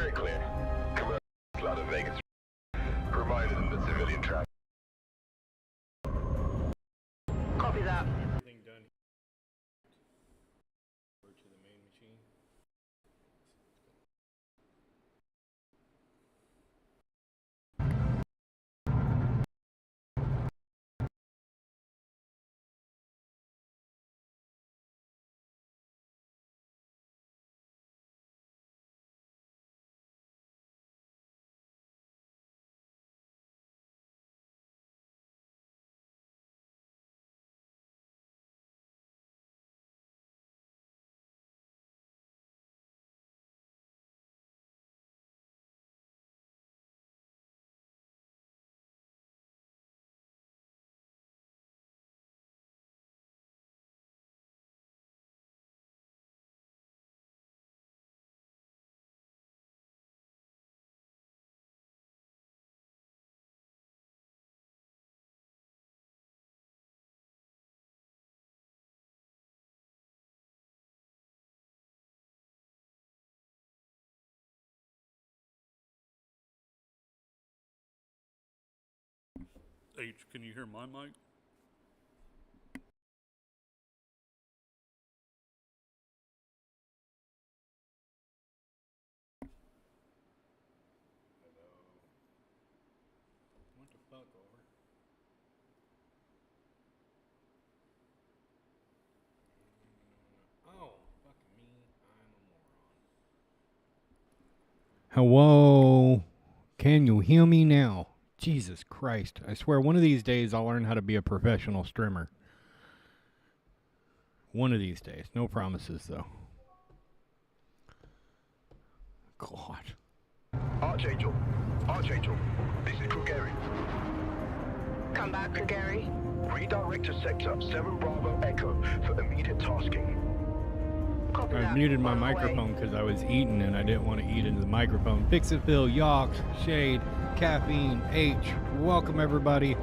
Very clear. Commercial out of Vegas. Reminder them that civilian traffic. Copy that. Everything done. Over to the main machine. H, can you hear my mic? Hello. What the fuck, over? Oh, fuck me. I'm a moron. Hello. Can you hear me now? Jesus Christ. I swear one of these days I'll learn how to be a professional streamer. One of these days. No promises, though. God. Archangel. Archangel. This is Crew Gary. Come back, Crew Gary. Redirect to sector 7 Bravo Echo for immediate tasking. Copy I that. muted my On the way. microphone because I was eating and I didn't want to eat into the microphone. Fix-it-Phil, Yawks, Shade, Caffeine, H. Welcome, everybody.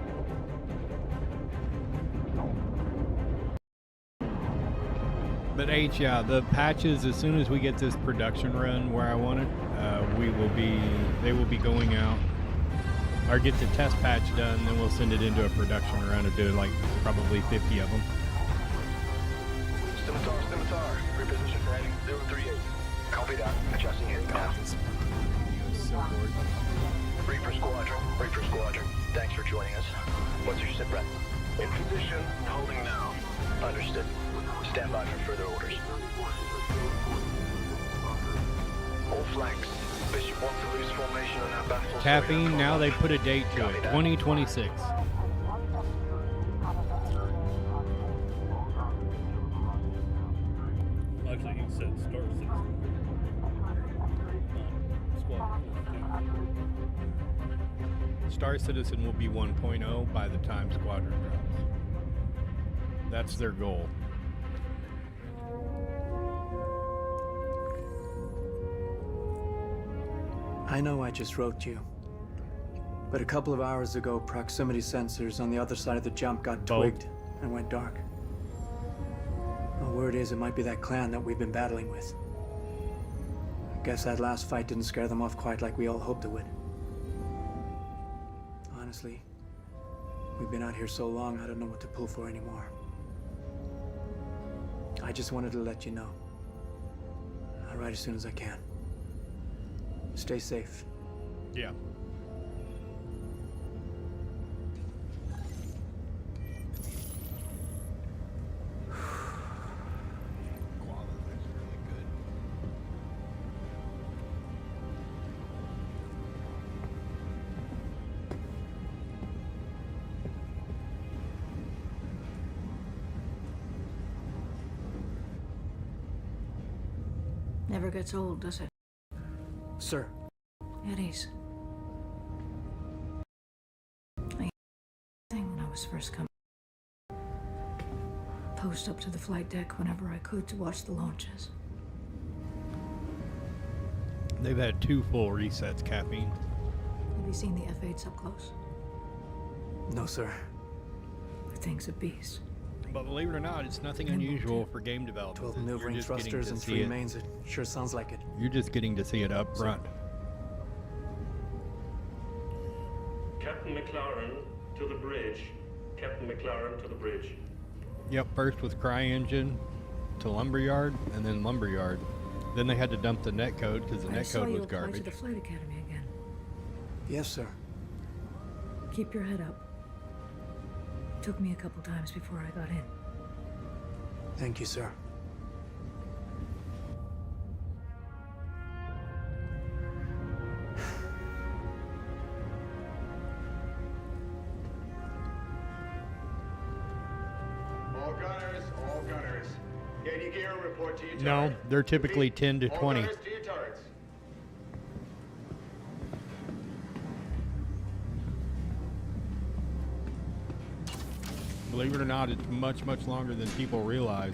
But H, yeah, the patches, as soon as we get this production run where I want it, they will be going out. Or get the test patch done, then we'll send it into a production run and do like probably 50 of them. Scimitar. Reposition for heading 038. Copy that. Adjusting heading now. So bored. Reaper Squadron. Thanks for joining us. What's your sit rep? In position, holding now. Understood. Stand by for further orders. All flanks. Bishop wants to lose formation on our battle. Caffeine, now they put a date to it, 2026. Actually, he said Star Citizen. Squad 42. Star Citizen will be 1.0 by the time Squadron drops. That's their goal. I know I just wrote you, but a couple of hours ago, proximity sensors on the other side of the jump got twigged and went dark. The word is it might be that clan that we've been battling with. I guess that last fight didn't scare them off quite like we all hoped it would. Honestly, we've been out here so long, I don't know what to pull for anymore. I just wanted to let you know. I'll write as soon as I can. Stay safe. Yeah. Never gets old, does it? Sir. Eddies. I thing when I was first coming. Post up to the flight deck whenever I could to watch the launches. They've had 2 full resets, Caffeine. Have you seen the F-8s up close? No, sir. The thing's a beast. But believe it or not, it's nothing unusual for game development. 12 maneuvering thrusters and 3 mains. It sure sounds like it. You're just getting to see it up front. Captain McLaren to the bridge. Captain McLaren to the bridge. Yep, first with CryEngine to Lumberyard, and then Lumberyard. Then they had to dump the netcode because the I saw netcode you was apply garbage. to the flight academy again. Yes, sir. Keep your head up. Took me a couple times before I got in. Thank you, sir. All gunners. Get your gear and report to your turret. No, they're typically Repeat, 10 to all 20. gunners to your turrets. Believe it or not, it's much, much longer than people realize.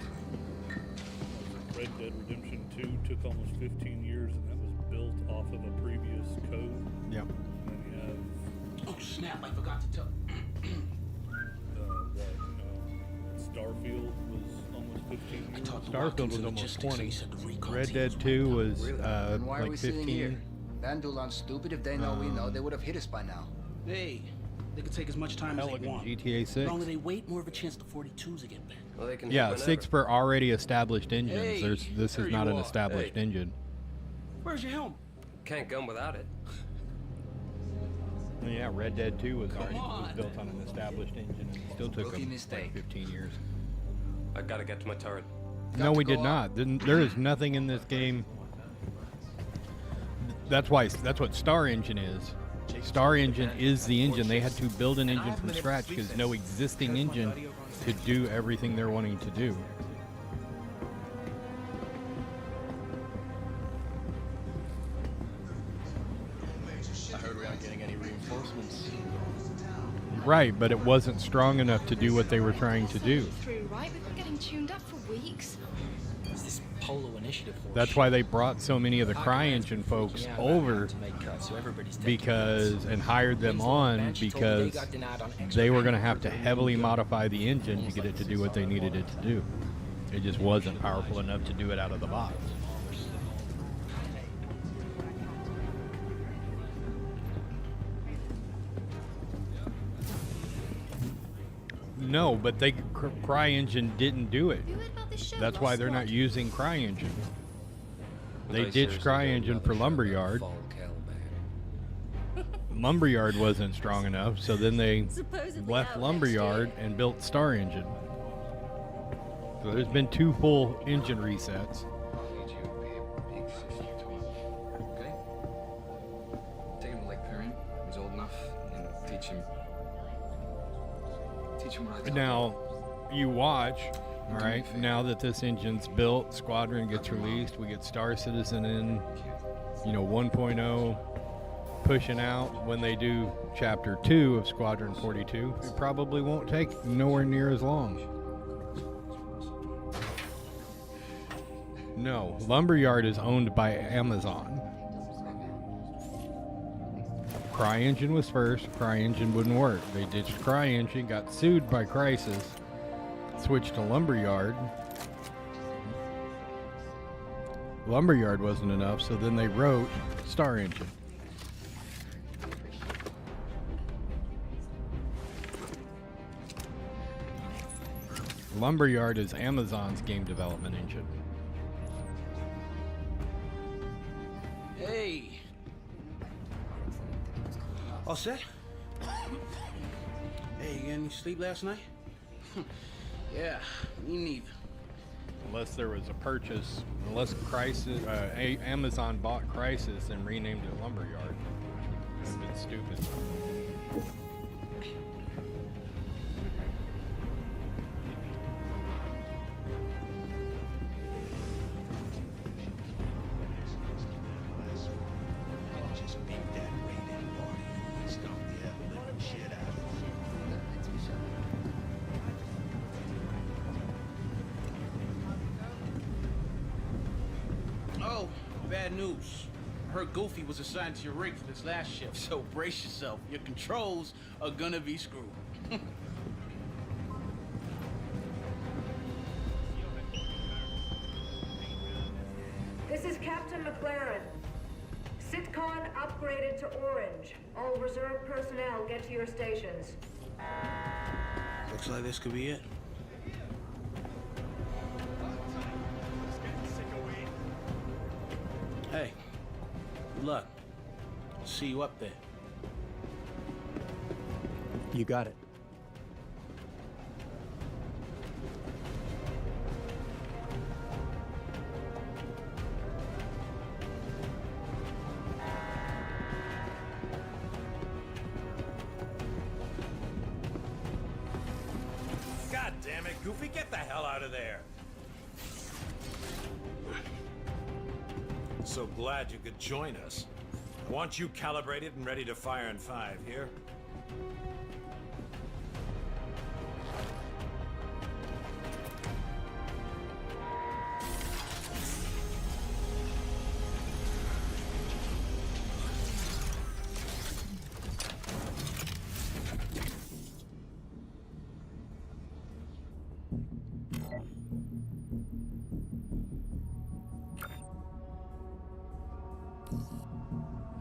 Red Dead Redemption 2 took almost 15 years, and that was built off of a previous code. Yep. And then you have Oh snap, I forgot to tell. Starfield was almost 15 years. Starfield was almost 20. Red Dead 2 was Then why are like we sitting here? 15. Vandalon's stupid. If they know we know, they would have hit us by now. Hey, they can take as much time as they Pelican, want. GTA The 6. longer they wait, more of a chance the 42s to get back. Well, they can Yeah, 6 for already established engines. Hey, This there is not you an are. established engine. Where's your helm? Can't gun without it. Yeah, Red Dead 2 was already on. built on an established engine, and it still took Rookie them mistake. like 15 years. I gotta get to my turret. No, we did not. There is nothing in this game. That's what Star Engine is. Star Engine is the engine. They had to build an engine from scratch because no existing engine could do everything they're wanting to do. I heard we aren't getting any reinforcements. Right, but it wasn't strong enough to do what they were trying to do. Through, right? We've been getting tuned up for weeks. It's this Polo initiative. That's why they brought so many of the CryEngine folks over and hired them on because they were going to have to heavily modify the engine to get it to do what they needed it to do. It just wasn't powerful enough to do it out of the box. No, but CryEngine didn't do it. That's why they're not using CryEngine. They ditched CryEngine for Lumberyard. Lumberyard wasn't strong enough, so then they left Lumberyard and built Star Engine. So there's been 2 full engine resets. Okay. Take him to Lake Perrin. He's old enough, and teach him what I taught him. Now, you watch, all right, now that this engine's built, Squadron gets released, we get Star Citizen in, 1.0 pushing out. When they do Chapter 2 of Squadron 42, it probably won't take nowhere near as long. No, Lumberyard is owned by Amazon. CryEngine was first. CryEngine wouldn't work. They ditched CryEngine, got sued by Crysis, switched to Lumberyard. Lumberyard wasn't enough, so then they wrote Star Engine. Lumberyard is Amazon's game development engine. Hey. All set? Hey, you get any sleep last night? Yeah, me neither. Unless there was a purchase, unless Amazon bought Crysis and renamed it Lumberyard. It would have been stupid. Oh, bad news. I heard Goofy was assigned to your rig for this last shift, so brace yourself. Your controls are gonna be screwed. This is Captain McLaren. CITCON upgraded to orange. All reserve personnel get to your stations. Looks like this could be it. Hey, good luck. See you up there. You got it. God damn it, Goofy, get the hell out of there! So glad you could join us. I want you calibrated and ready to fire in 5, here?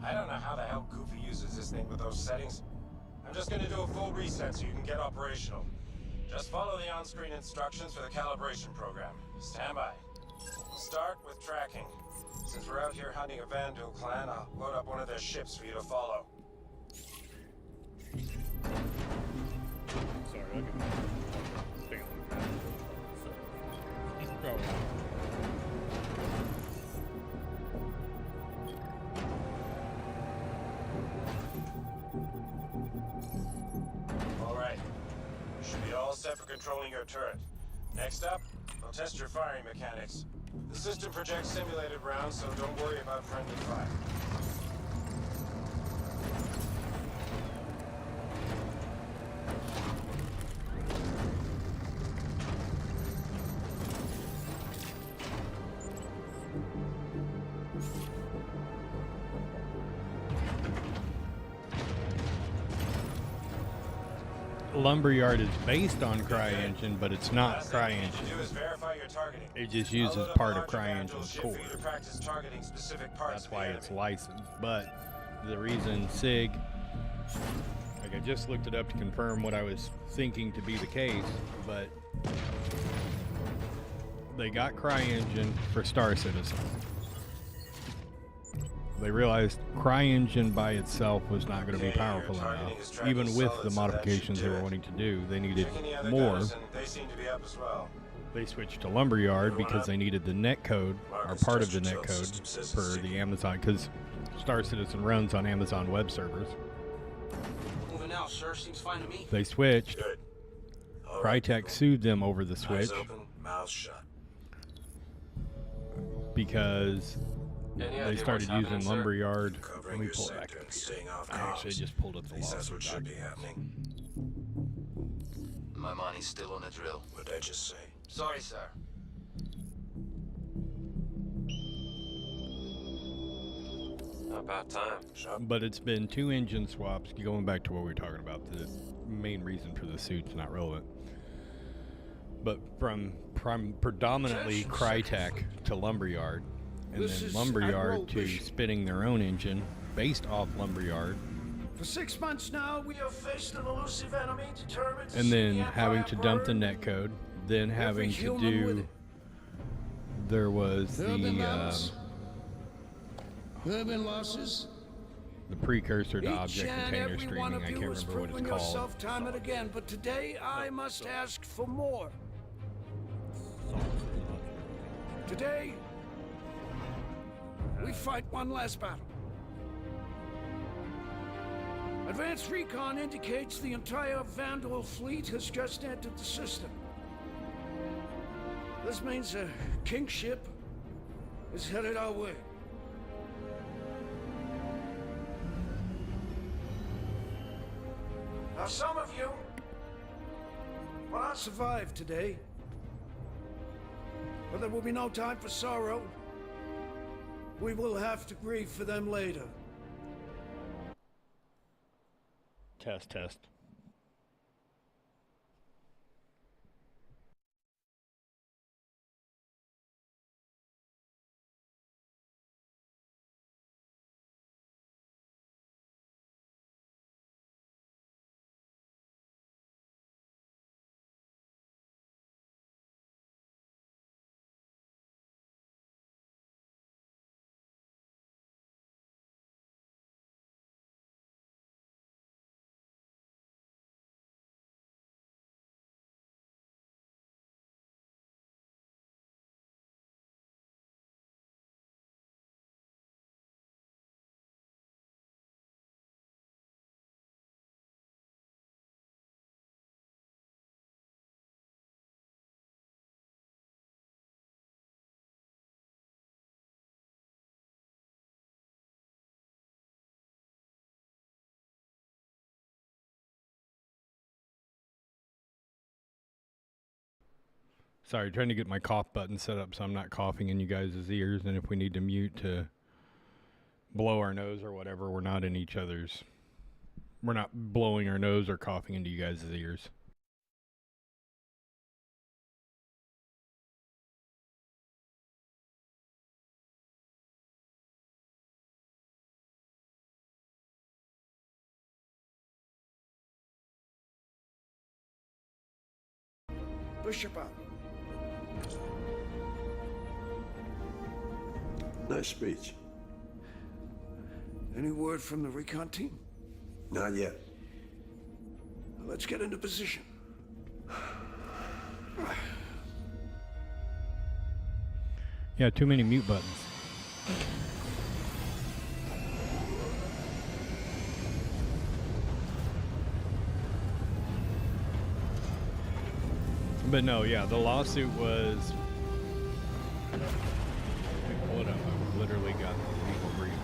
I don't know how the hell Goofy uses this thing with those settings. I'm just gonna do a full reset so you can get operational. Just follow the on-screen instructions for the calibration program. Stand by. We'll start with tracking. Since we're out here hunting a Vandal clan, I'll load up one of their ships for you to follow. Sorry, I can take a look at it. So, probably. Alright. You should be all set for controlling your turret. Next up, I'll test your firing mechanics. The system projects simulated rounds, so don't worry about friendly fire. Lumberyard is based on CryEngine, but it's not Last thing you need to CryEngine. do is verify your targeting. It just I'll uses load up part a of larger Vandal CryEngine's ship core. for you to practice targeting specific parts That's of the why enemy. it's licensed. But the reason SIG, like I just looked it up to confirm what I was thinking to be the case, but they got CryEngine for Star Citizen. They realized CryEngine by itself was not going to be powerful enough. Even with the modifications they were wanting to do, they needed Check any other more. gunners, and they seem to be up as well. They switched to Lumberyard because they needed the net code, or part of the net code, for the Amazon, because Star Citizen runs on Amazon web servers. Moving out, sir. Seems fine to me. They switched. Good. All right, Crytek people. sued them over the switch Eyes open, mouth shut. because they started using Lumberyard. Let Covering me your pull it back sector up and here. staying off I actually comms. just pulled up At the least log. that's what should be happening. My money's still on the drill. What'd I just say? Sorry, sir. About time. But it's been 2 engine swaps. Going back to what we were talking about, the main reason for the suit's not relevant. But from predominantly Crytek to Lumberyard, and then Lumberyard to spinning their own engine based off Lumberyard, For 6 months now, we have faced an elusive enemy determined to and see then the having Empire to dump the burn. netcode, then having to human with do. it. There was There have been the battles. There have been losses. the precursor to Each object and container every streaming. one of I you can't has remember what proven it's called. yourself time and again, but today I must ask for more. Today, we fight one last battle. Advanced recon indicates the entire Vandal fleet has just entered the system. This means a king ship is headed our way. Now, some of you will not survive today, but there will be no time for sorrow. We will have to grieve for them later. Test. Sorry, trying to get my cough button set up so I'm not coughing in you guys' ears. And if we need to mute to blow our nose or whatever, we're not in each other's. We're not blowing our nose or coughing into you guys' ears. Bishop out. Nice speech. Any word from the recon team? Not yet. Let's get into position. Yeah, too many mute buttons. But no, yeah, the lawsuit was... Let me pull it up. I've literally got the legal brief on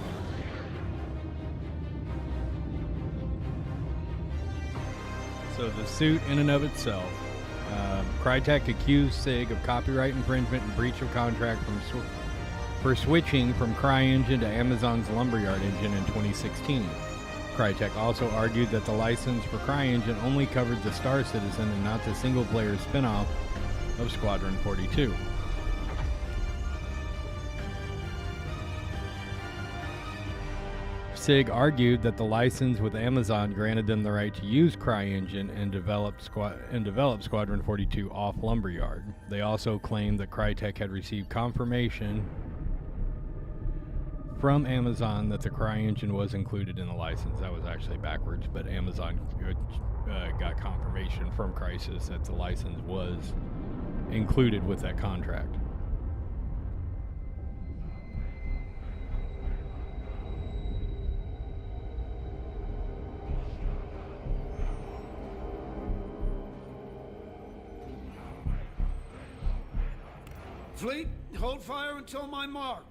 it. So the suit in and of itself, Crytek accused SIG of copyright infringement and breach of contract for switching from CryEngine to Amazon's Lumberyard engine in 2016. Crytek also argued that the license for CryEngine only covered the Star Citizen and not the single-player spin-off of Squadron 42. SIG argued that the license with Amazon granted them the right to use CryEngine and develop Squadron 42 off Lumberyard. They also claimed that Crytek had received confirmation from Amazon that the CryEngine was included in the license. That was actually backwards, but Amazon got confirmation from Crysis that the license was included with that contract. Fleet, hold fire until my mark.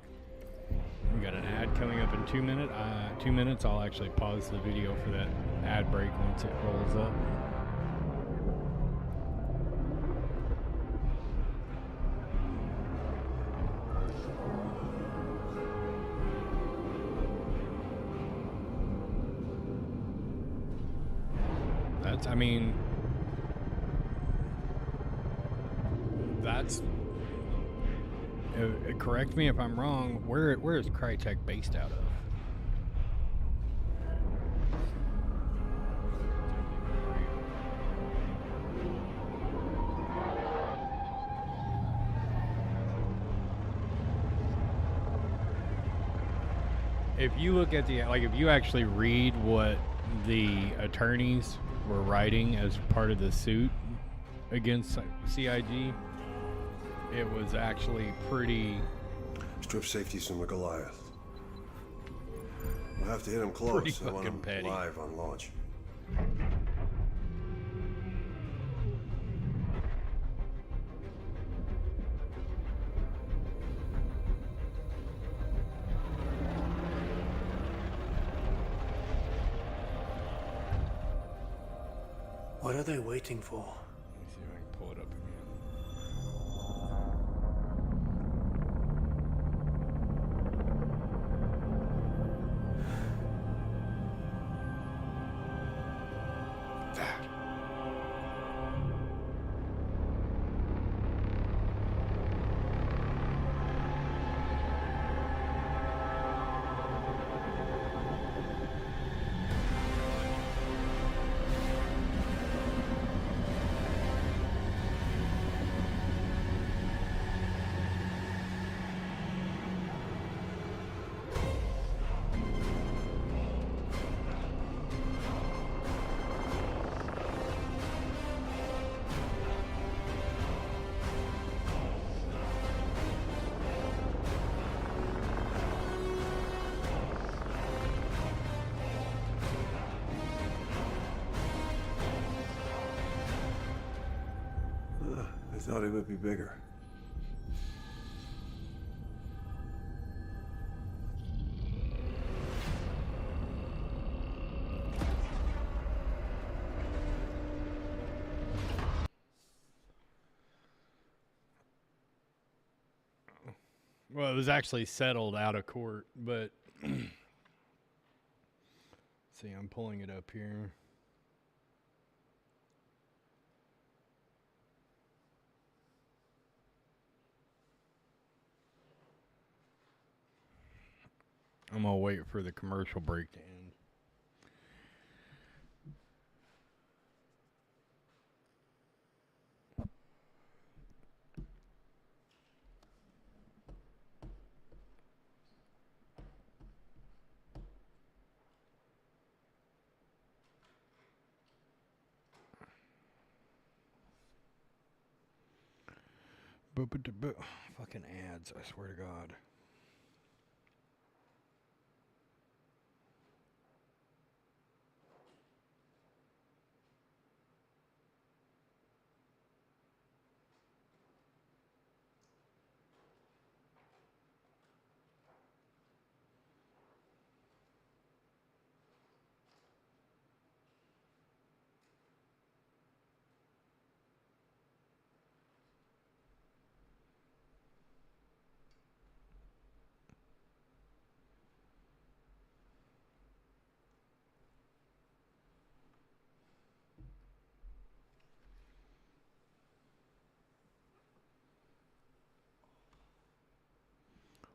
We got an ad coming up in 2 minutes. 2 minutes. I'll actually pause the video for that ad break once it rolls up. That's, I mean, that's... correct me if I'm wrong. Where is Crytek based out of? If you look at the, like, if you actually read what the attorneys were writing as part of the suit against CIG, it was actually pretty... Strip safeties from the Goliath. We'll have to hit him close. Pretty I want him fucking petty. live on launch. What are they waiting for? Let me see if I can pull it up again. I thought it would be bigger. Well, it was actually settled out of court, but see, I'm pulling it up here. I'm gonna wait for the commercial break to end. Fucking ads, I swear to God.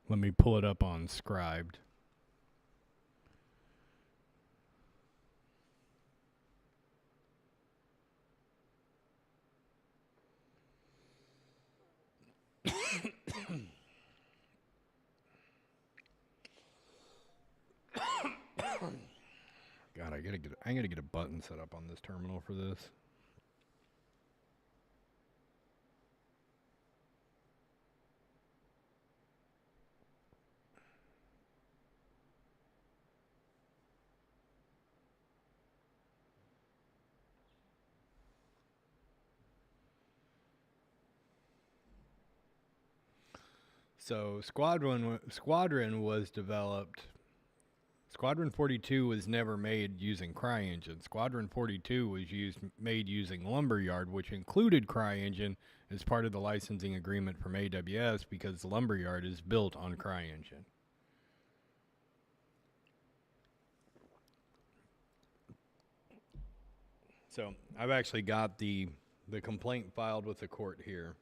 Let me pull it up on Scribed. God, I gotta get a button set up on this terminal for this. So Squadron was developed. Squadron 42 was never made using CryEngine. Squadron 42 was made using Lumberyard, which included CryEngine as part of the licensing agreement from AWS because Lumberyard is built on CryEngine. So I've actually got the complaint filed with the court here.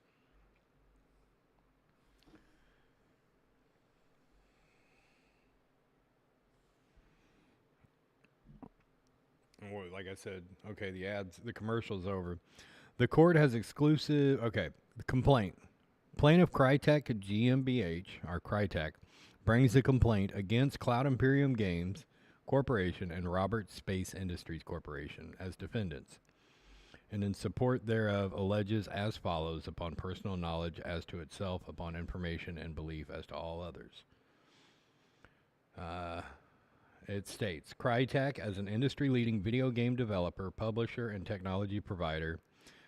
Like I said, okay, the commercial's over. The court has exclusive, okay, the complaint. Plaintiff Crytek GmbH, or Crytek, brings the complaint against Cloud Imperium Games Corporation and Roberts Space Industries Corporation as defendants, and in support thereof alleges as follows upon personal knowledge as to itself, upon information and belief as to all others. It states, Crytek, as an industry-leading video game developer, publisher, and technology provider,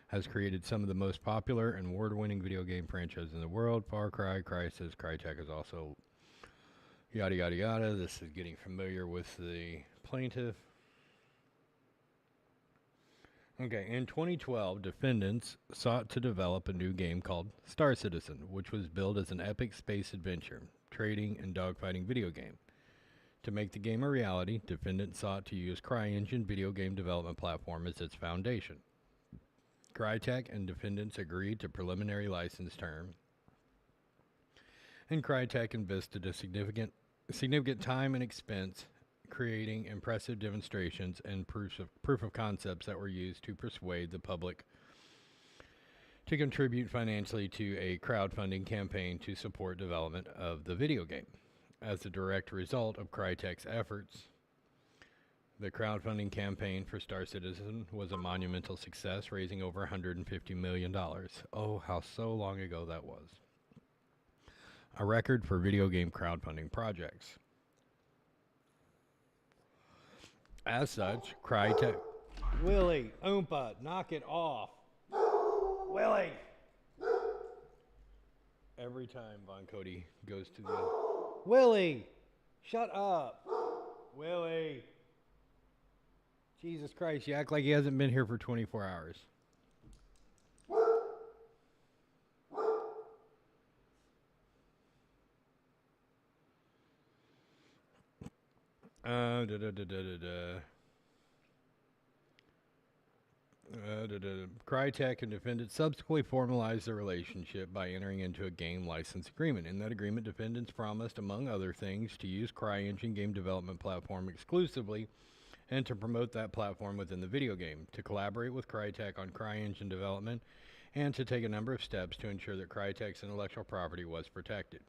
has created some of the most popular and award-winning video game franchises in the world. Far Cry, Crysis, Crytek is also yada yada yada. This is getting familiar with the plaintiff. Okay, in 2012, defendants sought to develop a new game called Star Citizen, which was billed as an epic space adventure, trading, and dogfighting video game. To make the game a reality, defendants sought to use CryEngine video game development platform as its foundation. Crytek and defendants agreed to preliminary license term, and Crytek invested a significant time and expense creating impressive demonstrations and proof of concepts that were used to persuade the public to contribute financially to a crowdfunding campaign to support development of the video game. As a direct result of Crytek's efforts, the crowdfunding campaign for Star Citizen was a monumental success, raising over $150 million. Oh, how so long ago that was. A record for video game crowdfunding projects. As such, Crytek... Willie, Oompa, knock it off. Willie! Every time Von Cody goes to the... Willie! Shut up! Willie! Jesus Christ, you act like he hasn't been here for 24 hours. Crytek and defendants subsequently formalized their relationship by entering into a game license agreement. In that agreement, defendants promised, among other things, to use CryEngine game development platform exclusively and to promote that platform within the video game, to collaborate with Crytek on CryEngine development, and to take a number of steps to ensure that Crytek's intellectual property was protected.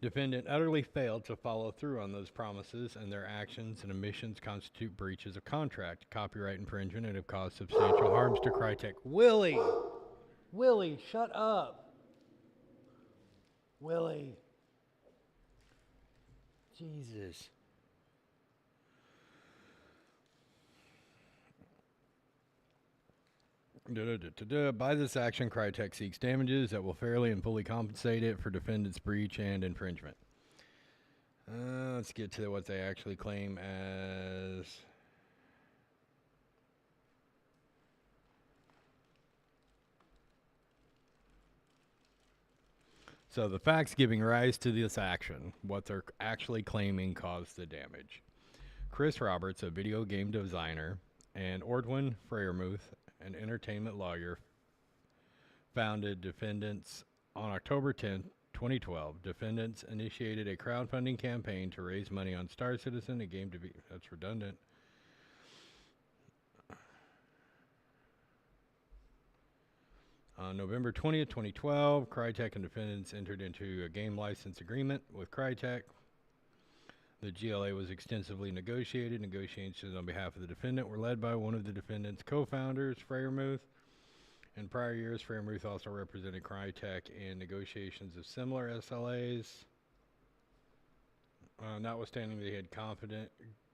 Defendant utterly failed to follow through on those promises, and their actions and omissions constitute breaches of contract, copyright infringement, and have caused substantial harms to Crytek. Willie, shut up. Willie. Jesus. By this action, Crytek seeks damages that will fairly and fully compensate it for defendant's breach and infringement. Let's get to what they actually claim as. So the facts giving rise to this action, what they're actually claiming caused the damage. Chris Roberts, a video game designer, and Ordwin Freiermuth, an entertainment lawyer, founded defendants on October 10, 2012. Defendants initiated a crowdfunding campaign to raise money on Star Citizen, a game to be... That's redundant. On November 20th, 2012, Crytek and defendants entered into a game license agreement with Crytek. The GLA was extensively negotiated. Negotiations on behalf of the defendant were led by one of the defendant's co-founders, Freiermuth. In prior years, Freiermuth also represented Crytek in negotiations of similar SLAs. Notwithstanding they had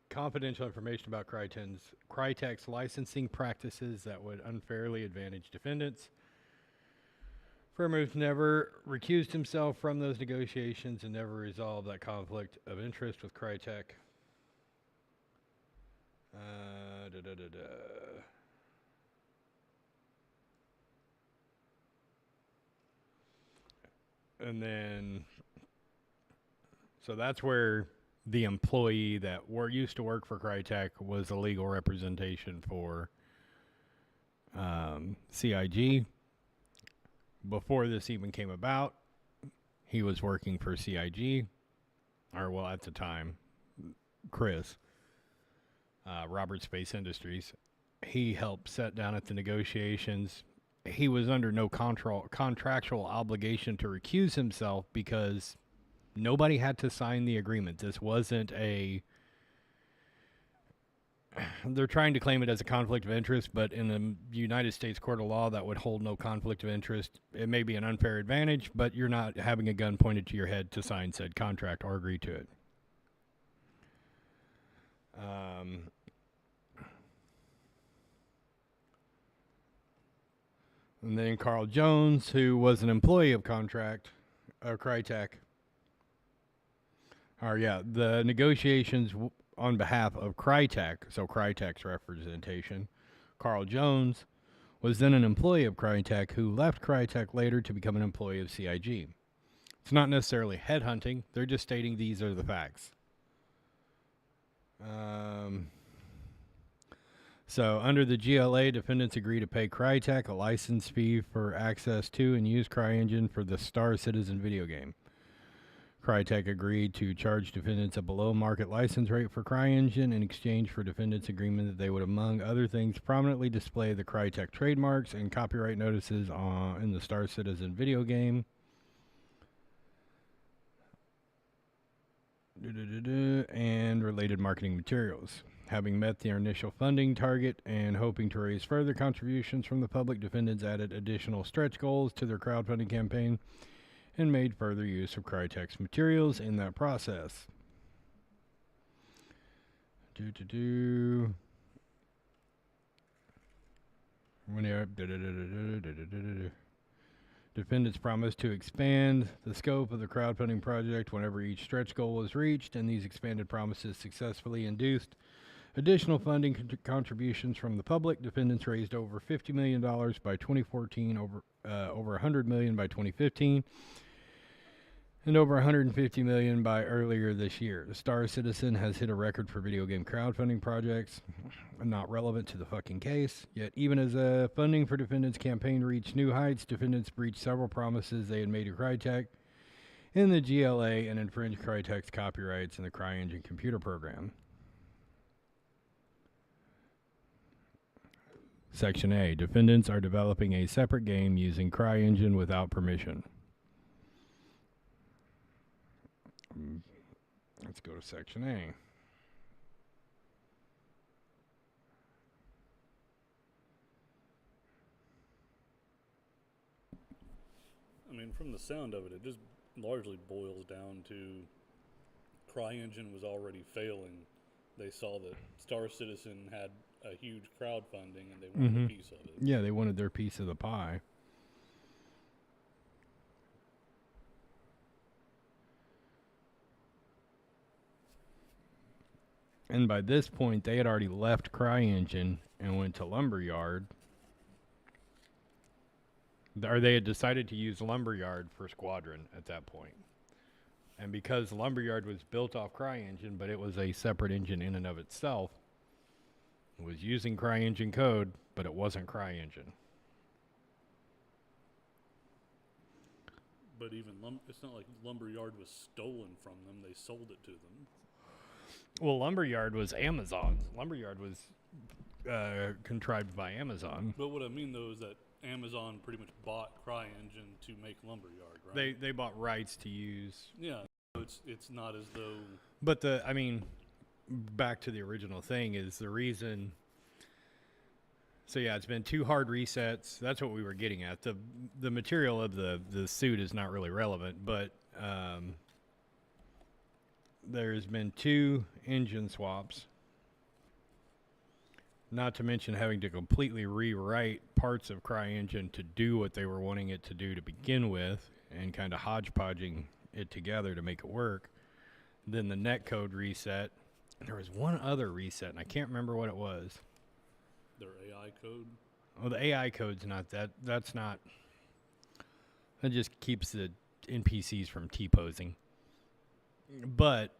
confidential information about Crytek's licensing practices that would unfairly advantage defendants. Freiermuth never recused himself from those negotiations and never resolved that conflict of interest with Crytek. And then, so that's where the employee that used to work for Crytek was a legal representation for CIG. Before this even came about, he was working for CIG, or well, at the time, Chris, Robert Space Industries. He helped set down at the negotiations. He was under no contractual obligation to recuse himself because nobody had to sign the agreement. This wasn't a... They're trying to claim it as a conflict of interest, but in the United States Court of Law, that would hold no conflict of interest. It may be an unfair advantage, but you're not having a gun pointed to your head to sign said contract or agree to it. And then Carl Jones, who was an employee of Crytek. The negotiations on behalf of Crytek, so Crytek's representation, Carl Jones, was then an employee of Crytek who left Crytek later to become an employee of CIG. It's not necessarily headhunting, they're just stating these are the facts. So under the GLA, defendants agree to pay Crytek a license fee for access to and use CryEngine for the Star Citizen video game. Crytek agreed to charge defendants a below-market license rate for CryEngine in exchange for defendants' agreement that they would, among other things, prominently display the Crytek trademarks and copyright notices in the Star Citizen video game. And related marketing materials. Having met their initial funding target and hoping to raise further contributions from the public, defendants added additional stretch goals to their crowdfunding campaign and made further use of Crytek's materials in that process. Defendants promised to expand the scope of the crowdfunding project whenever each stretch goal was reached, and these expanded promises successfully induced additional funding contributions from the public. Defendants raised over $50 million by 2014, over $100 million by 2015, and over 150 million by earlier this year. Star Citizen has hit a record for video game crowdfunding projects, not relevant to the fucking case. Yet, even as funding for defendants' campaign reached new heights, defendants breached several promises they had made to Crytek in the GLA and infringed Crytek's copyrights in the CryEngine computer program. Section A. Defendants are developing a separate game using CryEngine without permission. Let's go to Section A. I mean, from the sound of it, it just largely boils down to CryEngine was already failing. They saw that Star Citizen had a huge crowdfunding and they wanted a piece of it. Yeah, they wanted their piece of the pie. And by this point, they had already left CryEngine and went to Lumberyard. Or they had decided to use Lumberyard for Squadron at that point. And because Lumberyard was built off CryEngine, but it was a separate engine in and of itself, it was using CryEngine code, but it wasn't CryEngine. But even it's not like Lumberyard was stolen from them. They sold it to them. Well, Lumberyard was Amazon. Lumberyard was contrived by Amazon. But what I mean, though, is that Amazon pretty much bought CryEngine to make Lumberyard, right? They bought rights to use. Yeah, so it's not as though. But back to the original thing is the reason. So yeah, it's been 2 hard resets. That's what we were getting at. The material of the suit is not really relevant, but there's been 2 engine swaps. Not to mention having to completely rewrite parts of CryEngine to do what they were wanting it to do to begin with, and kind of hodgepodging it together to make it work. Then the netcode reset. There was one other reset, and I can't remember what it was. Their AI code? Oh, the AI code's not that. That's not. That just keeps the NPCs from T-posing. But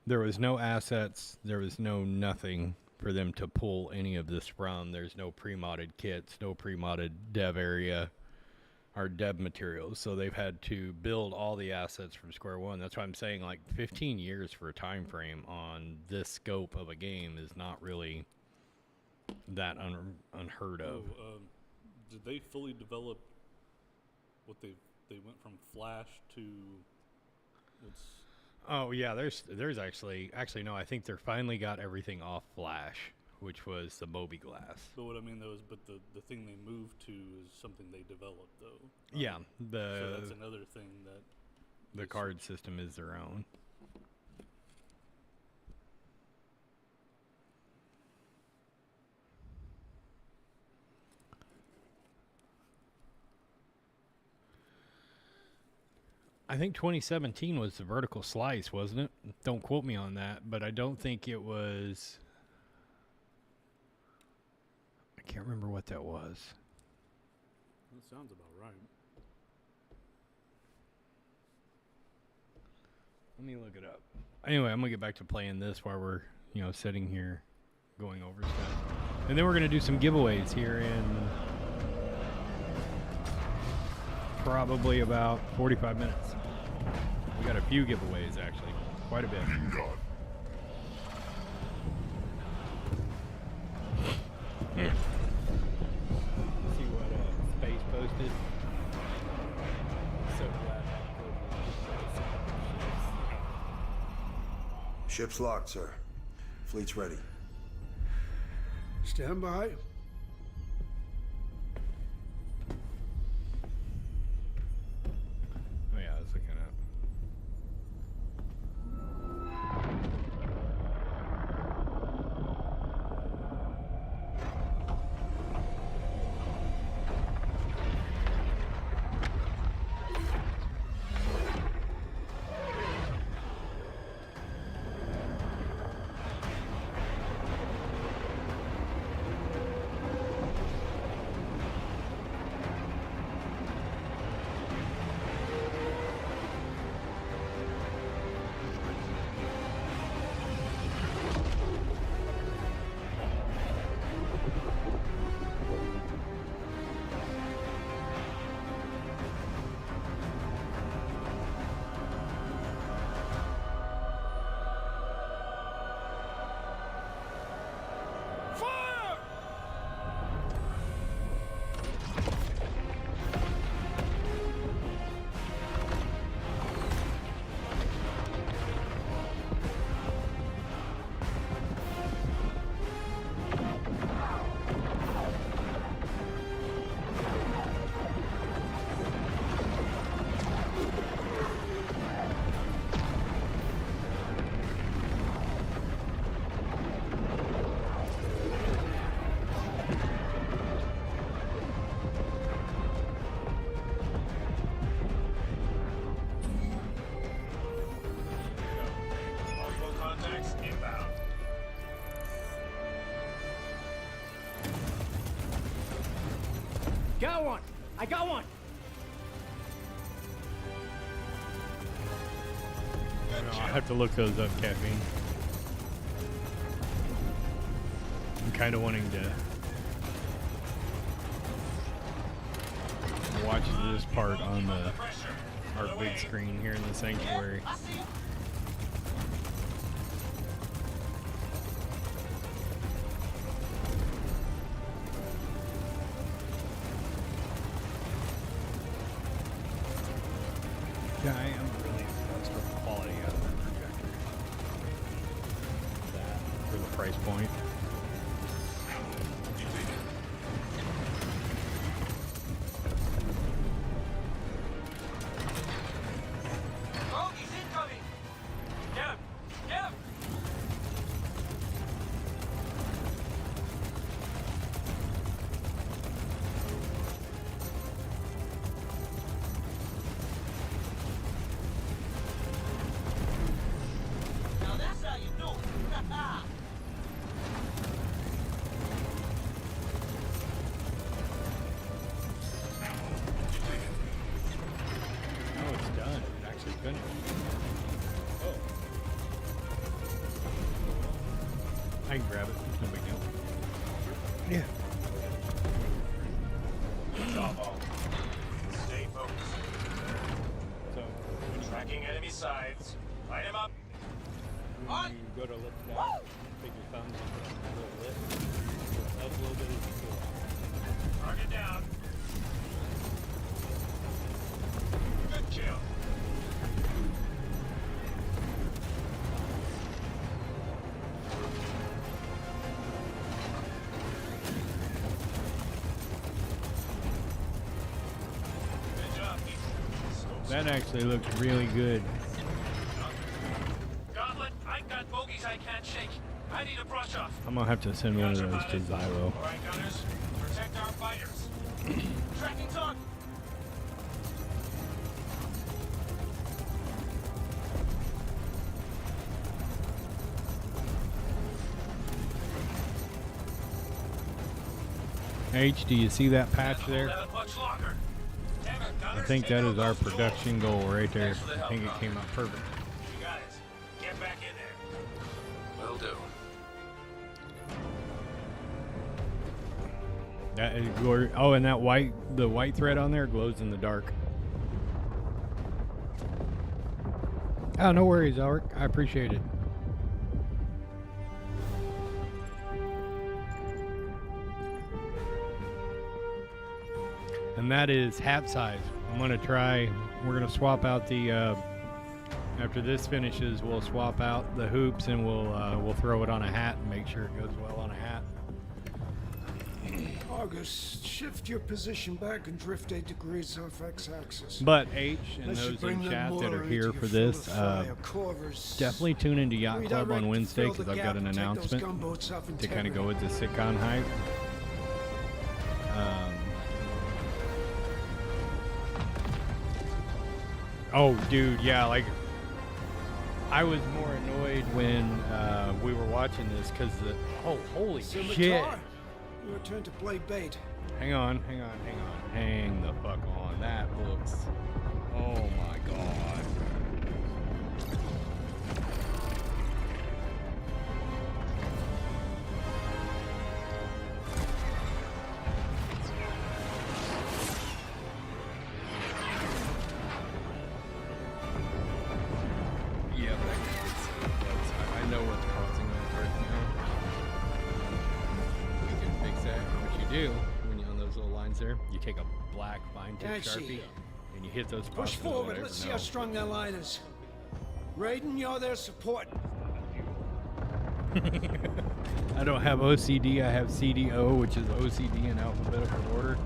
there was no assets. There was no nothing for them to pull any of this from. There's no pre-modded kits, no pre-modded dev area or dev materials. So they've had to build all the assets from square one. That's why I'm saying like 15 years for a time frame on this scope of a game is not really that unheard of. Did they fully develop what they went from Flash to what's? Oh yeah, there's actually no. I think they're finally got everything off Flash, which was the Moby Glass. But what I mean though is, but the thing they moved to is something they developed though. Yeah, so that's another thing that the card system is their own. I think 2017 was the vertical slice, wasn't it? Don't quote me on that, but I don't think it was. I can't remember what that was. That sounds about right. Let me look it up. Anyway, I'm gonna get back to playing this while we're, sitting here going over stuff. And then we're gonna do some giveaways here in probably about 45 minutes. We got a few giveaways, actually. Quite a bit. See what Space posted. So glad. Ship's locked, sir. Fleet's ready. Stand by. Oh yeah, I was looking at. got one! I got one! I'll have to look those up, Caffeine. I'm kind of wanting to watch this part on our big screen here in the sanctuary. Yeah, I am really impressed with the quality out of that projector. That for the price point. Oh, he's incoming! Get him! Get him! Now that's how you do it. Oh, it's done. It actually finished. Oh. I can grab it. It's no big deal. Yeah. Good job, all. Stay focused. So, Tracking enemy sides. Light him up. when you go to lift down, take your thumbs and put on the little lift. Up a little bit as you go up. Target down. Good kill. Good job, Ethan. That actually looks really good. Gauntlet, I've got bogeys I can't shake. I need a brush off. I'm gonna have to send one of those to Xylo. All right, gunners, protect our fighters. Tracking target. H, do you see that patch there? Hold out much longer. Damn it, I gunners, think take that out is our those production goal right there. Thanks for the I help, think it Doc. came out perfect. You got it. Get back in there. Will do. That is glor- oh, and that the white thread on there glows in the dark. Oh, no worries, Elric. I appreciate it. And that is hat size. I'm gonna try. We're gonna swap out the. After this finishes, we'll swap out the hoops and we'll throw it on a hat and make sure it goes well on a hat. August, shift your position back and drift 8 degrees off x-axis. But H and That should those bring in them chat that more are here into for your this, field of fire. Corvers. definitely tune into Yacht Club Redirect on to Wednesday fill because the I've gap got an and take those announcement gunboats off to kind of go integrity. with the CITCON hype. Oh, dude, yeah, like I was more annoyed when we were watching this because the holy Sir shit! McClar, your turn to play bait. Hang on, hang the fuck on. That looks, oh my god. Yeah, I know what's causing that right now. You can fix that. What you do when you're on those little lines there, you take a black fine tip I see. Sharpie and you hit those spots. Push with forward, whatever. let's see No. how strong that line is. Raiden, you're their support. I don't have OCD, I have CDO, which is OCD in alphabetical order.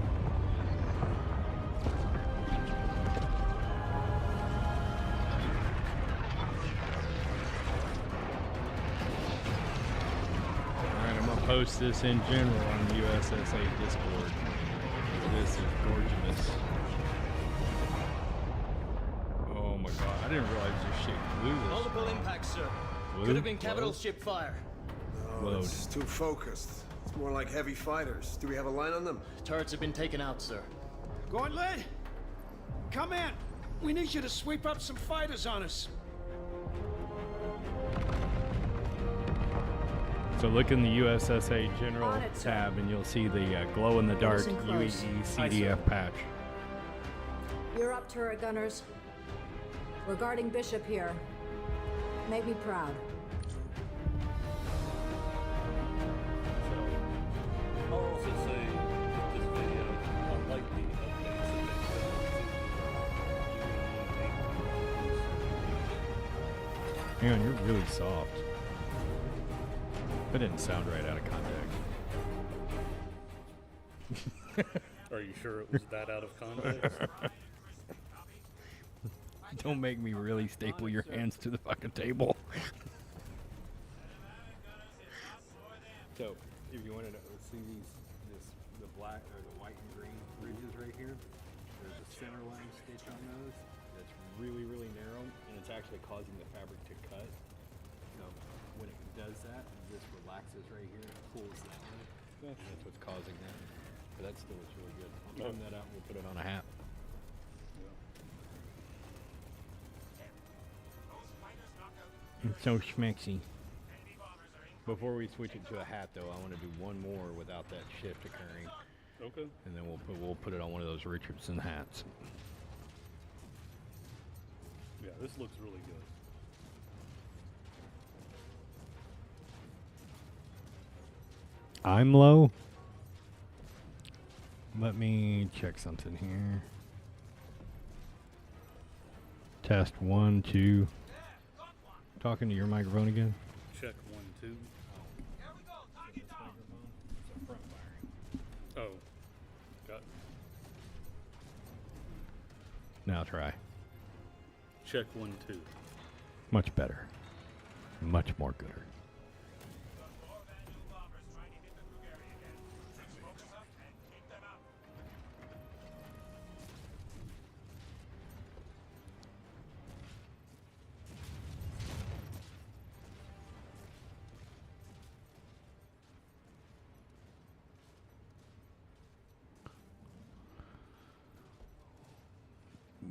Alright, I'm gonna post this in general on the USSA Discord. This is gorgeous. Oh my god, I didn't realize this shit blew this. Multiple impacts, sir. Blue? Could have been capital Load? ship fire. No, Load. it's too focused. It's more like heavy fighters. Do we have a line on them? Turrets have been taken out, sir. Gauntlet! Come in! We need you to sweep up some fighters on us. So look in the USSA General On it, sir. tab, and you'll see the glow-in-the-dark Listen close. UAE Aye, CDF sir. patch. You're up, turret gunners. We're guarding Bishop here. Make me proud. I'll also say that this video, unlike the updates that they've Hang on, you're really soft. That didn't sound right out of context. Are you sure it was that out of context? Don't make me really staple your hands to the fucking table. So, if you wanted to see the black or the white and green ridges right here, there's a center line stitch on those that's really, really narrow, and it's actually causing the fabric to cut. So, when it does that, this relaxes right here and pulls that way. And that's what's causing that. But that still looks really good. I'll trim that out and we'll put it on a hat. It's so schmexy. Before we switch it to a hat, though, I want to do one more without that shift occurring. Okay. And then we'll put it on one of those Richardson hats. Yeah, this looks really good. I'm low. Let me check something here. Test 1, 2. Talking to your microphone again. Check 1, 2. Oh, got it. Now try. Check 1, 2. Much better. Much more gooder.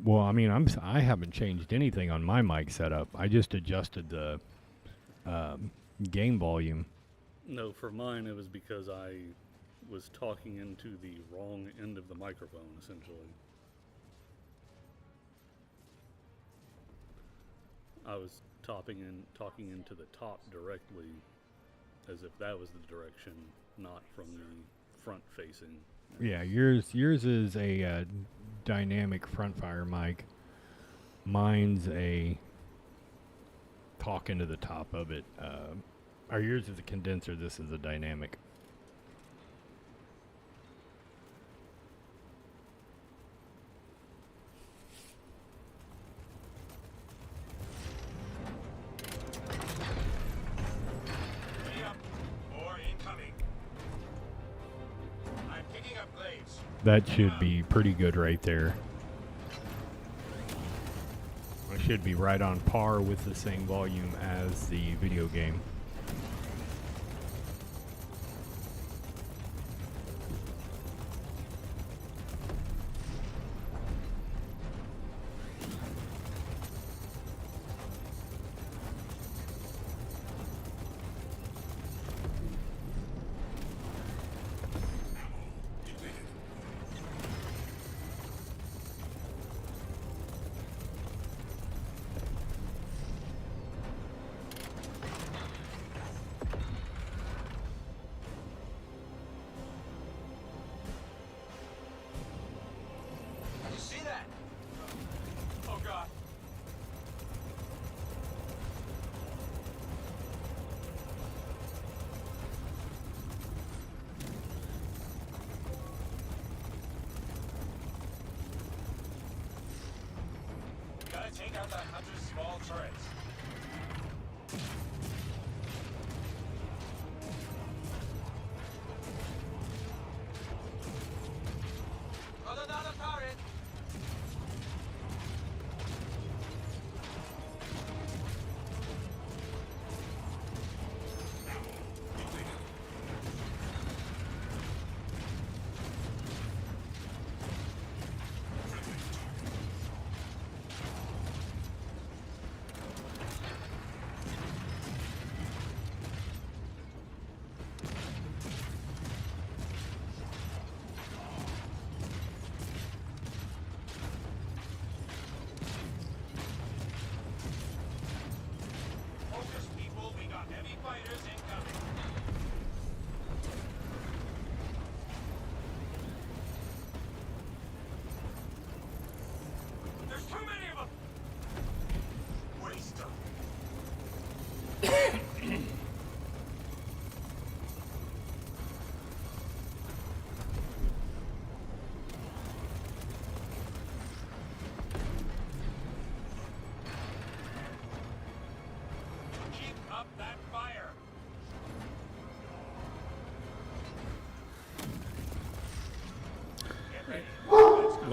Well, I mean, I haven't changed anything on my mic setup. I just adjusted the gain volume. No, for mine it was because I was talking into the wrong end of the microphone, essentially. I was talking into the top directly, as if that was the direction, not from the front facing. Yeah, yours is a dynamic front fire mic. Mine's a talk into the top of it. Or yours is a condenser. This is a dynamic. That should be pretty good right there. It should be right on par with the same volume as the video game. Take out that hunter's small turrets. Got another turret.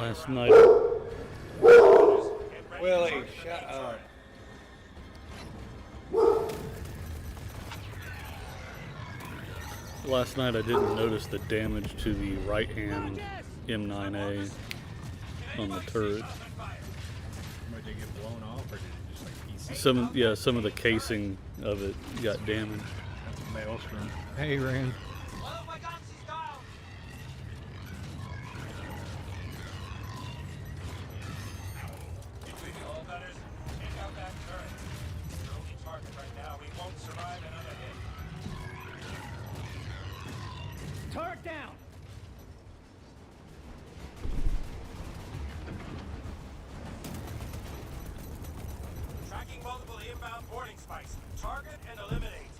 Last night. Willie, shut up. Last night I didn't notice the damage to the right-hand M9A on the turret. Did it get blown off, or did it just like pieces? Some of the casing of it got damaged. Maelstrom. Hey, Rand. All gunners, take out that turret. It's the only target right now. We won't survive another hit. Turret down! Tracking multiple inbound boarding spikes. Target and eliminate.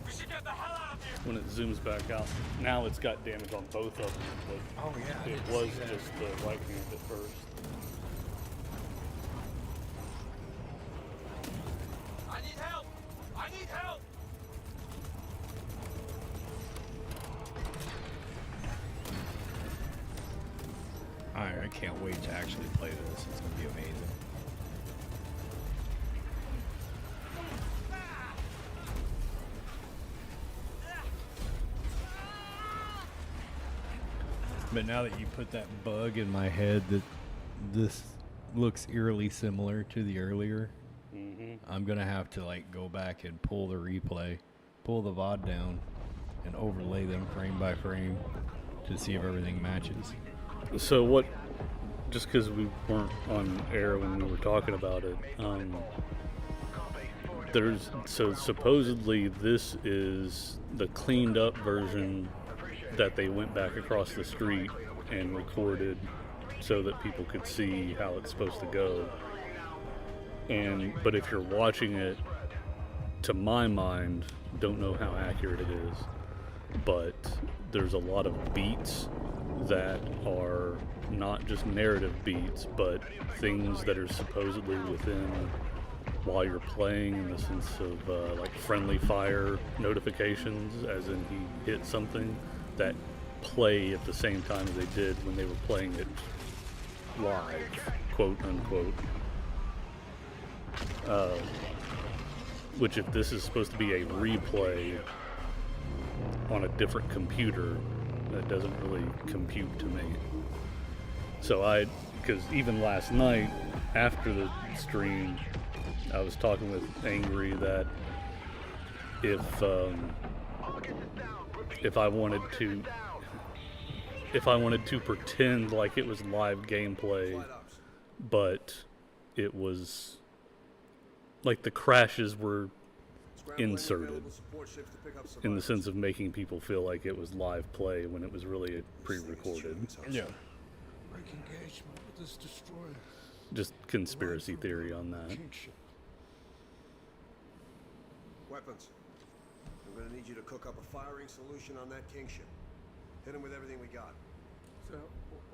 We should get the hell out of here. When it zooms back out, now it's got damage on both of them. But Oh, yeah, I it didn't was see that. just the right hand at first. I need help! I need help! Alright, I can't wait to actually play this. It's gonna be amazing. But now that you put that bug in my head that this looks eerily similar to the earlier, I'm gonna have to like go back and pull the replay, pull the VOD down, and overlay them frame by frame to see if everything matches. So what? Just because we weren't on air when we were talking about it, so supposedly this is the cleaned up version that they went back across the street and recorded so that people could see how it's supposed to go. But if you're watching it, to my mind, don't know how accurate it is, but there's a lot of beats that are not just narrative beats, but things that are supposedly within while you're playing, in the sense of like friendly fire notifications, as in he hit something, that play at the same time as they did when they were playing it live, quote unquote. Which, if this is supposed to be a replay on a different computer, that doesn't really compute to me. So because even last night after the stream, I was talking with Angry that if I wanted to pretend like it was live gameplay, but it was like the crashes were inserted in the sense of making people feel like it was live play when it was really pre-recorded. Yeah. Break engagement with this destroyer. Just conspiracy theory on that. Weapons. I'm gonna need you to cook up a firing solution on that king ship. Hit him with everything we got. So,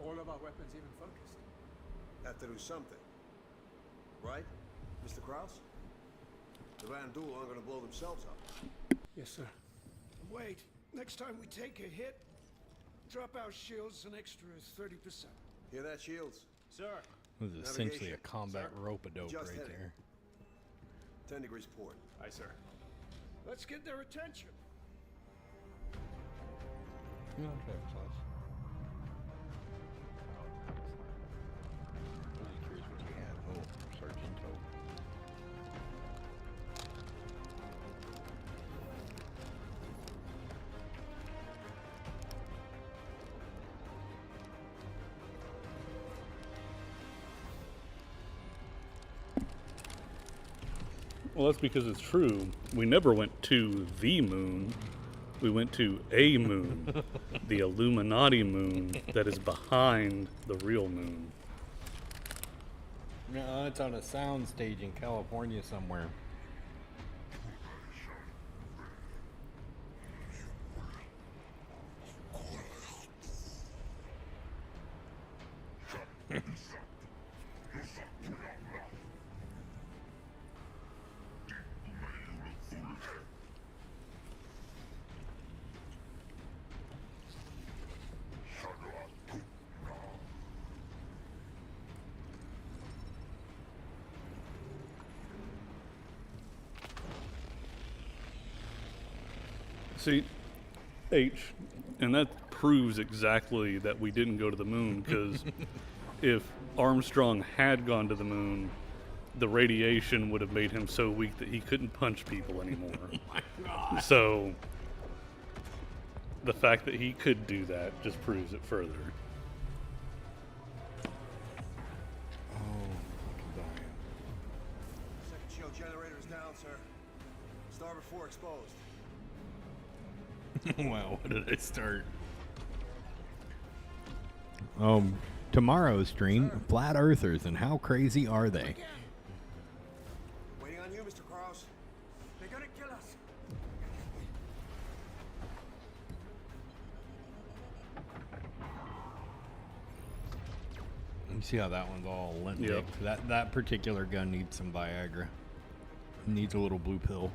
all of our weapons even focused? Have to do something. Right, Mr. Krause? The Van Duel aren't gonna blow themselves up. Yes, sir. Wait, next time we take a hit, drop our shields an extra 30%. Hear that, Shields? Sir. This is essentially a combat rope-a-dope right there. 10 degrees port. Aye, sir. Let's get their attention. Well, that's because it's true. We never went to the moon. We went to a moon. The Illuminati moon that is behind the real moon. No, it's on a sound stage in California somewhere. See, H, and that proves exactly that we didn't go to the moon, because if Armstrong had gone to the moon, the radiation would have made him so weak that he couldn't punch people anymore. Oh my God. So the fact that he could do that just proves it further. Second shield generator is down, sir. Starboard 4 exposed. Wow, what did I start? Tomorrow's stream, Flat Earthers and how crazy are they? Waiting on you, Mr. Krause. They're gonna kill us. You see how that one's all limp. Yep. That particular gun needs some Viagra. Needs a little blue pill.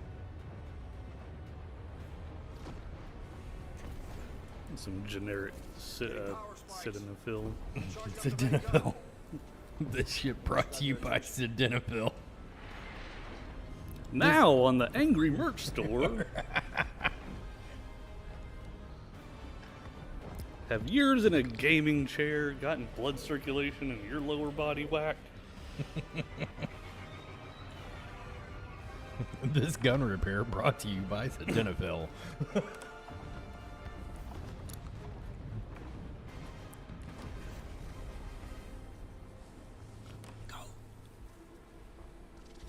Some generic sildenafil. Sildenafil. This shit brought to you by Sildenafil. Now on the Angry Merch Store. Have years in a gaming chair gotten blood circulation in your lower body whacked? This gun repair brought to you by Sildenafil.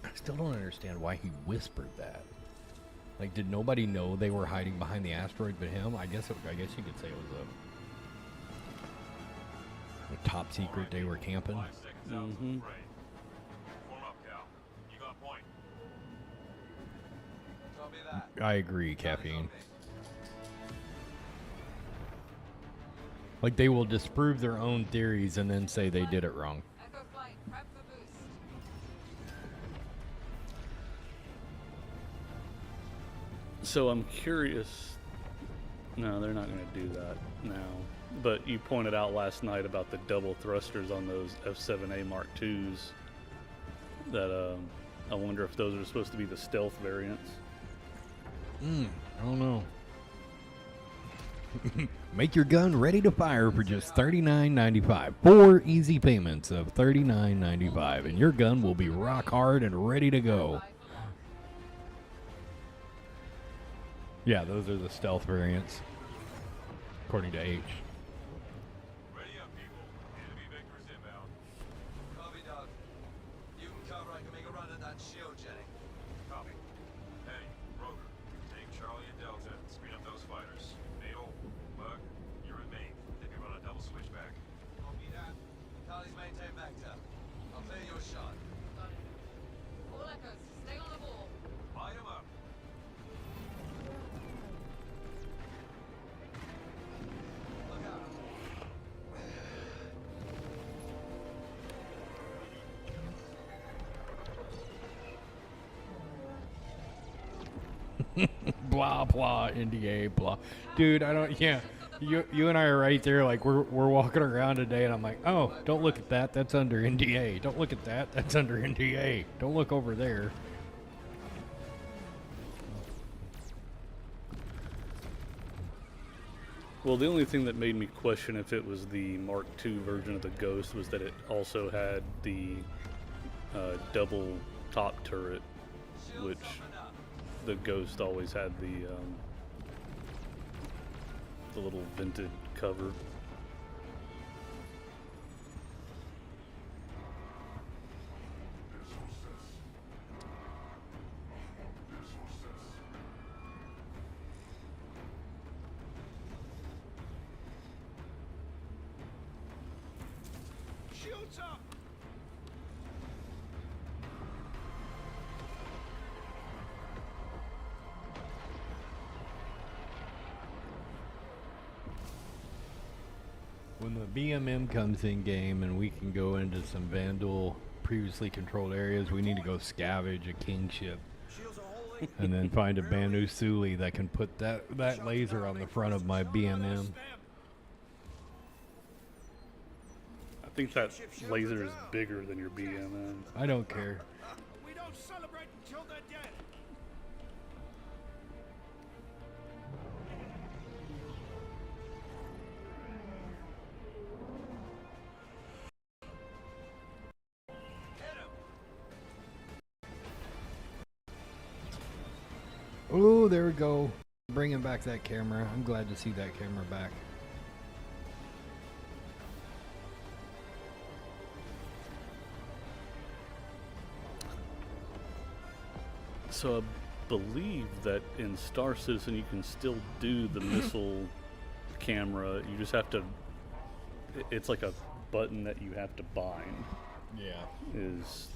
I still don't understand why he whispered that. Like, did nobody know they were hiding behind the asteroid but him? I guess you could say it was a top secret. They were camping. Mm-hmm. I agree, caffeine. Like, they will disprove their own theories and then say they did it wrong. So I'm curious. No, they're not going to do that now. But you pointed out last night about the double thrusters on those F7A Mark IIs. That I wonder if those are supposed to be the stealth variants. I don't know. Make your gun ready to fire for just $39.95. 4 easy payments of $39.95, and your gun will be rock hard and ready to go. Yeah, those are the stealth variants, according to H. Ready up, people. Enemy vectors inbound. Copy, Doug. You can cover. I can make a run at that shield jetting. Copy. Penny, Rover, take Charlie and Delta. Screen up those fighters. Nail, Bug, you're in main. Then we run a double switchback. Copy that. Charlie's maintain vector. I'll clear your shot. All echoes, stay on the ball. Light 'em up. Blah blah NDA blah, dude. I don't. Yeah, you and I are right there. Like we're walking around today, and I'm like, oh, don't look at that. That's under NDA. Don't look at that. That's under NDA. Don't look over there. Well, the only thing that made me question if it was the Mark II version of the Ghost was that it also had the double top turret, which the Ghost always had the little vented cover. Shields up! When the BMM comes in game and we can go into some Vandal previously controlled areas, we need to go scavenge a kingship and then find a Banu Suli that can put that laser on the front of my BMM. I think that laser is bigger than your BMM. I don't care. We don't celebrate until they're dead. Oh, there we go. Bringing back that camera. I'm glad to see that camera back. So I believe that in Star Citizen you can still do the missile camera. You just have to. It's like a button that you have to bind. Yeah. Is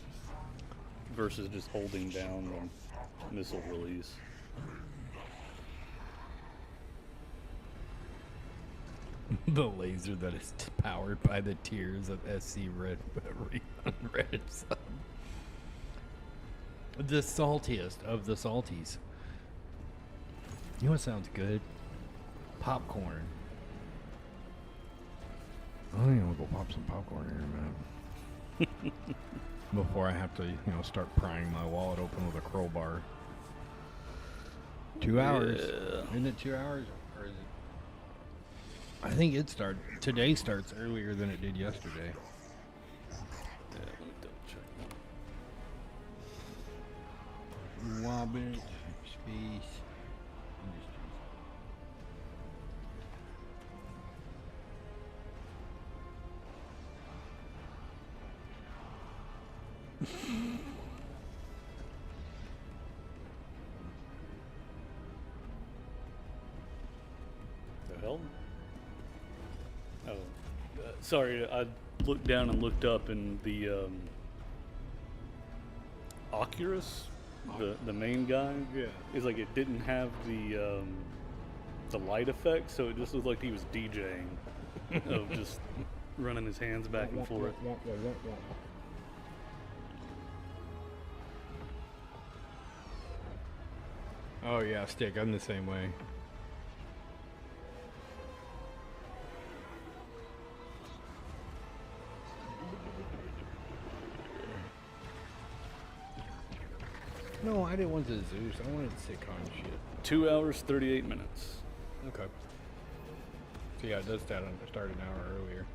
versus just holding down the missile release. The laser that is powered by the tears of SC Red Red Sun. The saltiest of the salties. You know what sounds good? Popcorn. I think I'll go pop some popcorn here in a minute. Before I have to, start prying my wallet open with a crowbar. 2 hours. Yeah. Isn't it 2 hours? Or is it? I think today starts earlier than it did yesterday. Yeah, let me double check. Wobbit, space, industries. The hell? Oh, sorry. I looked down and looked up, and the Oculus, the main guy, is like it didn't have the light effect, so it just looked like he was DJing, of just running his hands back and forth. Oh yeah, Stick, I'm the same way. No, I didn't want the Zeus. I wanted CITCON shit. 2 hours, 38 minutes. Okay. So yeah, it does start an hour earlier.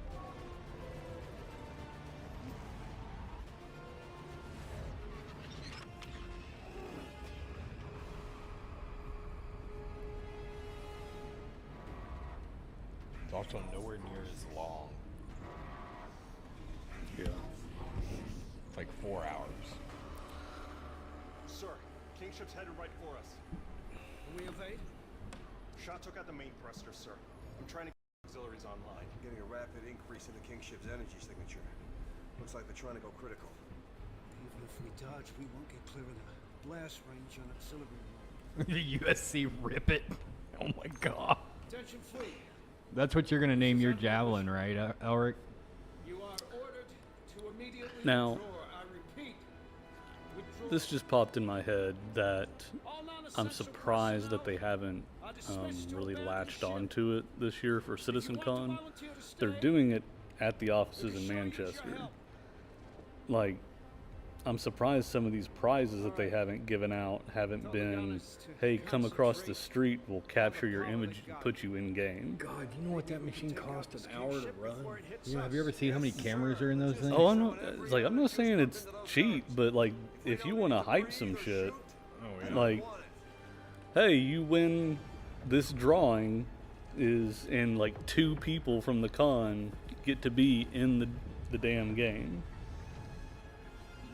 It's also nowhere near as long. Yeah. It's like 4 hours. Sir, Kingship's headed right for us. We evade? Shot took out the main thruster, sir. I'm trying to get auxiliaries online. Getting a rapid increase in the Kingship's energy signature. Looks like they're trying to go critical. Even if we dodge, we won't get clear of the blast range on auxiliary. The USC Rip It. Oh my god. Attention fleet. That's what you're gonna name your javelin, right, Elric? You are ordered to immediately Now, withdraw. I repeat, withdraw. this just popped in my head that I'm surprised that they haven't really latched onto it this year for CitizenCon. They're doing it at the offices in Manchester. Like, I'm surprised some of these prizes that they haven't given out haven't been, hey, come across the street, we'll capture your image and put you in game. God, you know what that machine cost an hour to run? Have you ever seen how many cameras are in those things? Oh, I'm not saying it's cheap, but like, if you want to hype some shit, like, hey, you win this drawing and like 2 people from the con get to be in the damn game.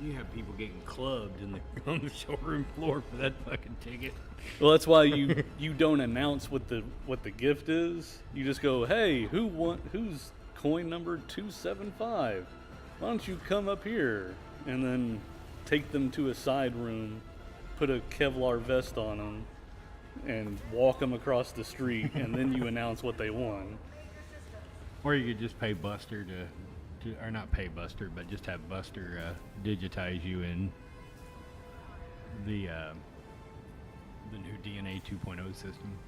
You have people getting clubbed on the showroom floor for that fucking ticket. Well, that's why you don't announce what the gift is. You just go, hey, who's coin number 275? Why don't you come up here? And then take them to a side room, put a Kevlar vest on them, and walk them across the street, and then you announce what they won. Or you could just pay Buster or not pay Buster, but just have Buster digitize you in the new DNA 2.0 system.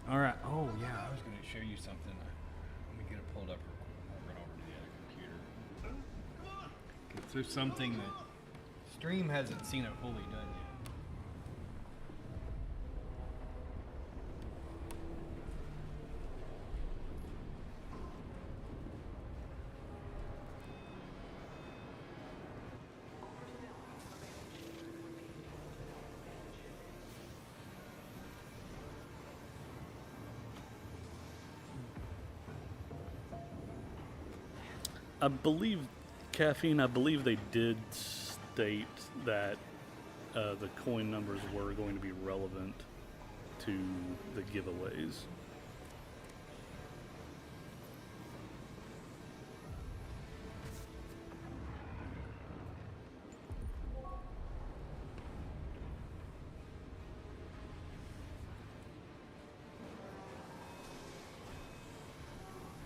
All right. Oh yeah, I was going to show you something. Let me get it pulled up real quick. I'll run over to the other computer. 'Cause there's something that Stream hasn't seen it fully done yet. I believe, Caffeine, I believe they did state that the coin numbers were going to be relevant to the giveaways.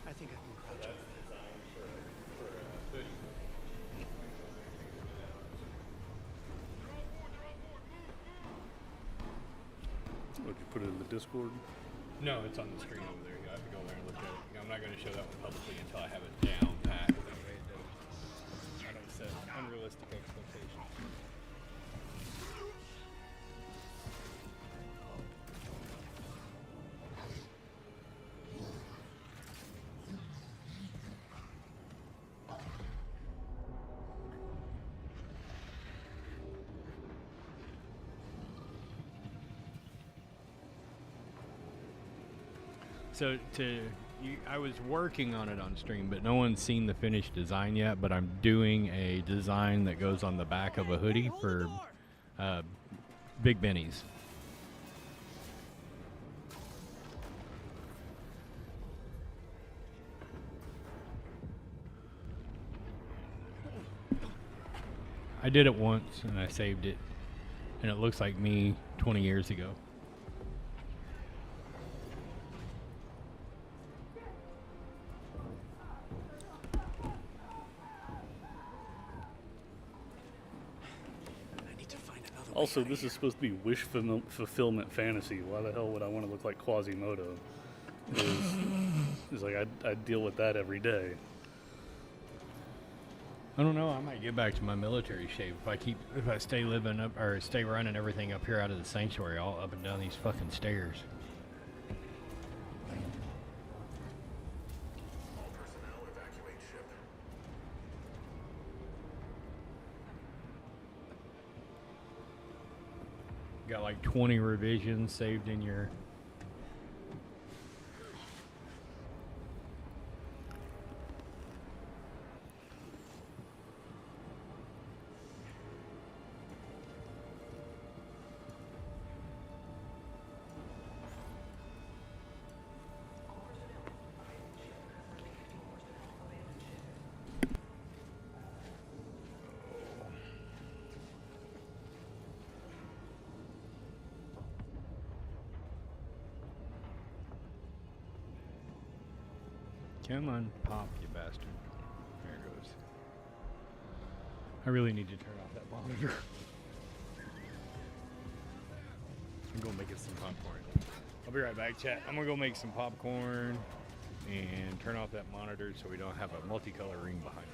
I think I can crouch up. Would you put it in the Discord? No, it's on the screen over there. You have to go there and look at it. I'm not going to show that one publicly until I have it down pat. That way I don't set unrealistic expectations. So I was working on it on stream, but no one's seen the finished design yet. But I'm doing a design that goes on the back of a hoodie for Big Benny's. I did it once and I saved it, and it looks like me 20 years ago. Also, this is supposed to be wish fulfillment fantasy. Why the hell would I want to look like Quasimodo? It's like I deal with that every day. I don't know. I might get back to my military shape if I stay living up or stay running everything up here out of the sanctuary, all up and down these fucking stairs. Got like 20 revisions saved in your... Come on, pop, you bastard. There it goes. I really need to turn off that monitor. I'm gonna make us some popcorn. I'll be right back, chat. I'm gonna go make some popcorn and turn off that monitor so we don't have a multicolor ring behind it.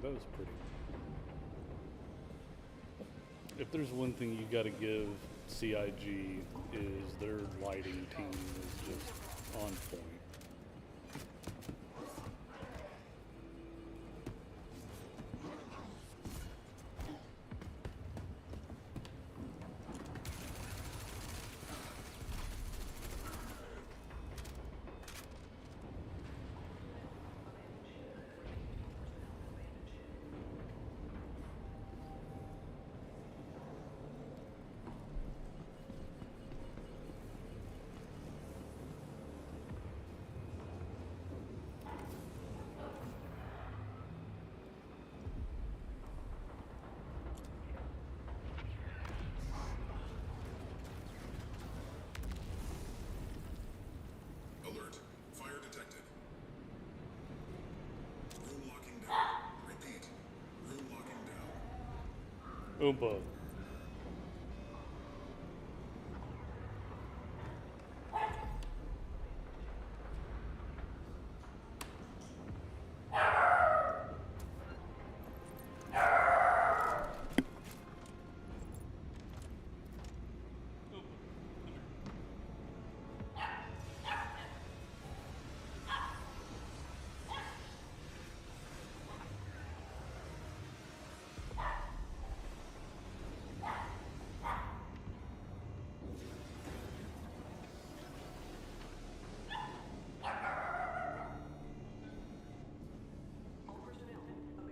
that was pretty. If there's one thing you got to give CIG is their lighting team is just on point. Alert. Fire detected. Room locking down. Repeat. Room locking down. Oompa.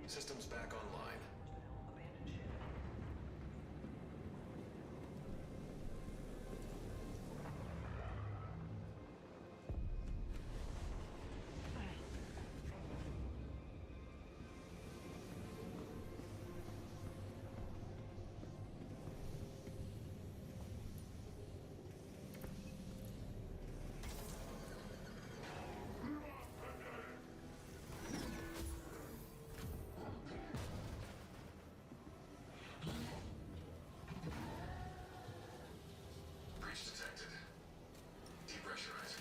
Systems back online. Breach detected. Depressurizing.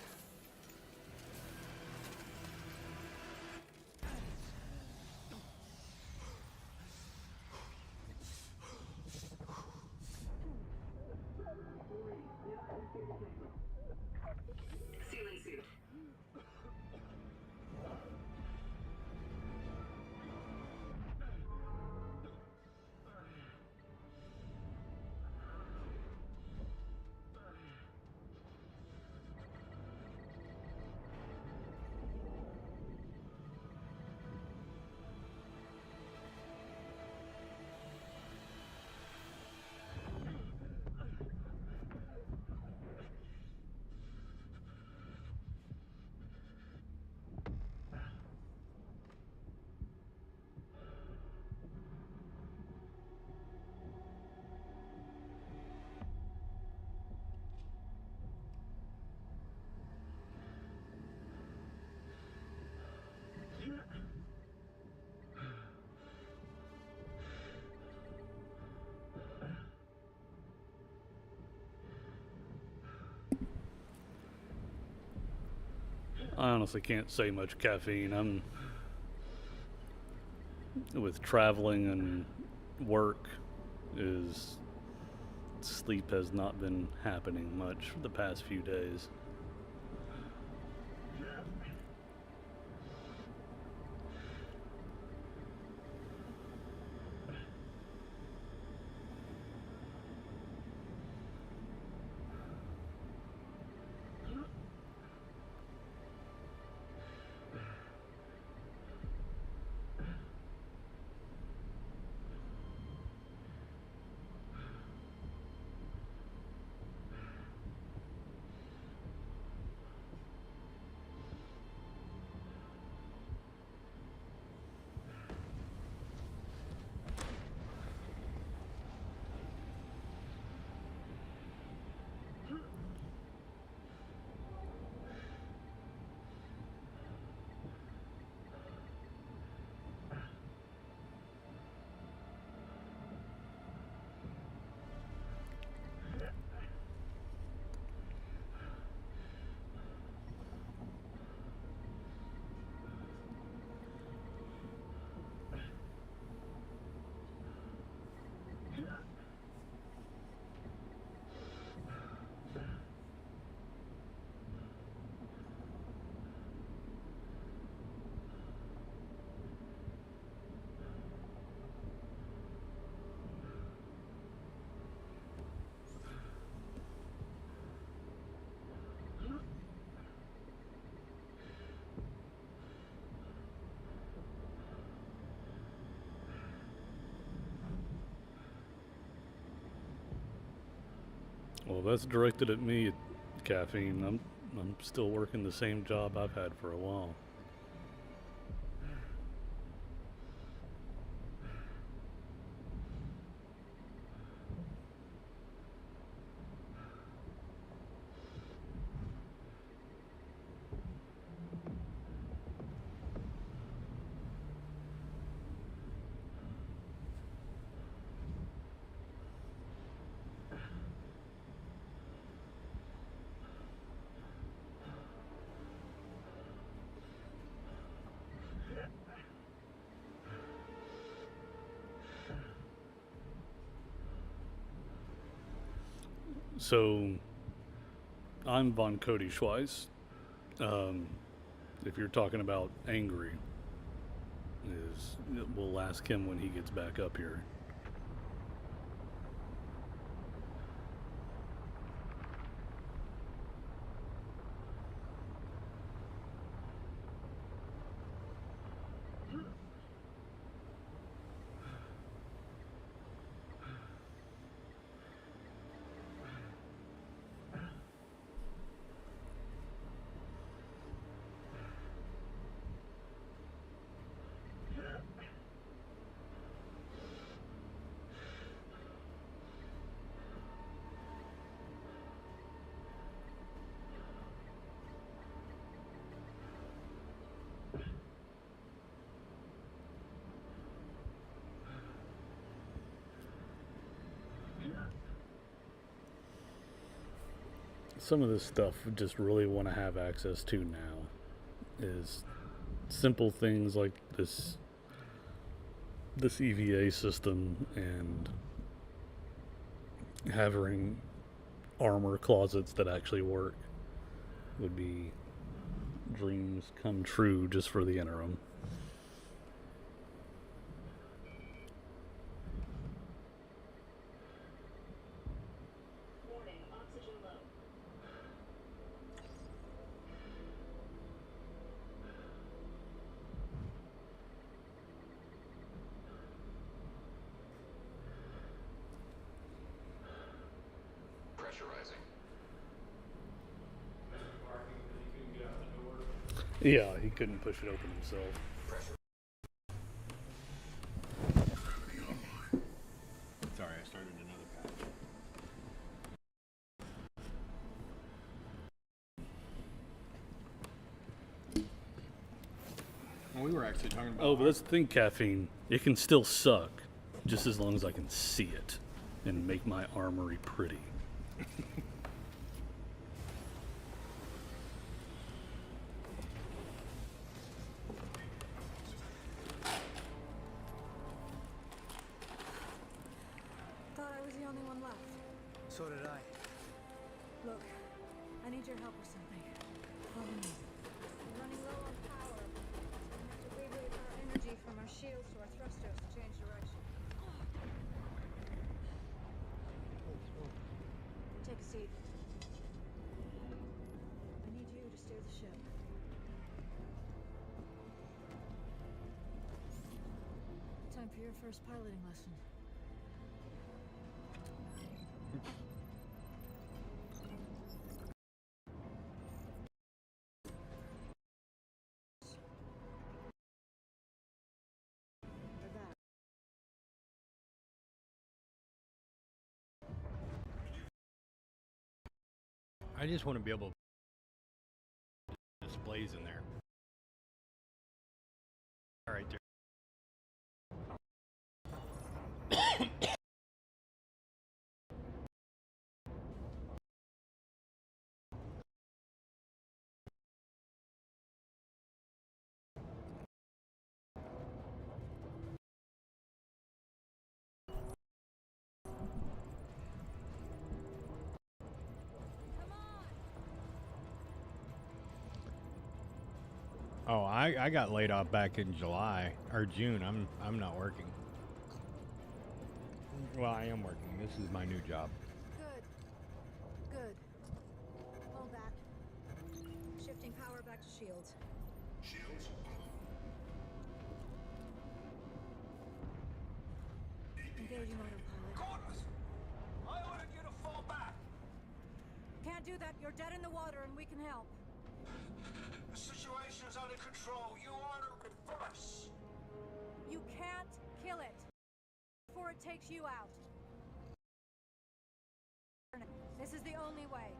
Sealing suit. I honestly can't say much caffeine. I'm with traveling and work is sleep has not been happening much for the past few days. Well, that's directed at me, Caffeine. I'm still working the same job I've had for a while. So, I'm Von Cody Schweiss. If you're talking about angry, we'll ask him when he gets back up here. Some of this stuff we just really want to have access to now is simple things like this EVA system and having armor closets that actually work would be dreams come true just for the interim. Pressurizing. Yeah, he couldn't push it open himself. Sorry, I started another patch. Well, we were actually talking about. Oh, but that's the thing, Caffeine. It can still suck, just as long as I can see it and make my armory pretty. Thought I was the only one left. So did I. Look, I need your help with something. Follow me. We're running low on power. We have to reroute our energy from our shields to our thrusters to change direction. Take a seat. I need you to steer the ship. Time for your first piloting lesson. I just want to be able to displays in there. All right, there. Oh, I got laid off back in July or June. I'm not working. Well, I am working. This is my new job. Good. Good. Hold that. Shifting power back to shields. Shields? Engaging autopilot. Quarters! I ordered you to fall back! do that, you're dead in the water and we can help. The situation's under control. You order reverse. You can't kill it before it takes you out. This is the only way.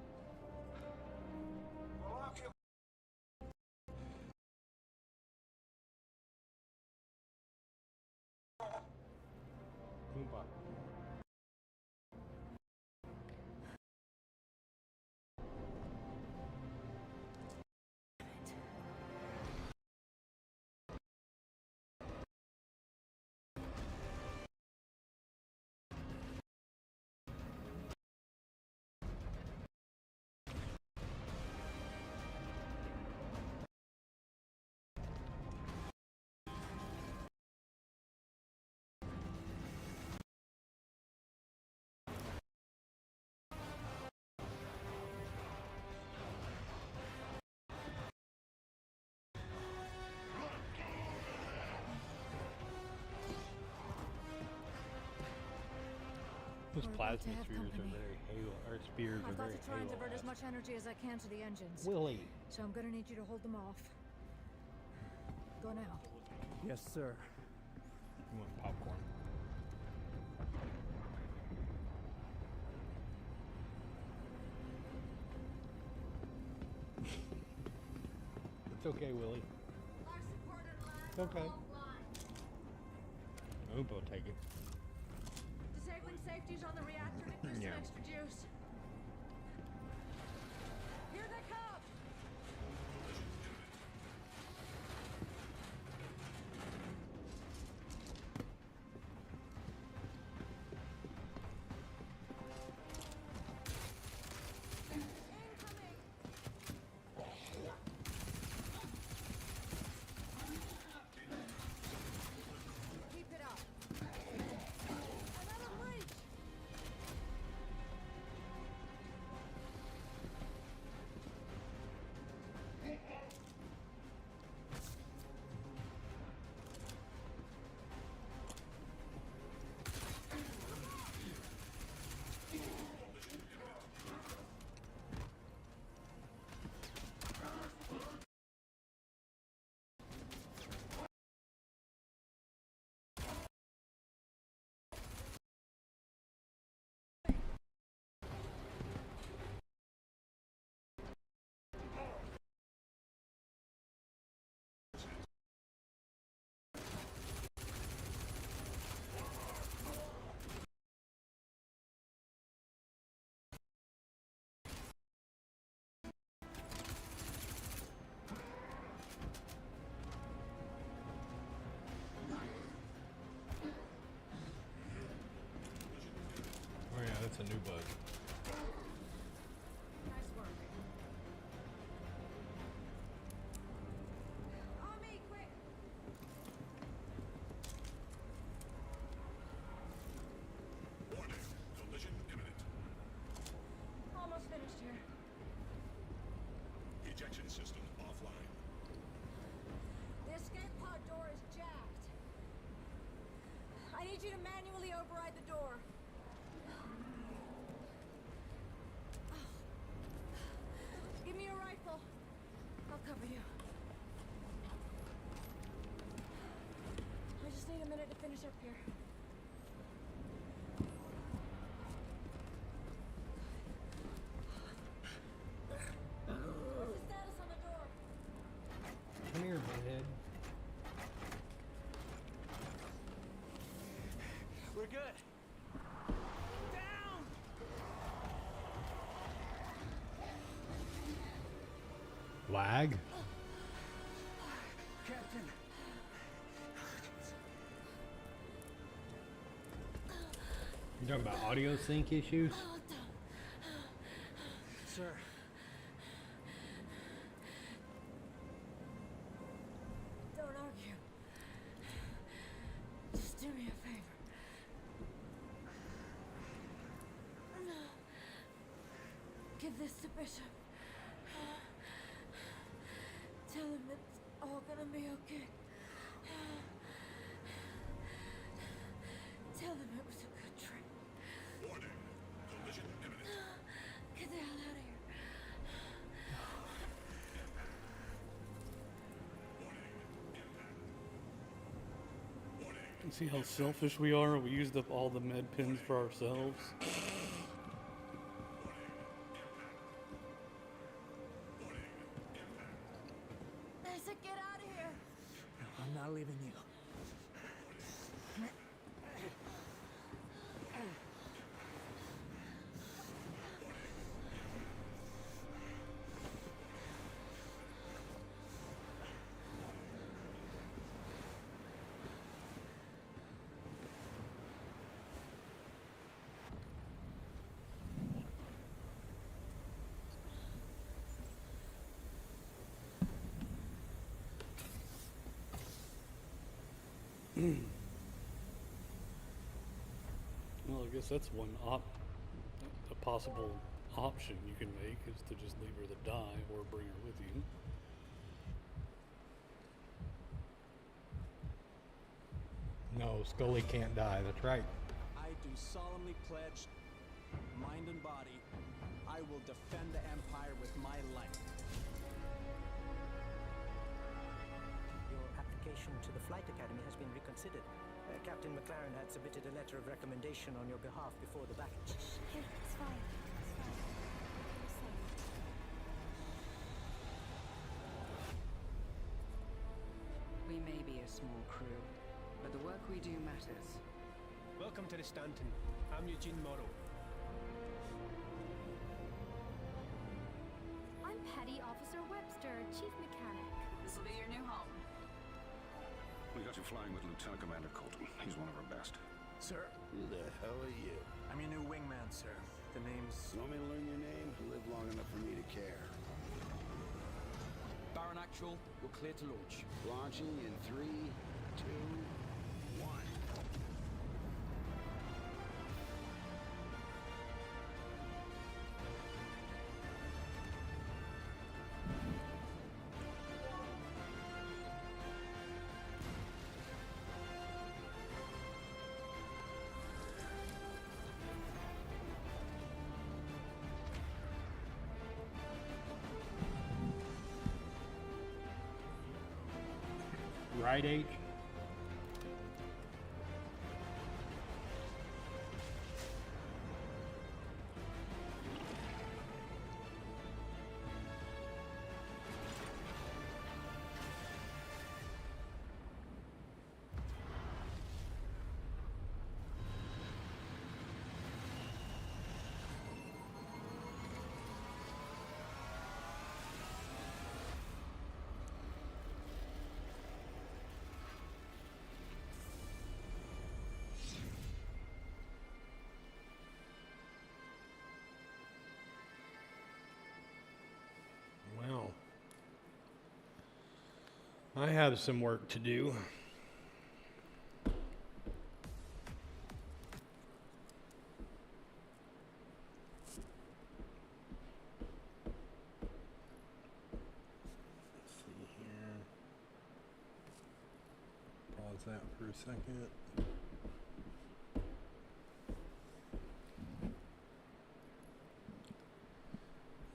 Well, lock your Oompa. Those We're plasma about to have spheres are company. very halo, or spears I've are got very to try and divert as halo. much energy as I can to the engines. Willie. So I'm gonna need you to hold them off. Go now. Yes, sir. You want popcorn? It's okay, Willie. It's okay. Oompa will take it. Disabling safeties on the reactor to give Yeah. some extra juice. Here they come! Keep it up. Another breach! Oh yeah, that's a new bug. Nice work. On me, quick! Warning. Collision imminent. Almost finished here. Ejection system offline. The escape pod door is jacked. I need you to manually override the door. Give me your rifle. I'll cover you. I just need a minute to finish up here. What's the status on the door? Come here, butthead. We're good. Down! Lag? Captain. You talking about audio sync issues? Sir. Don't argue. Just do me a favor. Give this to Bishop. Tell him it's all gonna be okay. Tell him it was a good trip. Warning. Collision imminent. Get the hell out of here. See how selfish we are? We used up all the med pins for ourselves. Isaac, get out of here! I'm not leaving you. Well, I guess that's a possible option you can make is to just leave her to die or bring her with you. No, Scully can't die. That's right. I do solemnly pledge, mind and body, I will defend the Empire with my life. Your application to the Flight Academy has been reconsidered. Captain McLaren had submitted a letter of recommendation on your behalf before the battle. Hey, it's fine. It's fine. You're safe. We may be a small crew, but the work we do matters. Welcome to the Stanton. I'm Eugene Morrow. I'm Petty Officer Webster, Chief Mechanic. This will be your new home. We got you flying with Lieutenant Commander Colton. He's one of our best. Sir? Who the hell are you? I'm your new wingman, sir. The name's... You want me to learn your name? Live long enough for me to care. Baron Actual, you're clear to launch. Launching in 3, 2, 1. Right, H? Well, I have some work to do. Let's see here. Pause that for a second.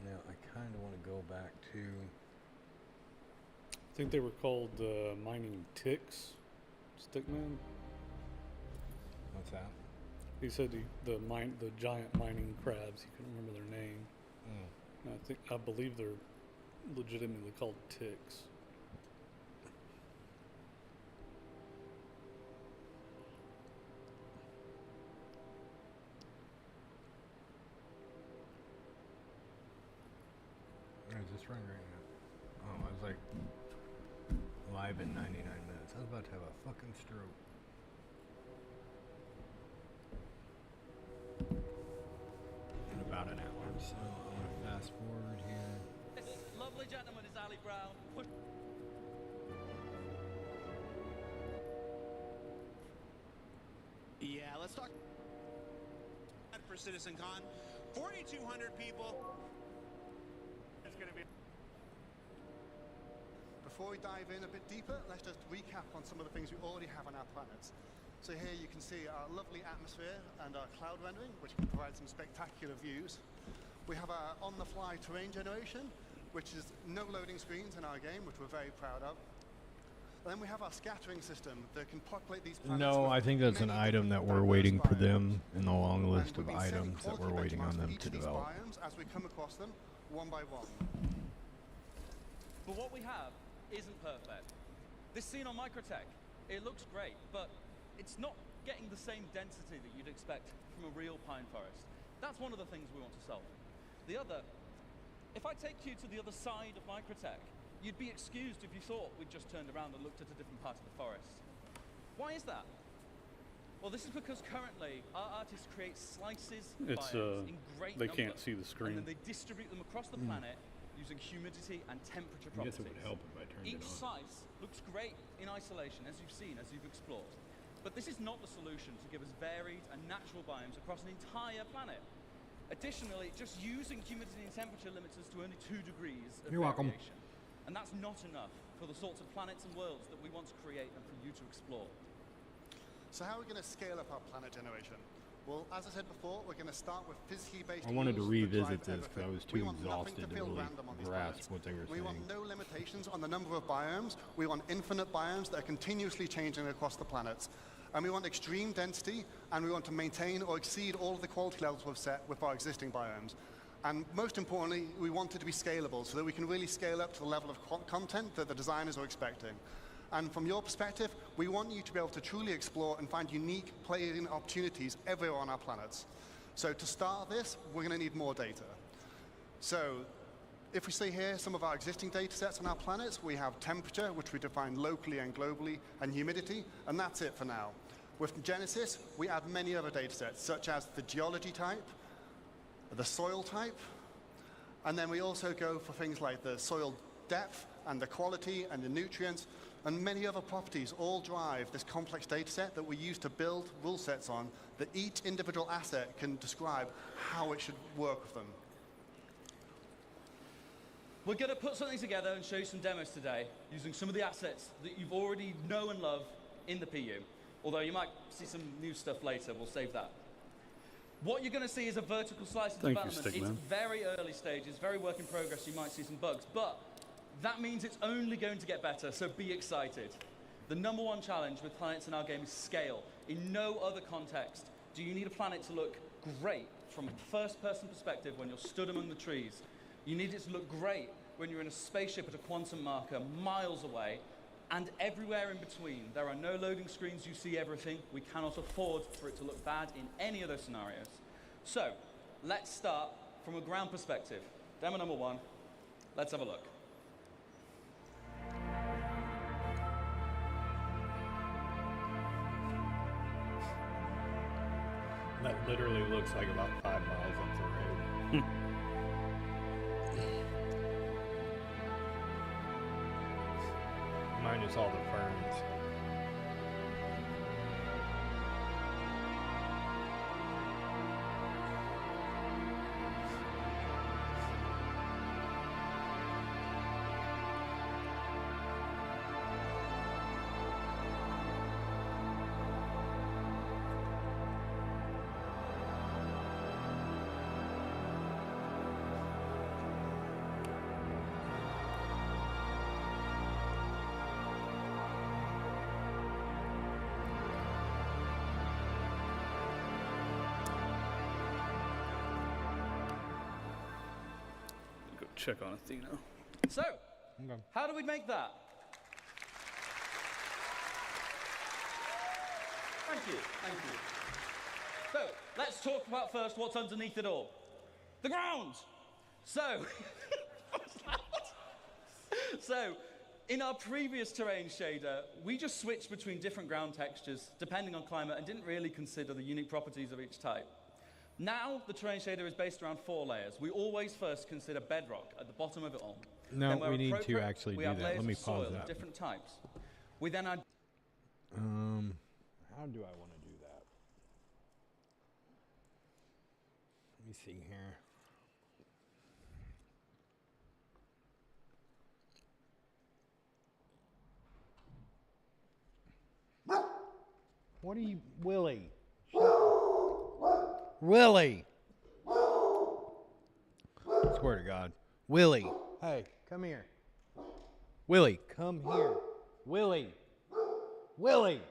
Now I kind of want to go back to... I think they were called mining ticks, Stickman. What's that? He said the giant mining crabs. He couldn't remember their name. I believe they're legitimately called ticks. Where is this running right now? Oh, I was like live in 99 minutes. I was about to have a fucking stroke. In about an hour. So I'm gonna fast forward here. This lovely gentleman is Ali Brown. Yeah, let's talk for CitizenCon. 4,200 people. It's going to be. Before we dive in a bit deeper, let's just recap on some of the things we already have on our planets. So here you can see our lovely atmosphere and our cloud rendering, which can provide some spectacular views. We have our on-the-fly terrain generation, which is no loading screens in our game, which we're very proud of. And then we have our scattering system that can populate these planets. No, with I think that's an many item that we're diverse waiting for biomes. them in the long And list we've of been setting items that we're quality waiting on benchmarks for them each to of these develop. biomes as we come across them one by one. But what we have isn't perfect. This scene on Microtech, it looks great, but it's not getting the same density that you'd expect from a real pine forest. That's one of the things we want to solve. The other, if I take you to the other side of Microtech, you'd be excused if you thought we'd just turned around and looked at a different part of the forest. Why is that? Well, this is because currently our artists create slices of biomes in great they number, can't see the screen. and then they distribute them across the planet using humidity and temperature I guess properties. it would help if I turned it Each on. slice looks great in isolation, as you've seen, as you've explored. But this is not the solution to give us varied and natural biomes across an entire planet. Additionally, just using humidity and temperature limits us to only 2 degrees of You're welcome. variation. And that's not enough for the sorts of planets and worlds that we want to create and for you to explore. So how are we going to scale up our planet generation? Well, as I said before, we're going to start with physically based I wanted to rules that revisit drive this because I everything. was We too want nothing exhausted to feel really random on these grasp planets. what they were We saying. want no limitations on the number of biomes. We want infinite biomes that are continuously changing across the planets. And we want extreme density, and we want to maintain or exceed all of the quality levels we've set with our existing biomes. And most importantly, we want it to be scalable so that we can really scale up to the level of content that the designers are expecting. And from your perspective, we want you to be able to truly explore and find unique playing opportunities everywhere on our planets. So to start this, we're going to need more data. So if we see here some of our existing data sets on our planets, we have temperature, which we define locally and globally, and humidity, and that's it for now. With Genesis, we add many other data sets, such as the geology type, the soil type, and then we also go for things like the soil depth and the quality and the nutrients, and many other properties all drive this complex data set that we use to build rule sets on that each individual asset can describe how it should work with them. We're going to put something together and show you some demos today using some of the assets that you've already know and love in the PU. Although you might see some new stuff later, we'll save that. What you're going to see is a vertical slice of development. It's very early stages, very work in progress, you might see some bugs, but that means it's only going to get better, so be excited. The #1 challenge with planets in our game is scale. In no other context do you need a planet to look great from a first-person perspective when you're stood among the trees. You need it to look great when you're in a spaceship at a quantum marker miles away, and everywhere in between. There are no loading screens, you see everything. We cannot afford for it to look bad in any of those scenarios. So, let's start from a ground perspective. Demo #1, let's have a look. That literally looks like about 5 miles up the road. Minus all the ferns. Go check on Athena. So, how do we make that? Thank you, thank you. So, let's talk about first what's underneath it all. The ground! So, so, in our previous terrain shader, we just switched between different ground textures depending on climate and didn't really consider the unique properties of each type. Now, the terrain shader is based around 4 layers. We always first consider bedrock at the bottom of it all. No, Then where we need to appropriate, actually we do have that. layers Let me of pause soil that. of different types. We then add How do I want to do that? Let me see here. What are you, Willie? Willie! Swear to God. Willie. Hey, come here. Willie, come here. Willie. Willie.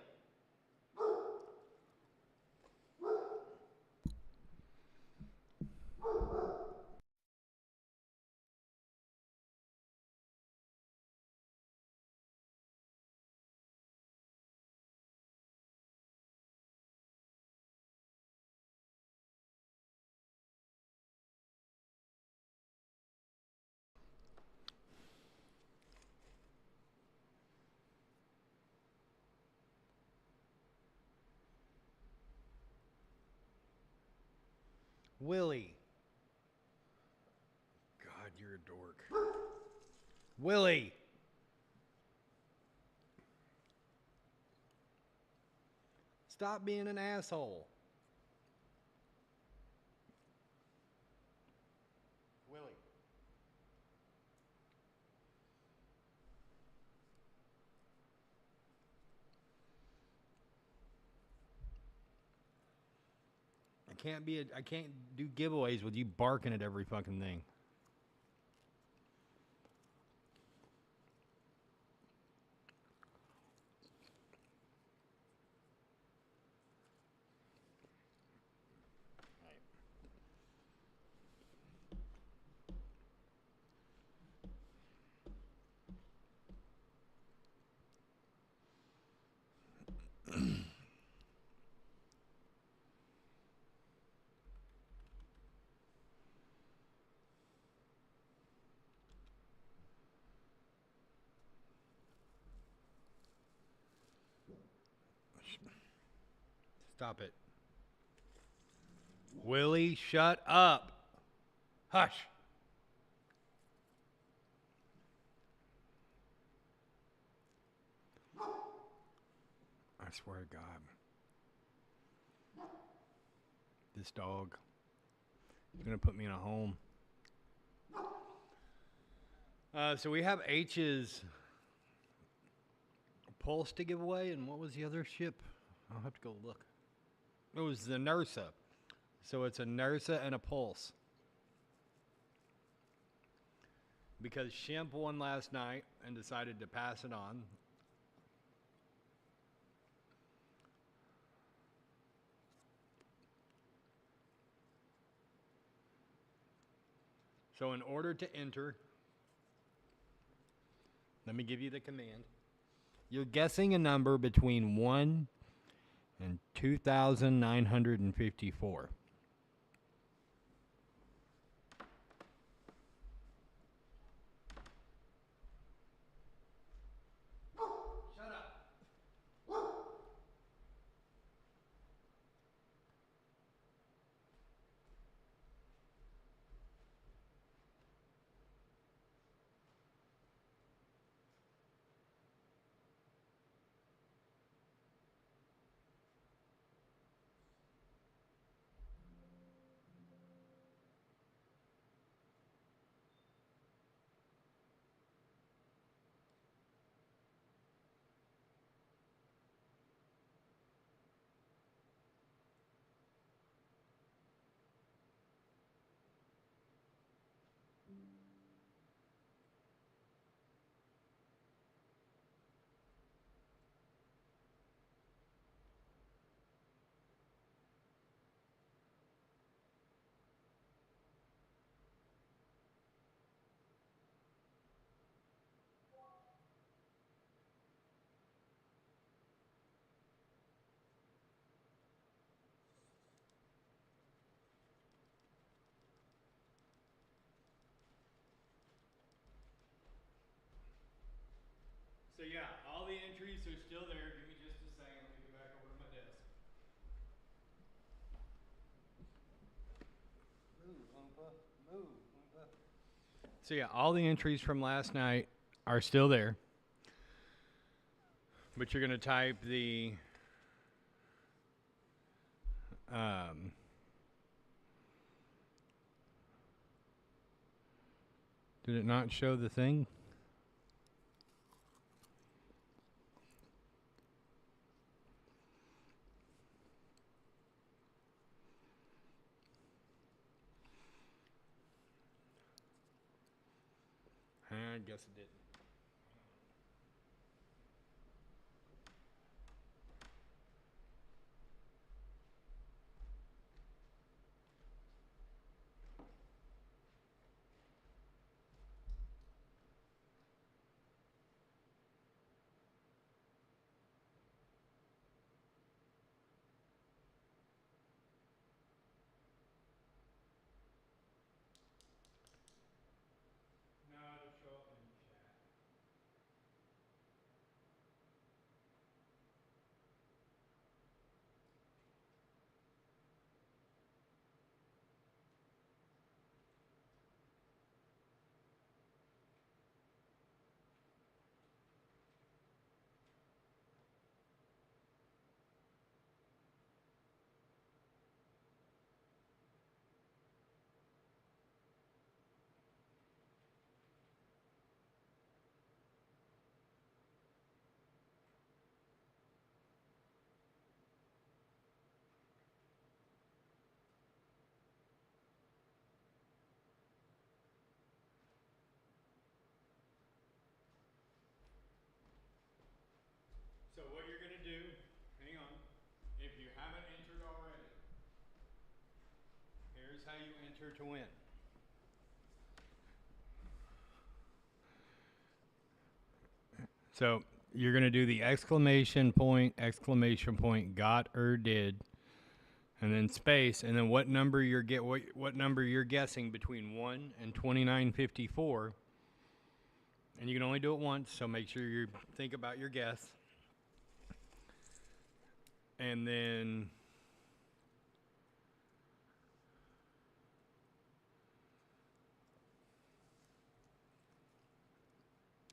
Willie. God, you're a dork. Willie. Stop being an asshole. Willie. I can't do giveaways with you barking at every fucking thing. Stop it. Willie, shut up. Hush. I swear to God. This dog is going to put me in a home. So we have H's Pulse to give away, and what was the other ship? I'll have to go look. It was the NERSA. So it's a NERSA and a Pulse. Because Shemp won last night and decided to pass it on. So in order to enter, let me give you the command. You're guessing a number between 1 and 2,954. Shut up. So yeah, all the entries are still there. Give me just a second. Let me go back over to my desk. Move, Oompa. Move, Oompa. So yeah, all the entries from last night are still there. But you're going to type the did it not show the thing? I guess it didn't. Here's how you enter to win. So you're going to do the exclamation point, got or did, and then space, and then what number what number you're guessing between 1 and 2954. And you can only do it once, so make sure you think about your guess. And then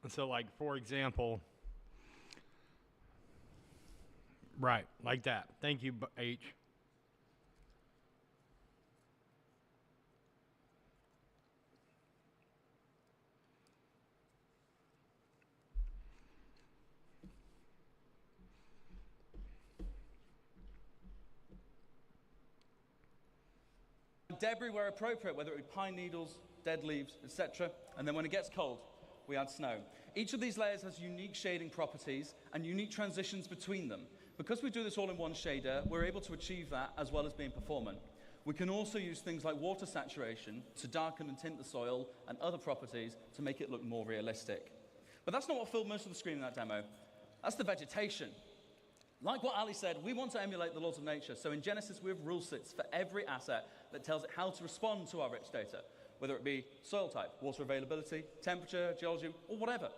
so, like, for example, right, like that. Thank you, H. Debris where appropriate, whether it be pine needles, dead leaves, etc. And then when it gets cold, we add snow. Each of these layers has unique shading properties and unique transitions between them. Because we do this all in one shader, we're able to achieve that as well as being performant. We can also use things like water saturation to darken and tint the soil and other properties to make it look more realistic. But that's not what filled most of the screen in that demo. That's the vegetation. Like what Ali said, we want to emulate the laws of nature. So in Genesis, we have rule sets for every asset that tells it how to respond to our rich data, whether it be soil type, water availability, temperature, geology, or whatever.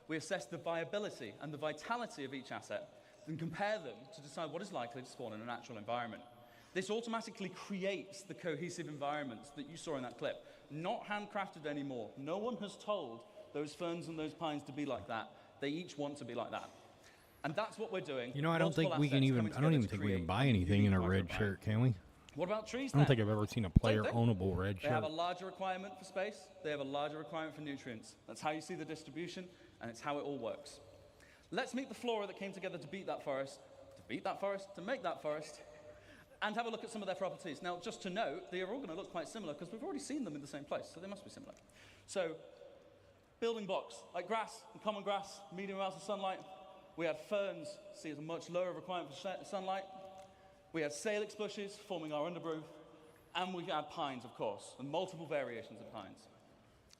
We assess the viability and the vitality of each asset and compare them to decide what is likely to spawn in a natural environment. This automatically creates the cohesive environments that you saw in that clip. Not handcrafted anymore. No one has told those ferns and those pines to be like that. They each want to be like that. And that's what we're doing. You know, I don't think we can even, I don't even think we can buy anything in a red shirt, can we? What about trees I don't think I've ever seen a player ownable red They have shirt. a larger requirement for space. They have a larger requirement for nutrients. That's how you see the distribution, and it's how it all works. Let's meet the flora that came together to beat that forest, to make that forest, and have a look at some of their properties. Now, just to note, they are all going to look quite similar because we've already seen them in the same place, so they must be similar. So, building blocks, like grass and common grass, medium amounts of sunlight. We had ferns, see as a much lower requirement for sunlight. We had salix bushes forming our undergrowth, and we had pines, of course, and multiple variations of pines.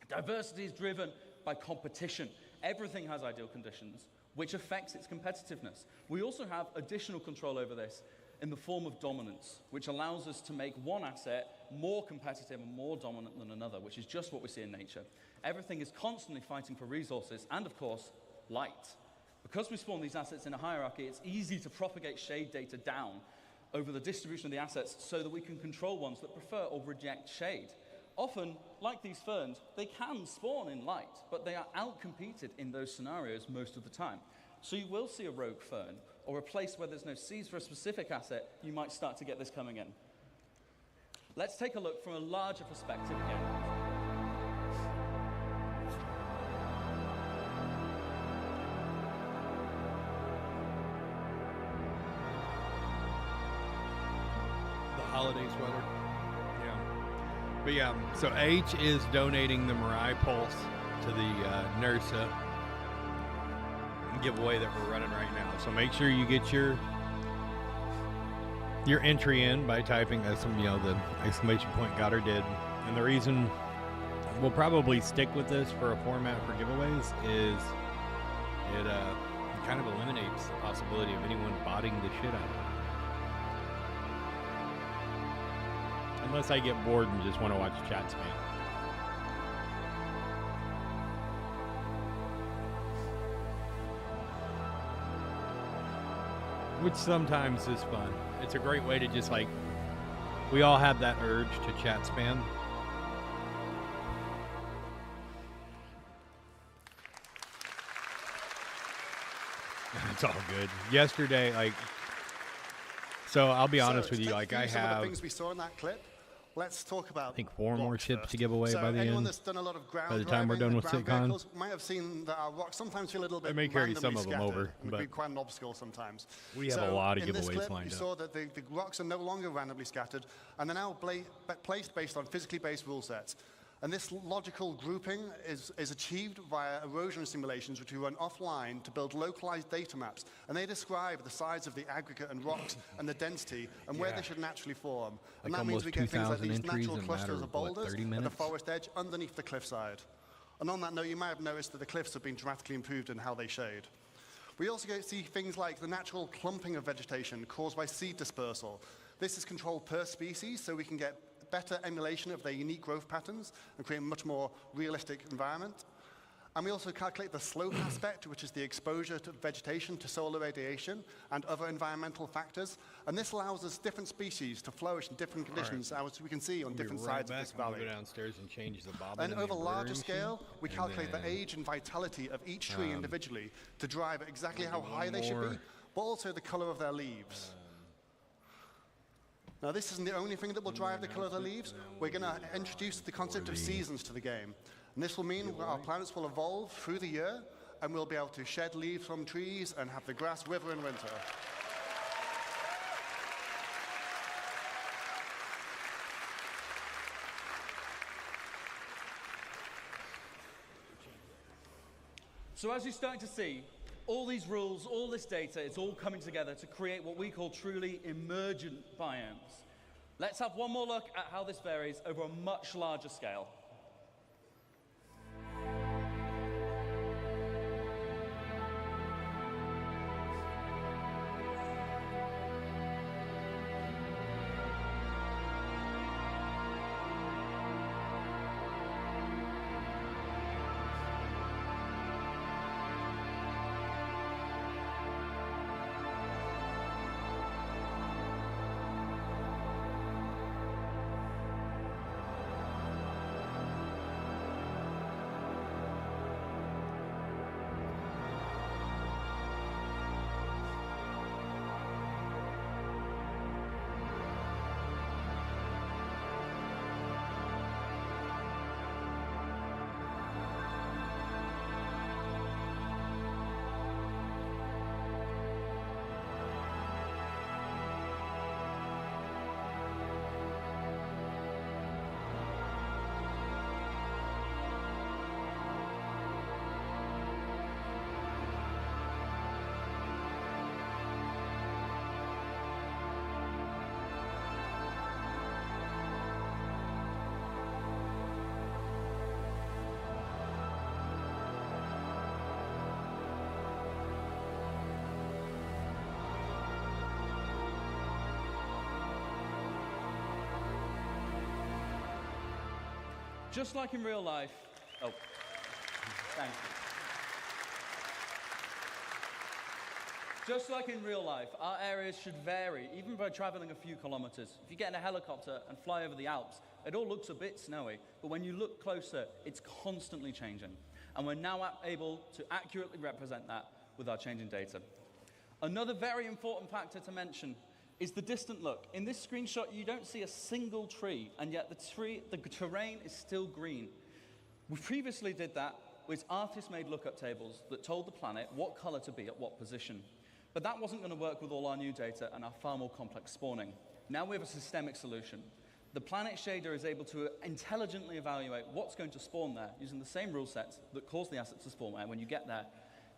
Diversity is driven by competition. Everything has ideal conditions, which affects its competitiveness. We also have additional control over this in the form of dominance, which allows us to make one asset more competitive and more dominant than another, which is just what we see in nature. Everything is constantly fighting for resources and, of course, light. Because we spawn these assets in a hierarchy, it's easy to propagate shade data down over the distribution of the assets so that we can control ones that prefer or reject shade. Often, like these ferns, they can spawn in light, but they are outcompeted in those scenarios most of the time. So you will see a rogue fern, or a place where there's no seeds for a specific asset, you might start to get this coming in. Let's take a look from a larger perspective again. Holiday sweater. Yeah. But yeah, so H is donating the Mirai Pulse to the NERSA giveaway that we're running right now. So make sure you get your entry in by typing the exclamation point got or did. And the reason we'll probably stick with this for a format for giveaways is it kind of eliminates the possibility of anyone botting the shit out of it. Unless I get bored and just want to watch chat spam. Which sometimes is fun. It's a great way to just we all have that urge to chat spam. It's all good. Yesterday, so I'll be honest with you, I have some of the things we saw in that clip. Let's talk about, I think 4 more ships to give away so by the anyone end. That's done a lot of ground By the time we're done with CITCON, might have seen that our rocks sometimes feel a little bit I may carry some of them scattered, over, and but be quite an obstacle sometimes. We have a lot of in this giveaways clip, lined you up. saw that the rocks are no longer randomly scattered, and they're now placed based on physically based rule sets. And this logical grouping is achieved via erosion simulations, which we run offline to build localized data maps. And they describe the size of the aggregate and rocks and the density and where they should naturally form. And Like that means we get things like 2,000 these entries natural in a matter clusters of, of boulders 30 at the minutes? forest edge underneath the cliffside. And on that note, you might have noticed that the cliffs have been dramatically improved in how they shade. We also get to see things like the natural clumping of vegetation caused by seed dispersal. This is controlled per species, so we can get better emulation of their unique growth patterns and create a much more realistic environment. And we also calculate the slope aspect, which is the exposure to vegetation to solar radiation and other environmental factors. And this allows us different species to flourish in different conditions, as we can see on different sides of this valley. Go downstairs and change the bobbin. And in the over larger embroidery scale, machine, we and calculate the then age and vitality of each tree individually to drive exactly how maybe high one they should be, more. but also the color of their leaves. Now, this isn't the only thing that will drive the color of the leaves. We're going to introduce the concept of seasons to the game. And this will mean our planets will evolve through the year, and we'll be able to shed leaves from trees and have the grass wither in winter. So as you're starting to see, all these rules, all this data, it's all coming together to create what we call truly emergent biomes. Let's have one more look at how this varies over a much larger scale. Just like in real life, oh, thank you. Just like in real life, our areas should vary, even by traveling a few kilometers. If you get in a helicopter and fly over the Alps, it all looks a bit snowy, but when you look closer, it's constantly changing. And we're now able to accurately represent that with our changing data. Another very important factor to mention is the distant look. In this screenshot, you don't see a single tree, and yet the terrain is still green. We previously did that with artist-made lookup tables that told the planet what color to be at what position. But that wasn't going to work with all our new data and our far more complex spawning. Now we have a systemic solution. The planet shader is able to intelligently evaluate what's going to spawn there using the same rule sets that cause the assets to spawn there when you get there.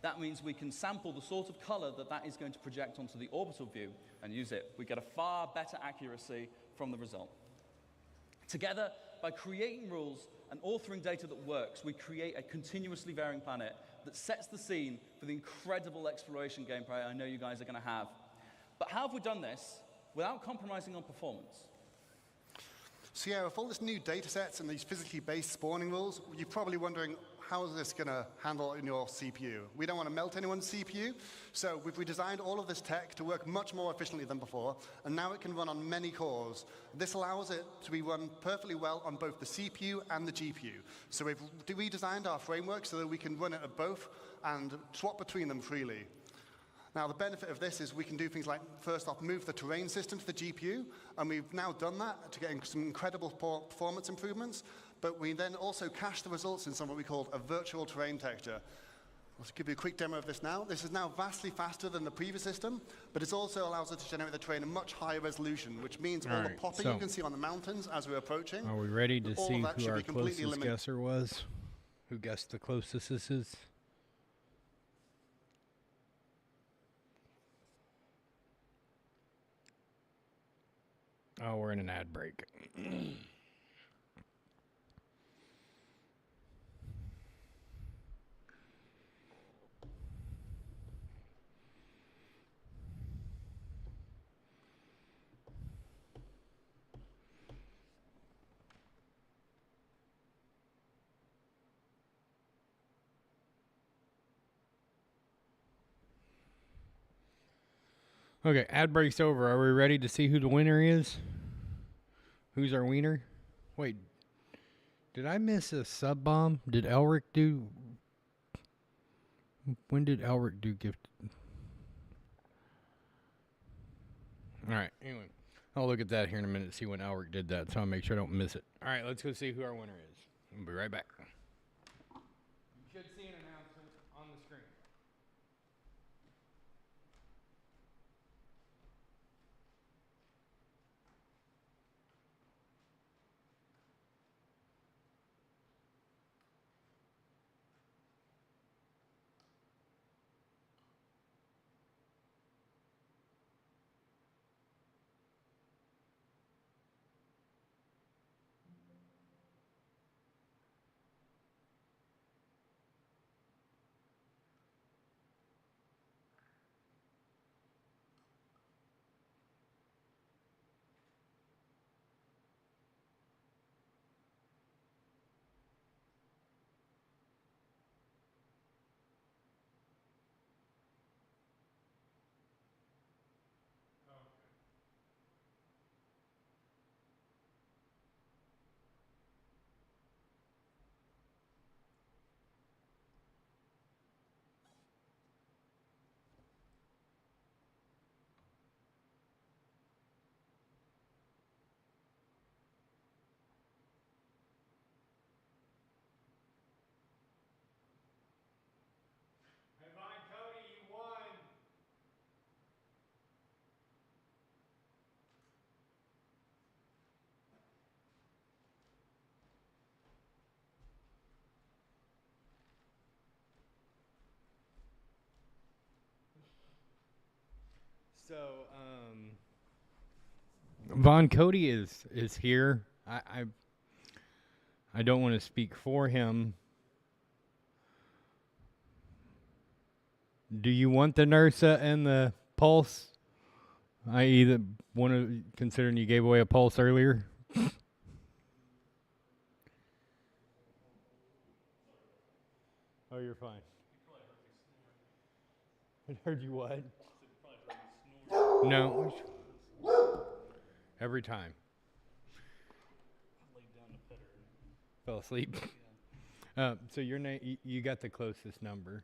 That means we can sample the sort of color that is going to project onto the orbital view and use it. We get a far better accuracy from the result. Together, by creating rules and authoring data that works, we create a continuously varying planet that sets the scene for the incredible exploration gameplay I know you guys are going to have. But how have we done this without compromising on performance? So yeah, with all this new data sets and these physically based spawning rules, you're probably wondering, how is this going to handle in your CPU? We don't want to melt anyone's CPU, so we've redesigned all of this tech to work much more efficiently than before, and now it can run on many cores. This allows it to be run perfectly well on both the CPU and the GPU. So we've redesigned our framework so that we can run it at both and swap between them freely. Now, the benefit of this is we can do things like, first off, move the terrain system to the GPU, and we've now done that to get some incredible performance improvements, but we then also cache the results in something we call a virtual terrain texture. I'll just give you a quick demo of this now. This is now vastly faster than the previous system, but it also allows us to generate the terrain in much higher resolution, which means all the Alright, popping so you can see on the mountains as we're approaching. Are we ready to all see of that who should our be completely closest eliminated. guesser was? Who guessed the closest this is? Oh, we're in an ad break. Okay, ad break's over. Are we ready to see who the winner is? Who's our wiener? Wait, did I miss a sub bomb? Did Elric do? When did Elric do gift? All right. Anyway, I'll look at that here in a minute to see when Elric did that, so I'll make sure I don't miss it. All right, let's go see who our winner is. I'll be right back. You should see an announcement on the screen. So, Von Cody is here. I don't want to speak for him. Do you want the NERSA and the pulse? I.e., the one of considering you gave away a pulse earlier. Oh, you're fine. I heard you what? No. Every time. Fell asleep. So your name, you got the closest number.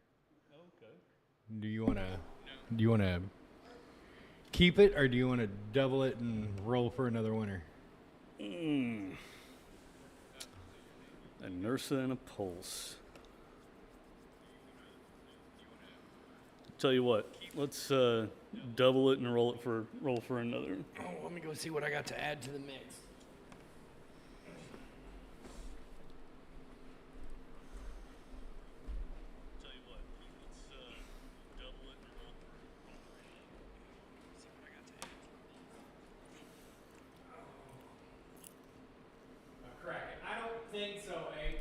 Okay. Do you wanna keep it, or do you wanna double it and roll for another winner? A NERSA and a pulse. Tell you what, let's double it and roll for another. Oh, let me go see what I got to add to the mix. Tell you what, let's double it and roll see what I got to add. Crack it. I don't think so, H.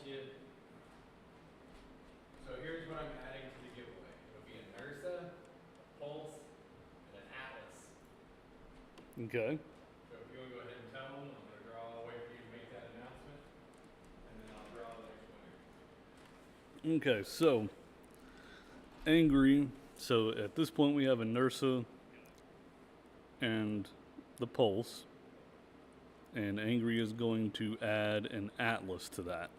you. So here's what I'm adding to the giveaway. It'll be a NERSA, a Pulse, and an Atlas. Okay. So if you want to go ahead and tell them, I'm going to draw, wait for you to make that announcement, and then I'll draw the next winner. Okay, so Angry. So at this point we have a NERSA and the Pulse, and Angry is going to add an Atlas to that.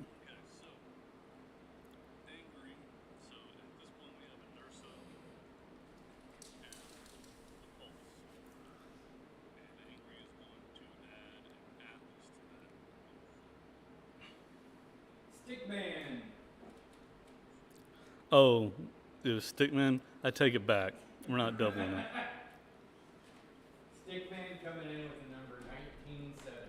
Stickman. Oh, it was Stickman? I take it back. We're not doubling it. Stickman coming in with the number 1970.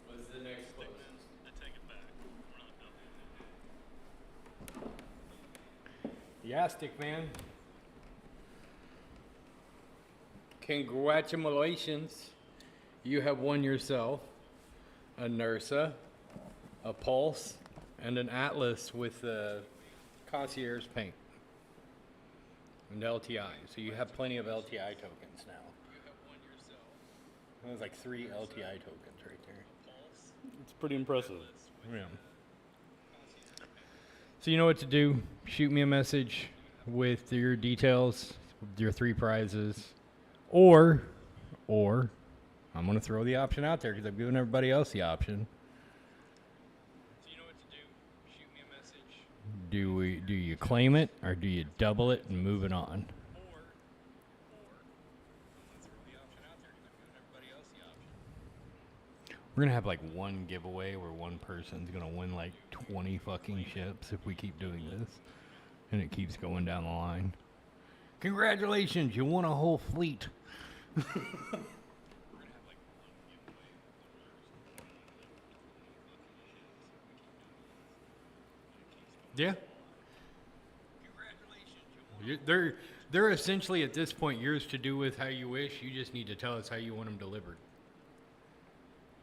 Was the next closest. I take it back. We're not doubling it. Yeah, Stickman. Congratulations. You have won yourself a NERSA, a Pulse, and an Atlas with concierge paint and LTI. So you have plenty of LTI tokens now. There's like 3 LTI tokens right there. It's pretty impressive. Yeah. So you know what to do. Shoot me a message with your details, your 3 prizes, or I'm going to throw the option out there because I've given everybody else the option. So you know what to do. Shoot me a message. Do you claim it or do you double it and move it on? We're going to have like one giveaway where one person's going to win like 20 fucking ships if we keep doing this. And it keeps going down the line. Congratulations, you won a whole fleet. Yeah. They're essentially at this point yours to do with how you wish. You just need to tell us how you want them delivered.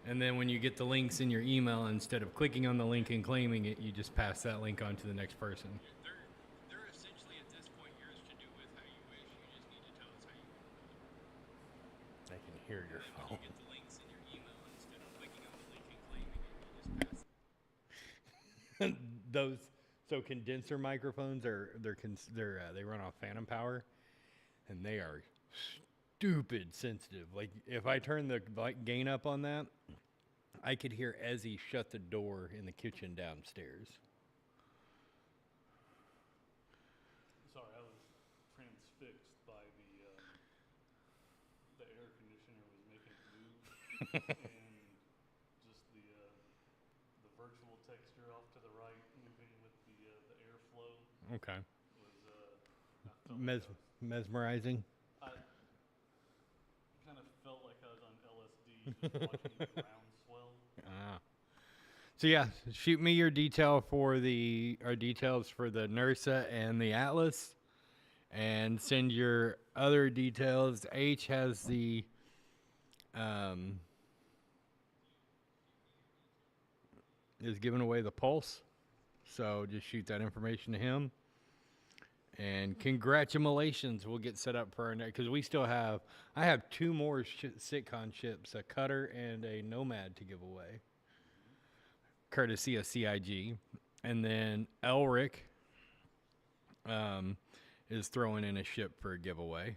And then when you get the links in your email, instead of clicking on the link and claiming it, you just pass that link on to the next person. They're essentially at this point yours to do with how you wish. You just need to tell us how you want them delivered. I can hear your phone. When you get the links in your email, instead of clicking on the link and claiming it, you just pass those. So condenser microphones they run off phantom power, and they are stupid sensitive. Like if I turn the gain up on that, I could hear Ezzy shut the door in the kitchen downstairs. Sorry, I was transfixed by the air conditioner was making it move, and just the virtual texture off to the right moving with the airflow. Okay. Was mesmerizing. I kind of felt like I was on LSD just watching the ground swell. So yeah, shoot me your details for the NERSA and the Atlas, and send your other details. H has the is giving away the Pulse, so just shoot that information to him. And congratulations, we'll get set up for our next, because I have 2 more CITCON ships, a Cutter and a Nomad to give away, courtesy of CIG. And then Elric is throwing in a ship for a giveaway.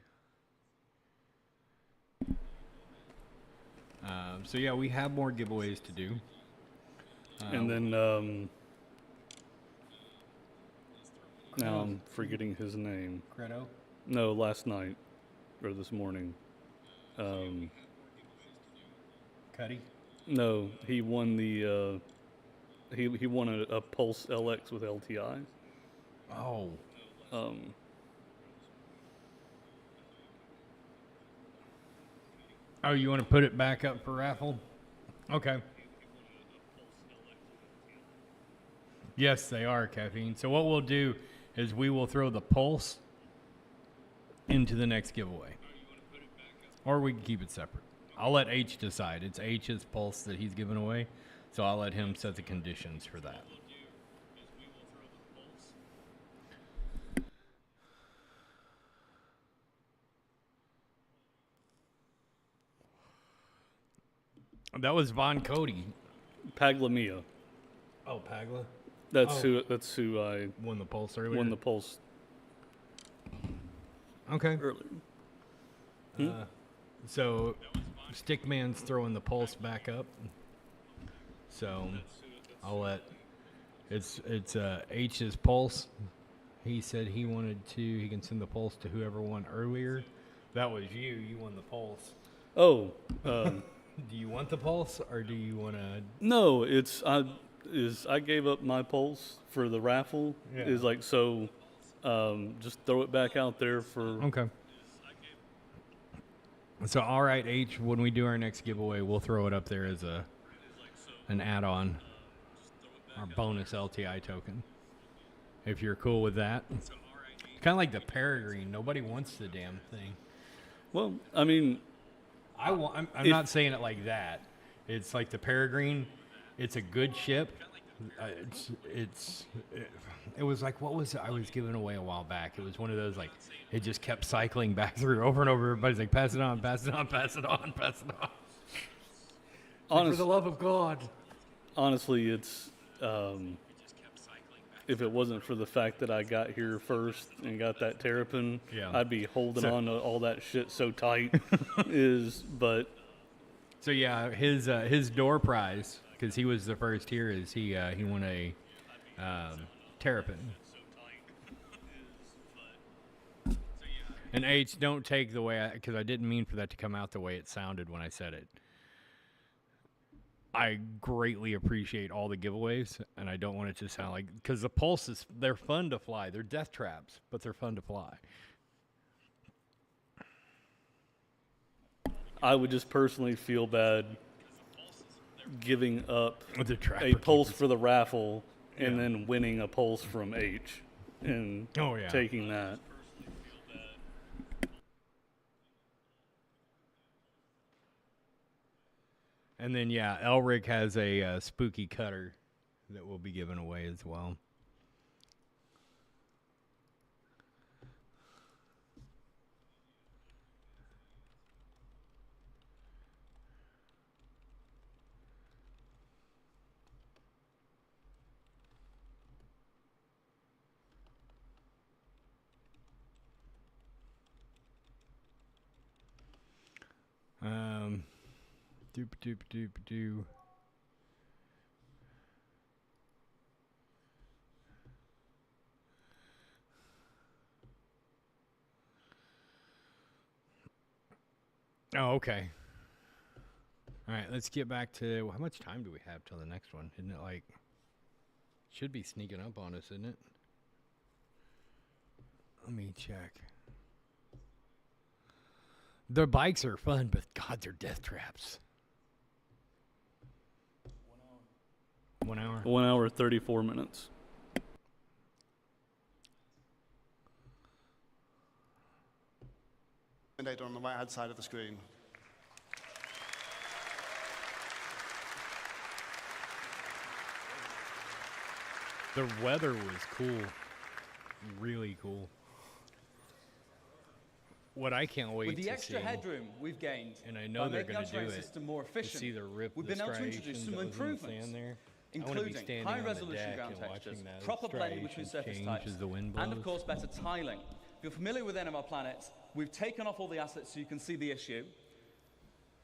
So yeah, we have more giveaways to do. And then now I'm forgetting his name. Credo? No, last night or this morning. Cuddy? No, he won the he won a Pulse LX with LTI. Oh. Oh, you want to put it back up for raffle? Okay. Yes, they are, Caffeine. So what we'll do is we will throw the Pulse into the next giveaway. Or we can keep it separate. I'll let H decide. It's H's pulse that he's giving away, so I'll let him set the conditions for that. That was Von Cody. Paglamia. Oh, Pagla. That's who I won the pulse earlier. Won the pulse. Okay. Earlier. So, Stickman's throwing the pulse back up. So, I'll let it's H's pulse. He said he wanted to. He can send the pulse to whoever won earlier. That was you. You won the pulse. Oh. Do you want the pulse, or do you want to? No, I gave up my pulse for the raffle. Yeah. Is like so. Just throw it back out there for. Okay. So, all right, H. When we do our next giveaway, we'll throw it up there as an add-on, our bonus LTI token. If you're cool with that, kind of like the Peregrine. Nobody wants the damn thing. Well, I mean. I'm not saying it like that. It's like the Peregrine. It's a good ship. It was like, what was it I was giving away a while back? It was one of those, like, it just kept cycling back through over and over. Everybody's like, pass it on, pass it on, pass it on, pass it on. For the love of God. Honestly, it's if it wasn't for the fact that I got here first and got that Terrapin, I'd be holding on to all that shit so tight. So yeah, his door prize, because he was the first here, is he won a Terrapin. And H, don't take the way because I didn't mean for that to come out the way it sounded when I said it. I greatly appreciate all the giveaways, and I don't want it to sound like, because the pulses, they're fun to fly. They're death traps, but they're fun to fly. I would just personally feel bad giving up a pulse for the raffle and then winning a pulse from H and taking that. And then, Elric has a spooky cutter that will be given away as well. Doop. Oh, okay. All right, let's get back to how much time do we have till the next one? Isn't it like should be sneaking up on us, isn't it? Let me check. The bikes are fun, but God, they're death traps. 1 hour. 1 hour, 34 minutes. On the right-hand side of the screen. The weather was cool. Really cool. What I can't wait with the to extra see, headroom we've gained, and I know they're going to do it, system more efficient, to see the rip, we've the been able to introduce some improvements, there. including high-resolution ground textures, proper blending between surface types, and of course better tiling. If you're familiar with NMR Planets, we've taken off all the assets so you can see the issue,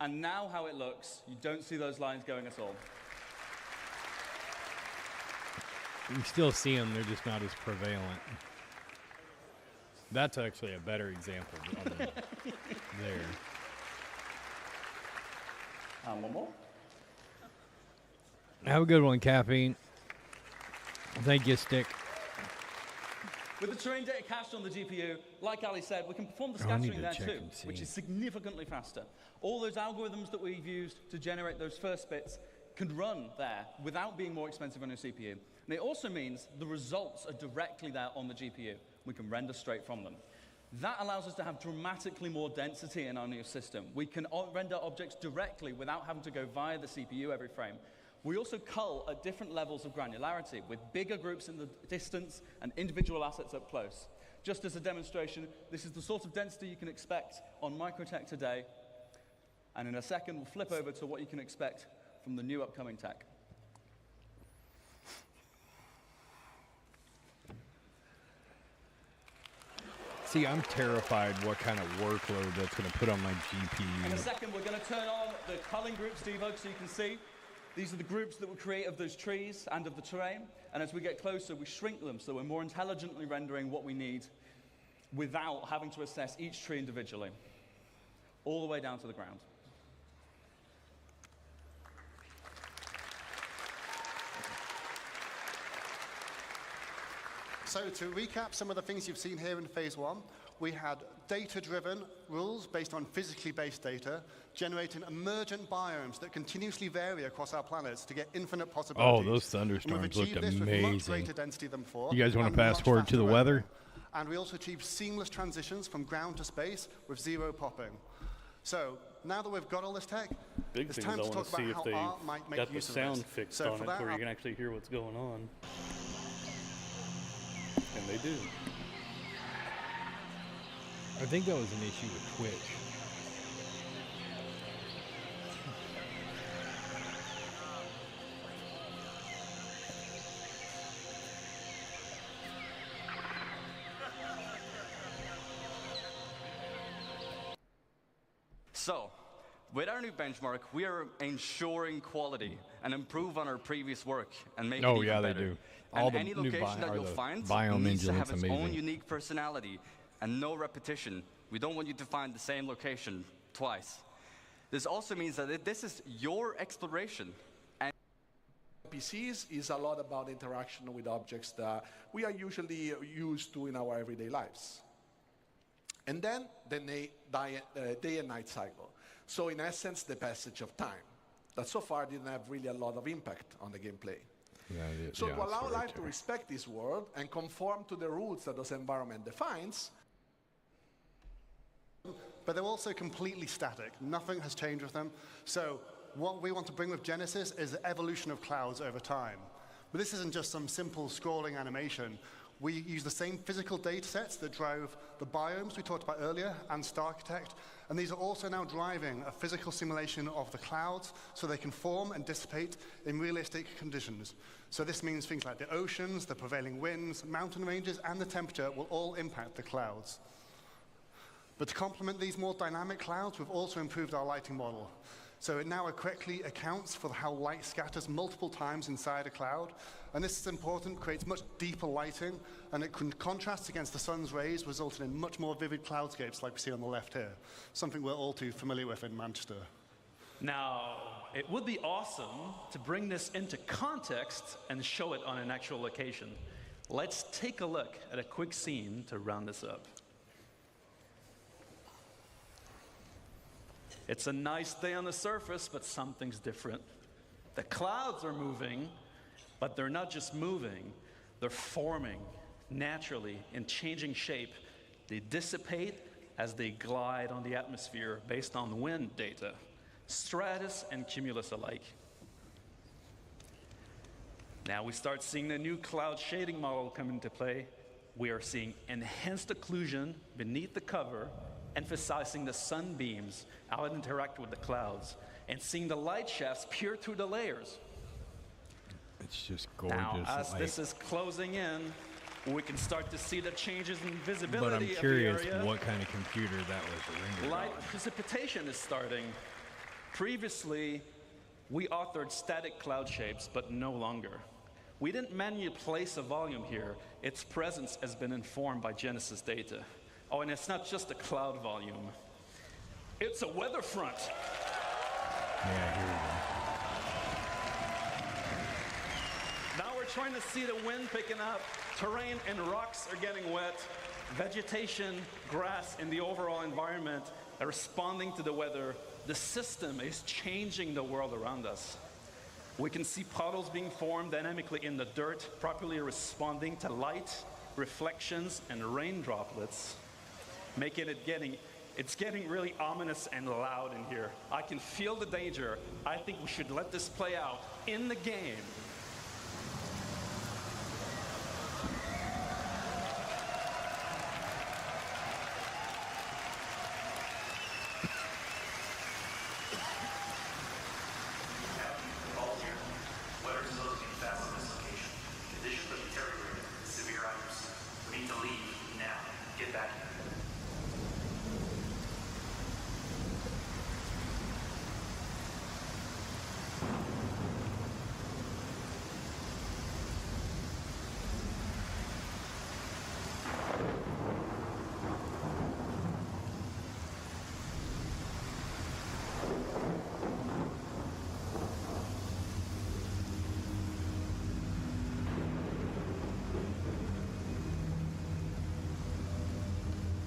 and now how it looks, you don't see those lines going at all. You still see them, they're just not as prevalent. That's actually a better example of them there. One more. Have a good one, Caffeine. Thank you, Stick. With the terrain data cached on the GPU, like Ali said, we can perform the I need scattering to there check too, and see. which is significantly faster. All those algorithms that we've used to generate those first bits can run there without being more expensive on your CPU. And it also means the results are directly there on the GPU. We can render straight from them. That allows us to have dramatically more density in our new system. We can render objects directly without having to go via the CPU every frame. We also cull at different levels of granularity, with bigger groups in the distance and individual assets up close. Just as a demonstration, this is the sort of density you can expect on microtech today. And in a second, we'll flip over to what you can expect from the new upcoming tech. See, I'm terrified what kind of workload that's going to put on my GPU. In a second, we're going to turn on the culling groups debug so you can see. These are the groups that we create of those trees and of the terrain. And as we get closer, we shrink them so we're more intelligently rendering what we need without having to assess each tree individually, all the way down to the ground. So to recap some of the things you've seen here in phase 1, we had data-driven rules based on physically based data, generating emergent biomes that continuously vary across our planets to get infinite possibilities. Oh, those thunderstorms looked With amazing. much greater density than before. You guys want and to fast much forward to the faster weather? rendering. And we also achieved seamless transitions from ground to space with zero popping. So now that we've got all this tech, Big it's thing time is I to want talk to see about if how they art might make got the use of sound this. fixed So on for it that, where you can actually hear what's going on. And they do. I think that was an issue with Twitch. So, with our new benchmark, we are ensuring quality and improve on our previous work and make it even better. They do. And All the any new location that you'll find biome needs to engine have looks its own amazing. unique personality and no repetition. We don't want you to find the same location twice. This also means that this is your exploration. And PCs is a lot about interaction with objects that we are usually used to in our everyday lives. And then the day and night cycle. So in essence, the passage of time. That so far didn't have really a lot of impact on the gameplay. So to allow life to respect this world and conform to the rules that this environment defines. But they're also completely static. Nothing has changed with them. So what we want to bring with Genesis is the evolution of clouds over time. But this isn't just some simple scrolling animation. We use the same physical data sets that drove the biomes we talked about earlier and StarArchitect, and these are also now driving a physical simulation of the clouds so they can form and dissipate in realistic conditions. So this means things like the oceans, the prevailing winds, mountain ranges, and the temperature will all impact the clouds. But to complement these more dynamic clouds, we've also improved our lighting model. So it now correctly accounts for how light scatters multiple times inside a cloud. And this is important, creates much deeper lighting, and it can contrast against the sun's rays, resulting in much more vivid cloudscapes like we see on the left here, something we're all too familiar with in Manchester. Now, it would be awesome to bring this into context and show it on an actual location. Let's take a look at a quick scene to round this up. It's a nice day on the surface, but something's different. The clouds are moving, but they're not just moving, they're forming naturally in changing shape. They dissipate as they glide on the atmosphere based on wind data, stratus and cumulus alike. Now we start seeing the new cloud shading model come into play. We are seeing enhanced occlusion beneath the cover, emphasizing the sunbeams how it interact with the clouds, and seeing the light shafts peer through the layers. It's just gorgeous. Now, as like, this is closing in, we can start to see the changes in visibility but I'm of the curious area. what kind of computer that was rendered Light on. precipitation is starting. Previously, we authored static cloud shapes, but no longer. We didn't manually place a volume here. Its presence has been informed by Genesis data. Oh, and it's not just a cloud volume. It's a weather front. Yeah, here we go. Now we're trying to see the wind picking up. Terrain and rocks are getting wet. Vegetation, grass, and the overall environment are responding to the weather. The system is changing the world around us. We can see puddles being formed dynamically in the dirt, properly responding to light, reflections, and rain droplets. It's getting really ominous and loud in here. I can feel the danger. I think we should let this play out in the game.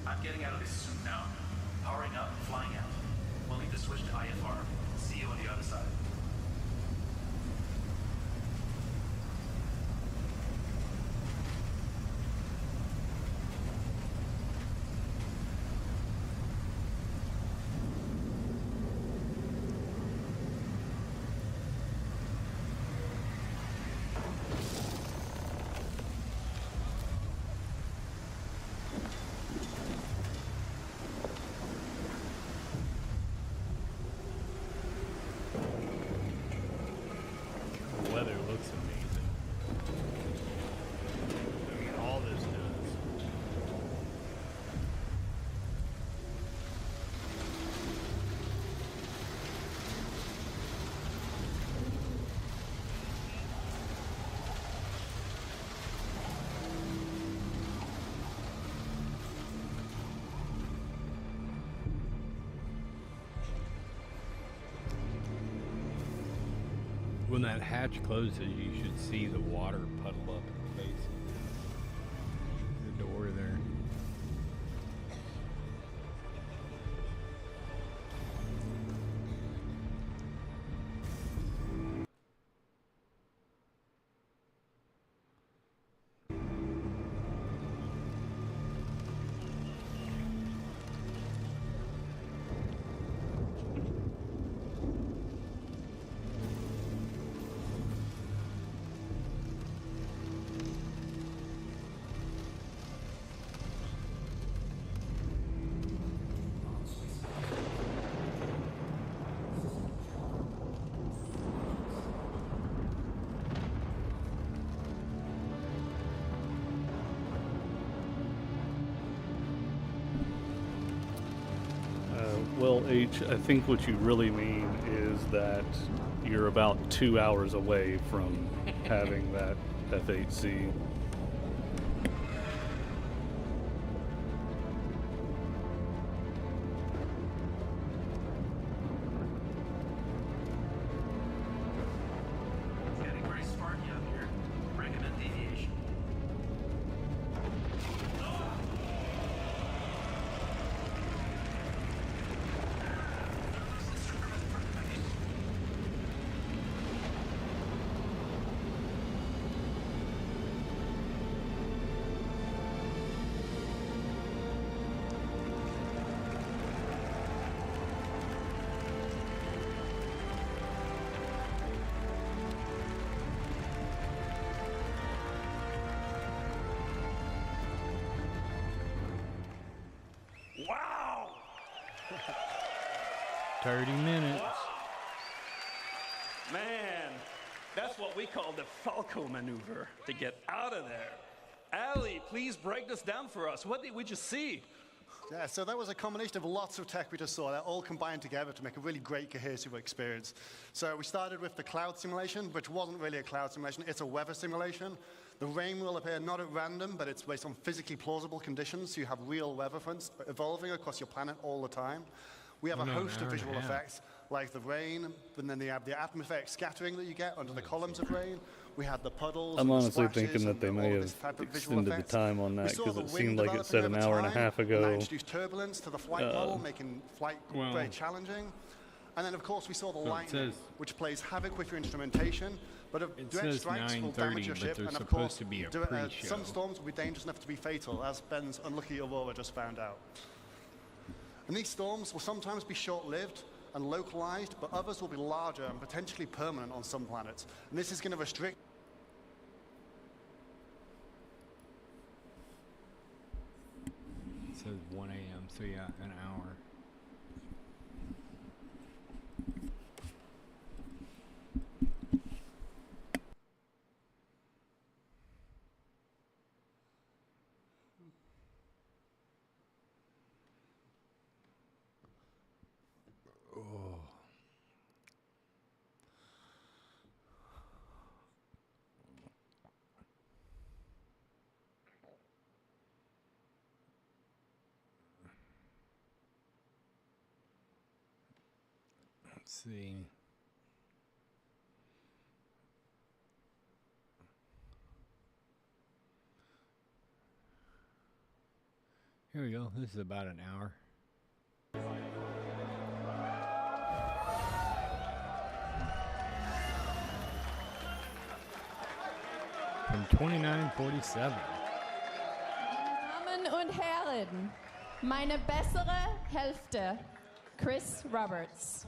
I'm getting out of this suit now. Powering up, flying out. We'll need to switch to IFR. See you on the other side. When that hatch closes, you should see the water puddle up in the face of the door there. Well, H, I think what you really mean is that you're about 2 hours away from having that F8C. It's getting very sparky out here. Recommend deviation. Wow! 30 minutes. Man, that's what we call the Falco maneuver, to get out of there. Ali, please break this down for us. What did we just see? Yeah, so that was a combination of lots of tech we just saw that all combined together to make a really great cohesive experience. So we started with the cloud simulation, which wasn't really a cloud simulation, it's a weather simulation. The rain will appear not at random, but it's based on physically plausible conditions, so you have real weather fronts evolving across your planet all the time. We have a host of visual effects, like the rain, and then you have the atmospheric scattering that you get under the columns of rain. We had the puddles. I'm and the honestly splashes thinking that they and may all have this type of visual extended the effects. time on that We saw because the it wind seemed like it said developing an over hour and a time, half and ago. that introduced turbulence to the flight model, making flight very challenging. And then, of course, we saw the lightning, which plays havoc with your instrumentation. But direct strikes will damage your ship, and of course, to be a some storms will be dangerous enough to be fatal, as Ben's unlucky Aurora just found out. And these storms will sometimes be short-lived and localized, but others will be larger and potentially permanent on some planets. And this is going to restrict. It says 1 a.m., so yeah, an hour. Oh. Let's see. Here we go. This is about an hour. From 2947. Damen und Herren, meine bessere Hälfte, Chris Roberts.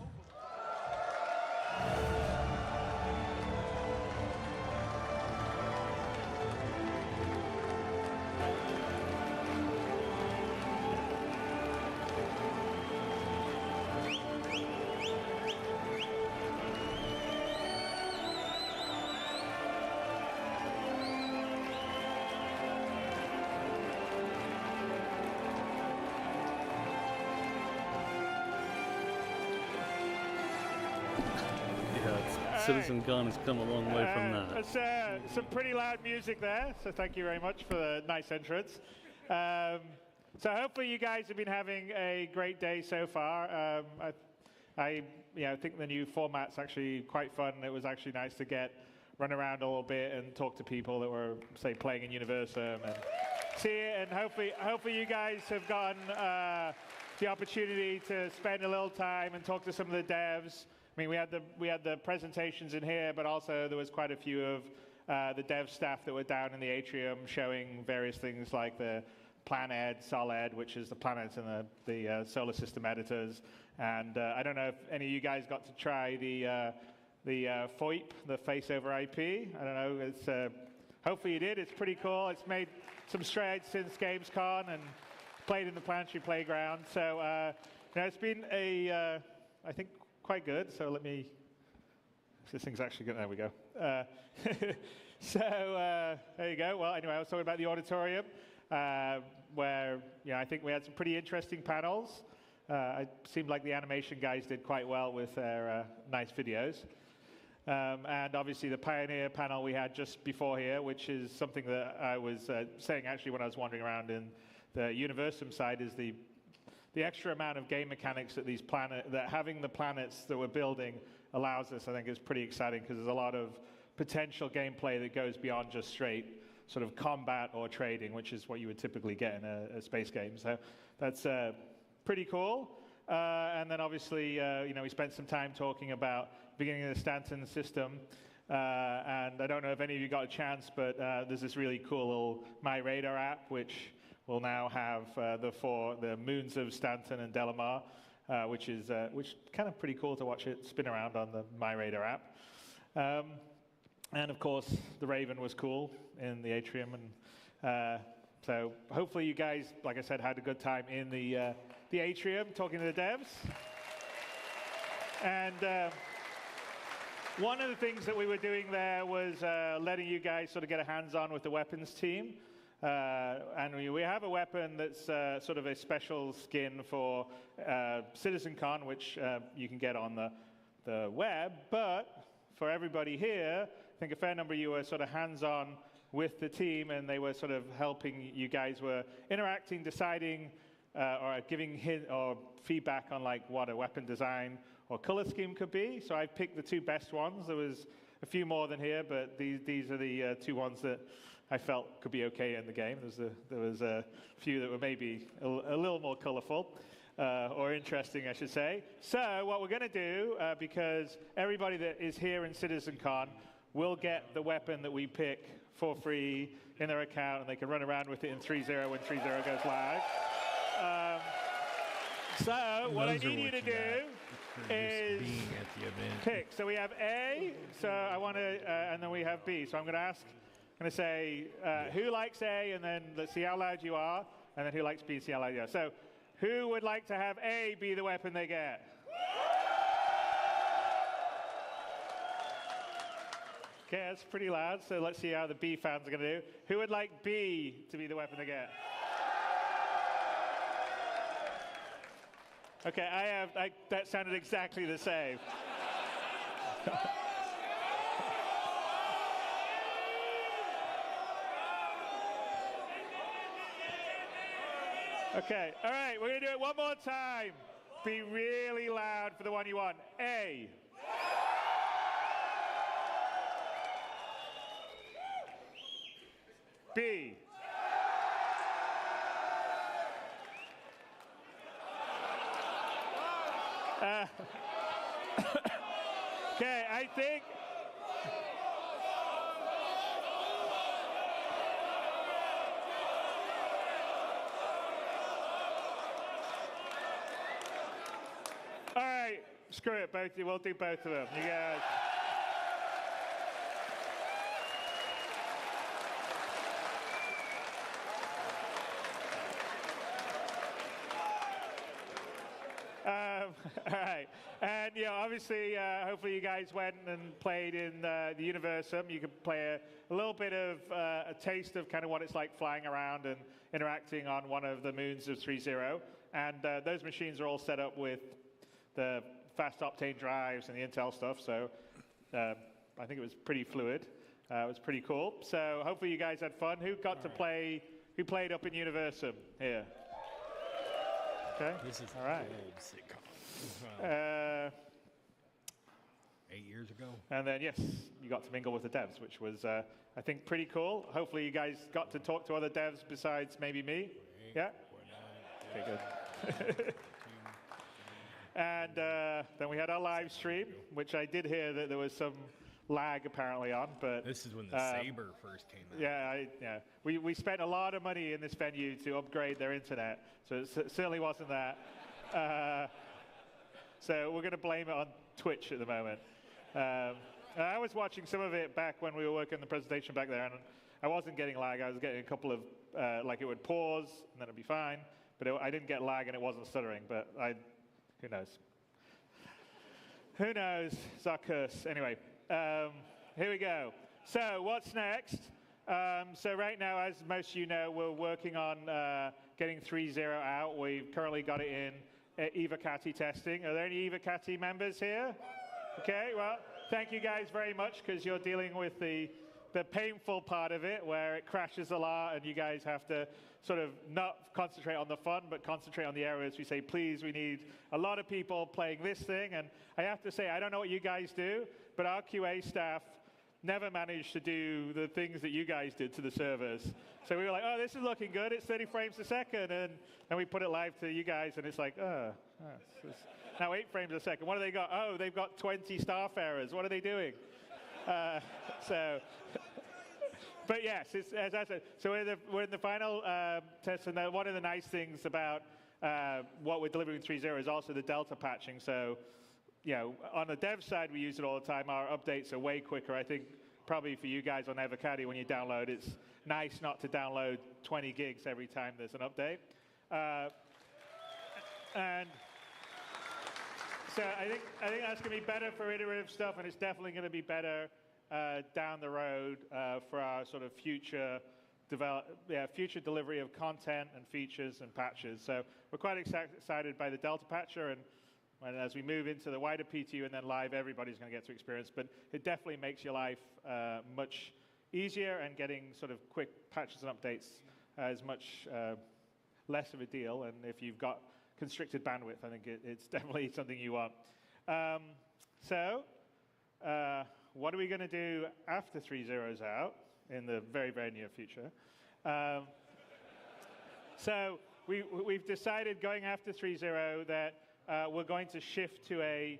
CitizenCon has come a long way from that. That's some pretty loud music there, so thank you very much for the nice entrance. So hopefully you guys have been having a great day so far. I think the new format's actually quite fun. It was actually nice to run around a little bit and talk to people that were, say, playing in Universum and see it. And hopefully you guys have gotten the opportunity to spend a little time and talk to some of the devs. I mean, we had the presentations in here, but also there was quite a few of the dev staff that were down in the atrium showing various things like the Planet, Solid, which is the planets and the solar system editors. And I don't know if any of you guys got to try the FOIP, the Face over IP. I don't know. It's hopefully you did. It's pretty cool. It's made some strides since Gamescom and played in the Planetary Playground. So it's been I think, quite good. So let me. This thing's actually good. There we go. So there you go. Well, anyway, I was talking about the auditorium, where I think we had some pretty interesting panels. It seemed like the animation guys did quite well with their nice videos. And obviously the Pioneer panel we had just before here, which is something that I was saying actually when I was wandering around in the Universum side, is the extra amount of game mechanics that having the planets that we're building allows us, I think, is pretty exciting, because there's a lot of potential gameplay that goes beyond just straight sort of combat or trading, which is what you would typically get in a space game. So that's pretty cool. And then obviously, we spent some time talking about the beginning of the Stanton system. And I don't know if any of you got a chance, but there's this really cool little My Radar app, which will now have the moons of Stanton and Delamar, which kind of pretty cool to watch it spin around on the My Radar app. And of course, the Raven was cool in the atrium, and so hopefully you guys, like I said, had a good time in the atrium talking to the devs. And one of the things that we were doing there was letting you guys sort of get a hands-on with the weapons team. And we have a weapon that's sort of a special skin for CitizenCon, which you can get on the web. But for everybody here, I think a fair number of you were sort of hands-on with the team, and they were sort of helping. You guys were interacting, deciding, or giving or feedback on like what a weapon design or color scheme could be. So I picked the two best ones. There was a few more than here, but these are the two ones that I felt could be okay in the game. There was a few that were maybe a little more colorful, or interesting, I should say. So what we're going to do, because everybody that is here in CitizenCon will get the weapon that we pick for free in their account, and they can run around with it in 3.0 when 3.0 goes live. So what I Those are need you what to you do got for is just being at the event. pick. So we have A, so I want to, and then we have B. So I'm going to say, who likes A, and then let's see how loud you are, and then who likes B, see how loud you are. So who would like to have A be the weapon they get? Okay, that's pretty loud, so let's see how the B fans are going to do. Who would like B to be the weapon they get? Okay, that sounded exactly the same. Okay, all right, we're going to do it one more time. Be really loud for the one you want. A. B. Okay, I think. All right, screw it, both of you. We'll do both of them. You guys. All right, and obviously, hopefully you guys went and played in the Universum. You could play a little bit of a taste of kind of what it's like flying around and interacting on one of the moons of 3.0. And those machines are all set up with the fast octane drives and the Intel stuff. So I think it was pretty fluid. It was pretty cool. So hopefully you guys had fun. Who got to play? Who played up in Universum here? Okay. This is all right. Old CITCON. 8 years ago. And then, yes, you got to mingle with the devs, which was, I think, pretty cool. Hopefully you guys got to talk to other devs besides maybe me. Yeah? Okay, good. And then we had our live stream, which I did hear that there was some lag apparently on, but this is when the Sabre first came out. Yeah, we spent a lot of money in this venue to upgrade their internet, so it certainly wasn't that. So we're going to blame it on Twitch at the moment. I was watching some of it back when we were working on the presentation back there, and I wasn't getting lag. I was getting a couple of like it would pause and then it'd be fine, but I didn't get lag and it wasn't stuttering. But who knows? Who knows? It's our curse. Anyway. Here we go. So what's next? So right now, as most of you know, we're working on getting 3.0 out. We've currently got it in Evocati testing. Are there any Evocati members here? Okay, well, thank you guys very much, because you're dealing with the painful part of it, where it crashes a lot and you guys have to sort of not concentrate on the fun, but concentrate on the areas. We say, please, we need a lot of people playing this thing. And I have to say, I don't know what you guys do, but our QA staff never managed to do the things that you guys did to the servers. So we were like, oh, this is looking good. It's 30 frames a second. And then we put it live to you guys, and it's like, it's now 8 frames a second. What do they got? Oh, they've got 20 staff errors. What are they doing? But yes, as I said, so we're in the final test, and one of the nice things about what we're delivering in 3.0 is also the delta patching. So, on the dev side, we use it all the time. Our updates are way quicker. I think probably for you guys on Evocati, when you download, it's nice not to download 20 gigs every time there's an update. And so I think that's going to be better for iterative stuff, and it's definitely going to be better down the road for our sort of future delivery of content and features and patches. So we're quite excited by the Delta Patcher, and as we move into the wider PTU and then live, everybody's going to get to experience. But it definitely makes your life much easier, and getting sort of quick patches and updates is much less of a deal. And if you've got constricted bandwidth, I think it's definitely something you want. What are we going to do after 3.0 is out in the very, very near future? So we've decided going after 3.0 that we're going to shift to a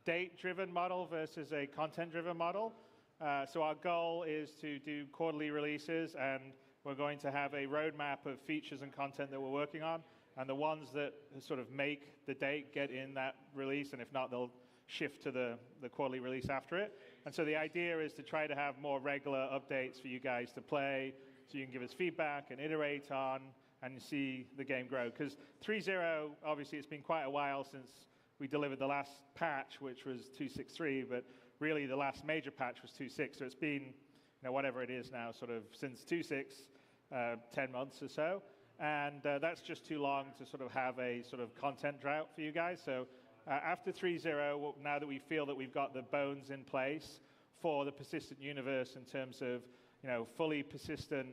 date-driven model versus a content-driven model. So our goal is to do quarterly releases, and we're going to have a roadmap of features and content that we're working on. and the ones that sort of make the date get in that release, and if not, they'll shift to the quarterly release after it. And so the idea is to try to have more regular updates for you guys to play, so you can give us feedback and iterate on and see the game grow. Because 3.0, obviously, it's been quite a while since we delivered the last patch, which was 2.6.3, but really the last major patch was 2.6. So it's been, whatever it is now, sort of since 2.6, 10 months or so. And that's just too long to sort of have a sort of content drought for you guys. So after 3.0, now that we feel that we've got the bones in place for the persistent universe in terms of, fully persistent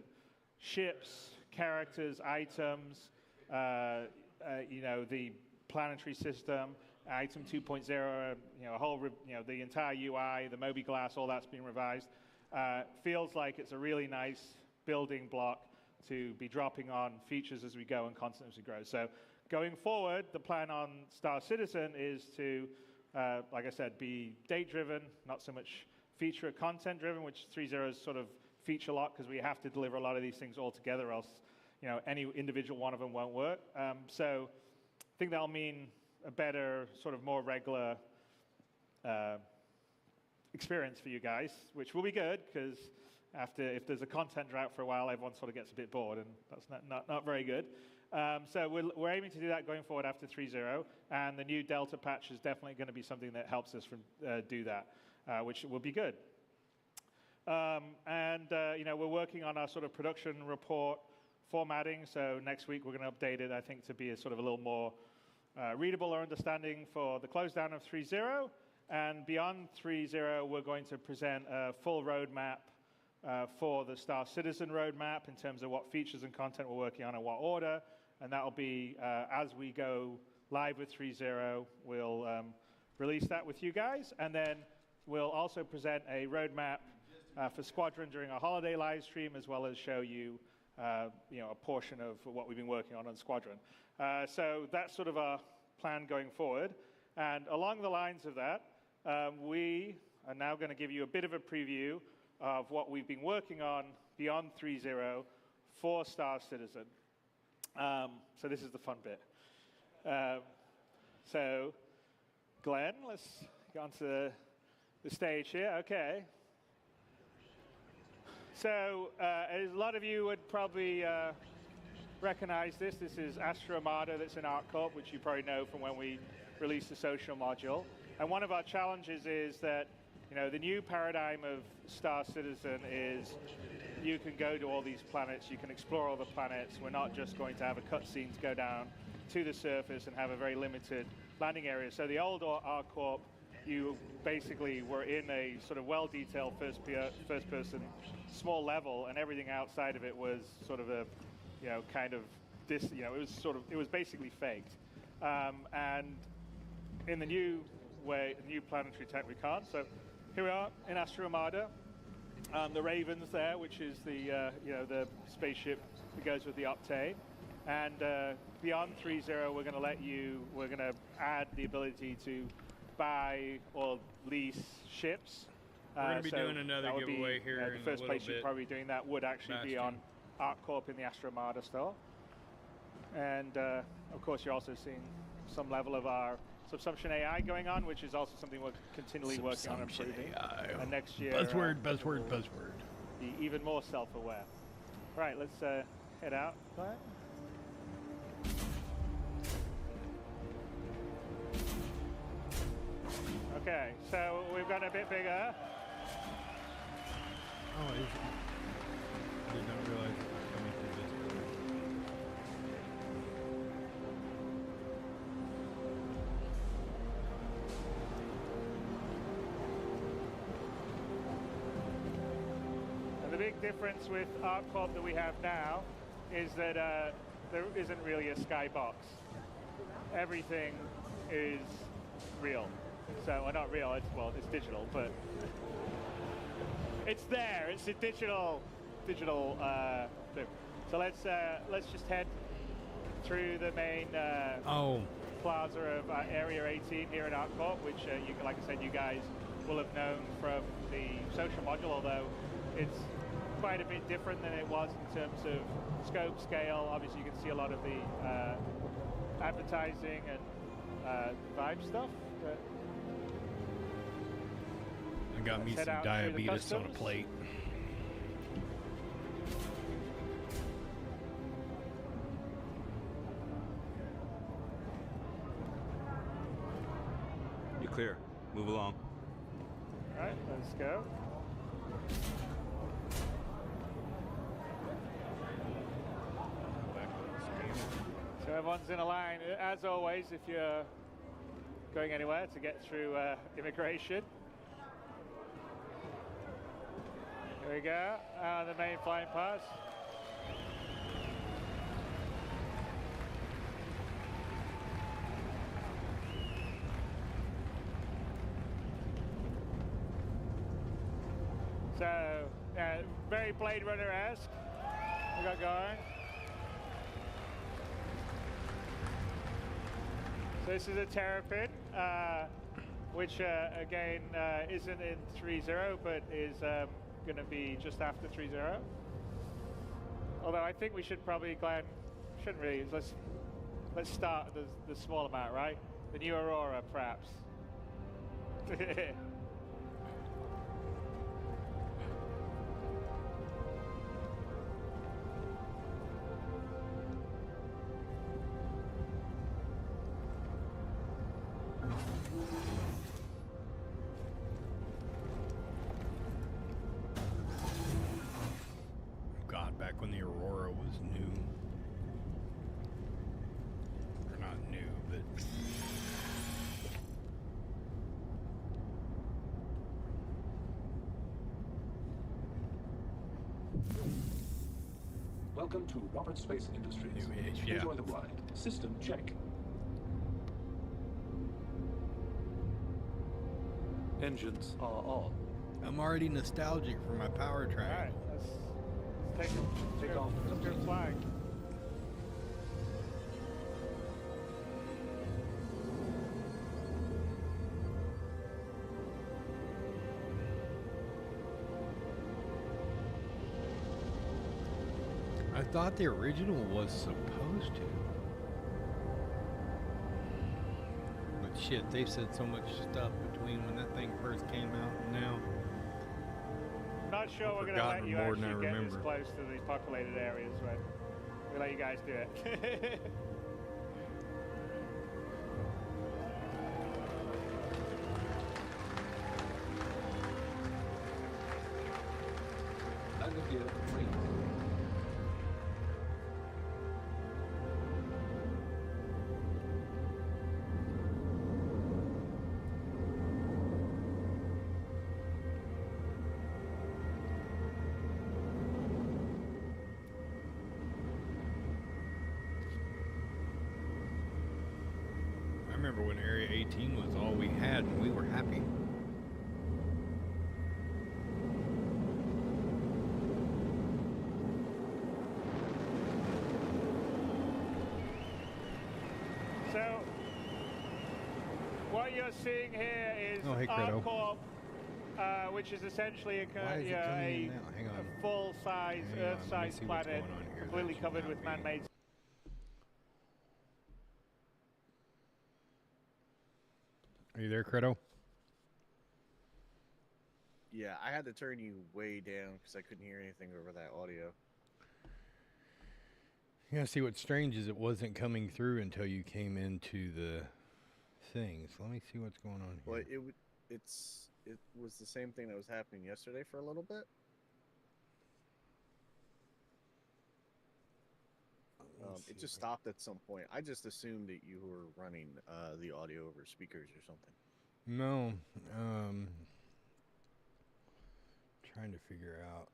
ships, characters, items, the planetary system, item 2.0, a whole, the entire UI, the Moby Glass, all that's been revised. Feels like it's a really nice building block to be dropping on features as we go and content as we grow. So going forward, the plan on Star Citizen is to, like I said, be date-driven, not so much feature or content-driven, which 3.0 is sort of feature lock because we have to deliver a lot of these things all together, else any individual one of them won't work. So I think that'll mean a better, sort of more regular experience for you guys, which will be good because if there's a content drought for a while, everyone sort of gets a bit bored, and that's not very good. So we're aiming to do that going forward after 3.0, and the new Delta patch is definitely going to be something that helps us do that, which will be good. We're working on our sort of production report formatting, so next week we're going to update it, I think, to be a sort of a little more readable or understanding for the close down of 3.0, and beyond 3.0 we're going to present a full roadmap for the Star Citizen roadmap in terms of what features and content we're working on in what order, and that'll be as we go live with 3.0, we'll release that with you guys, and then we'll also present a roadmap for Squadron during our holiday live stream, as well as show you, a portion of what we've been working on Squadron. So that's sort of our plan going forward, and along the lines of that, we are now going to give you a bit of a preview of what we've been working on beyond 3.0 for Star Citizen. So this is the fun bit. So Glenn, let's get onto the stage here. Okay. So as a lot of you would probably recognize this. This is Astra Armada that's in ArcCorp, which you probably know from when we released the social module. And one of our challenges is that the new paradigm of Star Citizen is you can go to all these planets, you can explore all the planets. We're not just going to have a cutscene to go down to the surface and have a very limited landing area. So the old ArcCorp, you basically were in a sort of well-detailed first-person small level, and everything outside of it was sort of a, kind of this, it was basically faked. And in the new way, the new planetary tech we can't. So here we are in Astra Armada. The Raven's there, which is the the spaceship that goes with the Octane. And beyond 3.0, we're going to add the ability to buy or lease ships. We're going to be doing another giveaway here in a little bit. The first place you're probably doing that would actually be on ArcCorp in the Astra Armada store. And of course, you're also seeing some level of our subsumption AI going on, which is also something we're continually working on improving. And next year, buzzword. Be even more self-aware. Right, let's head out. Okay, so we've got a bit bigger. Oh, I did not realize it was coming through this. And the big difference with ArcCorp that we have now is that there isn't really a skybox. Everything is real. So, well, not real, it's digital, but it's there. It's a digital thing. So let's just head through the main plaza of Area 18 here in ArcCorp, which, like I said, you guys will have known from the social module, although it's quite a bit different than it was in terms of scope, scale. Obviously, you can see a lot of the advertising and vibe stuff. But I got me let's head some out through the diabetes on a customs. plate. You're clear. Move along. All right, let's go. So everyone's in a line, as always, if you're going anywhere to get through immigration. Here we go, the main flying pass. So, very Blade Runner-esque we got going. So this is a Terrapin, which again isn't in 3.0, but is going to be just after 3.0. Although I think we should probably, Glenn, shouldn't really. Let's start the small amount, right? The new Aurora, perhaps. God, back when the Aurora was new. Or not new, but... Welcome to Robert Space Industries. New age, yeah. Enjoy the ride. System check. Engines are on. I'm already nostalgic for my power train. All right, let's take off. Let's go flying. I thought the original was supposed to. But shit, they've said so much stuff between when that thing first came out and now. Not sure we're going to let you actually get this close to these populated areas, but we'll let you guys do it. Landing gear free. I remember when Area 18 was all we had and we were happy. So, what you're seeing here is hey, Credo. Arcorp, which is essentially a full-size, Earth-sized planet, completely covered with man-made. Are you there, Credo? Yeah, I had to turn you way down because I couldn't hear anything over that audio. Yeah, see, what's strange is it wasn't coming through until you came into the thing. So let me see what's going on here. Well, it was the same thing that was happening yesterday for a little bit. It just stopped at some point. I just assumed that you were running the audio over speakers or something. No, trying to figure out.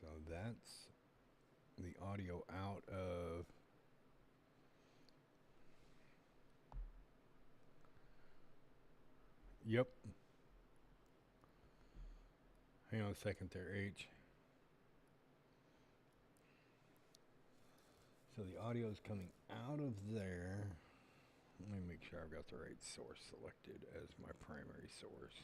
So that's the audio out of. Yep. Hang on a second there, H. So the audio is coming out of there. Let me make sure I've got the right source selected as my primary source.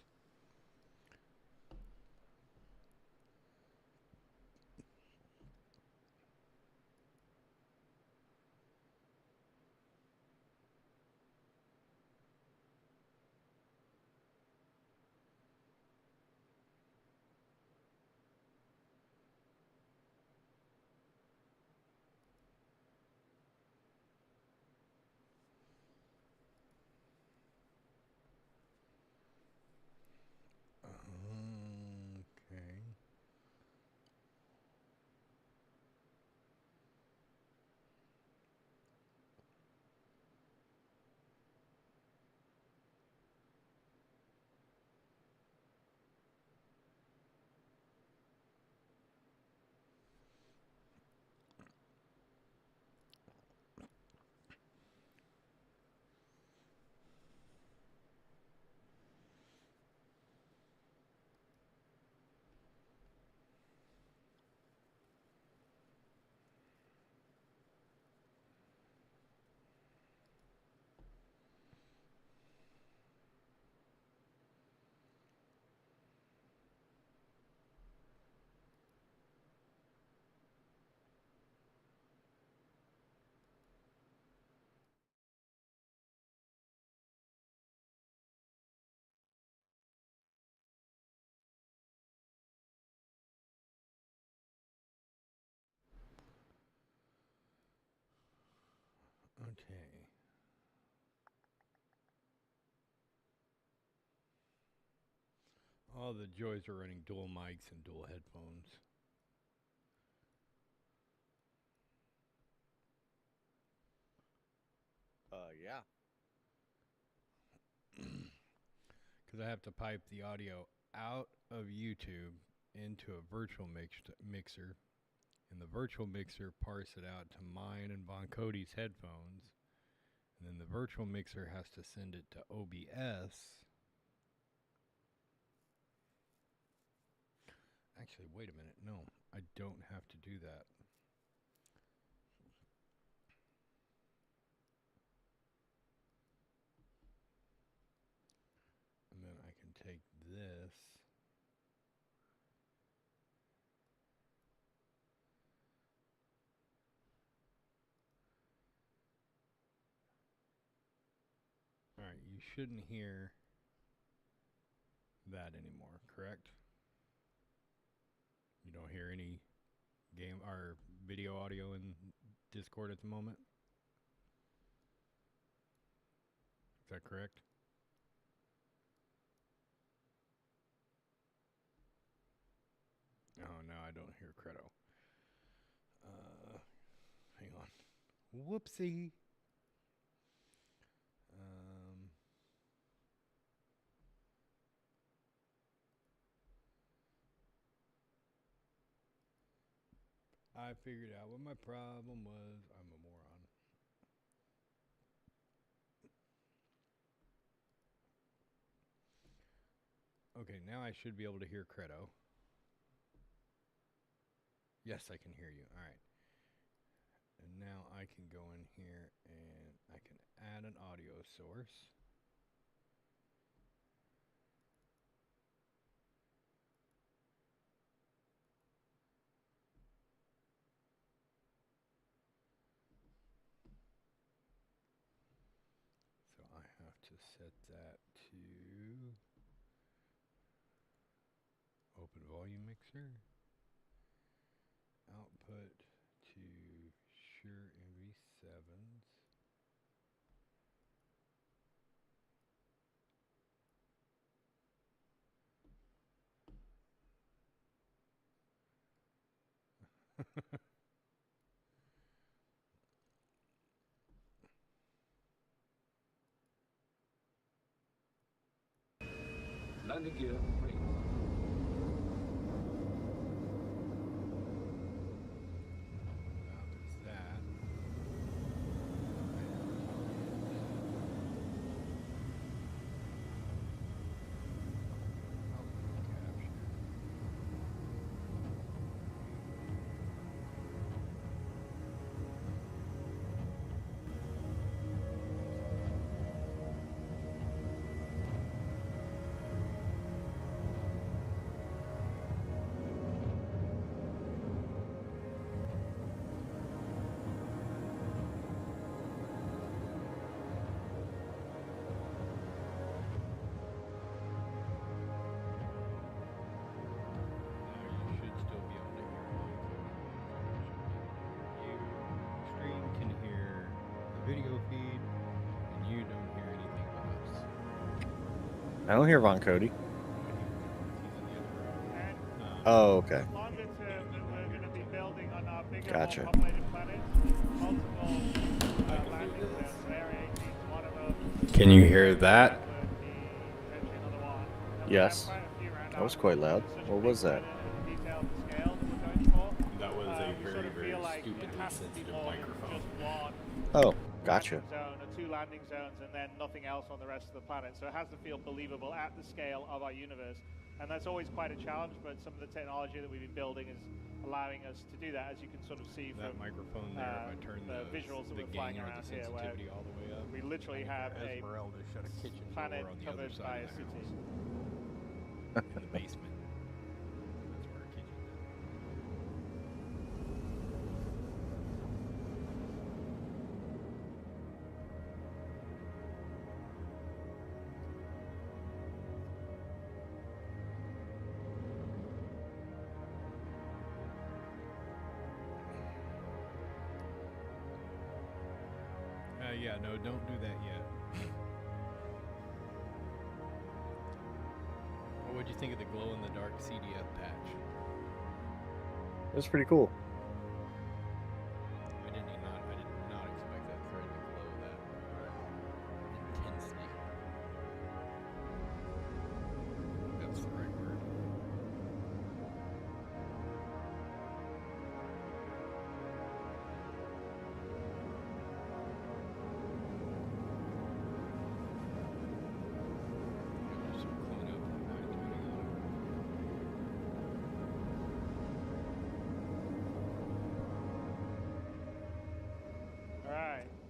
Okay. Okay. All the joys are running dual mics and dual headphones. Yeah. Because I have to pipe the audio out of YouTube into a virtual mixer, and the virtual mixer parse it out to mine and Von Cody's headphones, and then the virtual mixer has to send it to OBS. Actually, wait a minute. No, I don't have to do that. And then I can take this. Alright, you shouldn't hear that anymore, correct? You don't hear any game or video audio in Discord at the moment? Is that correct? Oh, no, I don't hear Credo. Hang on. Whoopsie. I figured out what my problem was. I'm a moron. Okay, now I should be able to hear Credo. Yes, I can hear you. All right. And now I can go in here and I can add an audio source. So I have to set that to open volume mixer. Output to Shure MV7s. Landing gear ready. There's that. I don't hear Von Cody. Oh, okay. Longer term, that we're going to be building on our bigger, Gotcha. more populated planets, multiple landing zones. So Area 18 is one of them. Can you hear that? Would be potentially another one. And we have Yes. quite a few around That was our quite loud. such a What big was that? planet and the detail and scale that we're going for. That was a We very, sort of very feel like stupidly it has to be sensitive more than microphone. just one Oh, gotcha. landing zone or two landing zones and then nothing else on the rest of the planet. So it has to feel believable at the scale of our universe. And that's always quite a challenge, but some of the technology that we've been building is allowing us to do that, as you can sort of see That from microphone there, if I turn the visuals that the we're flying gain or around the here, where sensitivity all the way up, we literally have a Esmeralda shut a kitchen planet door on the other covered side by a of the city. house. In the basement. That's where our kitchen is. Yeah, no, don't do that yet. What'd you think of the glow-in-the-dark CDF patch? It was pretty cool. I did not expect that thread to glow that intensely. That's the right word.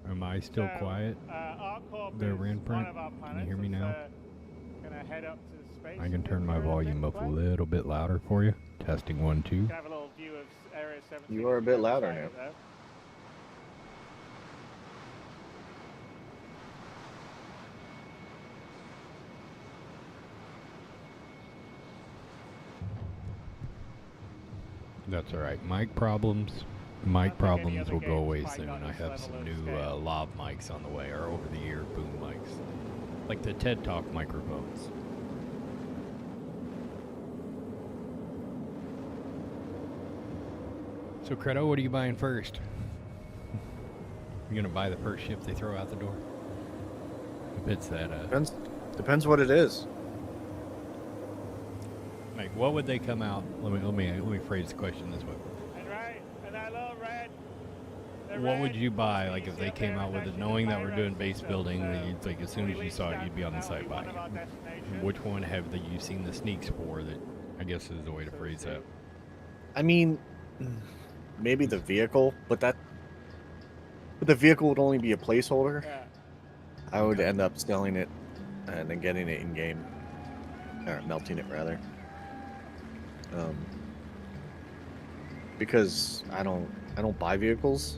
Am I still quiet? There, Ranprint. Can you hear me now? Head up to space. I can turn my volume up a little bit louder for you. Testing 1, 2. Have a little view of Area 17. You are a bit louder now. That's alright. Mic problems will go away soon. I have some new lav mics on the way, or over-the-ear boom mics. Like the TED Talk microphones. So, Credo, what are you buying first? You gonna buy the first ship they throw out the door? If it's that, Depends what it is. Like, what would they come out? Let me phrase the question this way. What would you buy, like, if they came out with it, knowing that we're doing base building? Like, as soon as you saw it, you'd be on the site buying it. Which one have you seen the sneaks for? That I guess is the way to phrase that. I mean, maybe the vehicle, but the vehicle would only be a placeholder. I would end up selling it and then getting it in game, or melting it rather. Because I don't buy vehicles.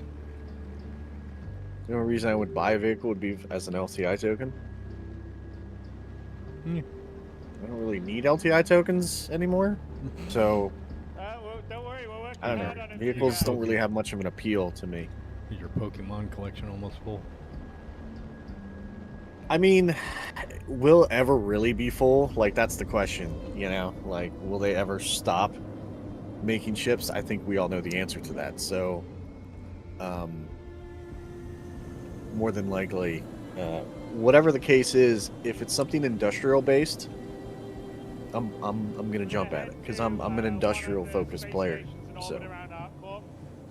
The only reason I would buy a vehicle would be as an LTI token. Yeah. I don't really need LTI tokens anymore, so well, don't worry, we're working I don't hard know. on it. Vehicles don't really have much of an appeal to me. Is your Pokemon collection almost full? I mean, will it ever really be full? Like, that's the question, you know? Like, will they ever stop making ships? I think we all know the answer to that. So, more than likely, whatever the case is, if it's something industrial based, I'm gonna jump at it because I'm an industrial focused player. So,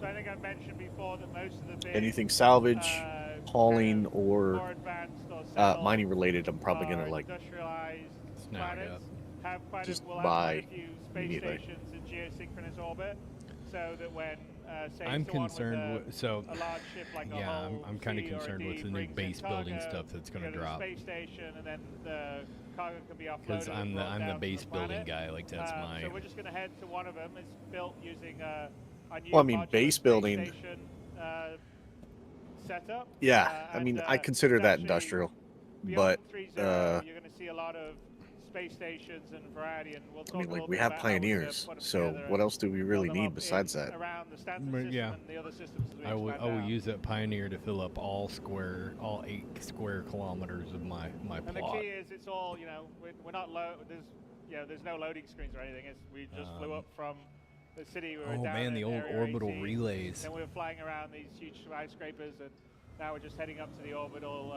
So I think I mentioned before that most of the big, anything salvage, hauling, or mining related, I'm probably gonna like snag up. Have just will have buy quite a few space immediately. stations in geosynchronous orbit, so that when say I'm someone concerned with with, so a large ship like a yeah, Hull I'm kind of C or a concerned D with the new brings base in building cargo, stuff that's going you to go drop. the space station, and then the cargo can be offloaded. Because I'm and brought the down to base building planet. guy. Like that's my. So we're just going to head to one of them. It's built using a new Well, I mean, modular base space building. station, setup. Yeah, I mean, I consider that industrial, but you're going to see a lot of space stations and variety, and we'll talk I mean, a like, little we bit have about how we're gonna pioneers, put them so together what and else do we really build them need up besides in, that? around the Stanton But system yeah. and the other systems as we I will expand out. use that Pioneer to fill up all 8 square kilometers of my And the plot. key is, it's all, you know, we're not there's no loading screens or anything. We just flew up from the city. We were Oh down man, in the old Area orbital 18, relays. Then we were flying around these huge skyscrapers, and now we're just heading up to the orbital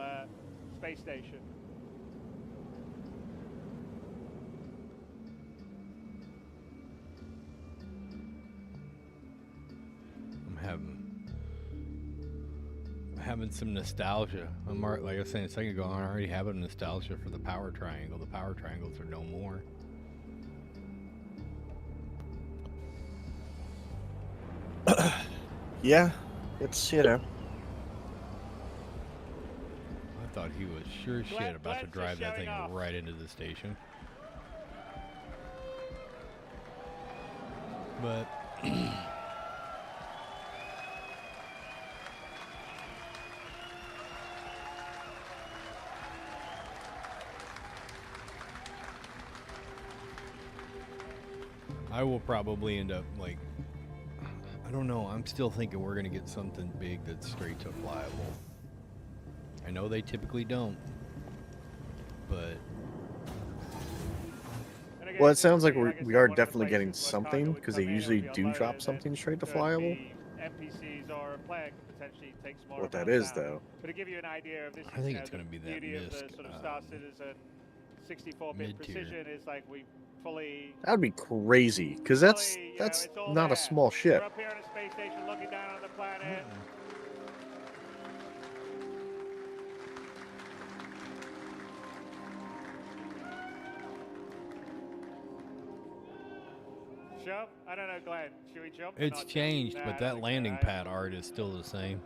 space station. I'm having some nostalgia. Like I was saying a second ago, I'm already having nostalgia for the power triangle. The power triangles are no more. Yeah, it's, you know. I thought he was sure as shit about to drive that thing right into the station. But I will probably end up, like, I don't know, I'm still thinking we're going to get something big that's straight to flyable. I know they typically don't, but... Well, it sounds like we are definitely getting something, because they usually do drop something straight to flyable. NPCs or a player could potentially take smaller What that amounts is, down. though. But to give you an idea of this, I think is, it's the gonna be that beauty of the MISC, sort of Star Citizen 64-bit mid-tier. precision is like we fully. That would be crazy, because that's not a small ship. We're up here on a space station looking down on the planet. Jump? I don't know, Glenn. Should we jump? It's changed, but that landing pad art is still the same.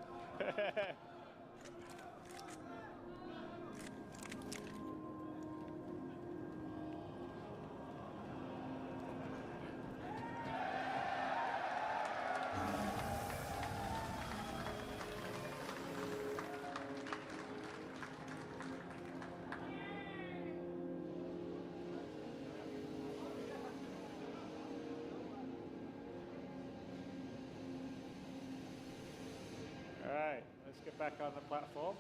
Alright, let's get back on the platform.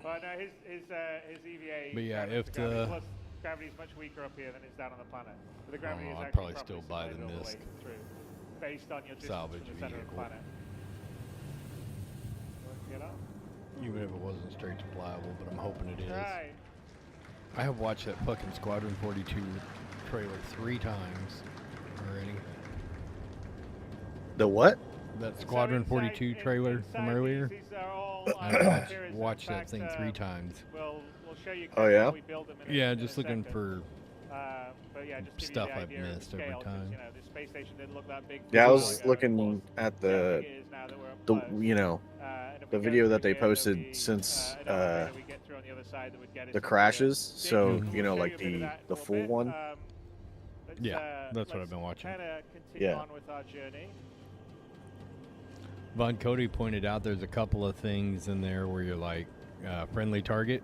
But no, his EVA. But yeah, if gravity, the- plus gravity's much weaker up here than it's down on the planet. But the gravity is I'd actually probably properly still buy the simulated all MISC way through, based on your distance salvage from the center of the vehicle. planet. Get up. Even if it wasn't straight to flyable, but I'm hoping it is. Right. I have watched that fucking Squadron 42 trailer 3 times already. The what? That Squadron 42 trailer from earlier. I've watched that thing 3 times. We'll show you Oh, yeah? how we build them in Yeah, in just a looking second. for But yeah, just give stuff you the I've idea of the missed over scale, 'cause, time. You know, the space station didn't look that big. Yeah, I 4 was years ago. looking at the you know, the video that they posted since the crashes. So you know, like the full one. Yeah, that's what I've been watching. Kinda continue Yeah. on with our journey. Von Cody pointed out there's a couple of things in there where you're like, friendly target.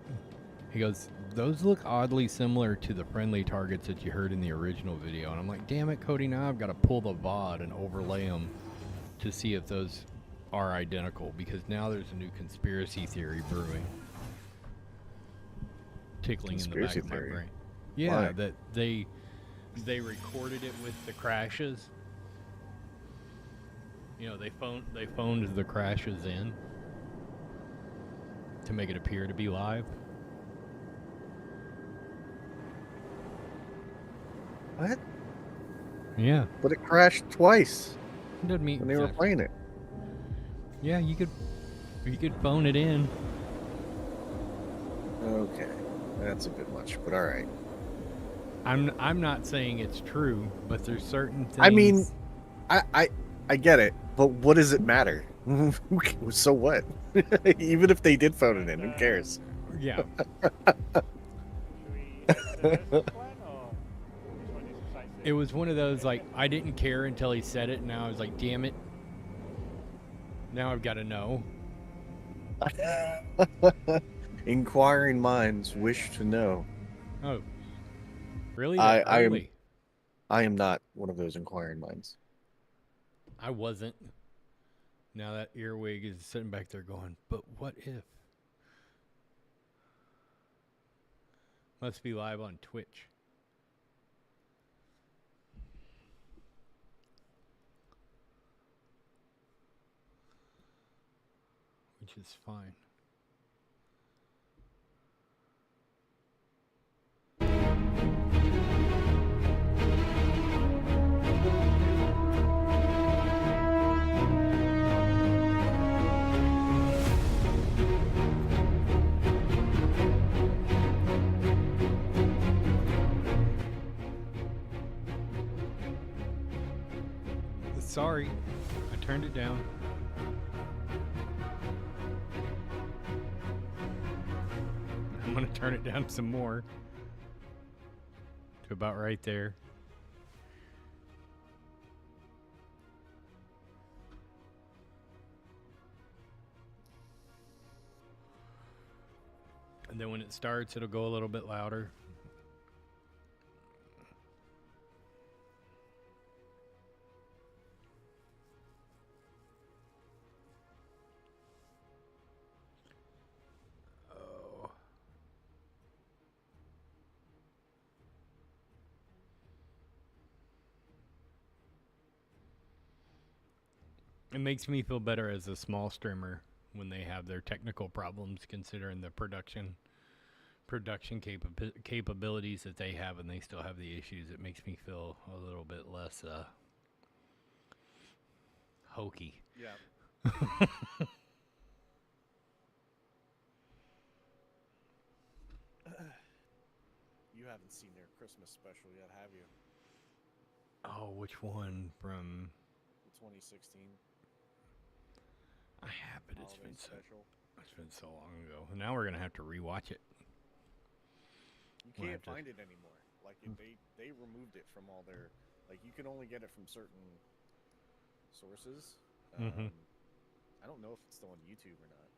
He goes, those look oddly similar to the friendly targets that you heard in the original video. And I'm like, damn it, Cody, now I've got to pull the VOD and overlay them to see if those are identical, because now there's a new conspiracy theory brewing. Tickling Conspiracy in the back theory? of my brain. Yeah, Why? that they recorded it with the crashes. You know, they phoned the crashes in to make it appear to be live. What? Yeah. But it crashed twice. It doesn't mean when they were exactly. playing it. Yeah, you could phone it in. Okay, that's a bit much, but all right. I'm not saying it's true, but there's certain things. I mean, I get it, but what does it matter? So what? Even if they did phone it in, who cares? Yeah. It was one of those, like, I didn't care until he said it, and now I was like, damn it. Now I've got to know. Inquiring minds wish to know. Oh, really? I Early? am not one of those inquiring minds. I wasn't. Now that earwig is sitting back there going, but what if? Must be live on Twitch. Which is fine. Sorry, I turned it down. I'm gonna turn it down some more to about right there. And then when it starts, it'll go a little bit louder. It makes me feel better as a small streamer when they have their technical problems, considering the production capabilities that they have, and they still have the issues. It makes me feel a little bit less hokey. Yeah. You haven't seen their Christmas special yet, have you? Oh, which one from? 2016. I have, but it's been so long ago. Now we're gonna have to rewatch it. You can't find it anymore. Like they removed it from all their, like you can only get it from certain sources. I don't know if it's still on YouTube or not,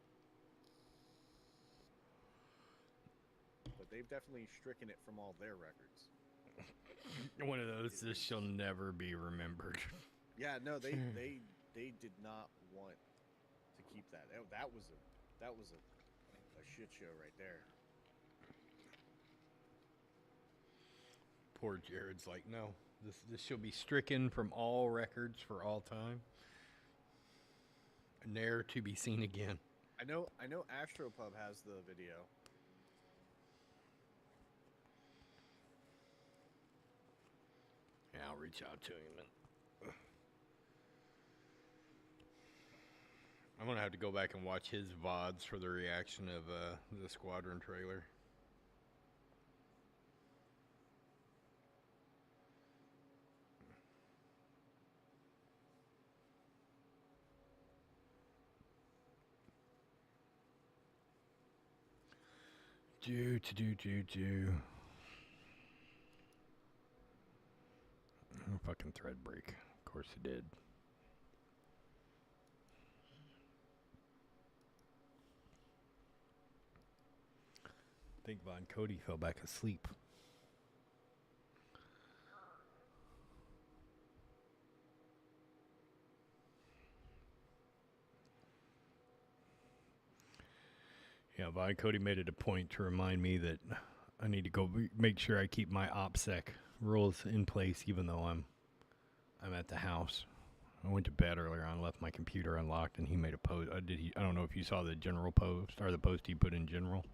but they've definitely stricken it from all their records. One of those. This shall never be remembered. Yeah, no, they did not want to keep that. That was a shit show right there. Poor Jared's like, no, this shall be stricken from all records for all time, ne'er to be seen again. I know Astropub has the video. Yeah, I'll reach out to him. I'm gonna have to go back and watch his VODs for the reaction of the Squadron trailer. Oh, fucking thread break. Of course it did. I think Von Cody fell back asleep. Yeah, Von Cody made it a point to remind me that I need to go make sure I keep my OPSEC rules in place, even though I'm at the house. I went to bed earlier on, left my computer unlocked, and he made a post. I don't know if you saw the general post or the post he put in general.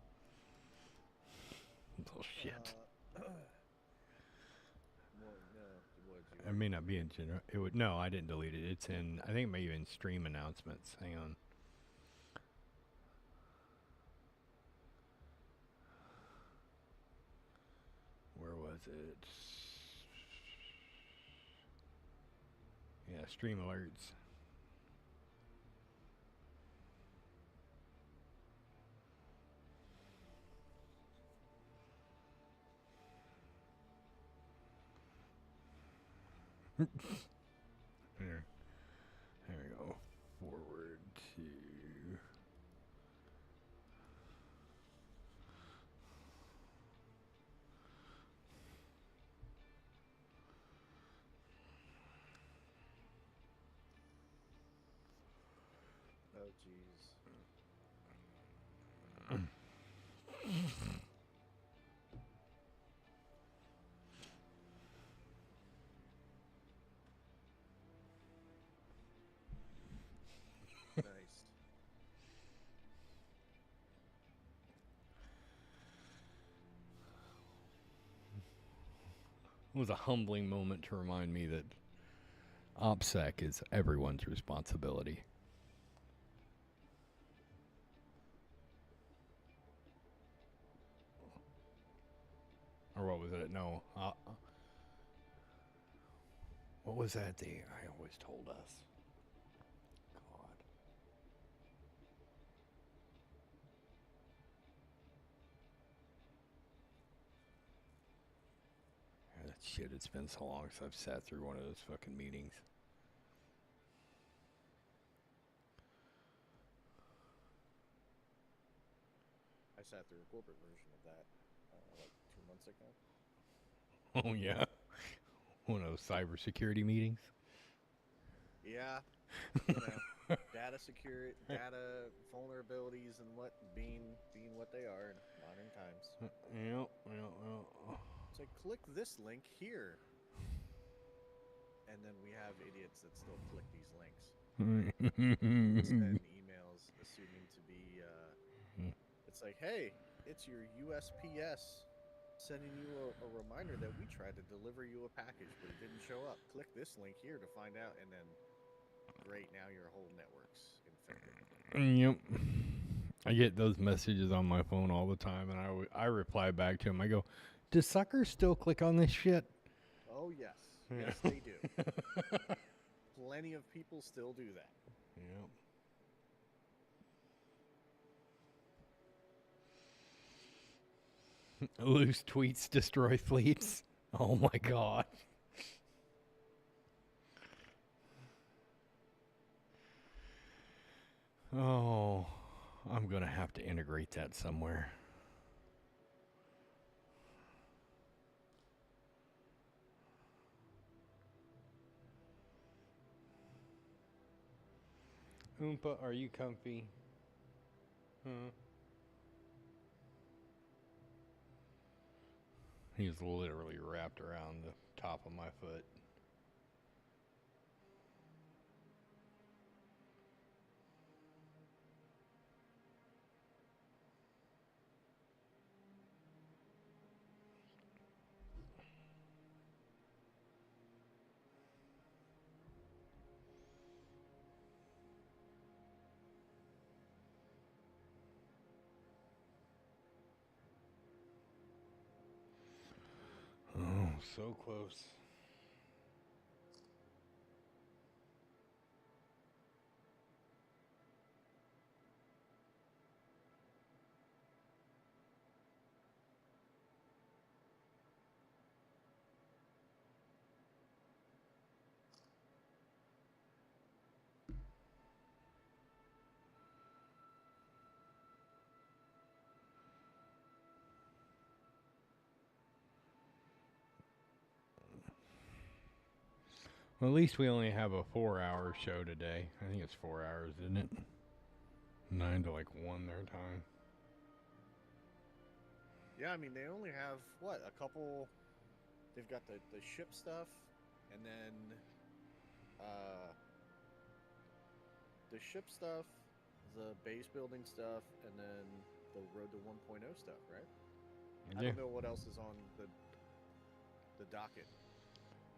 Oh shit! It may not be in general. It would. No, I didn't delete it. It's in. I think maybe in stream announcements. Hang on. Where was it? Yeah, stream alerts. There we go. Forward. Oh, jeez. Nice. It was a humbling moment to remind me that OPSEC is everyone's responsibility. Or what was it? No. What was that they always told us? God. Yeah, that shit, it's been so long since I've sat through one of those fucking meetings. I sat through a corporate version of that like 2 months ago. Oh, yeah. One of those cybersecurity meetings. Yeah. Data security, data vulnerabilities, and what being what they are in modern times. Yep. It's like, click this link here. And then we have idiots that still click these links. Send emails assuming to be, it's like, hey, it's your USPS sending you a reminder that we tried to deliver you a package, but it didn't show up. Click this link here to find out, and then, great, now your whole network's infected. Yep. I get those messages on my phone all the time, and I reply back to them. I go, do suckers still click on this shit? Oh, yes. Yes, they do. Plenty of people still do that. Yep. Loose tweets destroy fleets. Oh my god. Oh, I'm gonna have to integrate that somewhere. Oompa, are you comfy? Huh? He's literally wrapped around the top of my foot. Oh, so close. Well, at least we only have a 4-hour show today. I think it's 4 hours, isn't it? 9 to like 1 their time. Yeah, I mean, they only have, what, a couple... They've got the ship stuff, and then... the ship stuff, the base building stuff, and then the Road to 1.0 stuff, right? Yeah. I don't know what else is on the docket.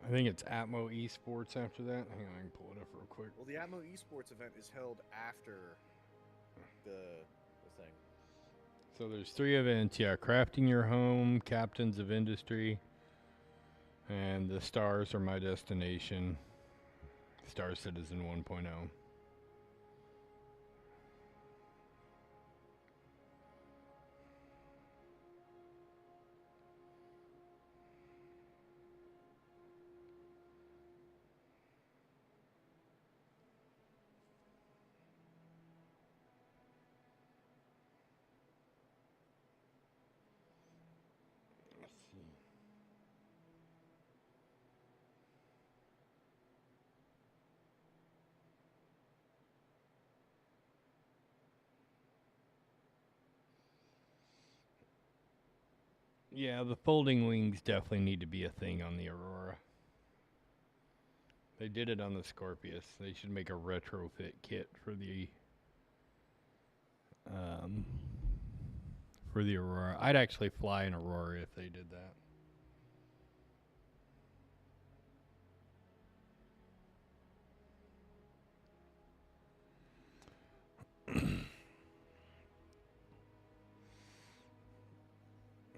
I think it's Atmo Esports after that. Hang on, I can pull it up real quick. Well, the Atmo Esports event is held after the thing. So there's 3 events, yeah. Crafting Your Home, Captains of Industry, and the Stars Are My Destination. Star Citizen 1.0. Yeah, the folding wings definitely need to be a thing on the Aurora. They did it on the Scorpius. They should make a retrofit kit for the Aurora. I'd actually fly an Aurora if they did that.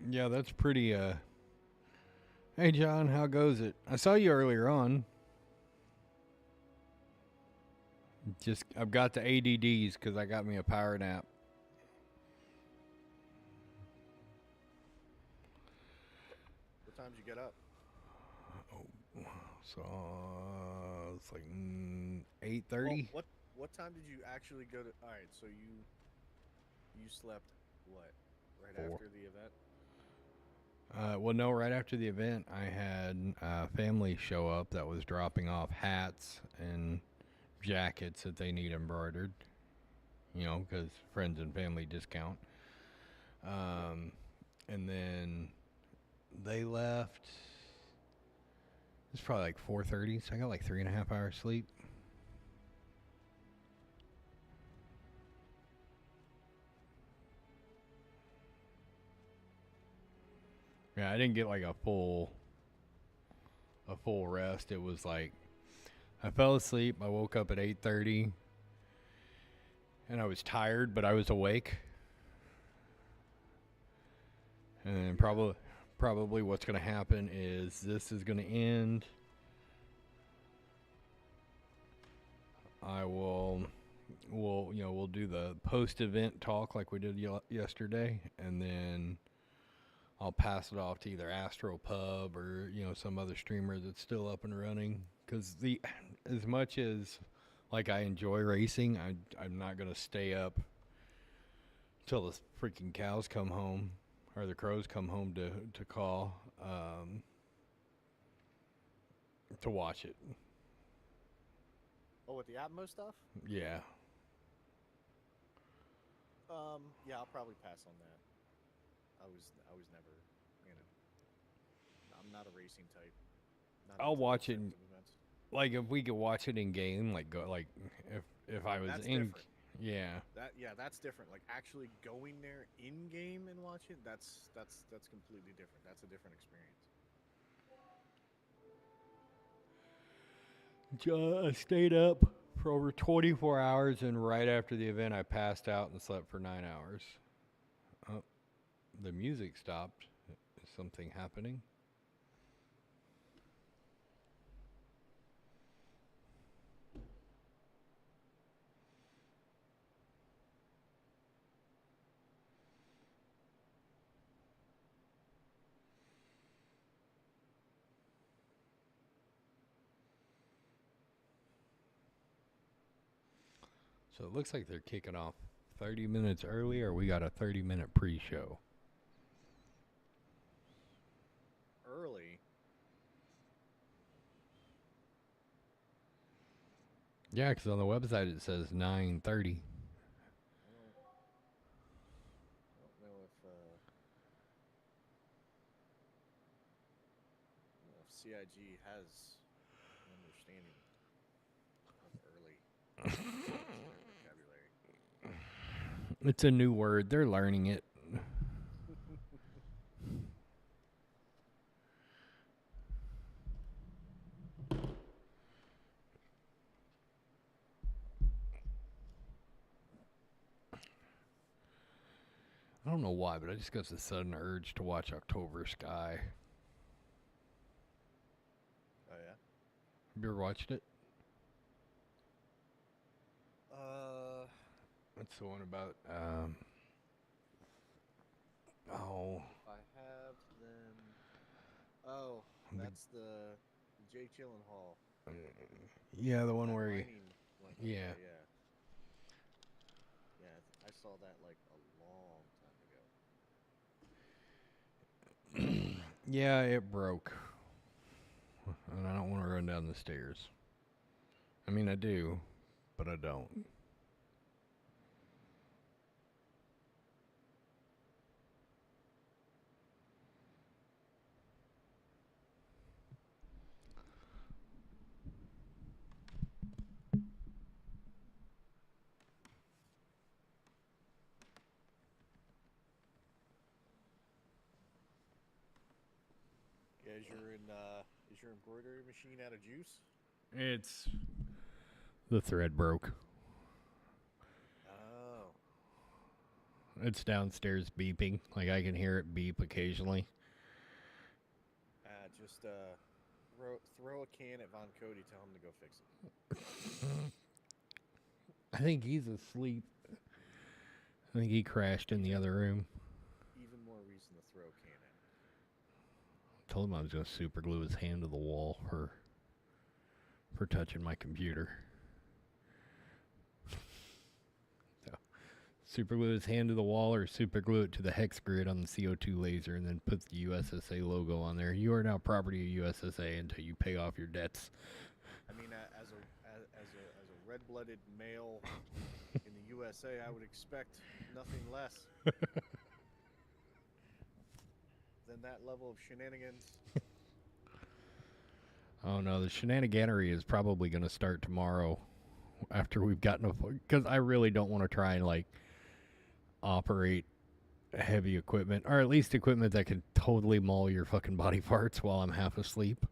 Yeah, that's pretty, Hey, John, how goes it? I saw you earlier on. I've got the ADDs because I got me a power nap. What time did you get up? So, it's like 8:30. Well, what time did you actually go to... All right, so you slept, what, right 4. after the event? Well, no, right after the event, I had family show up that was dropping off hats and jackets that they need embroidered, because friends and family discount. And then they left. It's probably like 4:30, so I got like 3.5 hours sleep. Yeah, I didn't get like a full rest. It was like I fell asleep. I woke up at 8:30, and I was tired, but I was awake. And then probably what's going to happen is this is going to end. We'll do the post-event talk like we did yesterday, and then I'll pass it off to either Astro Pub or some other streamer that's still up and running. Because as much as like I enjoy racing, I'm not gonna stay up till the freaking cows come home or the crows come home to call to watch it. Oh, with the Atmos stuff? Yeah. Yeah, I'll probably pass on that. I was never, I'm not a racing type. I'll watch it. Like if we could watch it in game, like if I was that's in, different. yeah. That's different. Like actually going there in game and watch it, that's completely different. That's a different experience. I stayed up for over 24 hours, and right after the event, I passed out and slept for 9 hours. Oh, the music stopped. Is something happening? So it looks like they're kicking off 30 minutes early, or we got a 30-minute pre-show. Early? Yeah, because on the website it says 9:30. I don't know if CIG has an understanding of early vocabulary. It's a new word. They're learning it. I don't know why, but I just got this sudden urge to watch October Sky. Oh yeah? Have you ever watched it? That's the one about, I have them. Oh, that's the Jake Gyllenhaal. Yeah, the one where he, mining one. yeah. Yeah, I saw that like a long time ago. Yeah, it broke. And I don't want to run down the stairs. I mean, I do, but I don't. Is your embroidery machine out of juice? It's the thread broke. Oh. It's downstairs beeping. Like I can hear it beep occasionally. Just throw a can at Von Cody. Tell him to go fix it. I think he's asleep. I think he crashed in the other room. Even more reason to throw a can at him. I told him I was going to super glue his hand to the wall for touching my computer. So, super glue his hand to the wall or super glue it to the hex grid on the CO2 laser and then put the USSA logo on there. You are now property of USSA until you pay off your debts. I mean, as a red-blooded male in the USA, I would expect nothing less than that level of shenanigans. Oh no, the shenaniganery is probably going to start tomorrow after we've gotten because I really don't want to try and like operate heavy equipment, or at least equipment that can totally maul your fucking body parts while I'm half asleep.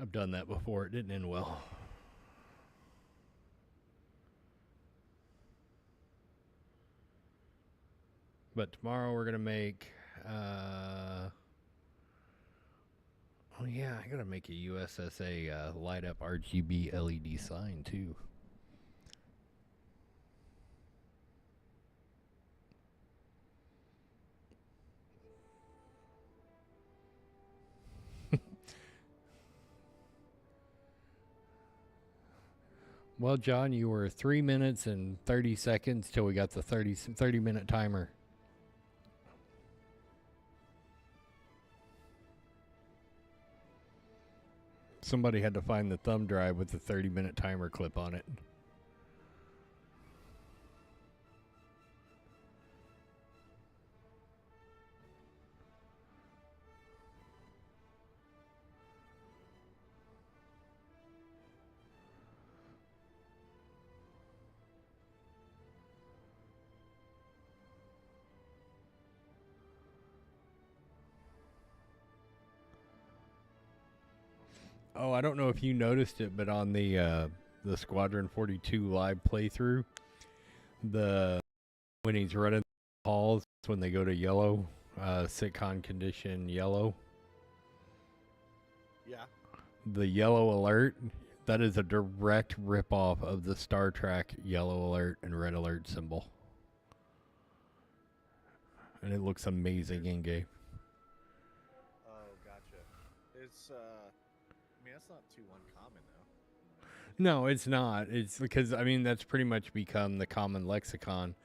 I've done that before. It didn't end well. But tomorrow we're going to make... oh, yeah, I got to make a USSA light-up RGB LED sign, too. Well, John, you were 3 minutes and 30 seconds till we got the 30-minute timer. Somebody had to find the thumb drive with the 30-minute timer clip on it. Oh, I don't know if you noticed it, but on the Squadron 42 live playthrough, when he's running halls, when they go to yellow, CITCON condition yellow. Yeah. The yellow alert, that is a direct ripoff of the Star Trek yellow alert and red alert symbol. And it looks amazing in game. Oh, gotcha. It's I mean, that's not too uncommon though. No, it's not. It's because, I mean, that's pretty much become the common lexicon.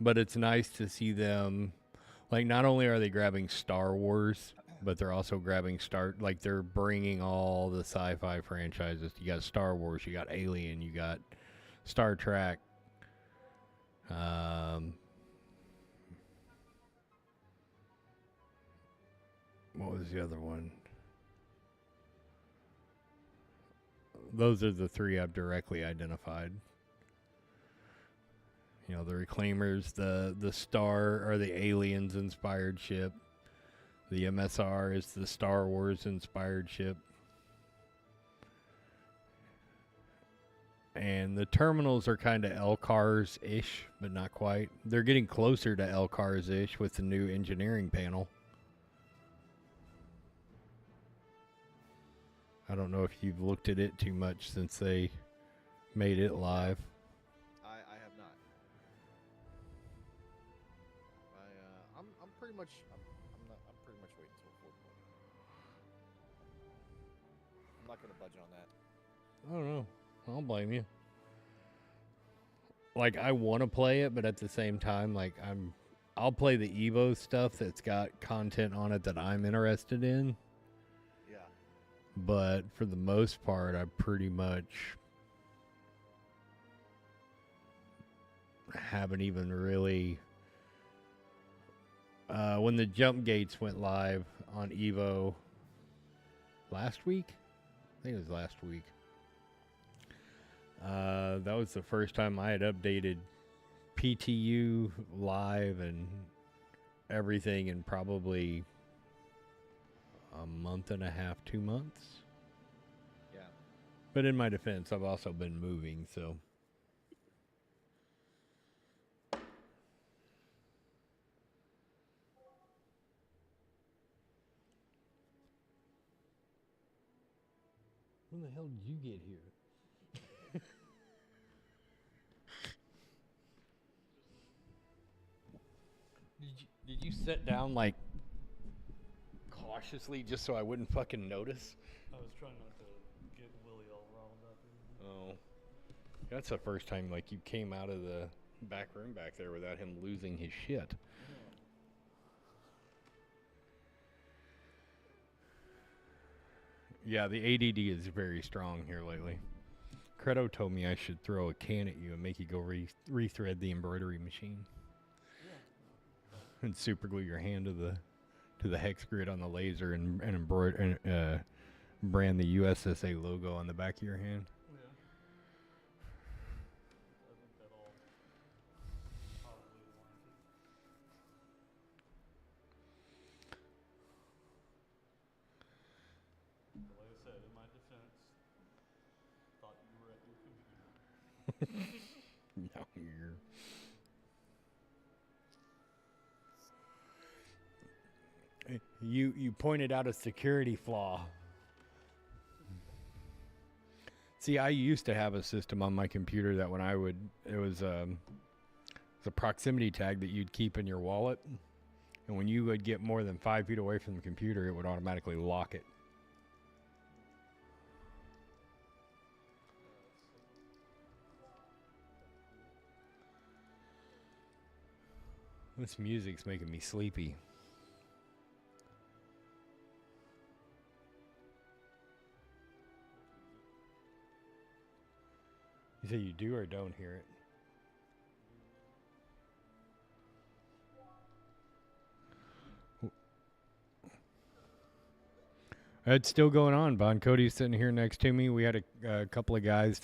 But it's nice to see them, like, not only are they grabbing Star Wars, but they're also grabbing like, they're bringing all the sci-fi franchises. You got Star Wars, you got Alien, you got Star Trek. What was the other one? Those are the three I've directly identified. You know, the Reclaimers, the Star or the Aliens inspired ship. The MSR is the Star Wars inspired ship. And the terminals are kind of LCARS-ish, but not quite. They're getting closer to LCARS-ish with the new engineering panel. I don't know if you've looked at it too much since they made it live. I have not. I'm pretty much I'm pretty much waiting until 4:20. I'm not gonna budge on that. I don't know. I don't blame you. Like, I want to play it, but at the same time, like, I'll play the Evo stuff that's got content on it that I'm interested in. Yeah. But for the most part, I pretty much haven't even really... when the jump gates went live on Evo last week? I think it was last week. That was the first time I had updated PTU live and everything in probably a month and a half, 2 months. Yeah. But in my defense, I've also been moving, so. When the hell did you get here? Did you sit down like cautiously just so I wouldn't fucking notice? I was trying not to get Willie all riled up. Oh. That's the first time like you came out of the back room back there without him losing his shit. Yeah, the ADD is very strong here lately. Credo told me I should throw a can at you and make you go rethread the embroidery machine. And super glue your hand to the hex grid on the laser and embroider and brand the USSA logo on the back of your hand. Yeah. I think that'll probably warranted. But like I said, in my defense, thought you were at your computer. No, you're. You pointed out a security flaw. See, I used to have a system on my computer that when it was a proximity tag that you'd keep in your wallet, and when you would get more than 5 feet away from the computer, it would automatically lock it. This music's making me sleepy. You say you do or don't hear it? It's still going on. Bon Cody's sitting here next to me. We had a couple of guys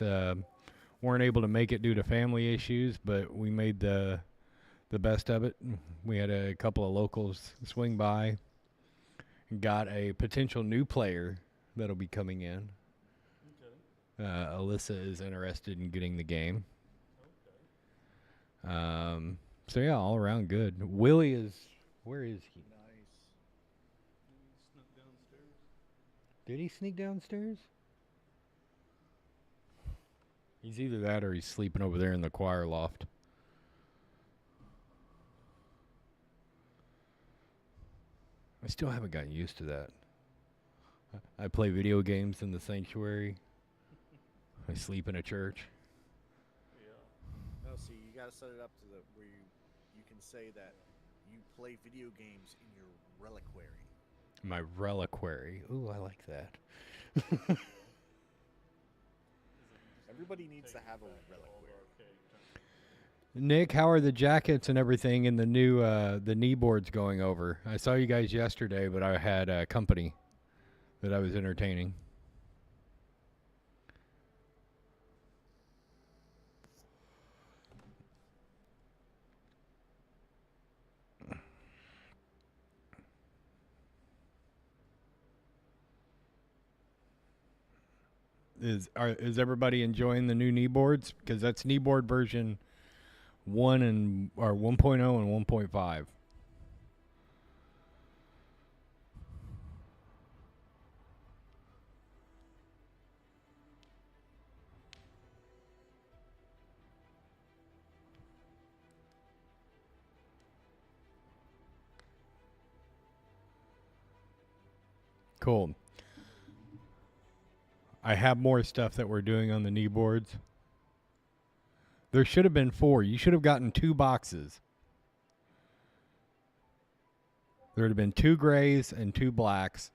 weren't able to make it due to family issues, but we made the best of it. We had a couple of locals swing by and got a potential new player that'll be coming in. Alyssa is interested in getting the game. So yeah, all around good. Willie is, where is he? Nice. He snuck downstairs. Did he sneak downstairs? He's either that or he's sleeping over there in the choir loft. I still haven't gotten used to that. I play video games in the sanctuary. I sleep in a church. Yeah. No, see, you gotta set it up to where you can say that you play video games in your reliquary. My reliquary. Ooh, I like that. Everybody needs to have a reliquary. Nick, how are the jackets and everything and the new the knee boards going over? I saw you guys yesterday, but I had company that I was entertaining. Is everybody enjoying the new knee boards? Because that's knee board version 1 and or 1.0 and 1.5. Cool. I have more stuff that we're doing on the knee boards. There should have been 4. You should have gotten 2 boxes. There would have been 2 grays and 2 blacks.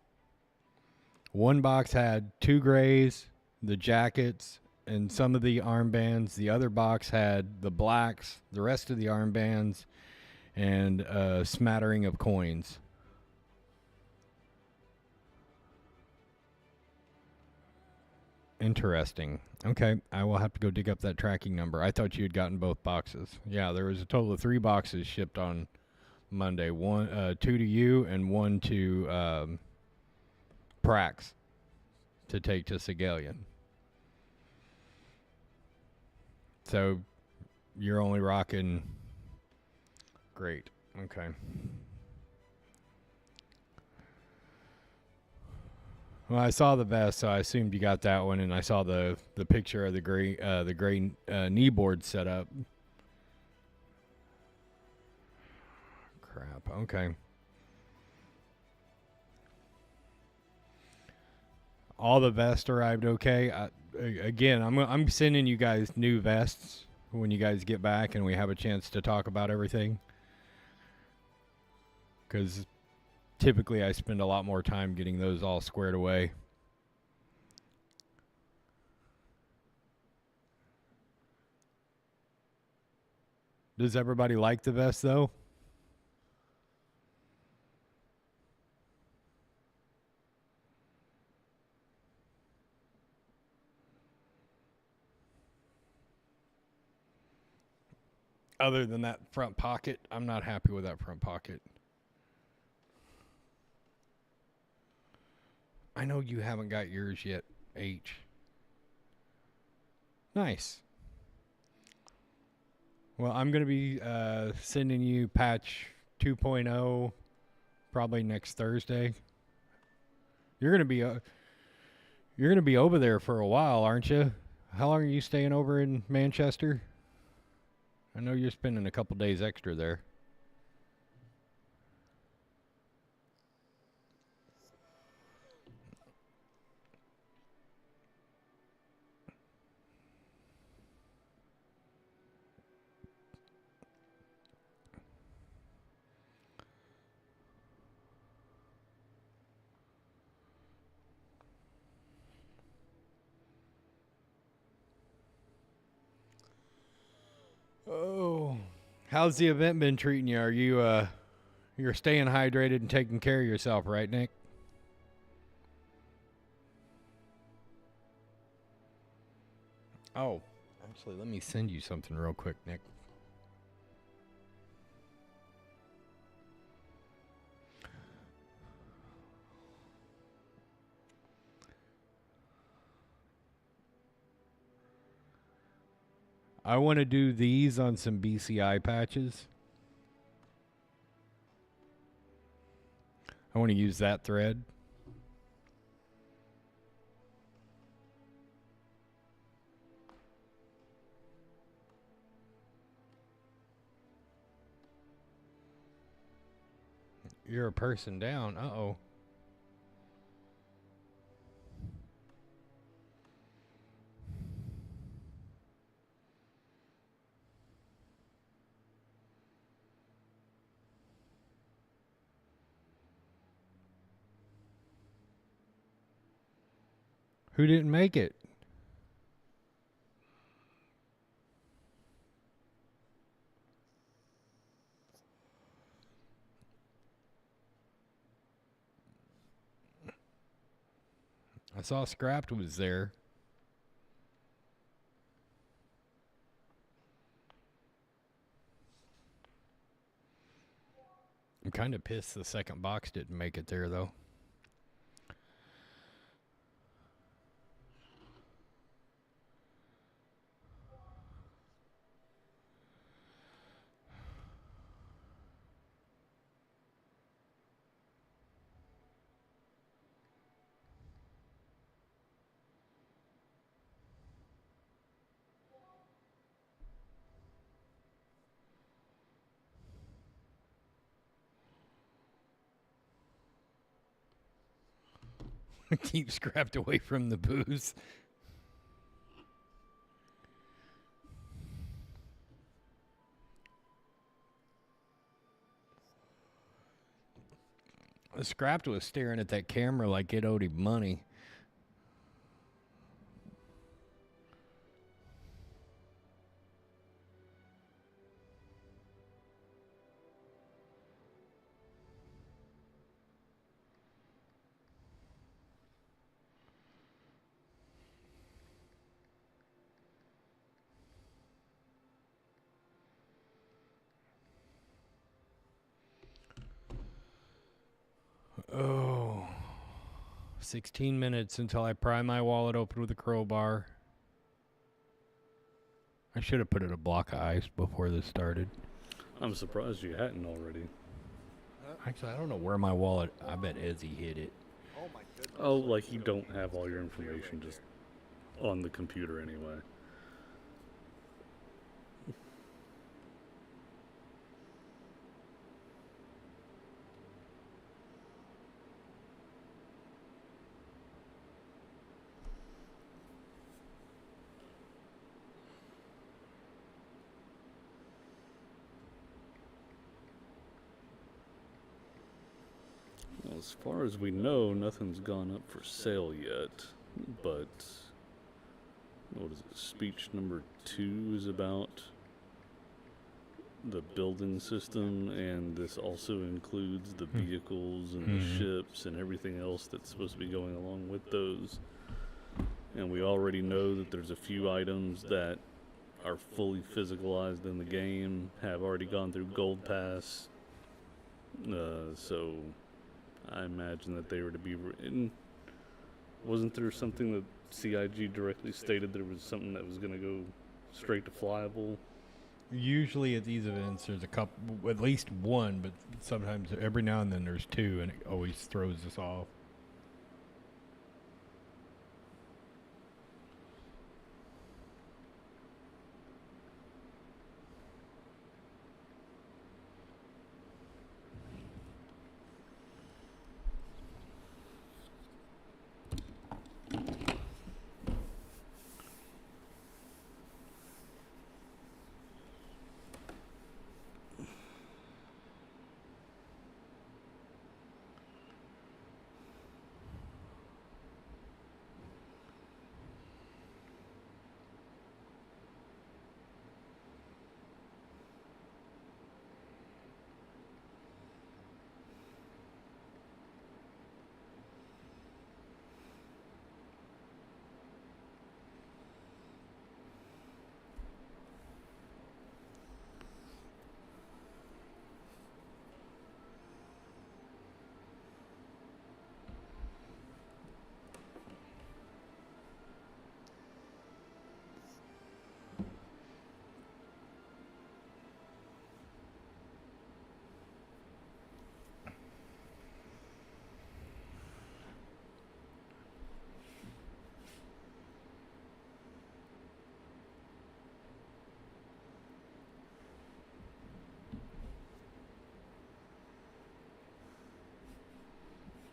One box had 2 grays, the jackets, and some of the armbands. The other box had the blacks, the rest of the armbands, and a smattering of coins. Interesting. Okay, I will have to go dig up that tracking number. I thought you had gotten both boxes. Yeah, there was a total of 3 boxes shipped on Monday. Two to you and one to Prax to take to Segalian. So you're only rocking. Great. Okay. Well, I saw the vest, so I assumed you got that one, and I saw the picture of the gray knee board set up. Crap. Okay. All the vests arrived okay. Again, I'm sending you guys new vests when you guys get back and we have a chance to talk about everything. Because typically I spend a lot more time getting those all squared away. Does everybody like the vest, though? Other than that front pocket, I'm not happy with that front pocket. I know you haven't got yours yet, H. Nice. Well, I'm going to be sending you patch 2.0 probably next Thursday. You're going to be over there for a while, aren't you? How long are you staying over in Manchester? I know you're spending a couple days extra there. Oh, how's the event been treating you? Are you you're staying hydrated and taking care of yourself, right, Nick? Oh, actually, let me send you something real quick, Nick. I want to do these on some BCI patches. I want to use that thread. You're a person down. Uh-oh. Who didn't make it? I saw Scrapped was there. I'm kind of pissed the second box didn't make it there, though. Keep Scrapped away from the booze. Scrapped was staring at that camera like it owed him money. 16 minutes until I pry my wallet open with a crowbar. I should have put it a block of ice before this started. I'm surprised you hadn't already. Actually, I don't know where my wallet. I bet Ezzy hid it. Oh my goodness. Oh, like you don't have all your information just on the computer anyway. Well, as far as we know, nothing's gone up for sale yet, but what is it? Speech number 2 is about the building system, and this also includes the vehicles and the ships and everything else that's supposed to be going along with those. And we already know that there's a few items that are fully physicalized in the game, have already gone through Gold Pass, so I imagine that they were to be written. Wasn't there something that CIG directly stated there was something that was going to go straight to flyable? Usually at these events, there's a couple, at least one, but sometimes every now and then there's 2, and it always throws us off.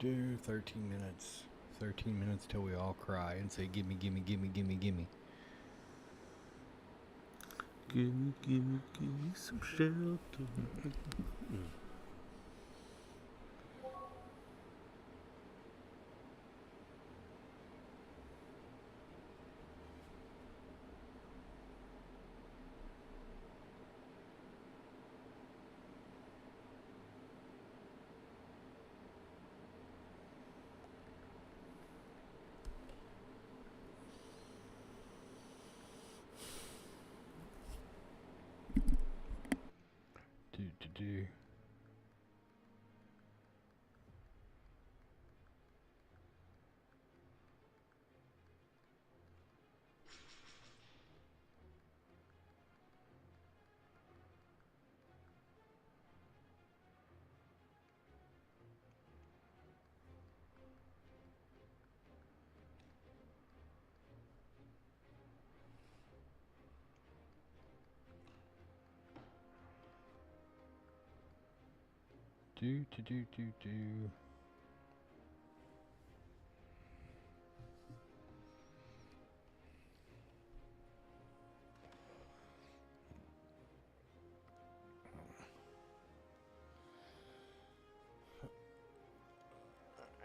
Do 13 minutes. 13 minutes till we all cry and say, gimme, gimme, gimme, gimme, gimme. Gimme, gimme, gimme some shelter. Do. Do.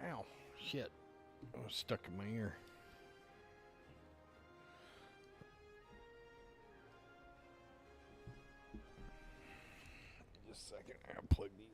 Ow, shit. I was stuck in my ear. Just a second, I'll plug these in.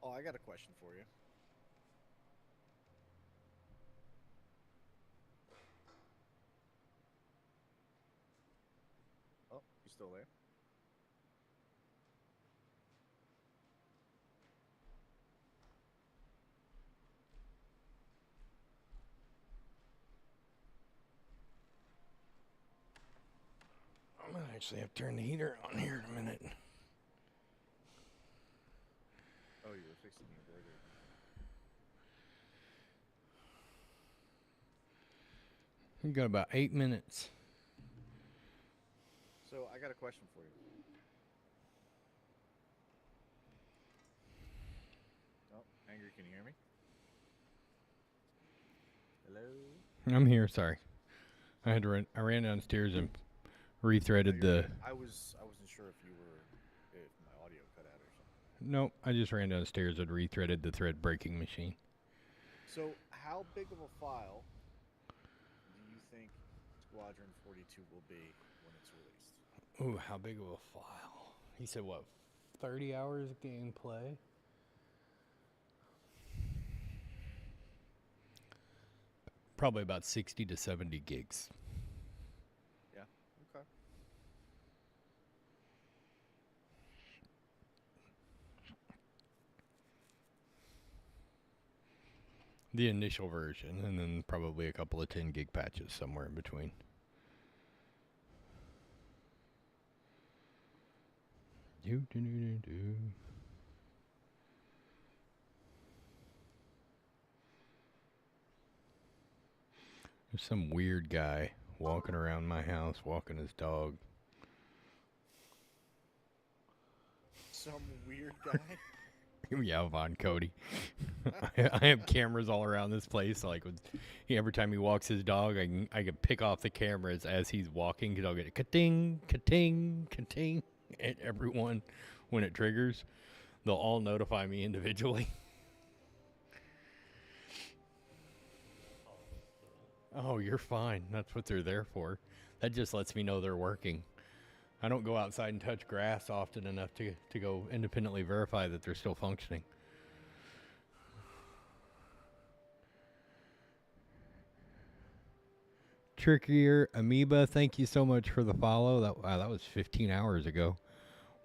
Oh, I got a question for you. Oh, you still there? I'm gonna actually have to turn the heater on here in a minute. Oh, you were fixing the embroidery. We got about 8 minutes. So I got a question for you. Oh, Angry, can you hear me? Hello? I'm here. Sorry, I ran downstairs and rethreaded the. I wasn't sure if my audio cut out or something. Nope, I just ran downstairs and rethreaded the thread breaking machine. So how big of a file do you think Squadron 42 will be when it's released? Ooh, how big of a file? He said what? 30 hours of gameplay. Probably about 60 to 70 gigs. Yeah. Okay. The initial version, and then probably a couple of 10 gig patches somewhere in between. There's some weird guy walking around my house, walking his dog. Some weird guy? Yeah, Von Cody. I have cameras all around this place. Like every time he walks his dog, I can pick off the cameras as he's walking because I'll get a ka-ting, ka-ting, ka-ting. And everyone, when it triggers, they'll all notify me individually. Oh, you're fine. That's what they're there for. That just lets me know they're working. I don't go outside and touch grass often enough to go independently verify that they're still functioning. Trickier Amoeba, thank you so much for the follow. That was 15 hours ago.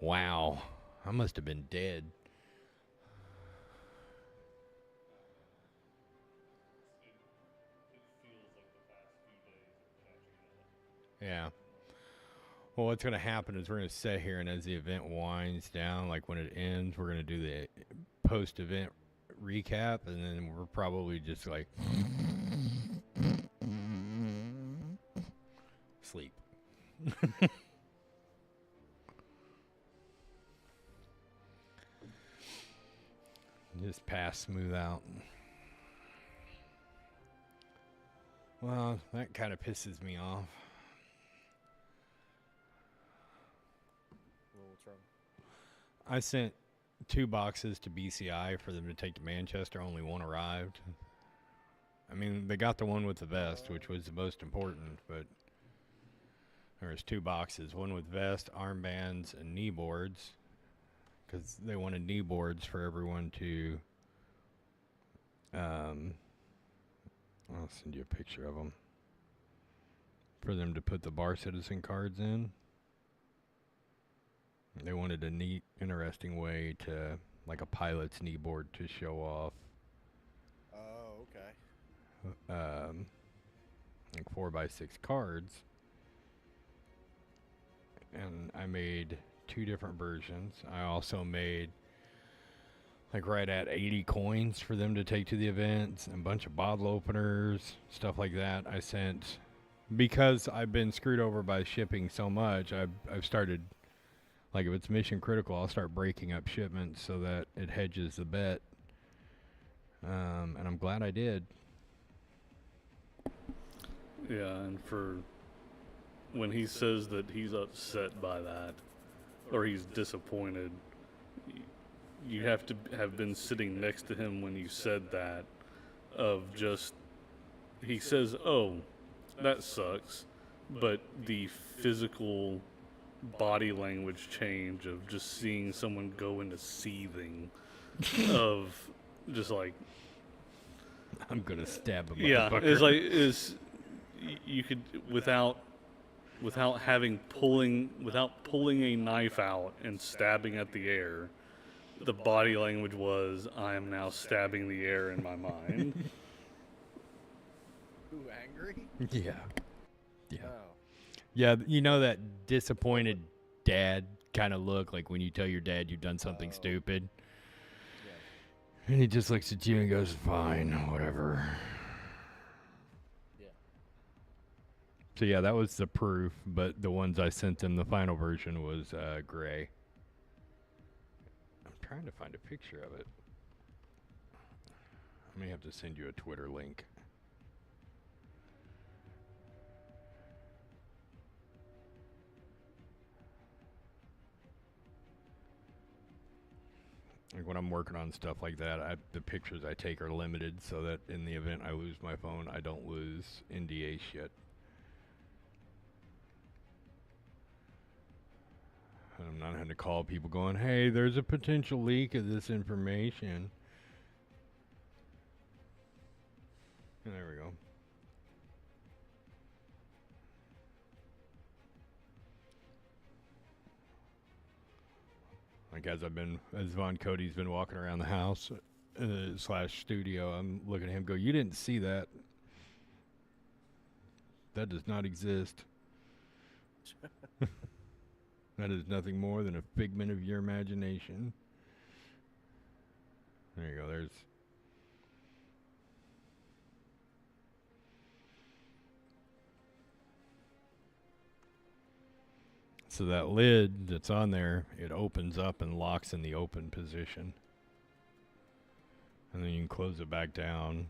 Wow. I must have been dead. Yeah. Well, what's going to happen is we're going to sit here, and as the event winds down, like when it ends, we're going to do the post-event recap, and then we're probably just like sleep. Just pass smooth out. Well, that kind of pisses me off. What's wrong? I sent 2 boxes to BCI for them to take to Manchester. Only one arrived. I mean, they got the one with the vest, which was the most important, but there was 2 boxes. One with vest, armbands, and knee boards, because they wanted knee boards for everyone to... I'll send you a picture of them. For them to put the bar citizen cards in. They wanted a neat, interesting way to, like a pilot's knee board to show off. Oh, okay. Like 4x6 cards. And I made 2 different versions. I also made like right at 80 coins for them to take to the events, and a bunch of bottle openers, stuff like that. I sent, because I've been screwed over by shipping so much, I've started, like if it's mission critical, I'll start breaking up shipments so that it hedges the bet. And I'm glad I did. Yeah, and for when he says that he's upset by that, or he's disappointed, you have to have been sitting next to him when you said that, of just, he says, oh, that sucks, but the physical body language change of just seeing someone go into seething of just like I'm gonna stab a yeah, motherfucker. it's like you could without pulling a knife out and stabbing at the air. The body language was, I am now stabbing the air in my mind. Who, angry? Yeah. Yeah. Oh. Yeah, you know that disappointed dad kind of look, like when you tell your dad you've done something stupid? Yeah. And he just looks at you and goes, fine, whatever. Yeah. So yeah, that was the proof, but the ones I sent him, the final version was gray. I'm trying to find a picture of it. I may have to send you a Twitter link. Like when I'm working on stuff like that, the pictures I take are limited so that in the event I lose my phone, I don't lose NDA shit. And I'm not having to call people going, hey, there's a potential leak of this information. And there we go. Like as Von Cody's been walking around the house / studio, I'm looking at him go, you didn't see that. That does not exist. That is nothing more than a figment of your imagination. There you go, there's... So that lid that's on there, it opens up and locks in the open position. And then you can close it back down.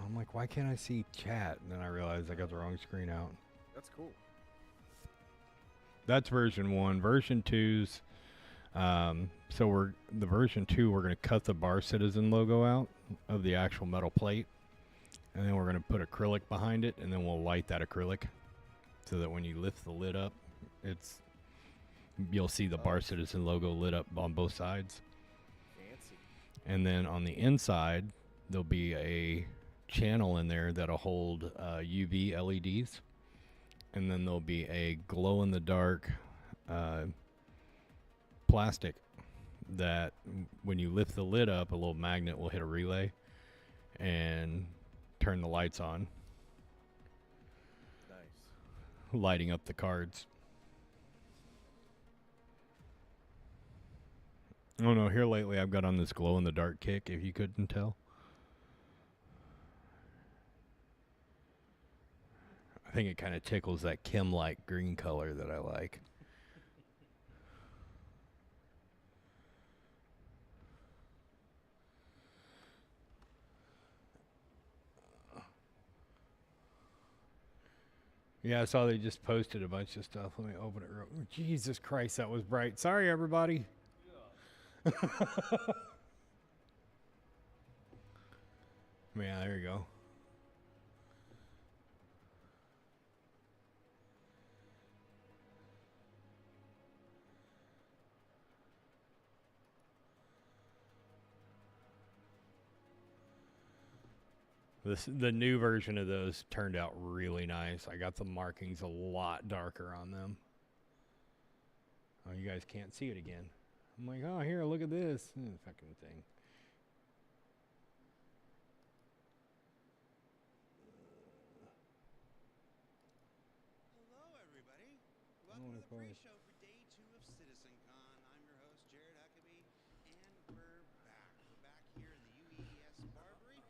I'm like, why can't I see chat? And then I realized I got the wrong screen out. That's cool. That's version 1. Version 2's, so the version 2, we're going to cut the Bar Citizen logo out of the actual metal plate. And then we're going to put acrylic behind it, and then we'll light that acrylic so that when you lift the lid up, you'll see the Bar Citizen logo lit up on both sides. Fancy. And then on the inside, there'll be a channel in there that'll hold UV LEDs. And then there'll be a glow-in-the-dark plastic that when you lift the lid up, a little magnet will hit a relay and turn the lights on. Nice. Lighting up the cards. Oh no, here lately I've got on this glow-in-the-dark kick, if you couldn't tell. I think it kind of tickles that Kim-like green color that I like. Yeah, I saw they just posted a bunch of stuff. Let me open it real. Jesus Christ, that was bright. Sorry, everybody. Yeah. Yeah, there you go. The new version of those turned out really nice. I got the markings a lot darker on them. Oh, you guys can't see it again. I'm like, oh, here, look at this. Fucking thing. Hello, everybody. Welcome to the pre-show for day 2 of CitizenCon. I'm your host, Jared Huckabee, and we're back. We're back here in the UES Barbary,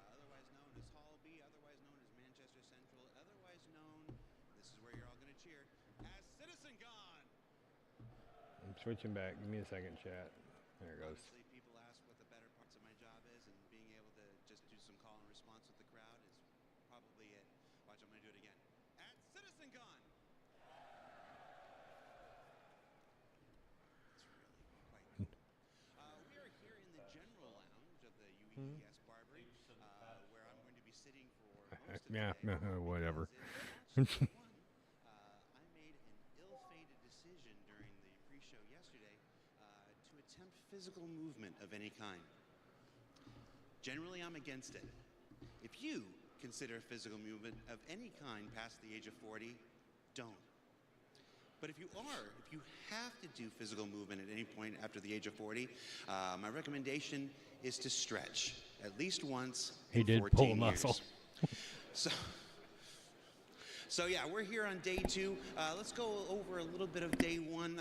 otherwise known as Hall B, otherwise known as Manchester Central, otherwise known, this is where you're all going to cheer, as CitizenCon. I'm switching back. Give me a second, chat. There it goes. Honestly, people ask what the better parts of my job is, and being able to just do some call and response with the crowd is probably it. Watch, I'm going to do it again. At CitizenCon. We are here in the general lounge of the UES Barbary, where I'm going to be sitting for most of the Yeah, day. whatever. I made an ill-fated decision during physical movement of any kind. Generally, I'm against it. If you consider physical movement of any kind past the age of 40, don't. But if you have to do physical movement at any point after the age of 40, my recommendation is to stretch at least once in 14 He did pull a years. muscle. So yeah, we're here on day 2. Let's go over a little bit of day 1.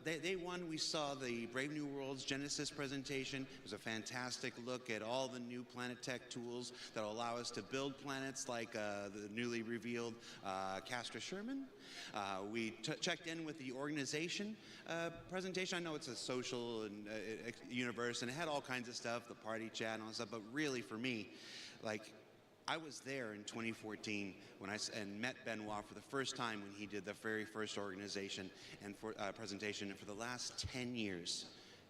Day 1, we saw the Brave New Worlds Genesis presentation. It was a fantastic look at all the new Planet Tech tools that will allow us to build planets like the newly revealed Castra Sherman. We checked in with the organization presentation. I know it's a social and universe, and it had all kinds of stuff, the party chat and all that stuff, but really for me, like, I was there in 2014 when and met Benoit for the first time when he did the very first organization and presentation. And for the last 10 years,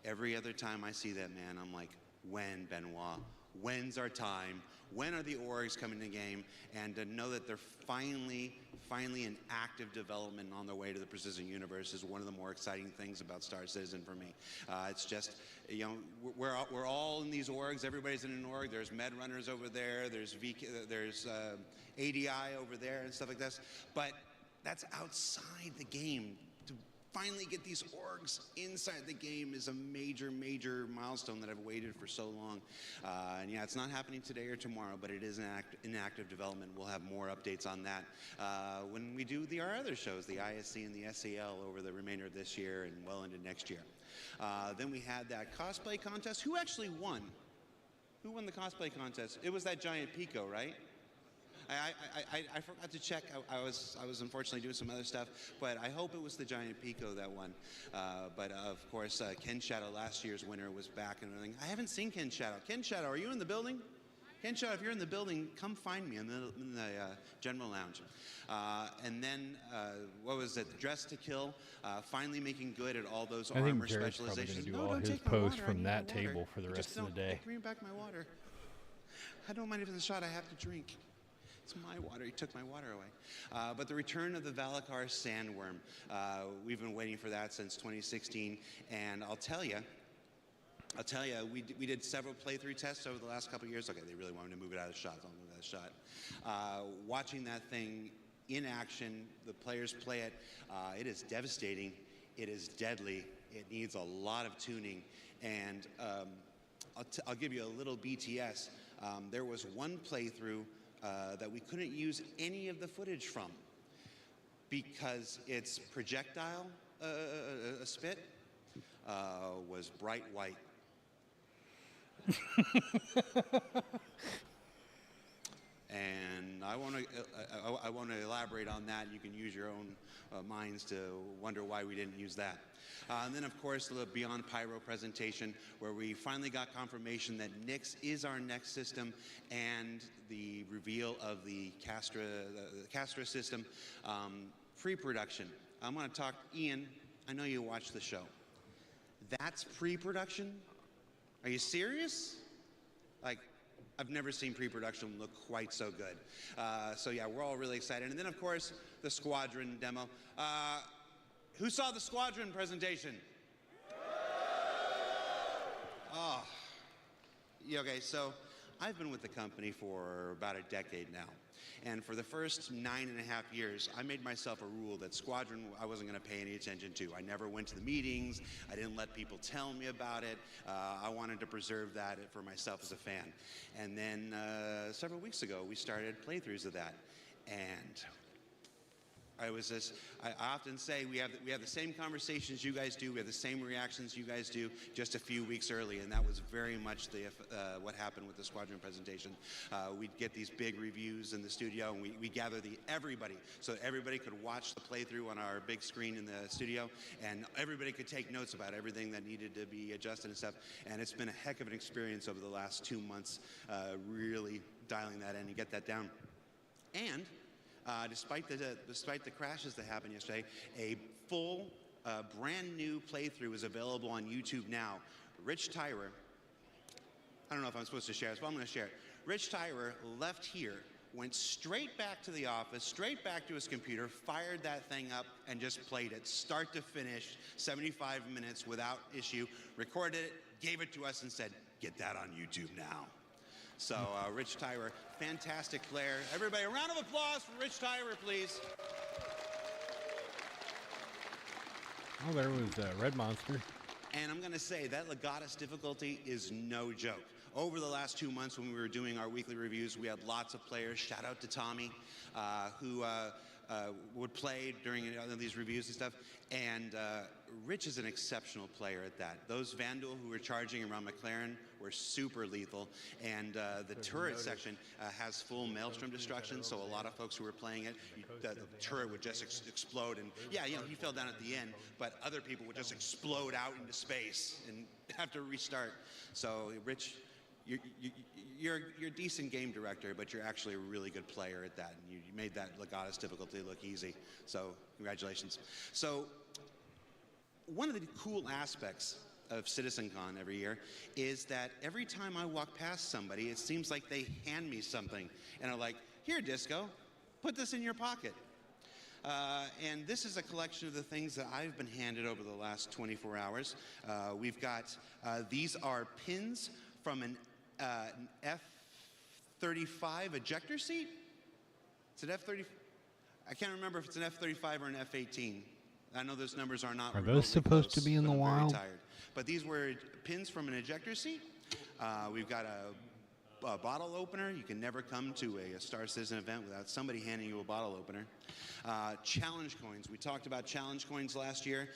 every other time I see that man, I'm like, when, Benoit? When's our time? When are the orgs coming to the game? And to know that they're finally in active development on their way to the Precision Universe is one of the more exciting things about Star Citizen for me. It's just, you know, we're all in these orgs. Everybody's in an org. There's med runners over there. There's ADI over there and stuff like this. But that's outside the game. To finally get these orgs inside the game is a major, major milestone that I've waited for so long. And yeah, it's not happening today or tomorrow, but it is in active development. We'll have more updates on that when we do our other shows, the ISC and the SAL, over the remainder of this year and well into next year. Then we had that cosplay contest. Who actually won? Who won the cosplay contest? It was that giant Pico, right? I forgot to check. I was unfortunately doing some other stuff, but I hope it was the giant Pico that won. But of course, Ken Shadow, last year's winner, was back and everything. I haven't seen Ken Shadow. Ken Shadow, are you in the building? Ken Shadow, if you're in the building, come find me in the general lounge. And then, what was it? Dress to Kill, finally making good at all those armor I think Jared's probably going to do all his posts from that table for the rest of the day. Bring back my water. I don't mind if it's a shot I have to drink. It's my water. He took my water away. But the return of the Valakar Sandworm, we've been waiting for that since 2016. And I'll tell you, we did several playthrough tests over the last couple of years. Okay, they really wanted to move it out of the shot, so I'll move it out of the shot. Watching that thing in action, the players play it, it is devastating. It is deadly. It needs a lot of tuning. And I'll give you a little BTS. There was one playthrough that we couldn't use any of the footage from because its projectile spit was bright white. And I want to elaborate on that. You can use your own minds to wonder why we didn't use that. And then, of course, the Beyond Pyro presentation, where we finally got confirmation that Nyx is our next system, and the reveal of the Castra system pre-production. I'm going to talk, Ian, I know you watched the show. That's pre-production? Are you serious? Like, I've never seen pre-production look quite so good. So yeah, we're all really excited. And then, of course, the Squadron demo. Who saw the Squadron presentation? Oh. Yeah, okay, so I've been with the company for about a decade now. And for the first 9.5 years, I made myself a rule that Squadron I wasn't going to pay any attention to. I never went to the meetings. I didn't let people tell me about it. I wanted to preserve that for myself as a fan. And then several weeks ago, we started playthroughs of that. And I often say we have the same conversations you guys do. We have the same reactions you guys do, just a few weeks early, and that was very much what happened with the Squadron presentation. We'd get these big reviews in the studio, and we gather everybody, so everybody could watch the playthrough on our big screen in the studio, and everybody could take notes about everything that needed to be adjusted and stuff. And it's been a heck of an experience over the last 2 months, really dialing that in and get that down. And despite the crashes that happened yesterday, a full, brand new playthrough is available on YouTube now. Rich Tyrer, I don't know if I'm supposed to share this, but I'm going to share it. Rich Tyrer left here, went straight back to the office, straight back to his computer, fired that thing up, and just played it, start to finish, 75 minutes without issue, recorded it, gave it to us and said, get that on YouTube now. So Rich Tyler, fantastic player. Everybody, a round of applause for Rich Tyler, please. Oh, there was Red Monster. And I'm going to say that Legatus difficulty is no joke. Over the last 2 months when we were doing our weekly reviews, we had lots of players. Shout out to Tommy, who would play during these reviews and stuff. And Rich is an exceptional player at that. Those Vandal who were charging around McLaren were super lethal. And the turret section has full maelstrom destruction, so a lot of folks who were playing it, the turret would just explode. And yeah, you know, he fell down at the end, but other people would just explode out into space and have to restart. So Rich, you're a decent game director, but you're actually a really good player at that. And you made that Legatus difficulty look easy. So congratulations. So one of the cool aspects of CitizenCon every year is that every time I walk past somebody, it seems like they hand me something and are like, here, Disco, put this in your pocket. And this is a collection of the things that I've been handed over the last 24 hours. We've got, these are pins from an F-35 ejector seat. It's an F-30. I can't remember if it's an F-35 or an F-18. I know those numbers are not. Are those supposed close, to be in the but I'm wild? very tired. But these were pins from an ejector seat. We've got a bottle opener. You can never come to a Star Citizen event without somebody handing you a bottle opener. Challenge coins. We talked about challenge coins last year.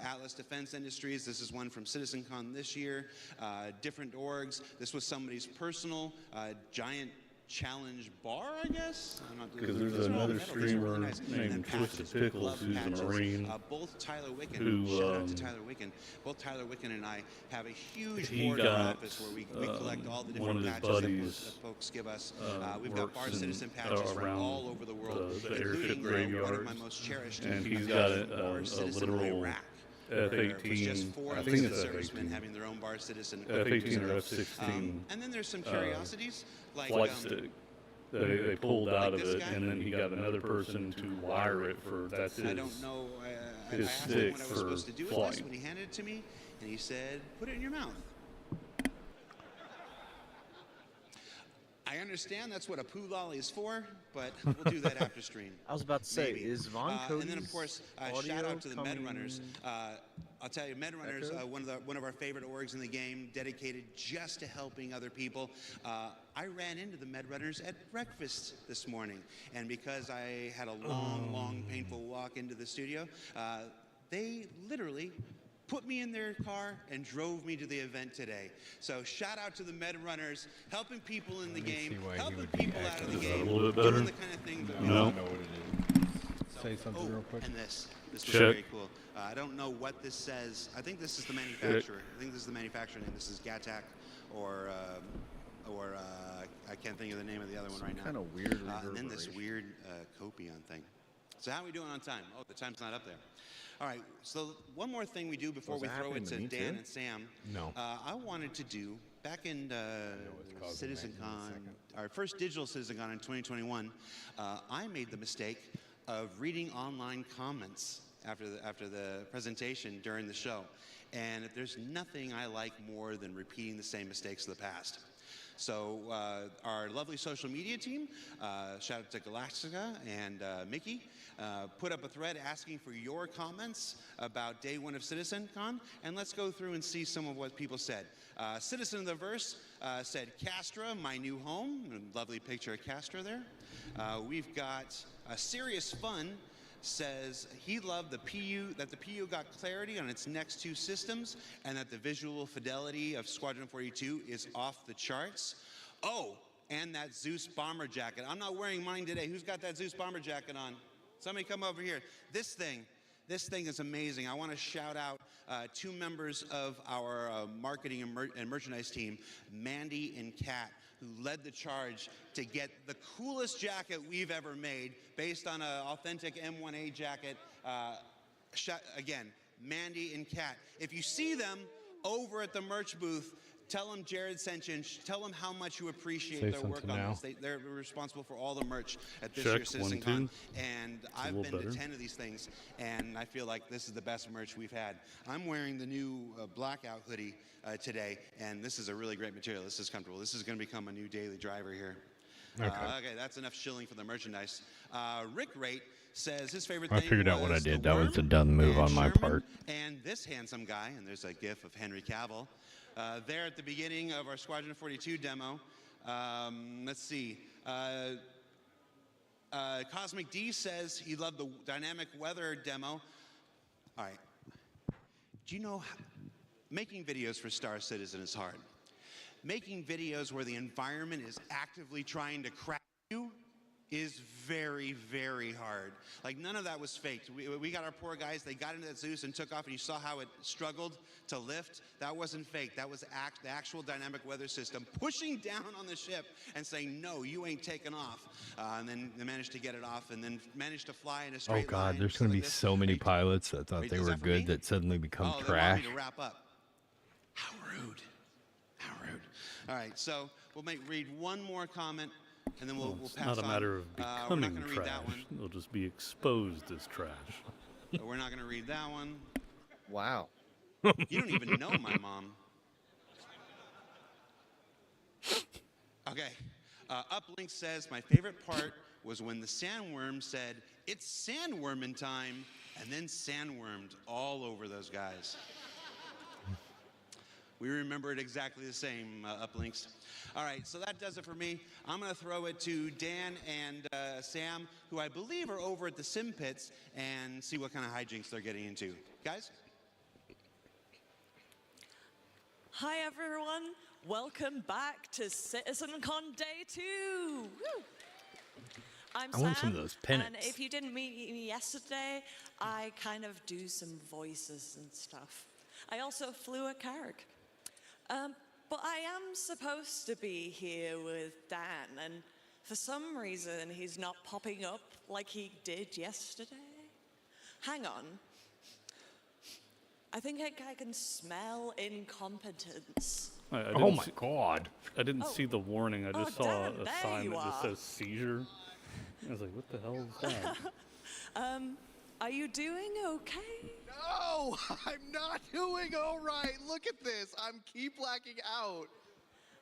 Atlas Defense Industries. This is one from CitizenCon this year. Different orgs. This was somebody's personal giant challenge bar, I guess. Because there's another streamer named Twisted Pickles who's a Marine. Both Tyler Wicken, who, shout out to Tyler Wicken. Both Tyler Wicken and I have a huge he board in our got, office where we collect all the one different of his patches buddies, that folks give us. We've got Bar works Citizen in, patches from around all over the world, the airship including one of graveyards, my most cherished. and he's got a literal F-18, I think it's servicemen F-18, having their own Bar Citizen F-18 or F-16 and then there's some curiosities like flight stick. They pulled out of it, and then he got another person to wire it for, that's his, I don't know. I his asked him stick what I was for supposed to do with flying. this when he handed it to me, and he said, "Put it in your mouth." I understand that's what a poo lolly is for, but we'll do that after stream. I was about to say, Maybe. is Von Cody's and then of course, shout out to the Med Runners. I'll tell you, Med Runners, one of our favorite orgs in the game, dedicated just to helping other people. I ran into the Med Runners at breakfast this morning, and because I had a long, painful walk into the studio, they literally put me in their car and drove me to the event today. So shout out to the Med Runners, helping people in the game, helping people out of the game, doing the kind of thing that we know what it is. Say something real quick. And this was very cool. I don't know what this says. I think this is the manufacturer. I think this is the manufacturer name. This is Gattac or I can't think of the name of the other one right now. Kind of weird. And then this weird Copion thing. So how are we doing on time? Oh, the time's not up there. All right, so one more thing we do before we throw it to Dan and Sam. No. I wanted to do, back in CitizenCon, our first digital CitizenCon in 2021, I made the mistake of reading online comments after the presentation during the show. And there's nothing I like more than repeating the same mistakes of the past. So our lovely social media team, shout out to Galactica and Mickey, put up a thread asking for your comments about day one of CitizenCon, and let's go through and see some of what people said. Citizen of the Verse said, Castra, my new home. A lovely picture of Castra there. We've got Serious Fun says he loved the PU, that the PU got clarity on its next two systems, and that the visual fidelity of Squadron 42 is off the charts. Oh, and that Zeus bomber jacket. I'm not wearing mine today. Who's got that Zeus bomber jacket on? Somebody come over here. This thing is amazing. I want to shout out two members of our marketing and merchandise team, Mandy and Kat, who led the charge to get the coolest jacket we've ever made based on an authentic M1A jacket. Again, Mandy and Kat. If you see them over at the merch booth, Tell them Jared sent you, and tell them how much you appreciate Say their work something on now. this. They're responsible for all the merch at this Check, year's CitizenCon. 1, 2. And a I've little been better. to 10 of these things, and I feel like this is the best merch we've had. I'm wearing the new blackout hoodie today, and this is a really great material. This is comfortable. This is going to become a new daily driver here. Okay, that's enough shilling for the merchandise. Rick Rate says his favorite I thing figured out what I was did. the That was a worm dumb move and on my Sherman part. And this handsome guy, and there's a gif of Henry Cavill, there at the beginning of our Squadron 42 demo. Let's see. Cosmic D says he loved the dynamic weather demo. All right. Do you know making videos for Star Citizen is hard? Making videos where the environment is actively trying to crack you is very, very hard. Like, none of that was faked. We got our poor guys, they got into that Zeus and took off, and you saw how it struggled to lift. That wasn't fake. That was the actual dynamic weather system pushing down on the ship and saying, no, you ain't taking off. And then they managed to get it off and then managed to fly in a straight line. Oh God, there's going to be so many pilots that thought they were good that suddenly become They trash. want me to wrap up. How rude. How rude. All right, so we'll read one more comment, and then we'll It's pass not a on. matter of We're not becoming going to read trash. that one. They'll just be exposed as trash. We're not going to read that one. Wow. You don't even know my mom. Okay. Uplink says, my favorite part was when the sandworm said, it's sandworming time, and then sandwormed all over those guys. We remember it exactly the same, Uplinks. All right, so that does it for me. I'm going to throw it to Dan and Sam, who I believe are over at the Sim Pits, and see what kind of hijinks they're getting into. Guys? Hi, everyone. Welcome back to CitizenCon Day 2. Woo! I'm I Sam, want some of those pennants. and if you didn't meet me yesterday, I kind of do some voices and stuff. I also flew a Carrick. But I am supposed to be here with Dan, and for some reason he's not popping up like he did yesterday. Hang on. I think I can smell incompetence. Oh my God. I didn't see the warning. I just saw damn, a there sign you that just are. says seizure. I was like, what the hell is that? Are you doing okay? No, I'm not doing all right. Look at this. I'm keep blacking out.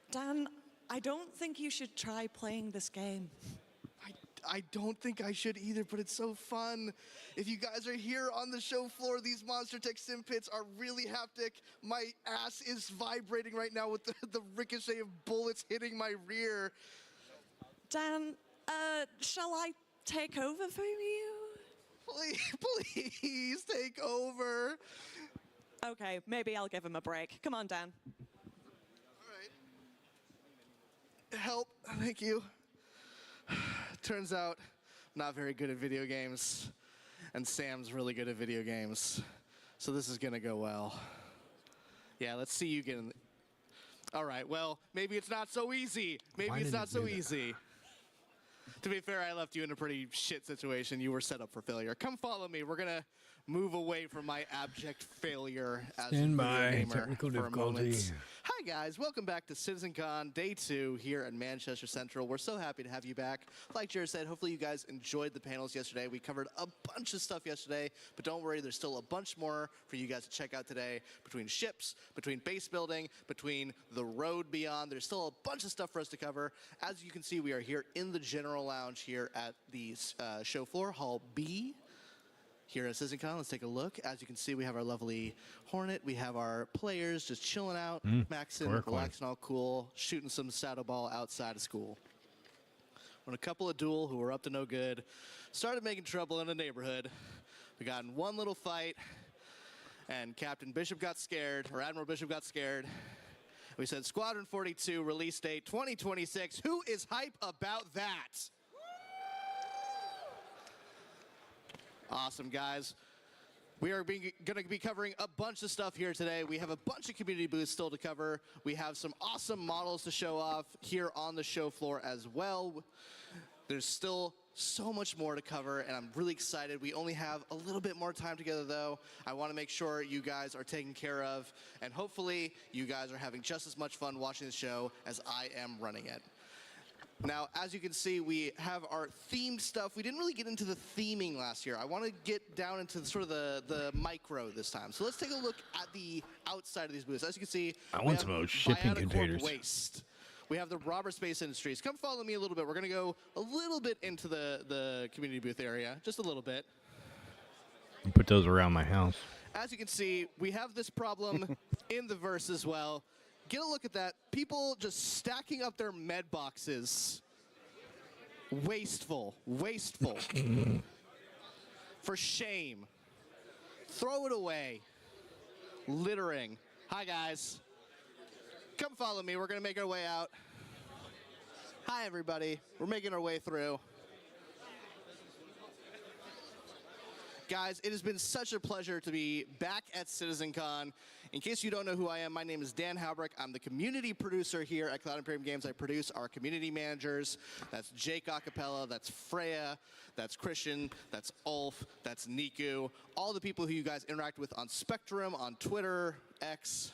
Dan, I don't think you should try playing this game. I don't think I should either, but it's so fun. If you guys are here on the show floor, these Monster Tech Sim Pits are really haptic. My ass is vibrating right now with the ricochet of bullets hitting my rear. Dan, shall I take over for you? Please take over. Okay, maybe I'll give him a break. Come on, Dan. Help, thank you. Turns out, I'm not very good at video games, and Sam's really good at video games. So this is gonna go well. Yeah, let's see you get in. All right, well, maybe it's not so easy. Maybe Why it's did not it so do that? easy. To be fair, I left you in a pretty shit situation. You were set up for failure. Come follow me. We're gonna move away from my abject failure as Stand a by, video gamer technical for a moment. difficulty. Hi guys, welcome back to CitizenCon Day 2 here at Manchester Central. We're so happy to have you back. Like Jared said, hopefully you guys enjoyed the panels yesterday. We covered a bunch of stuff yesterday, but don't worry, there's still a bunch more for you guys to check out today. Between ships, between base building, between the road beyond, there's still a bunch of stuff for us to cover. As you can see, we are here in the General Lounge here at the show floor, Hall B. Here at CitizenCon, let's take a look. As you can see, we have our lovely Hornet. We have our players just chilling out, maxing, work one. relaxing, all cool, shooting some saddle ball outside of school. When a couple of duel who were up to no good started making trouble in the neighborhood, we got in one little fight, and Captain Bishop got scared, or Admiral Bishop got scared. We said, Squadron 42, release date 2026. Who is hype about that? Awesome, guys. We are going to be covering a bunch of stuff here today. We have a bunch of community booths still to cover. We have some awesome models to show off here on the show floor as well. There's still so much more to cover, and I'm really excited. We only have a little bit more time together, though. I want to make sure you guys are taken care of, and hopefully you guys are having just as much fun watching the show as I am running it. Now, as you can see, we have our themed stuff. We didn't really get into the theming last year. I want to get down into the micro this time. So let's take a look at the outside of these booths. As you can see, I want some of those shipping containers. Waste. We have the Robber Space Industries. Come follow me a little bit. We're going to go a little bit into the community booth area, just a little bit. Put those around my house. As you can see, we have this problem in the verse as well. Get a look at that. People just stacking up their med boxes. Wasteful. Wasteful. For shame. Throw it away. Littering. Hi, guys. Come follow me. We're going to make our way out. Hi, everybody. We're making our way through. Guys, it has been such a pleasure to be back at CitizenCon. In case you don't know who I am, my name is Dan Halbrick. I'm the community producer here at Cloud Imperium Games. I produce our community managers. That's Jake Acapella, that's Freya, that's Christian, that's Ulf, that's Niku. All the people who you guys interact with on Spectrum, on Twitter, X,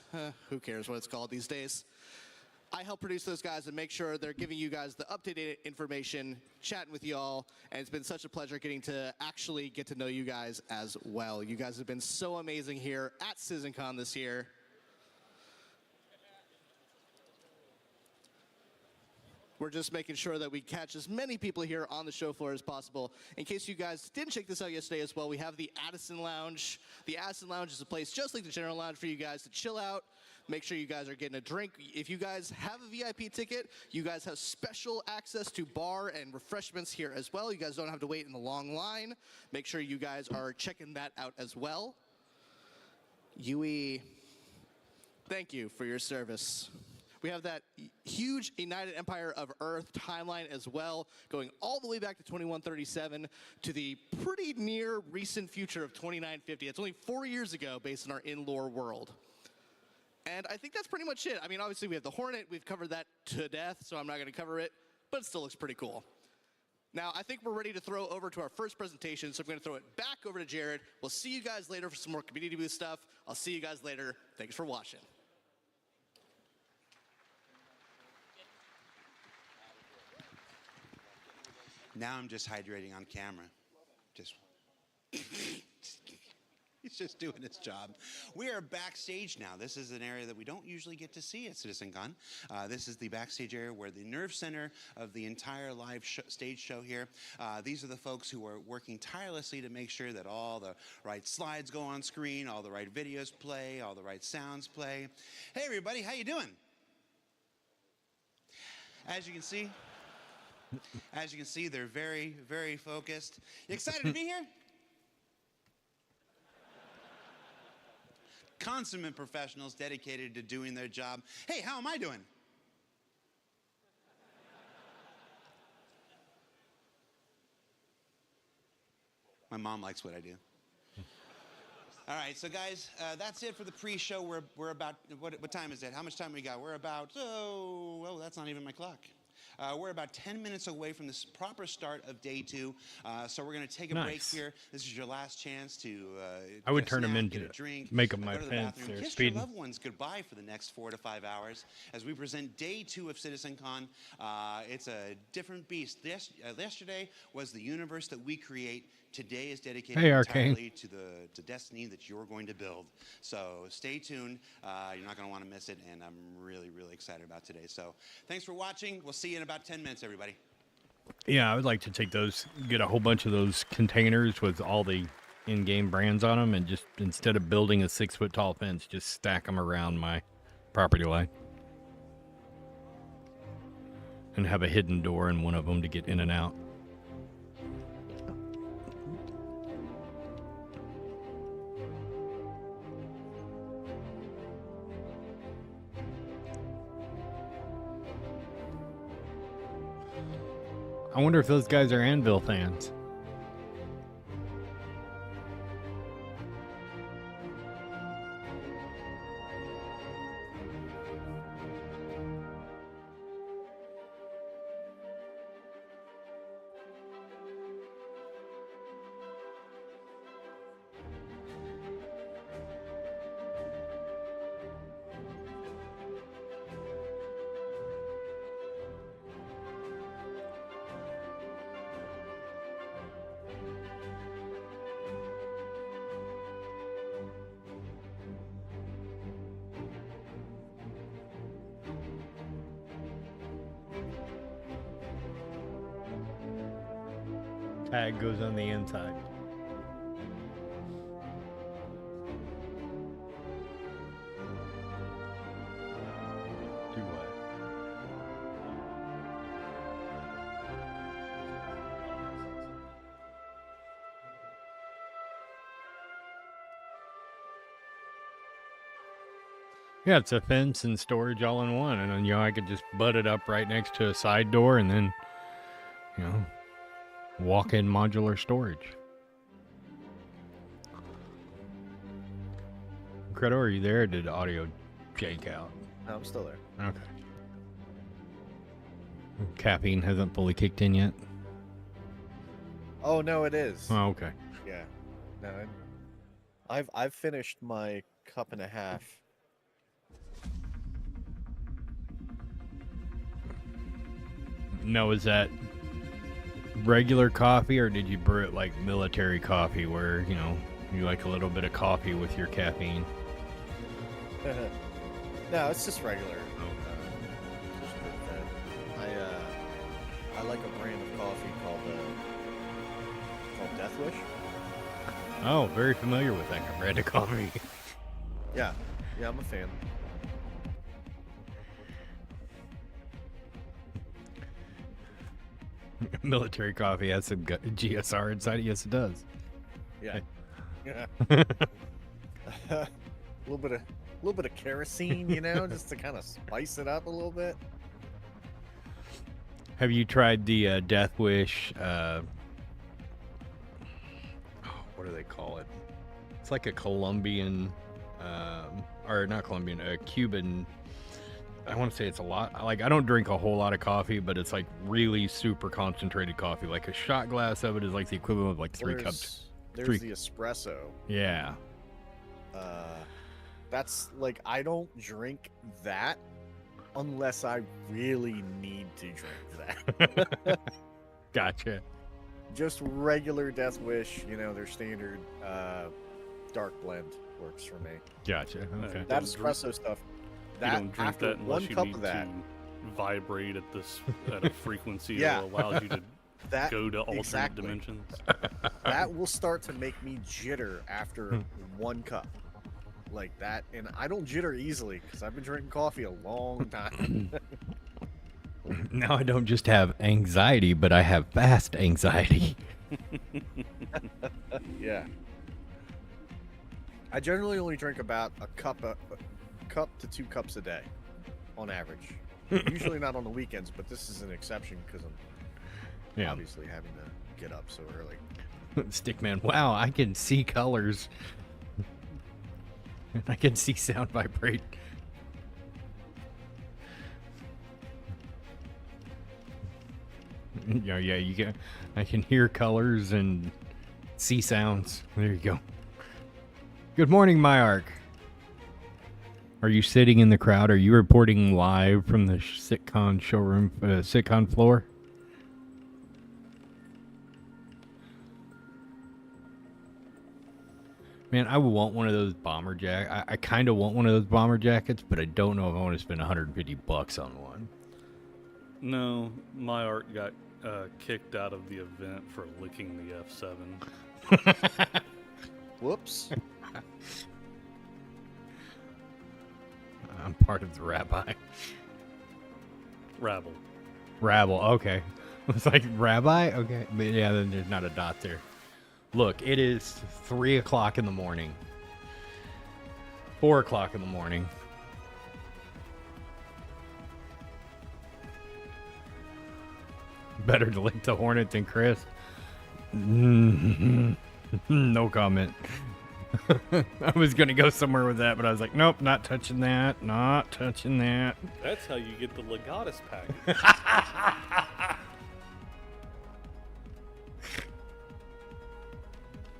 who cares what it's called these days. I help produce those guys and make sure they're giving you guys the updated information, chatting with y'all, and it's been such a pleasure getting to actually get to know you guys as well. You guys have been so amazing here at CitizenCon this year. We're just making sure that we catch as many people here on the show floor as possible. In case you guys didn't check this out yesterday as well, we have the Addison Lounge. The Addison Lounge is a place just like the General Lounge for you guys to chill out. Make sure you guys are getting a drink. If you guys have a VIP ticket, you guys have special access to bar and refreshments here as well. You guys don't have to wait in the long line. Make sure you guys are checking that out as well. Yui, thank you for your service. We have that huge United Empire of Earth timeline as well, going all the way back to 2137 to the pretty near recent future of 2950. It's only 4 years ago based on our in-lore world. And I think that's pretty much it. I mean, obviously we have the Hornet. We've covered that to death, so I'm not going to cover it, but it still looks pretty cool. Now, I think we're ready to throw over to our first presentation, so I'm going to throw it back over to Jared. We'll see you guys later for some more community booth stuff. I'll see you guys later. Thanks for watching. Now I'm just hydrating on camera. Just he's just doing his job. We are backstage now. This is an area that we don't usually get to see at CitizenCon. This is the backstage area where the nerve center of the entire live stage show here. These are the folks who are working tirelessly to make sure that all the right slides go on screen, all the right videos play, all the right sounds play. Hey everybody, how you doing? As you can see, they're very, very focused. You excited to be here? Consummate professionals dedicated to doing their job. Hey, how am I doing? My mom likes what I do. All right, so guys, that's it for the pre-show. We're about, what time is it? How much time we got? We're about, oh, that's not even my clock. We're about 10 minutes away from the proper start of day 2, so we're going to take a break here. This is your last chance to I would turn them into get a drink, make them my go to the fence. bathroom, They're kiss speeding. your loved ones goodbye for the next 4 to 5 hours as we present day 2 of CitizenCon. It's a different beast. Yesterday was the universe that we create. Today is dedicated entirely to the destiny that you're going to build. So stay tuned. You're not going to want to miss it, and I'm really, really excited about today. So thanks for watching. We'll see you in about 10 minutes, everybody. Yeah, I would like to take those, get a whole bunch of those containers with all the in-game brands on them, and just instead of building a 6-foot-tall fence, just stack them around my property line. And have a hidden door in one of them to get in and out. I wonder if those guys are Anvil fans. Tag goes on the inside. Do what? Yeah, it's a fence and storage all in one, and then I could just butt it up right next to a side door, and then walk-in modular storage. Credo, are you there? Or did audio jake out? No, I'm still there. Okay. Caffeine hasn't fully kicked in yet. Oh no, it is. Oh, okay. Yeah. No, I've finished my cup and a half. No, is that regular coffee, or did you brew it like military coffee, where you like a little bit of coffee with your caffeine? No, it's just regular. I like a brand of coffee called Death Wish. Oh, very familiar with that brand of coffee. Yeah, I'm a fan. Military coffee has some GSR inside it. Yes, it does. Yeah. Yeah. A little bit of kerosene, just to kind of spice it up a little bit. Have you tried the Death Wish? What do they call it? It's like a Colombian, or not Colombian, a Cuban. I want to say it's a lot. I don't drink a whole lot of coffee, but it's like really super concentrated coffee. Like a shot glass of it is like the equivalent of like three cups. There's the espresso. Yeah. That's like, I don't drink that unless I really need to drink that. Gotcha. Just regular Death Wish, their standard dark blend works for me. Gotcha. Okay. That espresso stuff. You don't drink after that unless one you cup need of that, to vibrate at a frequency Yeah. that allows you to that go to alternate exactly. dimensions. That will start to make me jitter after one cup. Like that, and I don't jitter easily because I've been drinking coffee a long time. Now I don't just have anxiety, but I have fast anxiety. Yeah. I generally only drink about a cup to 2 cups a day, on average. Usually not on the weekends, but this is an exception because I'm obviously having to get up so early. Stickman, wow, I can see colors. I can see sound vibrate. Yeah, you can. I can hear colors and see sounds. There you go. Good morning, Myark. Are you sitting in the crowd? Are you reporting live from the CITCON showroom, CITCON floor? Man, I want one of those bomber jackets. I kind of want one of those bomber jackets, but I don't know if I want to spend $150 on one. No, my art got kicked out of the event for licking the F7. Whoops. I'm part of the rabbi. Rabble. Okay. It's like rabbi? Okay. But yeah, then there's not a dot there. Look, it is 3 o'clock in the morning. 4 o'clock in the morning. Better to lick the hornet than Chris. No comment. I was going to go somewhere with that, but I was like, nope, not touching that. Not touching that. That's how you get the Legatus package.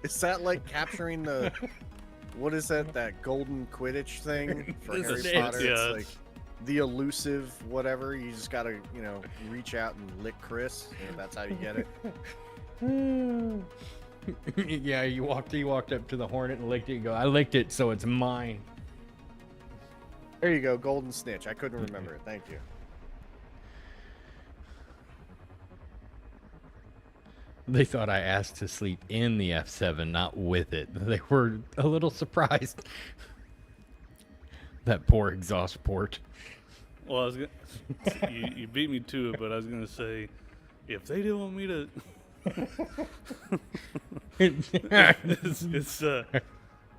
Is that like capturing the... What is that golden Quidditch thing for Harry Potter? It's like the elusive whatever. You just gotta, reach out and lick Chris. That's how you get it. Yeah, you walked up to the hornet and licked it. You go, I licked it, so it's mine. There you go, golden snitch. I couldn't remember it. Thank you. They thought I asked to sleep in the F7, not with it. They were a little surprised. That poor exhaust port. Well, I was you beat me to it, but I was gonna say, if they didn't want me to,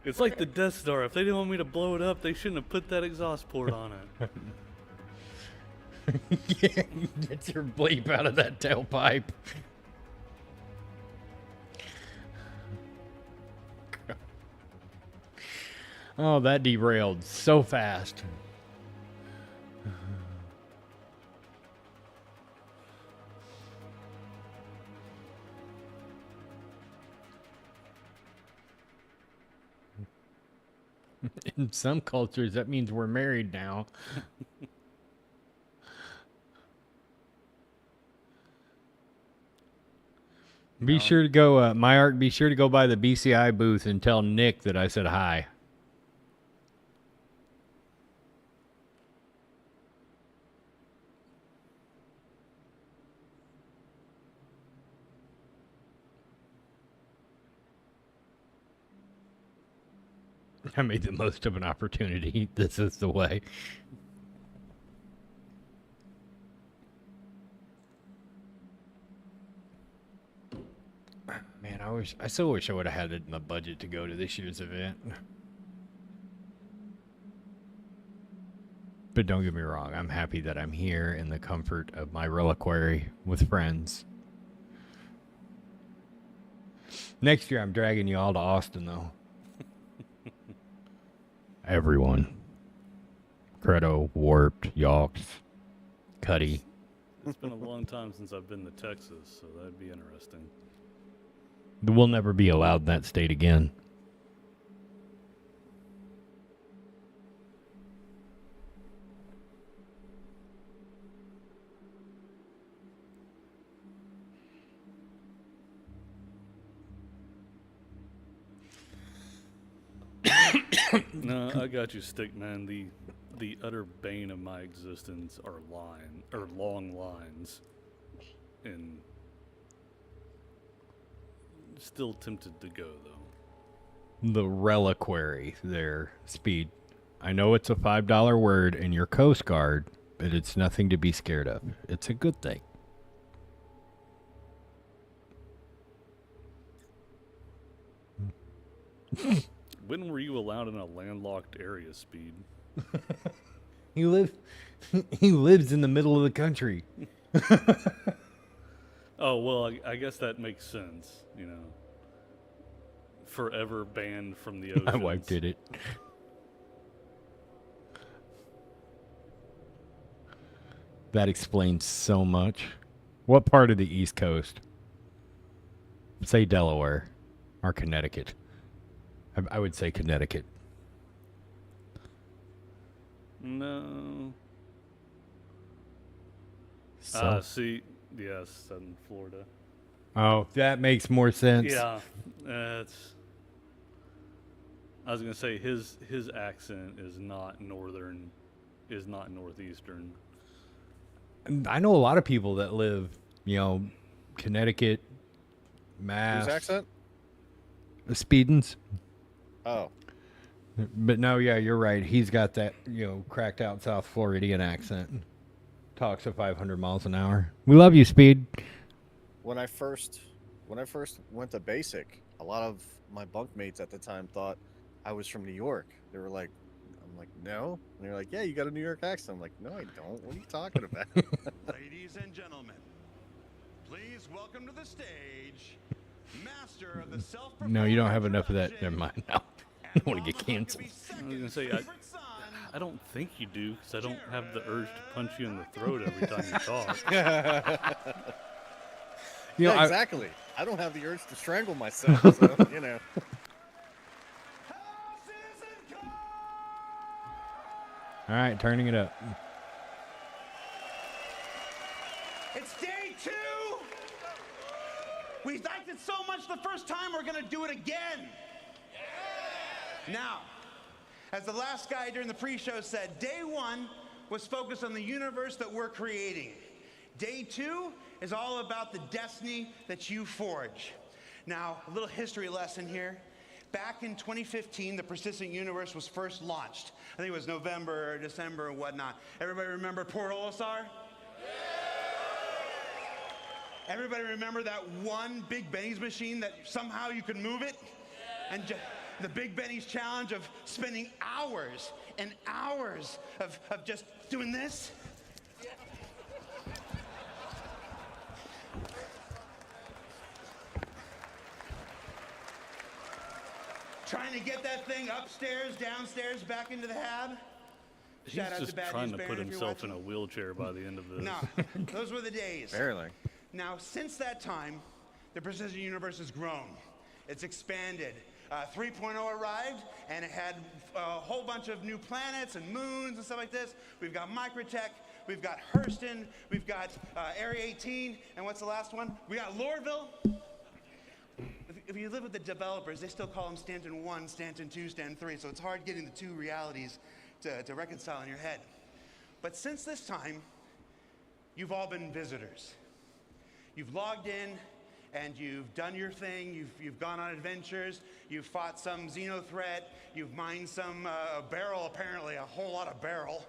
it's like the Death Star. If they didn't want me to blow it up, they shouldn't have put that exhaust port on it. Get your bleep out of that tailpipe. Oh, that derailed so fast. In some cultures, that means we're married now. Be sure to go, Myark, be sure to go by the BCI booth and tell Nick that I said hi. I made the most of an opportunity. This is the way. Man, I so wish I would have had it in my budget to go to this year's event. But don't get me wrong, I'm happy that I'm here in the comfort of my reliquary with friends. Next year, I'm dragging you all to Austin, though. Everyone. Credo, Warped, Yawks, Cuddy. It's been a long time since I've been to Texas, so that'd be interesting. We'll never be allowed in that state again. No, I got you, Stickman. The utter bane of my existence are long lines, and still tempted to go though. The reliquary there, Speed. I know it's a $5 word in your Coast Guard, but it's nothing to be scared of. It's a good thing. When were you allowed in a landlocked area, Speed? He lives in the middle of the country. Oh, well, I guess that makes sense, you know. Forever banned from the ocean. My wife did it. That explains so much. What part of the East Coast? Say Delaware or Connecticut. I would say Connecticut. No. See, yes, Southern Florida. Oh, that makes more sense. Yeah, it's. I was gonna say his accent is not northern, is not northeastern. I know a lot of people that live, Connecticut, Mass. Whose accent? Speedens. Oh. But no, yeah, you're right. He's got that, cracked out South Floridian accent. Talks at 500 miles an hour. We love you, Speed. When I first went to basic, a lot of my bunkmates at the time thought I was from New York. They were like, I'm like, no. And they're like, yeah, you got a New York accent. I'm like, no, I don't. What are you talking about? Ladies and gentlemen, please welcome to the stage, master of the self-proclaimed. No, you don't have enough of that. Never mind. No. I don't want to get canceled. I was going to say, I don't think you do, because I don't have the urge to punch you in the throat every time you talk. Yeah, exactly. I don't have the urge to strangle myself, so, All right, turning it up. It's day 2. We liked it so much the first time, we're going to do it again. Now, as the last guy during the pre-show said, day 1 was focused on the universe that we're creating. Day 2 is all about the destiny that you forge. Now, a little history lesson here. Back in 2015, the Persistent Universe was first launched. I think it was November or December and whatnot. Everybody remember Port Olisar? Everybody remember that one Big Benny's machine that somehow you could move it? And the Big Benny's challenge of spending hours and hours of just doing this? Trying to get that thing upstairs, downstairs, back into the hab. He's Shout out just to Bad trying News to Baron put if you're himself in watching. a wheelchair by the end of this. No, those were the days. Barely. Now, since that time, the Persistent Universe has grown. It's expanded. 3.0 arrived, and it had a whole bunch of new planets and moons and stuff like this. We've got Microtech, we've got Hurston, we've got Area 18, and what's the last one? We got Loreville. If you live with the developers, they still call them Stanton 1, Stanton 2, Stanton 3, so it's hard getting the two realities to reconcile in your head. But since this time, you've all been visitors. You've logged in, and you've done your thing, you've gone on adventures, you've fought some xeno threat, you've mined some barrel, apparently, a whole lot of barrel,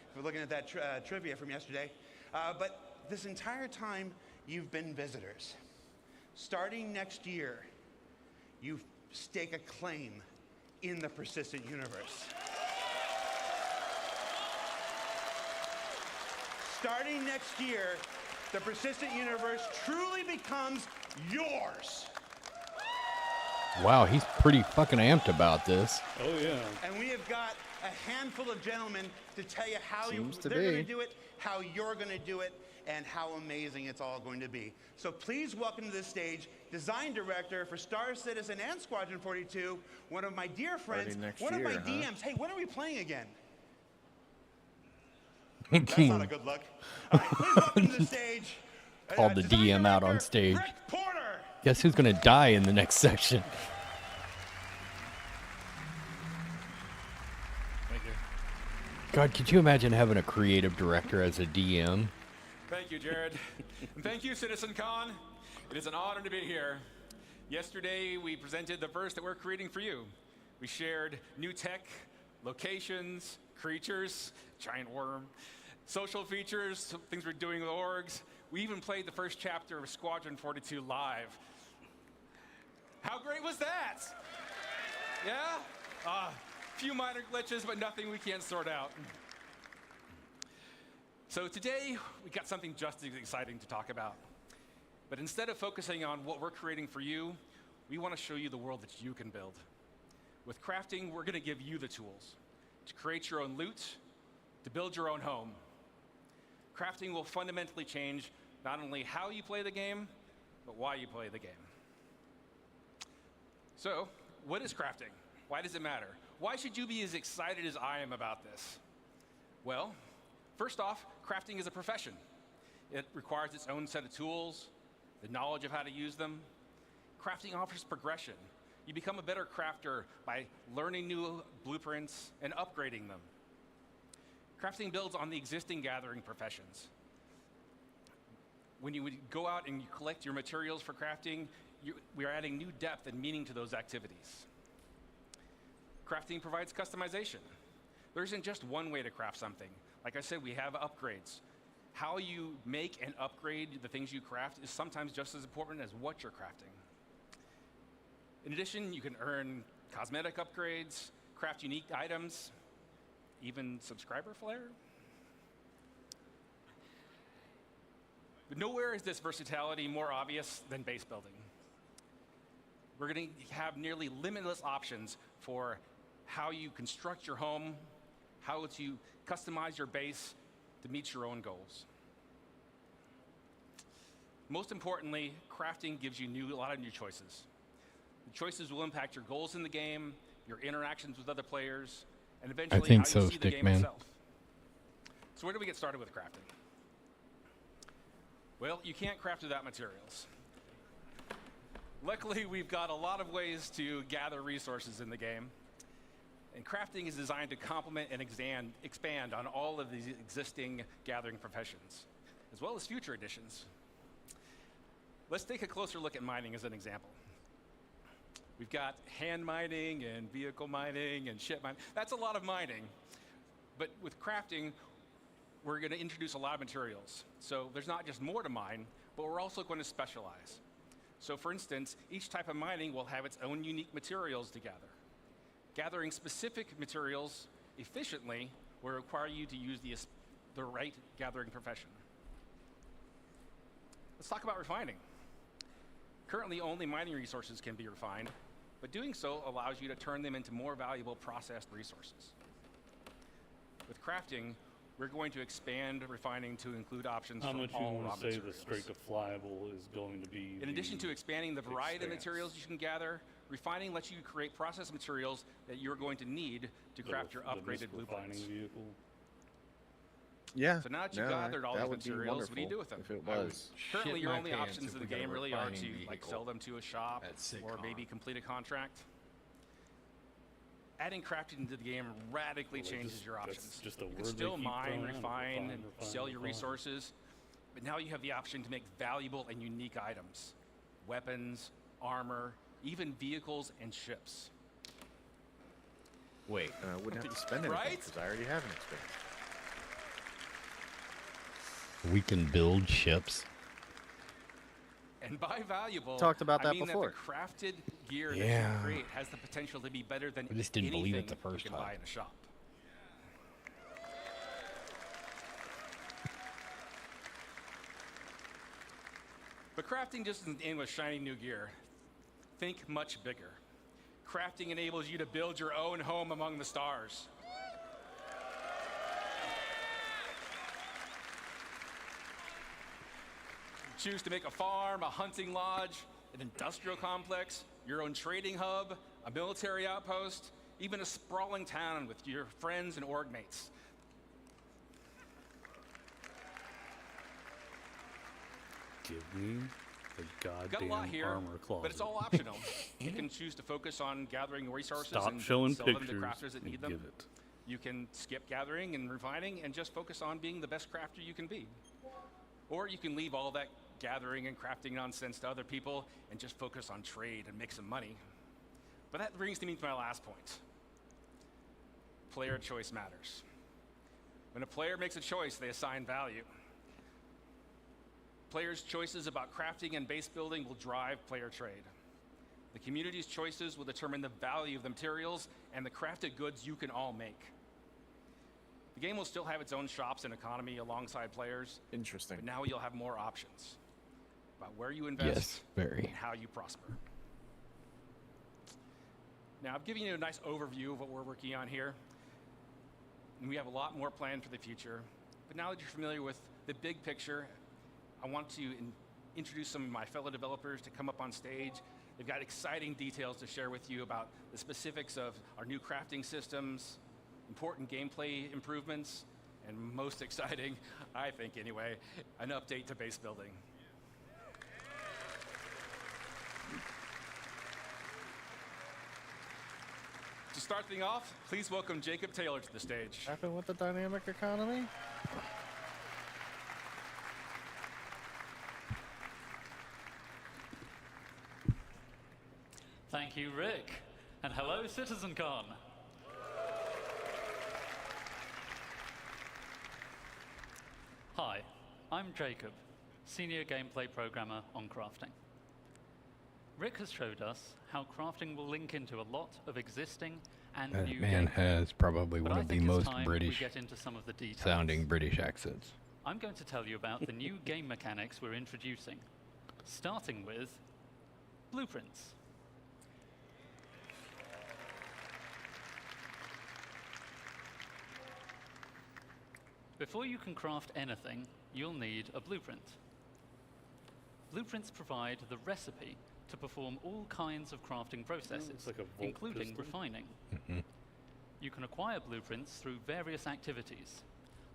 if we're looking at that trivia from yesterday. But this entire time, you've been visitors. Starting next year, you stake a claim in the Persistent Universe. Starting next year, the Persistent Universe truly becomes yours. Wow, he's pretty fucking amped about this. Oh, yeah. And we have got a handful of gentlemen to tell you how Seems to they're be. going to do it, how you're going to do it, and how amazing it's all going to be. So please welcome to the stage Design Director for Star Citizen and Squadron 42, one of my dear friends, one of my DMs. Hey, when are we playing again? That's not a good look. All right, please welcome to the stage. Called the DM out on stage. Guess who's gonna die in the next section? Thank you. God, could you imagine having a creative director as a DM? Thank you, Jared. And thank you, CitizenCon. It is an honor to be here. Yesterday, we presented the verse that we're creating for you. We shared new tech, locations, creatures, giant worm, social features, things we're doing with orgs. We even played the first chapter of Squadron 42 live. How great was that? Yeah? Few minor glitches, but nothing we can't sort out. So today, we got something just as exciting to talk about. But instead of focusing on what we're creating for you, we want to show you the world that you can build. With crafting, we're going to give you the tools to create your own loot, to build your own home. Crafting will fundamentally change not only how you play the game, but why you play the game. So, what is crafting? Why does it matter? Why should you be as excited as I am about this? Well, first off, crafting is a profession. It requires its own set of tools, the knowledge of how to use them. Crafting offers progression. You become a better crafter by learning new blueprints and upgrading them. Crafting builds on the existing gathering professions. When you would go out and you collect your materials for crafting, we are adding new depth and meaning to those activities. Crafting provides customization. There isn't just one way to craft something. Like I said, we have upgrades. How you make and upgrade the things you craft is sometimes just as important as what you're crafting. In addition, you can earn cosmetic upgrades, craft unique items, even subscriber flair. But nowhere is this versatility more obvious than base building. We're going to have nearly limitless options for how you construct your home, how to customize your base to meet your own goals. Most importantly, crafting gives you a lot of new choices. The choices will impact your goals in the game, your interactions with other players, and eventually how you see the game itself. So where do we get started with crafting? Well, you can't craft without materials. Luckily, we've got a lot of ways to gather resources in the game. And crafting is designed to complement and expand on all of these existing gathering professions. as well as future editions. Let's take a closer look at mining as an example. We've got hand mining and vehicle mining and ship mining. That's a lot of mining. But with crafting, we're going to introduce a lot of materials. So there's not just more to mine, but we're also going to specialize. So for instance, each type of mining will have its own unique materials to gather. Gathering specific materials efficiently will require you to use the right gathering profession. Let's talk about refining. Currently, only mining resources can be refined, but doing so allows you to turn them into more valuable processed resources. With crafting, we're going to expand refining to include options How for much all you raw want to say the materials. straight to flyable is going to be? In addition to expanding the variety of expanse. materials you can gather, refining lets you create process materials that you're going to need to craft your upgraded blueprints. Vehicle. Yeah. So now that you've no, gathered all that these would be materials, what do you do with them? wonderful If it was. Currently, Shit your my only pants options if in the we got a game really are to refining like vehicle sell them to a shop at CITCON. or maybe complete a contract. Adding crafting into the game radically Well, changes just- your that's options. just a You word can they still keep mine, throwing out, refine, and refine, sell your refine. resources, but now you have the option to make valuable and unique items, weapons, armor, even vehicles and ships. Wait, I wouldn't have to spend anything Right? because I already have an experience. We can build ships. And by valuable, Talked about I that mean before. that the crafted gear that Yeah. you create has the potential to be better than I just didn't anything believe it the first you can buy time. in a shop. But crafting just doesn't end with shiny new gear. Think much bigger. Crafting enables you to build your own home among the stars. Choose to make a farm, a hunting lodge, an industrial complex, your own trading hub, a military outpost, even a sprawling town with your friends and org mates. Give me the We've got a goddamn lot here, armor closet. but it's all optional. You can choose to focus on gathering resources Stop and showing sell them to pictures crafters that and need them. give it. You can skip gathering and refining and just focus on being the best crafter you can be. Or you can leave all that gathering and crafting nonsense to other people and just focus on trade and make some money. But that brings me to my last point. Player choice matters. When a player makes a choice, they assign value. Players' choices about crafting and base building will drive player trade. The community's choices will determine the value of the materials and the crafted goods you can all make. The game will still have its own shops and economy alongside players. Interesting. But now you'll have more options about where you invest Yes, very. and how you prosper. Now, I've given you a nice overview of what we're working on here. And we have a lot more planned for the future. But now that you're familiar with the big picture, I want to introduce some of my fellow developers to come up on stage. They've got exciting details to share with you about the specifics of our new crafting systems, important gameplay improvements, and most exciting, I think anyway, an update to base building. To start things off, please welcome Jacob Taylor to the stage. Happen with the dynamic economy? Thank you, Rick. And hello, CitizenCon. Hi, I'm Jacob, Senior Gameplay Programmer on crafting. Rick has showed us how crafting will link into a lot of existing and That new man gameplay. has probably But one I of the think it's most time we British get into some of the details. sounding British accents. I'm going to tell you about the new game mechanics we're introducing, starting with blueprints. Before you can craft anything, you'll need a blueprint. Blueprints provide the recipe to perform all kinds of crafting processes, it's like a volt including pistol. refining. You can acquire blueprints through various activities.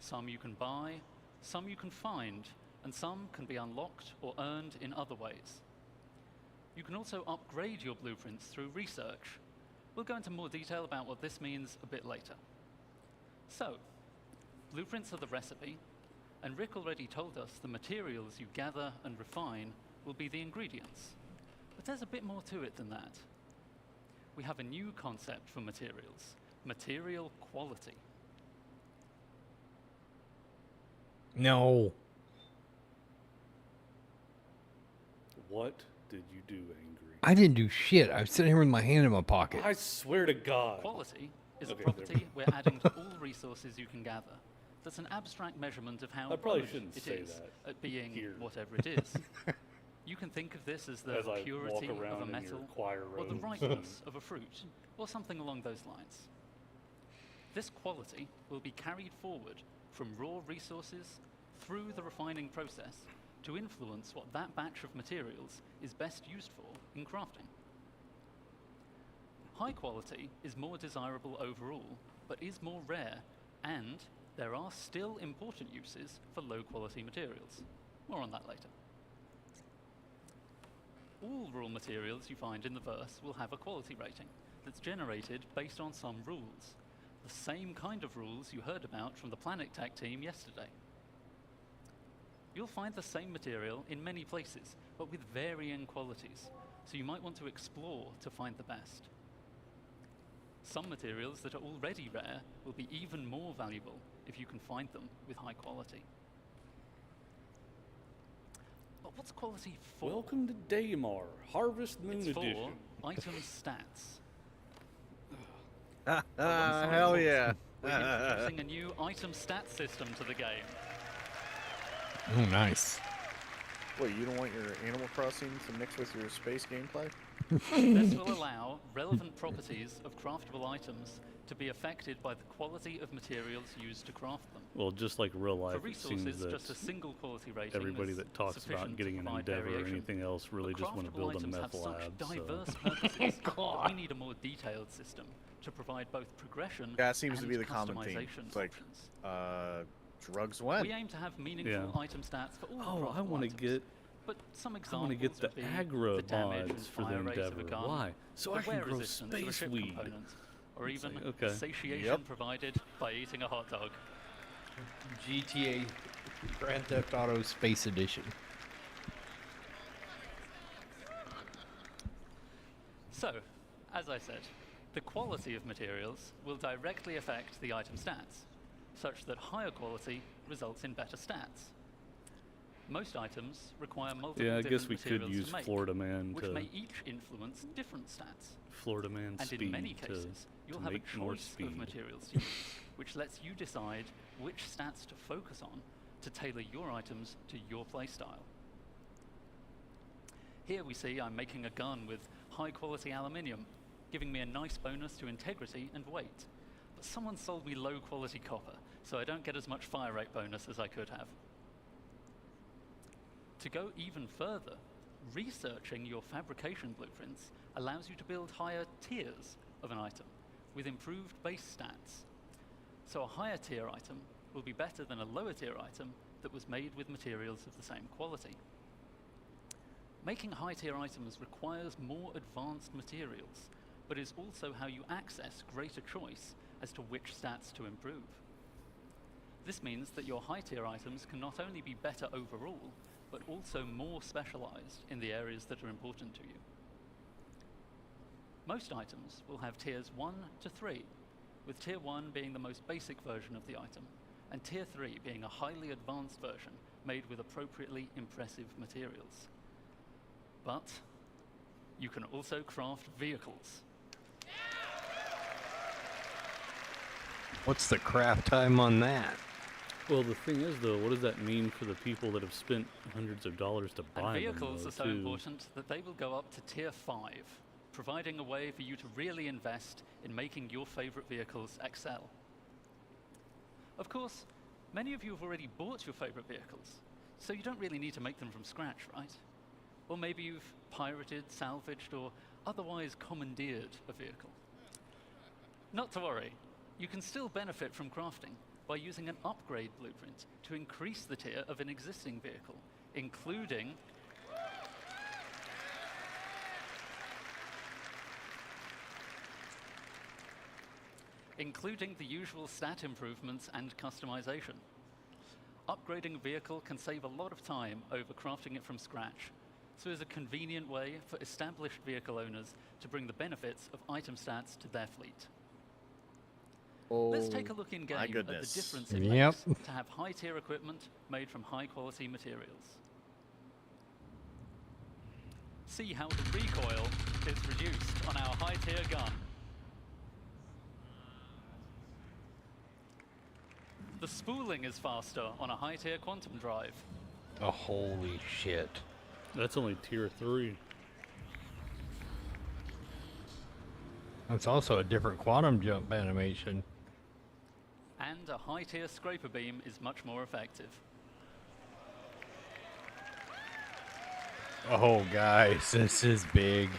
Some you can buy, some you can find, and some can be unlocked or earned in other ways. You can also upgrade your blueprints through research. We'll go into more detail about what this means a bit later. So, blueprints are the recipe, And Rick already told us the materials you gather and refine will be the ingredients. But there's a bit more to it than that. We have a new concept for materials: material quality. No. What did you do, Angry? I didn't do shit. I was sitting here with my hand in my pocket. I swear to God. Quality is Okay, a property we're adding to all resources you can gather. That's an abstract measurement of how I probably good shouldn't it say is that at being here. whatever it is. You can think of this as the As I walk purity of around a in your metal choir or the robes. ripeness of a fruit, or something along those lines. This quality will be carried forward from raw resources through the refining process to influence what that batch of materials is best used for in crafting. High quality is more desirable overall, but is more rare, and there are still important uses for low quality materials. More on that later. All raw materials you find in the verse will have a quality rating that's generated based on some rules. The same kind of rules you heard about from the Planet Tech team yesterday. You'll find the same material in many places, but with varying qualities, so you might want to explore to find the best. Some materials that are already rare will be even more valuable if you can find them with high quality. But what's quality for? Welcome to Daymar, Harvest Moon It's Edition. for item stats. Hell yeah. We're introducing a new item stat system to the game. Oh, nice. Wait, you don't want your Animal Crossing to mix with your space gameplay? This will allow relevant properties of craftable items to be affected by the quality of materials used to craft them. Well, just like real life, For it seems resources, that just a single quality rating everybody is that talks about sufficient getting to an provide endeavor or variation. anything else really But just want to craftable build a items meth have such lab. diverse So. purposes that we need a more detailed system to provide both progression That seems to and be the common theme. customization It's like, options. drugs when? We aim to have meaningful item stats for all Oh, I craftable want to items. get. But some I want examples to get the would be aggro the damage and mods for the fire rate of a endeavor. gun, Why? So the I can wear grow resistance of a space ship weed. component, or It's even like, okay. satiation provided by eating a hot dog. GTA Grand Theft Auto Space Edition. So, as I said, the quality of materials will directly affect the item stats, such that higher quality results in better stats. Most items require multiple Yeah, I different guess we could materials use to make, Florida Man which to may each influence different stats. Florida Man And speed in many to, cases, you'll to have a make more choice speed. of materials to use, which lets you decide which stats to focus on to tailor your items to your playstyle. Here we see I'm making a gun with high quality aluminium, giving me a nice bonus to integrity and weight. But someone sold me low quality copper, so I don't get as much fire rate bonus as I could have. To go even further, researching your fabrication blueprints allows you to build higher tiers of an item with improved base stats. So a higher tier item will be better than a lower tier item that was made with materials of the same quality. Making high tier items requires more advanced materials, but is also how you access greater choice as to which stats to improve. This means that your high tier items can not only be better overall, but also more specialized in the areas that are important to you. Most items will have tiers 1 to 3, with tier 1 being the most basic version of the item, and tier 3 being a highly advanced version made with appropriately impressive materials. But you can also craft vehicles. What's the craft time on that? Well, the thing is, though, what does that mean for the people that have spent hundreds of dollars to buy And them? vehicles though, are so too? important that they will go up to tier 5, providing a way for you to really invest in making your favorite vehicles excel. Of course, many of you have already bought your favorite vehicles, so you don't really need to make them from scratch, right? Or maybe you've pirated, salvaged, or otherwise commandeered a vehicle. Not to worry, you can still benefit from crafting by using an upgrade blueprint to increase the tier of an existing vehicle, including the usual stat improvements and customization. upgrading a vehicle can save a lot of time over crafting it from scratch, so it's a convenient way for established vehicle owners to bring the benefits of item stats to their fleet. Let's take a look in-game at the difference it makes to have high-tier equipment made from high-quality materials. See how the recoil is reduced on our high-tier gun. The spooling is faster on a high-tier quantum drive. Oh, holy shit. That's only tier 3. That's also a different quantum jump animation. And a high-tier scraper beam is much more effective. Oh, guys, this is big.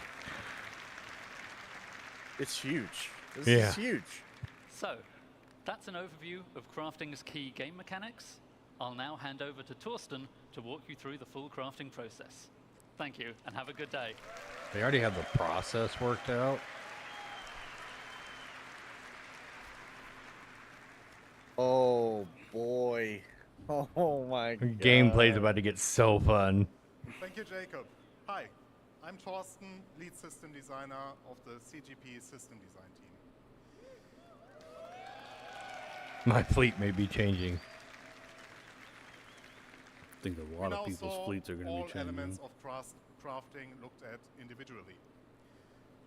It's huge. This Yeah. is huge. So, that's an overview of crafting's key game mechanics. I'll now hand over to Torsten to walk you through the full crafting process. Thank you, and have a good day. They already have the process worked out. Oh boy. Oh my god. Gameplay's about to get so fun. Thank you, Jacob. Hi, I'm Torsten, lead system designer of the CGP system design team. My fleet may be changing. I think a lot of people's fleets are going to be changing. All elements of crafting looked at individually.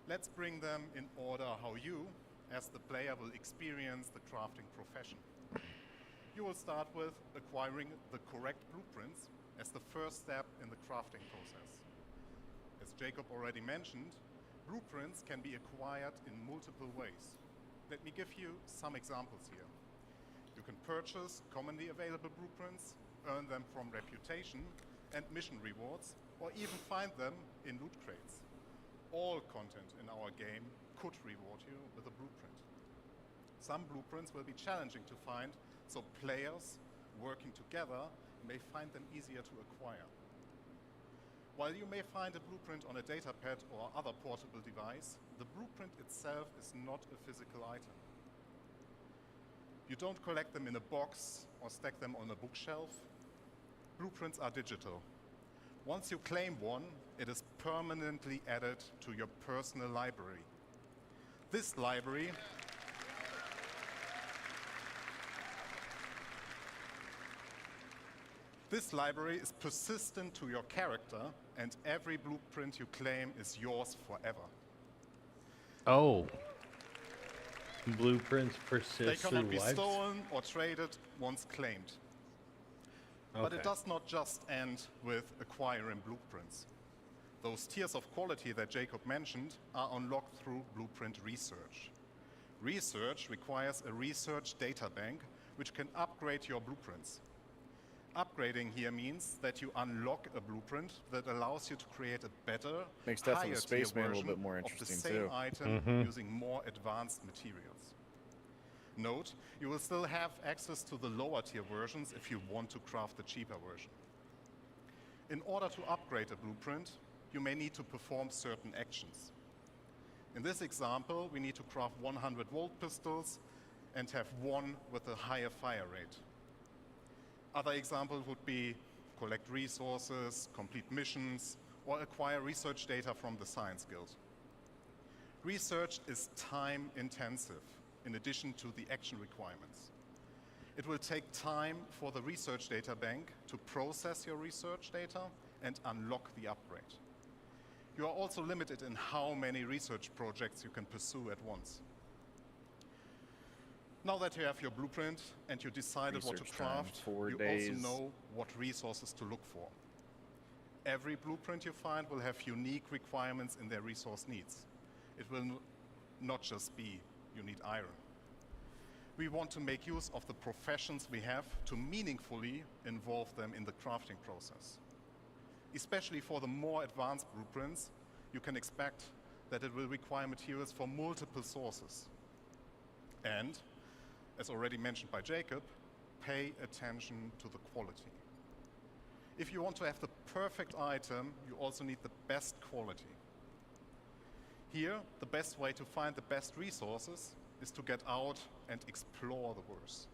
Let's bring them in order how you, as the player, will experience the crafting profession. You will start with acquiring the correct blueprints as the first step in the crafting process. As Jacob already mentioned, blueprints can be acquired in multiple ways. Let me give you some examples here. You can purchase commonly available blueprints, earn them from reputation and mission rewards, or even find them in loot crates. All content in our game could reward you with a blueprint. Some blueprints will be challenging to find, so players working together may find them easier to acquire. While you may find a blueprint on a datapad or other portable device, the blueprint itself is not a physical item. You don't collect them in a box or stack them on a bookshelf. Blueprints are digital. Once you claim one, it is permanently added to your personal library. This library is persistent to your character, and every blueprint you claim is yours forever. Oh. Blueprints persist They cannot through be lives? stolen or traded once claimed. But it Okay. does not just end with acquiring blueprints. Those tiers of quality that Jacob mentioned are unlocked through blueprint research. Research requires a research data bank which can upgrade your blueprints. Upgrading here means that you unlock a blueprint that allows you to create a better, Makes Death of the higher-tier Spaceman a little version bit more of the interesting, same too. item Mhm. using more advanced materials. Note, you will still have access to the lower tier versions if you want to craft the cheaper version. In order to upgrade a blueprint, you may need to perform certain actions. In this example, we need to craft 100-volt pistols and have one with a higher fire rate. Other examples would be collect resources, complete missions, or acquire research data from the Science Guild. Research is time-intensive, in addition to the action requirements. It will take time for the research data bank to process your research data and unlock the upgrade. You are also limited in how many research projects you can pursue at once. Now that you have your blueprint and you decided what to Research time, craft, 4 you days. also know what resources to look for. Every blueprint you find will have unique requirements in their resource needs. It will not just be you need iron. We want to make use of the professions we have to meaningfully involve them in the crafting process. Especially for the more advanced blueprints, you can expect that it will require materials from multiple sources. And, as already mentioned by Jacob, pay attention to the quality. If you want to have the perfect item, you also need the best quality. Here, the best way to find the best resources is to get out and explore the verse.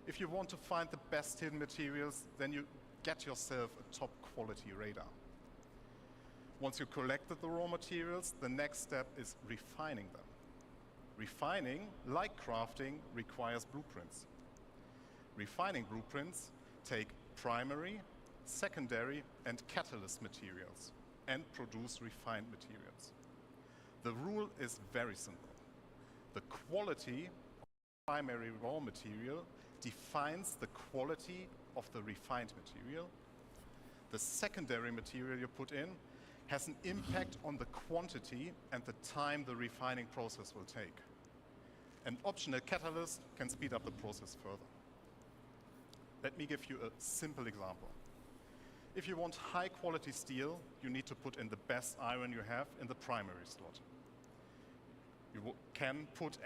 If you want to find the best hidden materials, then you get yourself a top quality radar. Once you collected the raw materials, the next step is refining them. Refining, like crafting, requires blueprints. Refining blueprints take primary, secondary, and catalyst materials and produce refined materials. The rule is very simple. The quality of the primary raw material defines the quality of the refined material. The secondary material you put in has an impact on the quantity and the time the refining process will take. An optional catalyst can speed up the process further. Let me give you a simple example. If you want high quality steel, you need to put in the best iron you have in the primary slot. You can put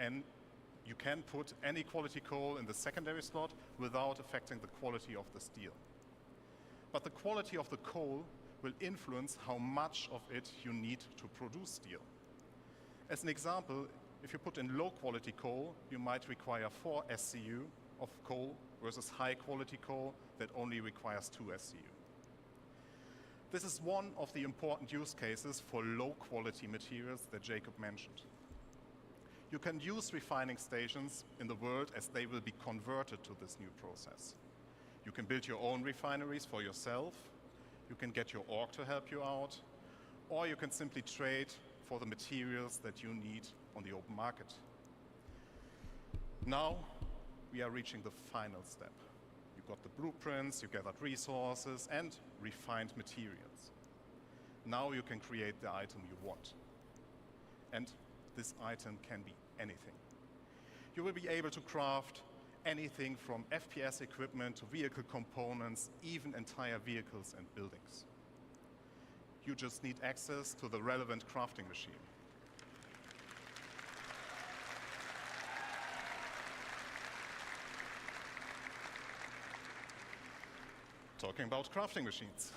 any quality coal in the secondary slot without affecting the quality of the steel. But the quality of the coal will influence how much of it you need to produce steel. As an example, if you put in low quality coal, you might require 4 SCU of coal versus high quality coal that only requires 2 SCU. This is one of the important use cases for low quality materials that Jacob mentioned. You can use refining stations in the world as they will be converted to this new process. You can build your own refineries for yourself, you can get your org to help you out, or you can simply trade for the materials that you need on the open market. Now we are reaching the final step. You got the blueprints, you gathered resources and refined materials. Now you can create the item you want. And this item can be anything. You will be able to craft anything from FPS equipment to vehicle components, even entire vehicles and buildings. You just need access to the relevant crafting machine. Talking about crafting machines.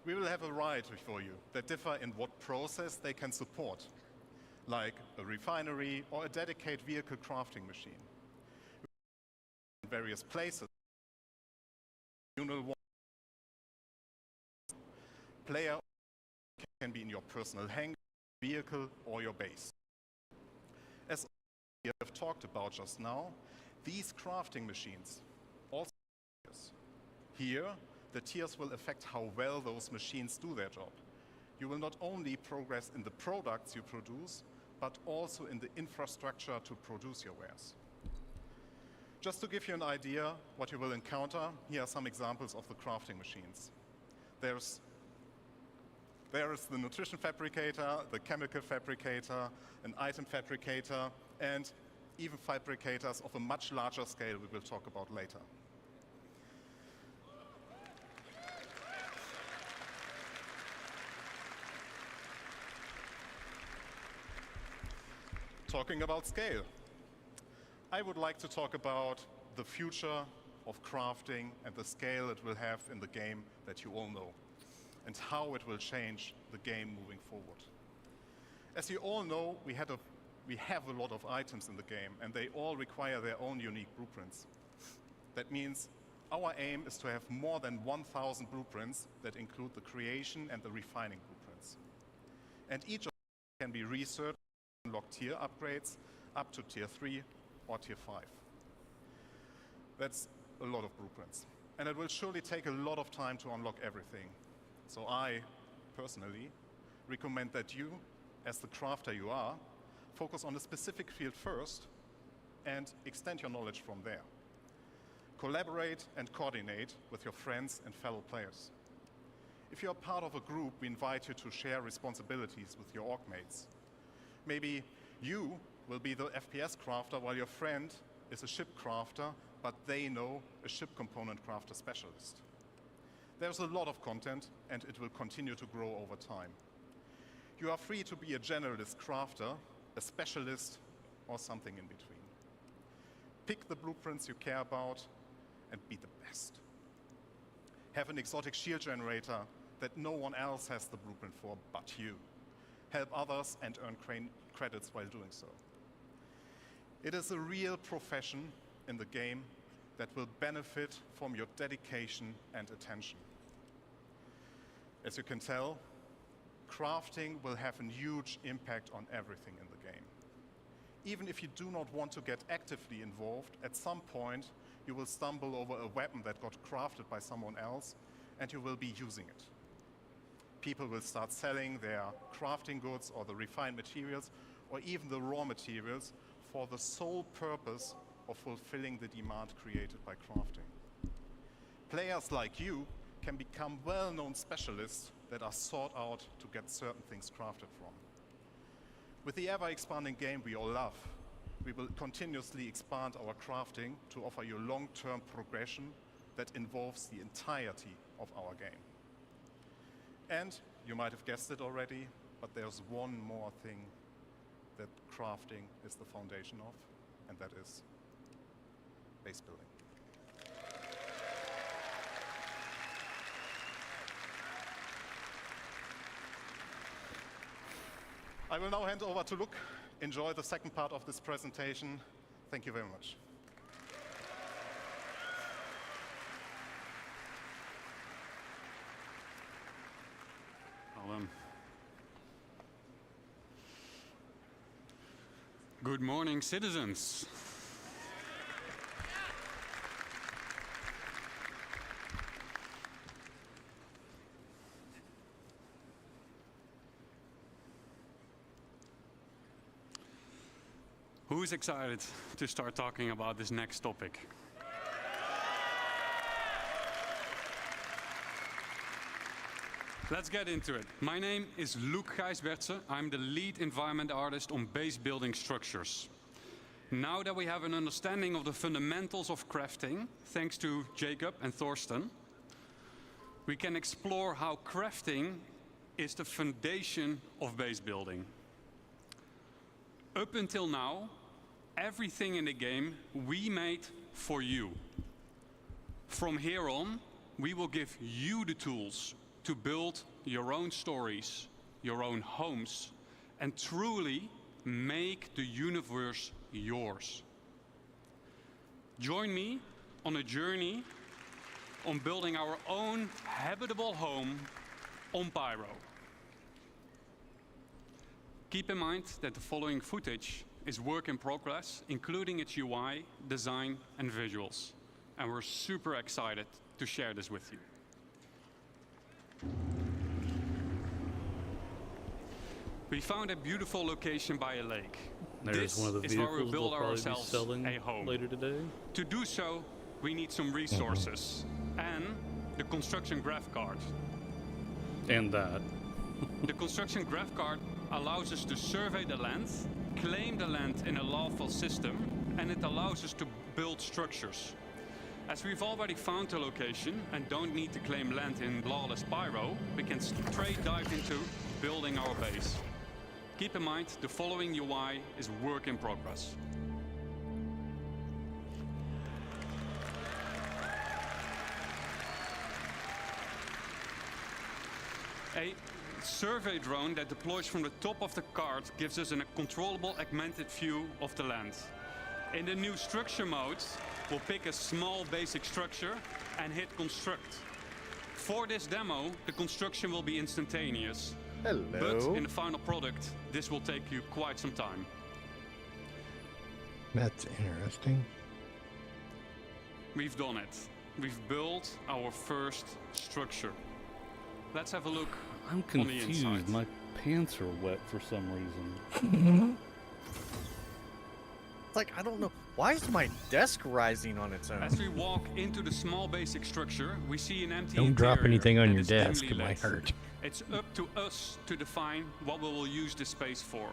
We will have a variety for you that differ in what process they can support, like a refinery or a dedicated vehicle crafting machine. In various places, player can be in your personal hangar, vehicle, or your base. As we have talked about just now, these crafting machines also have tiers. Here, the tiers will affect how well those machines do their job. You will not only progress in the products you produce, but also in the infrastructure to produce your wares. Just to give you an idea what you will encounter, here are some examples of the crafting machines. There is the nutrition fabricator, the chemical fabricator, an item fabricator, and even fabricators of a much larger scale we will talk about later. Talking about scale, I would like to talk about the future of crafting and the scale it will have in the game that you all know, and how it will change the game moving forward. As you all know, we have a lot of items in the game, and they all require their own unique blueprints. That means our aim is to have more than 1,000 blueprints that include the creation and the refining blueprints. And each of them can be researched and unlock tier upgrades up to tier 3 or tier 5. That's a lot of blueprints. And it will surely take a lot of time to unlock everything. So I, personally, recommend that you, as the crafter you are, focus on a specific field first and extend your knowledge from there. Collaborate and coordinate with your friends and fellow players. If you are part of a group, we invite you to share responsibilities with your org mates. Maybe you will be the FPS crafter while your friend is a ship crafter, but they know a ship component crafter specialist. There's a lot of content, and it will continue to grow over time. You are free to be a generalist crafter, a specialist, or something in between. Pick the blueprints you care about and be the best. Have an exotic shield generator that no one else has the blueprint for but you. Help others and earn credits while doing so. It is a real profession in the game, that will benefit from your dedication and attention. As you can tell, crafting will have a huge impact on everything in the game. Even if you do not want to get actively involved, at some point you will stumble over a weapon that got crafted by someone else and you will be using it. People will start selling their crafting goods or the refined materials or even the raw materials for the sole purpose of fulfilling the demand created by crafting. Players like you can become well-known specialists that are sought out to get certain things crafted from. With the ever-expanding game we all love, we will continuously expand our crafting to offer you long-term progression that involves the entirety of our game. And you might have guessed it already, but there's one more thing that crafting is the foundation of, and that is base building. I will now hand over to Luke. Enjoy the second part of this presentation. Thank you very much. Good morning, citizens. Who is excited to start talking about this next topic? Let's get into it. My name is Luc Gijsbertse. I'm the lead environment artist on base building structures. Now that we have an understanding of the fundamentals of crafting, thanks to Jacob and Thorsten, we can explore how crafting is the foundation of base building. Up until now, everything in the game we made for you. From here on, we will give you the tools to build your own stories, your own homes, and truly make the universe yours. Join me on a journey on building our own habitable home on Pyro. Keep in mind that the following footage is work in progress, including its UI, design, and visuals. And we're super excited to share this with you. We found a beautiful location by a lake. There's This one of the is where we vehicles build we'll probably be ourselves selling a home. later today. To do so, we need some resources and the construction graph card. And that. The construction graph card allows us to survey the land, claim the land in a lawful system, and it allows us to build structures. As we've already found the location and don't need to claim land in lawless Pyro, we can straight dive into building our base. Keep in mind, the following UI is work in progress. A survey drone that deploys from the top of the card gives us a controllable augmented view of the land. In the new structure mode, we'll pick a small basic structure and hit construct. For this demo, the construction will be instantaneous. Hello. But in the final product, this will take you quite some time. That's interesting. We've done it. We've built our first structure. Let's have a look I'm on the inside. confused. My pants are wet for some reason. It's like, I don't know. Why is my desk rising on its own? As we walk into the small basic structure, we see an empty Don't drop interior anything on that your is desk, dimly it might lit. hurt. It's up to us to define what we will use this space for.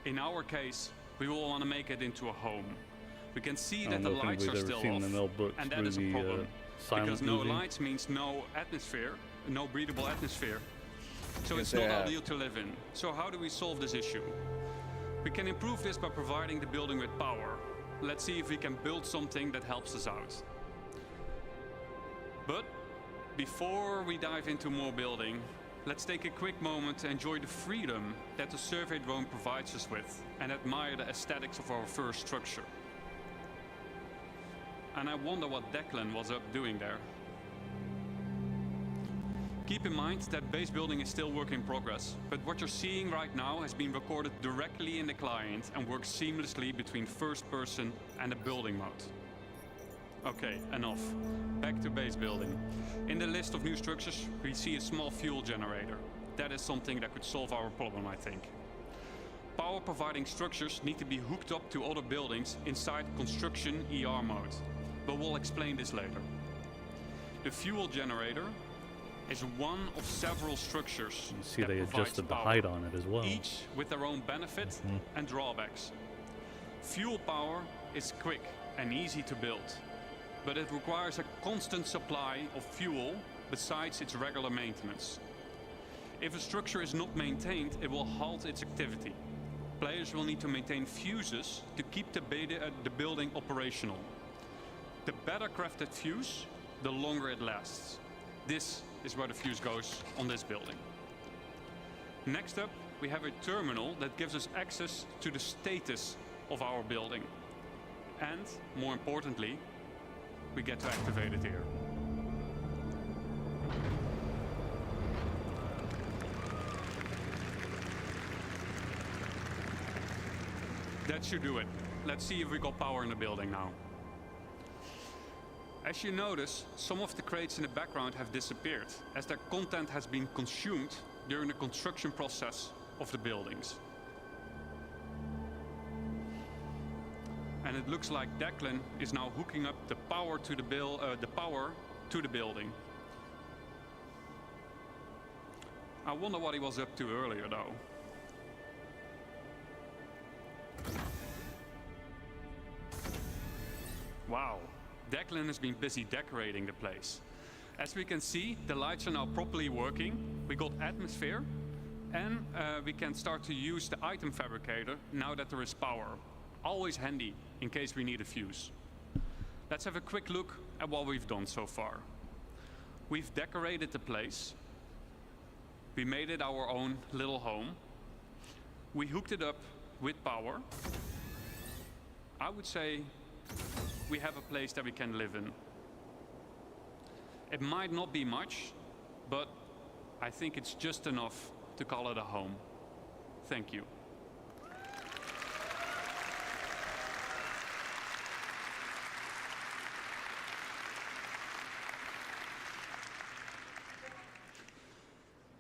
In our case, we will want to make it into a home. We can see I that don't the know if lights are anybody's ever still seen off, the Mel Brooks and that is a movie, problem. Silent Because no movie. lights means no atmosphere, no breathable atmosphere. So Yes, it's not they have. ideal to live in. So how do we solve this issue? We can improve this by providing the building with power. Let's see if we can build something that helps us out. But before we dive into more building, let's take a quick moment to enjoy the freedom that the survey drone provides us with and admire the aesthetics of our first structure. and I wonder what Declan was up doing there. Keep in mind that base building is still work in progress, but what you're seeing right now has been recorded directly in the client and works seamlessly between first person and the building mode. Okay, enough. Back to base building. In the list of new structures, we see a small fuel generator. That is something that could solve our problem, I think. Power providing structures need to be hooked up to other buildings inside construction ER mode, but we'll explain this later. The fuel generator is one of several structures You see that they provides adjusted the power, height on it as well. each with their own benefits and drawbacks. Fuel power is quick and easy to build, but it requires a constant supply of fuel besides its regular maintenance. If a structure is not maintained, it will halt its activity. Players will need to maintain fuses to keep the building operational. The better crafted fuse, the longer it lasts. This is where the fuse goes on this building. Next up, we have a terminal that gives us access to the status of our building. And, more importantly, we get to activate it here. That should do it. Let's see if we got power in the building now. As you notice, some of the crates in the background have disappeared, as their content has been consumed during the construction process of the buildings. And it looks like Declan is now hooking up the power to the building. I wonder what he was up to earlier, though. Wow, Declan has been busy decorating the place. As we can see, the lights are now properly working. We got atmosphere, and we can start to use the item fabricator now that there is power. Always handy in case we need a fuse. Let's have a quick look at what we've done so far. We've decorated the place. We made it our own little home. We hooked it up with power. I would say we have a place that we can live in. It might not be much, but I think it's just enough to call it a home. Thank you.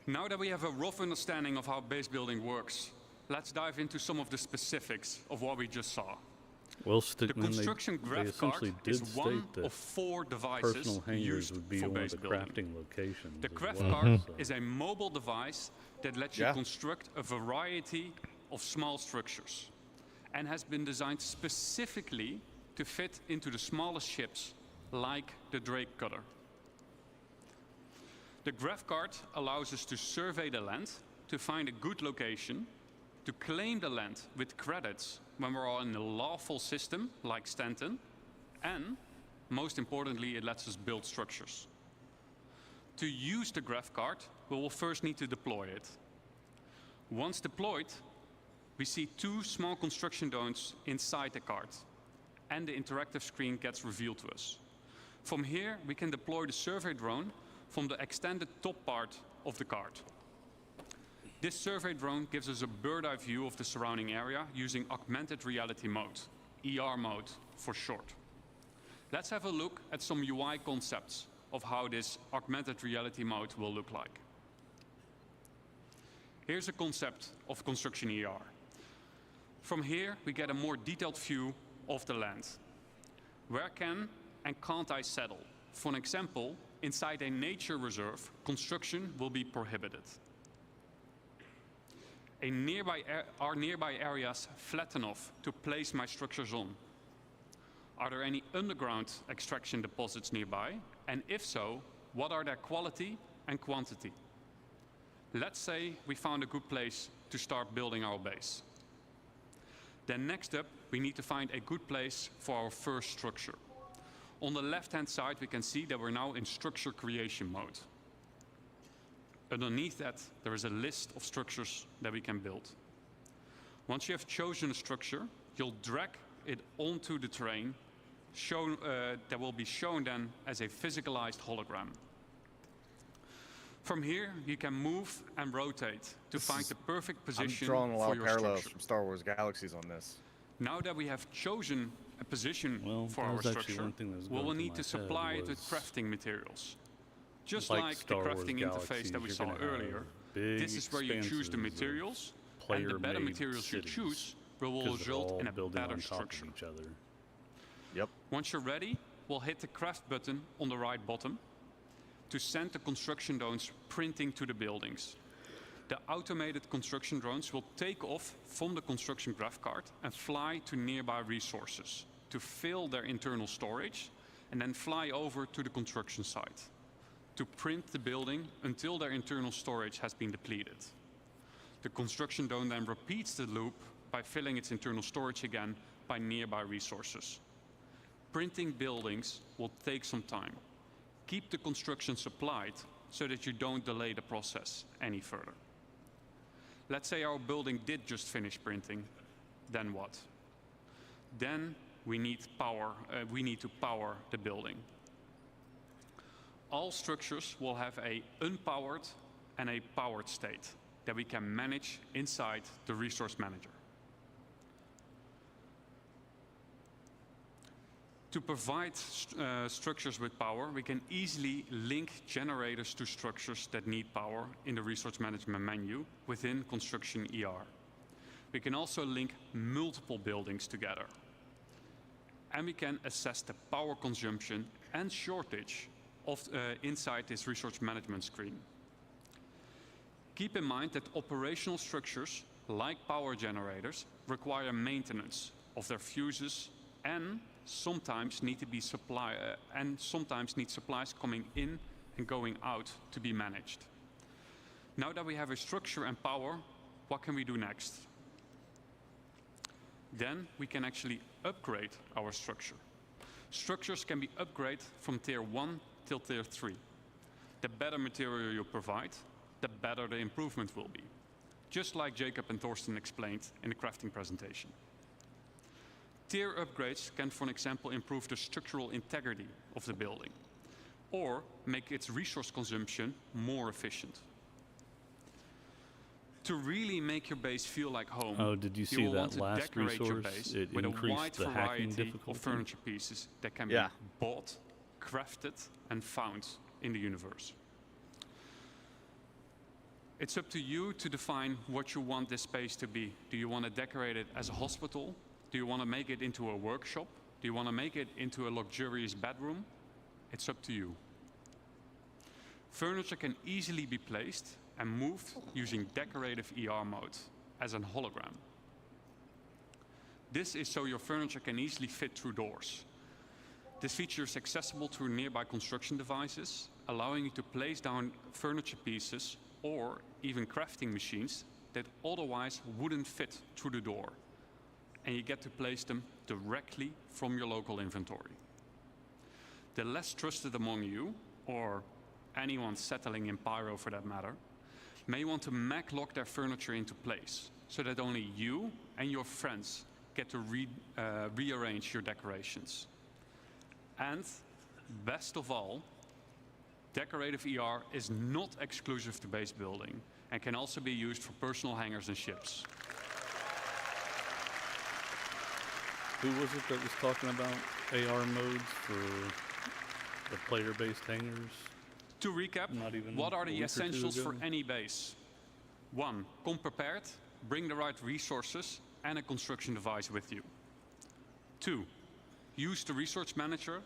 Now that we have a rough understanding of how base building works, let's dive into some of the specifics of what we just saw. Well, The construction graph card is one of 4 devices personal hangars used would be for one of base the building. crafting locations. The as graph well, card so. is a mobile device that lets you construct a variety of small structures and has been designed specifically to fit into the smallest ships, like the Drake Cutter. The graph card allows us to survey the land, to find a good location, to claim the land with credits when we're in a lawful system like Stanton, and most importantly, it lets us build structures. To use the graph card, we will first need to deploy it. Once deployed, we see 2 small construction zones inside the card, and the interactive screen gets revealed to us. From here, we can deploy the survey drone from the extended top part of the card. This survey drone gives us a bird's-eye view of the surrounding area using augmented reality mode, ER mode for short. Let's have a look at some UI concepts of how this augmented reality mode will look like. Here's a concept of construction ER. From here, we get a more detailed view of the land. Where can and can't I settle? For an example, inside a nature reserve, construction will be prohibited. Are nearby areas flat enough to place my structures on? Are there any underground extraction deposits nearby? And if so, what are their quality and quantity? Let's say we found a good place to start building our base. Then next up, we need to find a good place for our first structure. On the left-hand side, we can see that we're now in structure creation mode. Underneath that, there is a list of structures that we can build. Once you have chosen a structure, you'll drag it onto the terrain that will be shown then as a physicalized hologram. From here, you can move and rotate to find the perfect position I'm drawing a lot for of your parallels structure. from Star Wars Galaxies on this. Now that we have chosen a position for that our was actually structure, one thing that was we going will through need my to head supply it with was, crafting materials. Just like like the Star Wars crafting interface Galaxies, that we you're saw gonna earlier, have big this is where you choose the expanses of materials, and the better player-made materials you cities, choose will 'cause they're result all in a building better on top of structure. each other. Yep. Once you're ready, we'll hit the craft button on the right bottom to send the construction drones printing to the buildings. The automated construction drones will take off from the construction graph card and fly to nearby resources to fill their internal storage and then fly over to the construction site to print the building until their internal storage has been depleted. The construction drone then repeats the loop by filling its internal storage again by nearby resources. Printing buildings will take some time. Keep the construction supplied so that you don't delay the process any further. Let's say our building did just finish printing, then what? Then we need power. We need to power the building. All structures will have an unpowered and a powered state that we can manage inside the resource manager. To provide structures with power, we can easily link generators to structures that need power in the resource management menu within Construction ER. We can also link multiple buildings together. And we can assess the power consumption and shortage of, inside this resource management screen. Keep in mind that operational structures, like power generators, require maintenance of their fuses and sometimes need supplies coming in and going out to be managed. Now that we have a structure and power, what can we do next? Then we can actually upgrade our structure. Structures can be upgraded from tier 1 till tier 3. The better material you provide, the better the improvement will be. Just like Jacob and Thorsten explained in the crafting presentation. Tier upgrades can, for example, improve the structural integrity of the building or make its resource consumption more efficient. To really make your base feel like home, did you see will that want to last decorate your resource? base It with a increased wide the hacking variety difficulty? of furniture pieces that can Yeah. be bought, crafted, and found in the universe. It's up to you to define what you want this space to be. Do you want to decorate it as a hospital? Do you want to make it into a workshop? Do you want to make it into a luxurious bedroom? It's up to you. Furniture can easily be placed and moved using decorative ER mode as a hologram. This is so your furniture can easily fit through doors. This feature is accessible through nearby construction devices, allowing you to place down furniture pieces or even crafting machines that otherwise wouldn't fit through the door. And you get to place them directly from your local inventory. The less trusted among you, or anyone settling in Pyro for that matter, may want to mag-lock their furniture into place so that only you and your friends get to rearrange your decorations. And best of all, decorative ER is not exclusive to base building and can also be used for personal hangars and ships. Who was it that was talking about AR modes for the player-based hangars? To recap, what are the essentials for any base? 1. Come prepared, bring the right resources and a construction device with you. 2. Use the resource manager,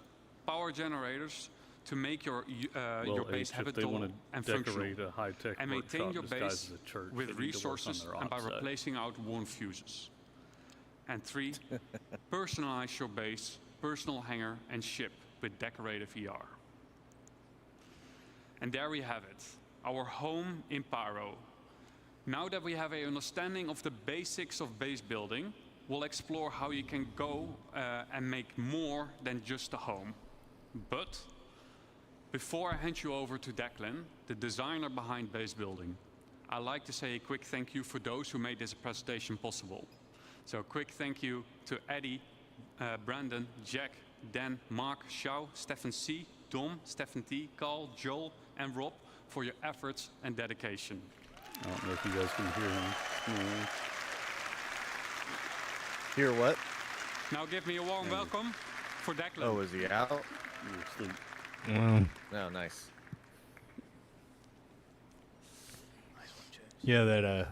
power generators to make your base habitable and functional, and maintain your base with resources and by replacing out worn fuses. And 3, personalize your base, personal hangar and ship with decorative ER. And there we have it, our home in Pyro. Now that we have an understanding of the basics of base building, we'll explore how you can go and make more than just a home. But before I hand you over to Declan, the designer behind base building, I'd like to say a quick thank you for those who made this presentation possible. So a quick thank you to Eddie, Brandon, Jack, Dan, Mark, Xiao, Stefan C, Dom, Stefan T, Carl, Joel, and Rob for your efforts and dedication. I don't know if you guys can hear him. Hear what? Now give me a warm welcome for Declan. Oh, is he out? Sleep. Oh, nice. Yeah, that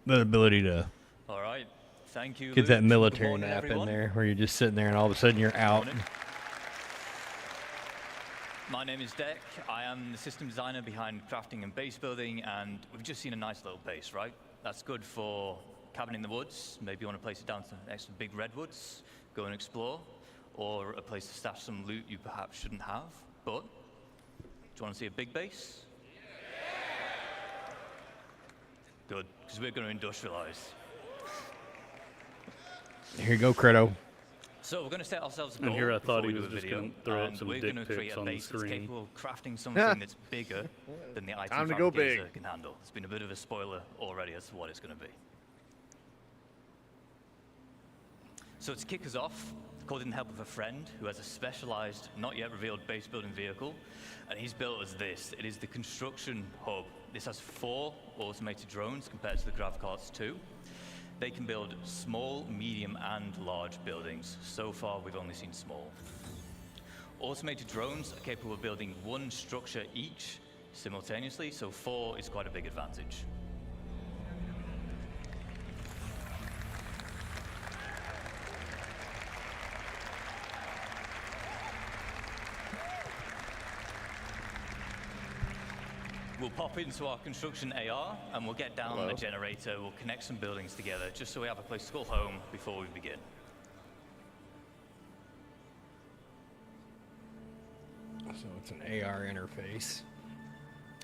ability to All right. Thank you, get that Luke. Good military morning, nap everyone. in there, where you're just sitting there and all of a sudden you're out. Morning. My name is Deck. I am the system designer behind crafting and base building, and we've just seen a nice little base, right? That's good for cabin in the woods. Maybe you want to place it down to next to big redwoods, go and explore, or a place to stash some loot you perhaps shouldn't have. But do you want to see a big base? Good, because we're going to industrialize. Here you go, Credo. So we're going to set ourselves a And goal here I thought before he we was do a just video, gonna throw out and some we're dick going to create pics a on the base that's screen. capable of crafting something that's bigger than the IT Time to go fabricator big. can handle. It's been a bit of a spoiler already as to what it's going to be. So to kick us off, called in the help of a friend who has a specialized, not yet revealed base building vehicle, and he's built us this. It is the construction hub. This has 4 automated drones compared to the GravCarts 2. They can build small, medium, and large buildings. So far, we've only seen small. Automated drones are capable of building 1 structure each simultaneously, so 4 is quite a big advantage. We'll pop into our construction AR and we'll get down Hello. a generator, we'll connect some buildings together just so we have a place to call home before we begin. So it's an AR interface.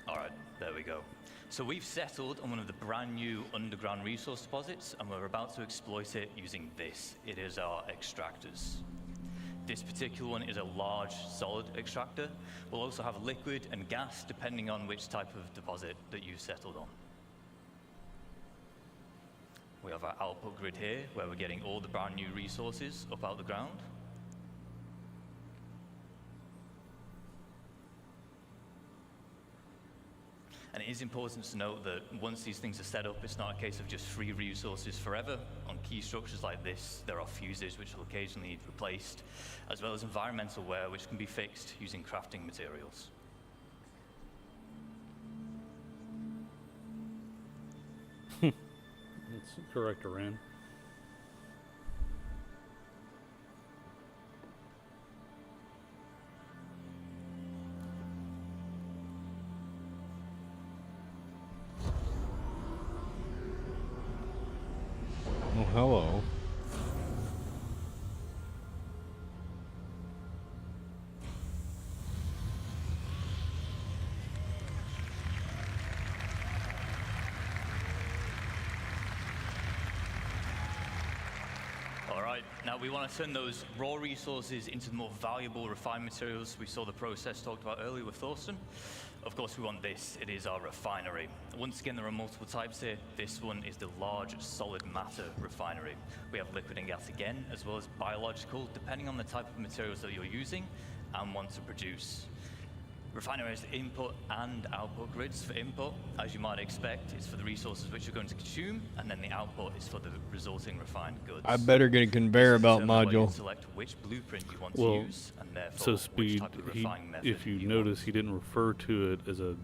All right, there we go. So we've settled on one of the brand new underground resource deposits and we're about to exploit it using this. It is our extractors. This particular one is a large solid extractor. We'll also have liquid and gas depending on which type of deposit that you've settled on. We have our output grid here where we're getting all the brand new resources up out the ground. And it is important to note that once these things are set up, it's not a case of just free resources forever. On key structures like this, there are fuses which will occasionally need replaced, as well as environmental wear which can be fixed using crafting materials. That's correct, Iran. Oh, hello. All right, now we want to turn those raw resources into the more valuable refined materials we saw the process talked about earlier with Thorsten. Of course, we want this. It is our refinery. Once again, there are multiple types here. This one is the large solid matter refinery. We have liquid and gas again, as well as biological, depending on the type of materials that you're using and want to produce. Refinery has input and output grids. For input, as you might expect, is for the resources which you're going to consume, and then the output is for the resulting refined goods. I better get a conveyor belt Determine where you module. select which blueprint you want Well, to use, and therefore so which Speed, type of he, refining method if you notice, he didn't refer to it as a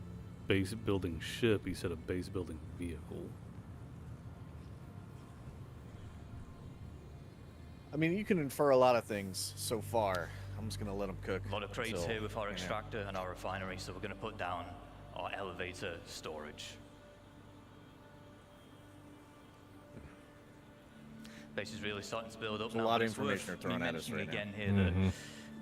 base building ship. He said a base building vehicle. I mean, you can infer a lot of things so far. I'm just gonna let them cook. A lot of crates until- here with our yeah. extractor and our refinery, so we're going to put down our elevator storage. Base is really starting to build up There's a now. lot but of it's worth information they're throwing me at us mentioning right now. again here that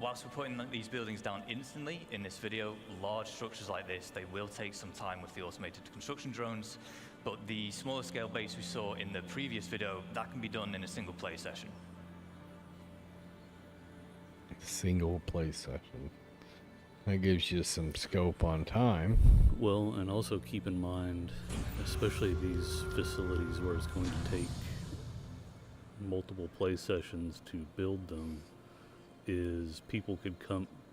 whilst we're putting these buildings down instantly in this video, large structures like this, they will take some time with the automated construction drones, but the smaller scale base we saw in the previous video, that can be done in a single play session. Single play session. That gives you some scope on time. Well, and also keep in mind, especially these facilities where it's going to take multiple play sessions to build them, is people could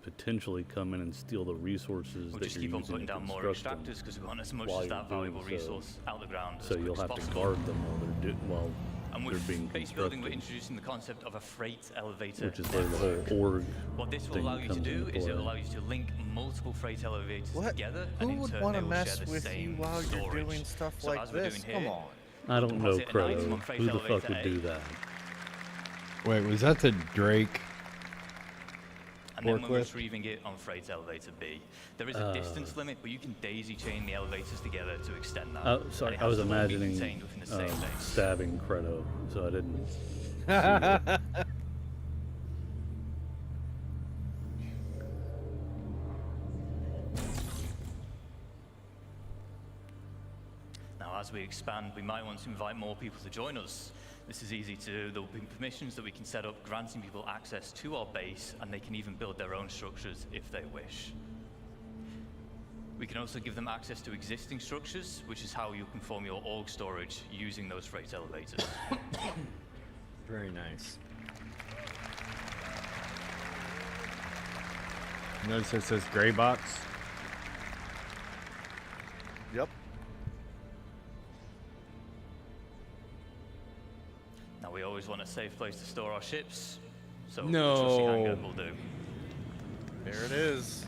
potentially come in and steal the resources We'll that just you're keep on using putting to down more construct them extractors because we want as much while as you're that doing valuable so. resource out the ground So as you'll quick have as to possible. guard them while And they're with being base building, we're constructed, introducing the concept of a freight elevator which is where the network. whole org What this will thing allow you to comes do into is it will play. allow you to link multiple freight elevators What? together, Who and in would turn want they to will mess share the with same you while storage. you're doing stuff So like as we're this? doing Come here, on. I don't know, deposit an item on Crow. freight Who the fuck elevator would A. do that? Wait, was that the Drake? And then when we're Forklift? retrieving it on freight elevator B, there is a distance limit, but you can daisy chain the elevators together to extend that. Oh, And sorry, it I has was to all be imagining contained within the same base. stabbing Credo, so I didn't. see it. Now, as we expand, we might want to invite more people to join us. This is easy to do. There will be permissions that we can set up, granting people access to our base, and they can even build their own structures if they wish. We can also give them access to existing structures, which is how you can form your org storage using those freight elevators. Very nice. Notice it says gray box. Yep. Now, we always want a safe place to store our ships, so No. the trusty hangar will do. There it is.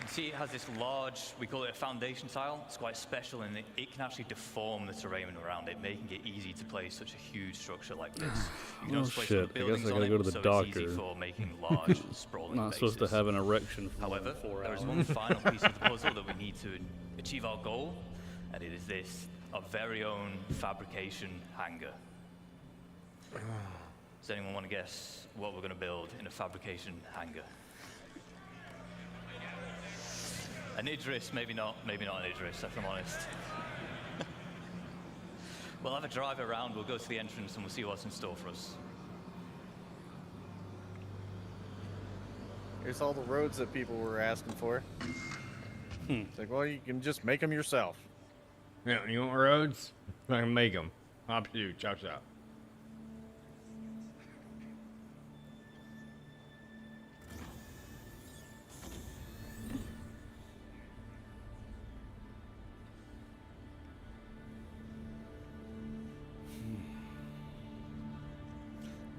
See, it has this large, we call it a foundation tile. It's quite special in that it can actually deform the terrain around it, making it easy to place such a huge structure like this. You can Oh also place shit! other I guess buildings I on gotta it, go to the so doctor. it's easy for making large, sprawling Not bases. supposed to have an erection for more However, than 4 there is hours. one final piece of the puzzle that we need to achieve our goal, and it is this, our very own fabrication hangar. Does anyone want to guess what we're going to build in a fabrication hangar? An Idris, maybe not an Idris, if I'm honest. We'll have a drive around, we'll go to the entrance, and we'll see what's in store for us. Here's all the roads that people were asking for. It's like, well, you can just make them yourself. Yeah, you want roads? I can make them. Hop you, chop chop.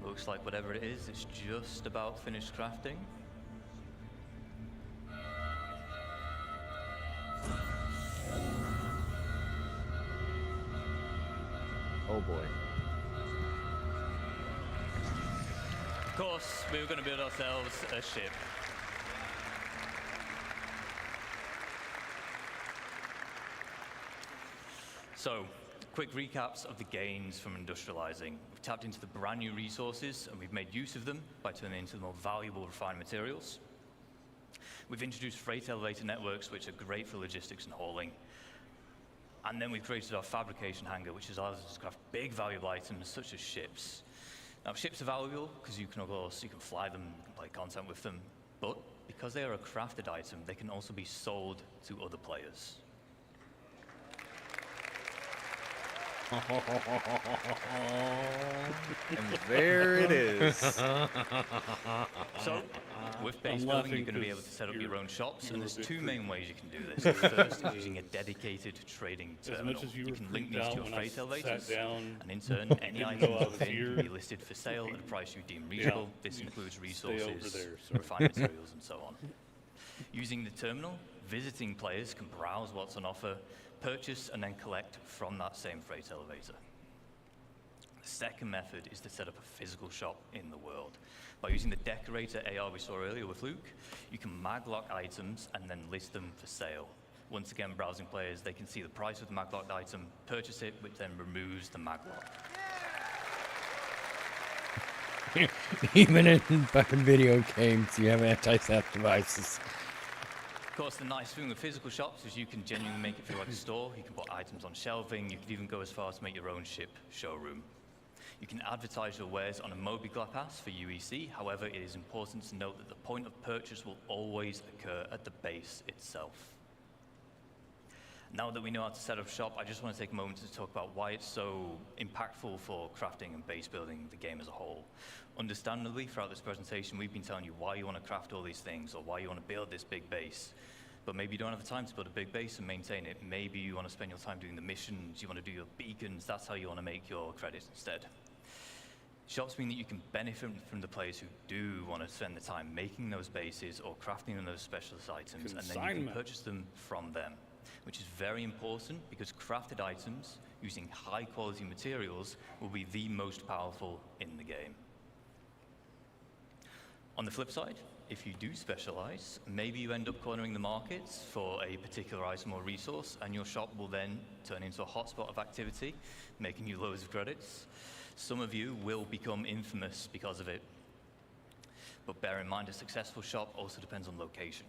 Looks like whatever it is, it's just about finished crafting. Oh boy. Of course, we were going to build ourselves a ship. So, quick recaps of the gains from industrializing. We've tapped into the brand new resources and we've made use of them by turning into the more valuable refined materials. We've introduced freight elevator networks, which are great for logistics and hauling. And then we've created our fabrication hangar, which allows us to craft big valuable items such as ships. Now, ships are valuable because you can, of course, you can fly them, you can play content with them, but because they are a crafted item, they can also be sold to other players. And there it is. So, with base I'm building, laughing you're going to be 'cause able to set up your you're- own shops, you're and a there's bit two creepy. main ways you can do this. The first is using a dedicated trading As terminal. much as you were can link creeped these out to your when I freight sat elevators, down, and in turn, any didn't items know I was within here. can be listed for sale at a price you deem Yeah, reasonable. This you includes stay over resources, there, sorry. refined materials, and so on. Using the terminal, visiting players can browse what's on offer, purchase, and then collect from that same freight elevator. The second method is to set up a physical shop in the world. By using the decorator AR we saw earlier with Luke, you can maglock items and then list them for sale. Once again, browsing players, they can see the price of the maglocked item, purchase it, which then removes the maglock. Even in fucking video games, you have anti-theft devices. Of course, the nice thing with physical shops is you can genuinely make it feel like a store. You can put items on shelving. You can even go as far as to make your own ship showroom. You can advertise your wares on a mobile pass for UEC. However, it is important to note that the point of purchase will always occur at the base itself. Now that we know how to set up shop, I just want to take a moment to talk about why it's so impactful for crafting and base building the game as a whole. Understandably, throughout this presentation, we've been telling you why you want to craft all these things or why you want to build this big base. But maybe you don't have the time to build a big base and maintain it. Maybe you want to spend your time doing the missions, you want to do your beacons, that's how you want to make your credits instead. Shops mean that you can benefit from the players who do want to spend the time making those bases or crafting those specialist items, and then you can purchase them from them, which is very important because crafted items using high quality materials will be the most powerful in the game. On the flip side, if you do specialize, maybe you end up cornering the markets for a particular item or resource, and your shop will then turn into a hotspot of activity, making you loads of credits. Some of you will become infamous because of it. But bear in mind, a successful shop also depends on location.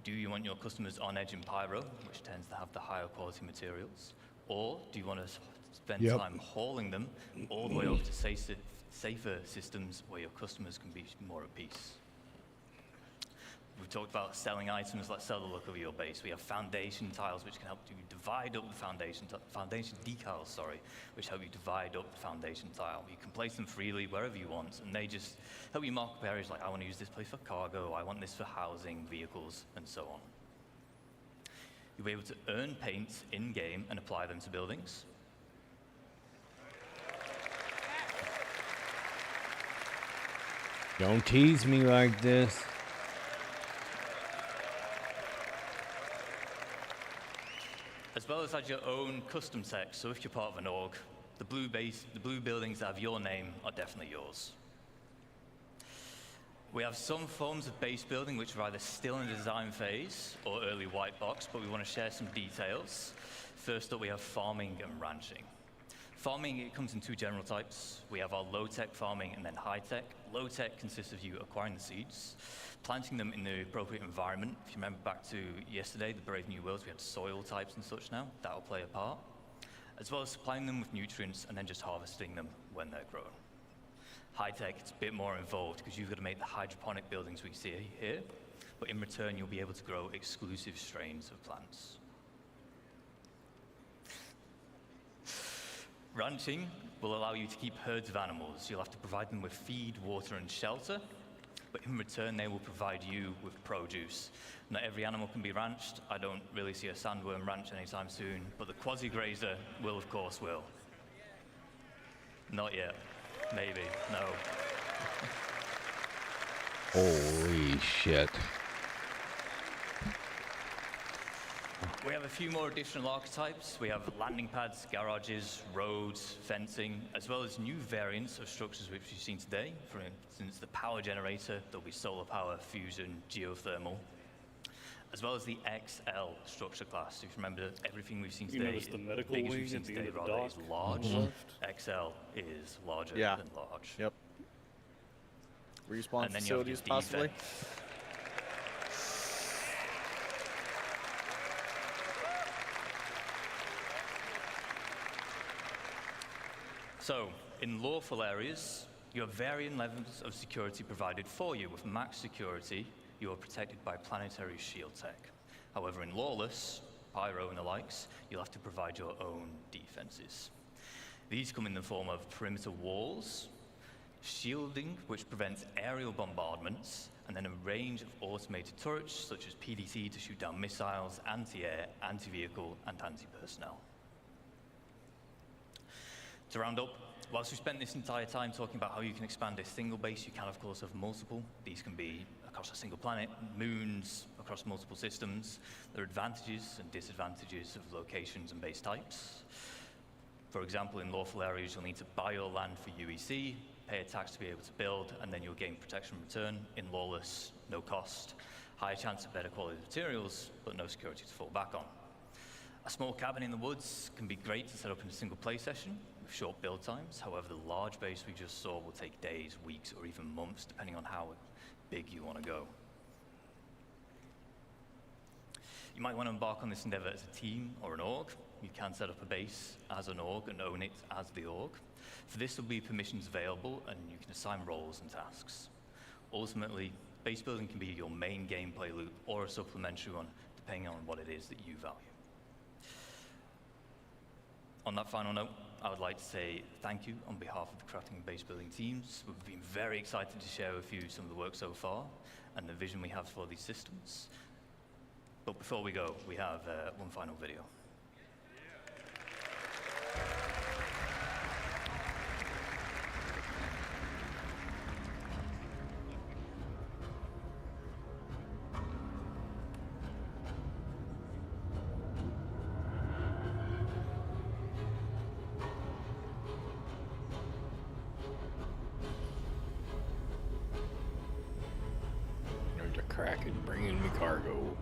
Do you want your customers on edge in Pyro, which tends to have the higher quality materials? Or do you want to spend time hauling them all the way over to safer systems where your customers can be more at peace? We've talked about selling items. Let's sell the look of your base. We have foundation tiles, which can help you divide up the foundation decals, sorry, which help you divide up the foundation tile. You can place them freely wherever you want, and they just help you mark up areas like, I want to use this place for cargo, I want this for housing, vehicles, and so on. You'll be able to earn paint in-game and apply them to buildings. Don't tease me like this. As well as add your own custom text, so if you're part of an org, the blue buildings that have your name are definitely yours. We have some forms of base building which are either still in the design phase or early white box, but we want to share some details. First up, we have farming and ranching. Farming, it comes in two general types. We have our low-tech farming and then high-tech. Low-tech consists of you acquiring the seeds, planting them in the appropriate environment. If you remember back to yesterday, the Brave New Worlds, we had soil types and such now. That'll play a part. As well as supplying them with nutrients and then just harvesting them when they're grown. High-tech, it's a bit more involved because you've got to make the hydroponic buildings we see here, but in return, you'll be able to grow exclusive strains of plants. Ranching will allow you to keep herds of animals. You'll have to provide them with feed, water, and shelter, but in return, they will provide you with produce. Not every animal can be ranched. I don't really see a sandworm ranch anytime soon, but the quasi-grazer will, of course, will. Not yet. Maybe. No. Holy shit. We have a few more additional archetypes. We have landing pads, garages, roads, fencing, as well as new variants of structures which we've seen today. For instance, the power generator, there'll be solar power, fusion, geothermal, as well as the XL structure class. If you remember, everything we've seen today, the medical biggest wing we've seen at the today end of the rather dock is large. on the left? XL is larger Yeah. than large. Yep. Respawn And then you have your facilities, possibly? defense. So, in lawful areas, you have varying levels of security provided for you. With max security, you are protected by planetary shield tech. However, in lawless, pyro and the likes, you'll have to provide your own defenses. These come in the form of perimeter walls, shielding, which prevents aerial bombardments, and then a range of automated turrets, such as PDT to shoot down missiles, anti-air, anti-vehicle, and anti-personnel. To round up, whilst we spent this entire time talking about how you can expand a single base, you can of course have multiple. These can be across a single planet, moons, across multiple systems. There are advantages and disadvantages of locations and base types. For example, in lawful areas, you'll need to buy your land for UEC, pay a tax to be able to build, and then you'll gain protection in return. In lawless, no cost, higher chance of better quality materials, but no security to fall back on. A small cabin in the woods can be great to set up in a single play session with short build times. However, the large base we just saw will take days, weeks, or even months, depending on how big you want to go. You might want to embark on this endeavor as a team or an org. you can set up a base as an org and own it as the org. For this, there'll be permissions available, and you can assign roles and tasks. Ultimately, base building can be your main gameplay loop or a supplementary one, depending on what it is that you value. On that final note, I would like to say thank you on behalf of the crafting and base building teams. We've been very excited to share with you some of the work so far and the vision we have for these systems. But before we go, we have one final video. There's a Kraken bringing me cargo.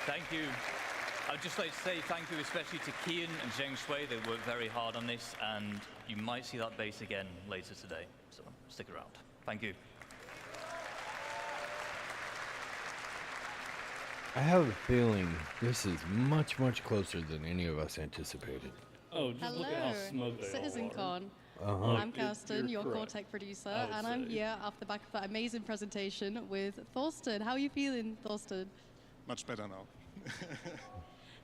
Thank you. I'd just like to say thank you especially to Kian and Zheng Shui. They worked very hard on this, and you might see that base again later today. So stick around. Thank you. I have a feeling this is much, much closer than any of us anticipated. Oh, just look at how smug they all are. CitizenCon. Uh-huh. I'm Kirsten, your core correct, tech producer, I would and I'm say. here off the back of that amazing presentation with Thorsten. How are you feeling, Thorsten? Much better now.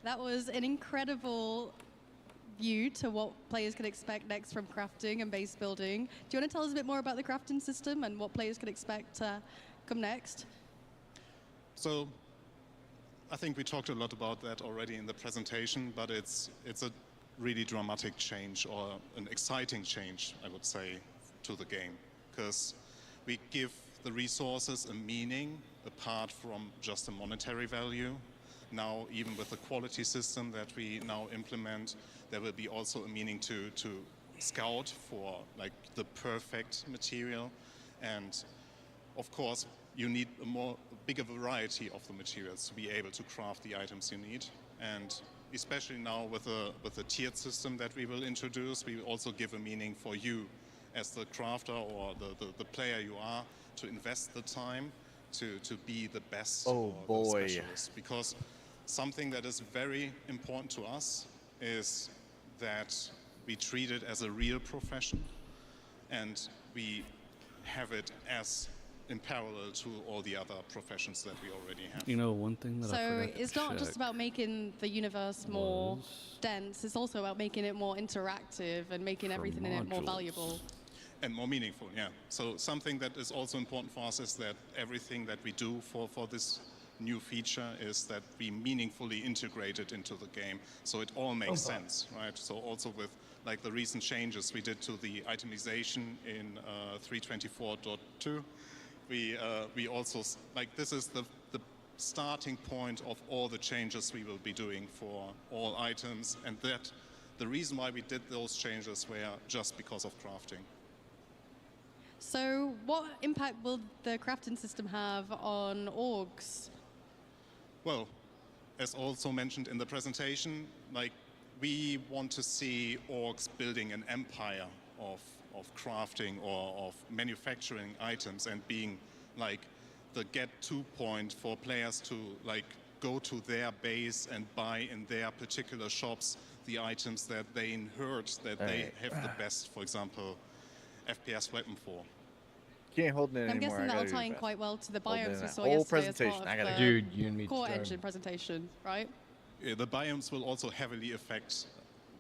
That was an incredible view to what players can expect next from crafting and base building. Do you want to tell us a bit more about the crafting system and what players can expect to come next? So I think we talked a lot about that already in the presentation, but it's a really dramatic change, or an exciting change, I would say, to the game, because we give the resources a meaning apart from just a monetary value. Now, even with the quality system that we now implement, there will be also a meaning to scout for like the perfect material. And of course, you need a bigger variety of the materials to be able to craft the items you need. And especially now with the tiered system that we will introduce, we will also give a meaning for you as the crafter or the player you are to invest the time to be the best or the specialist. Because something that is very important to us is that we treat it as a real profession, and we have it as in parallel to all the other professions that we already have. You know, one thing that I So forgot to it's not just check about making the universe more dense, it's also about making it more interactive and making everything in it more valuable. And more meaningful, yeah. So something that is also important for us is that everything that we do for this new feature is that we meaningfully integrate it into the game, so it all makes sense, right? So also with like the recent changes we did to the itemization in 324.2, we also like this is the starting point of all the changes we will be doing for all items, and that the reason why we did those changes were just because of crafting. So what impact will the crafting system have on orgs? Well, as also mentioned in the presentation, like we want to see orgs building an empire of crafting or of manufacturing items and being like the get-to point for players to like go to their base and buy in their particular shops the items that they inherit, that they have the best, for example, FPS weapon for. Can't hold it anymore. I'm guessing I that'll gotta tie do in that. quite well to the Hold biomes in we that saw whole yesterday as presentation. part I of gotta the Dude, you and me core started. engine presentation, right? the biomes will also heavily affect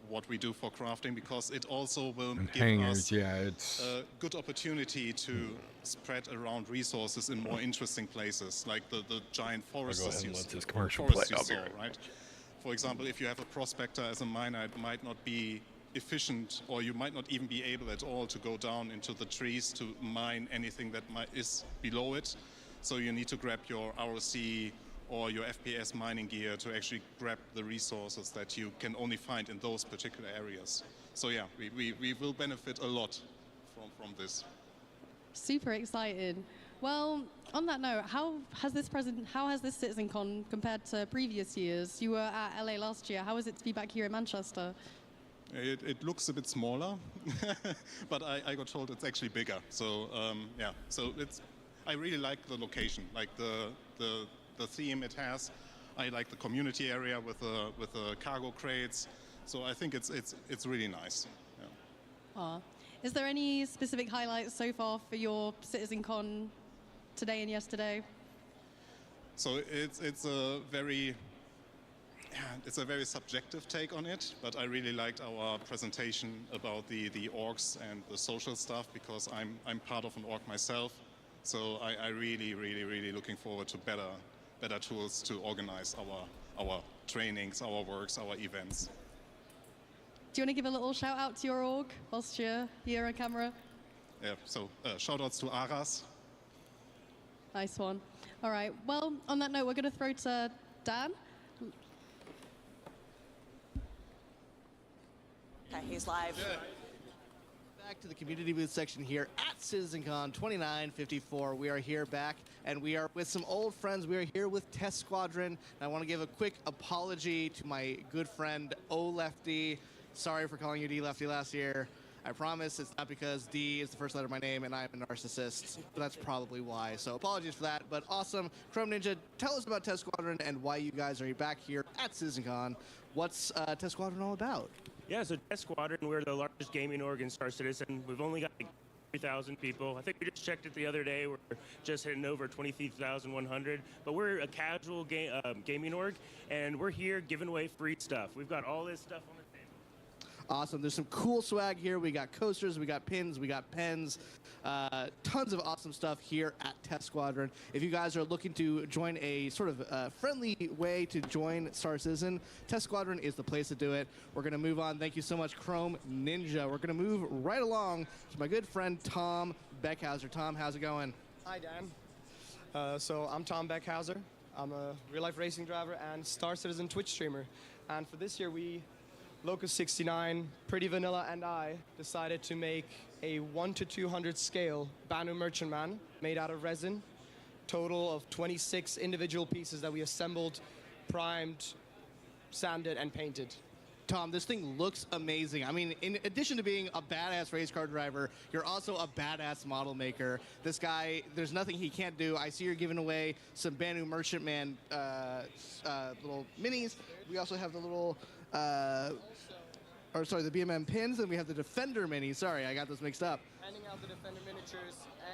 what we do for crafting, because it also will And give hangers, us yeah, it's a good opportunity to spread around resources in more interesting places, like the giant forests ahead and you let s- this commercial forests play. you I'll be saw, right right? For example, if you have a prospector as a miner, it might not be efficient, or you might not even be able at all to go down into the trees to mine anything that is below it. So you need to grab your ROC or your FPS mining gear to actually grab the resources that you can only find in those particular areas. So yeah, we will benefit a lot from this. Super excited. Well, on that note, how has this CitizenCon compared to previous years? You were at LA last year. How is it to be back here in Manchester? It looks a bit smaller, but I got told it's actually bigger. So yeah, so I really like the location, like the theme it has. I like the community area with the cargo crates. So I think it's really nice. Yeah. Is there any specific highlights so far for your CitizenCon today and yesterday? So it's a very subjective take on it, but I really liked our presentation about the orgs and the social stuff, because I'm part of an org myself. So I really looking forward to better tools to organize our trainings, our works, our events. Do you want to give a little shout out to your org whilst you're here on camera? Yeah, so shout outs to Aras. Nice one. All right. Well, on that note, we're going to throw to Dan. Okay, he's live. Back to the community booth section here at CitizenCon 2954. We are here back, and we are with some old friends. We are here with Test Squadron. And I want to give a quick apology to my good friend O Lefty. Sorry for calling you D Lefty last year. I promise it's not because D is the first letter of my name and I'm a narcissist. But that's probably why. So apologies for that. But awesome. Chrome Ninja, tell us about Test Squadron and why you guys are back here at CitizenCon. What's Test Squadron all about? Yeah, so Test Squadron, we're the largest gaming org in Star Citizen. We've only got like 3,000 people. I think we just checked it the other day. We're just hitting over 23,100. But we're a casual gaming org, and we're here giving away free stuff. We've got all this stuff on the table. Awesome. There's some cool swag here. We got coasters, we got pins, we got pens. Tons of awesome stuff here at Test Squadron. If you guys are looking to join a sort of friendly way to join Star Citizen, Test Squadron is the place to do it. We're going to move on. Thank you so much, Chrome Ninja. We're going to move right along to my good friend Tom Beckhauser. Tom, how's it going? Hi, Dan. So I'm Tom Beckhauser. I'm a real-life racing driver and Star Citizen Twitch streamer. And for this year, Locus69, Pretty Vanilla, and I decided to make a 1:200 scale Banu Merchantman made out of resin. Total of 26 individual pieces that we assembled, primed, sanded, and painted. Tom, this thing looks amazing. I mean, in addition to being a badass race car driver, you're also a badass model maker. This guy, there's nothing he can't do. I see you're giving away some Banu Merchantman little minis. We also have the little, the BMM pins, and we have the Defender mini. Sorry, I got those mixed up. Handing out the Defender miniatures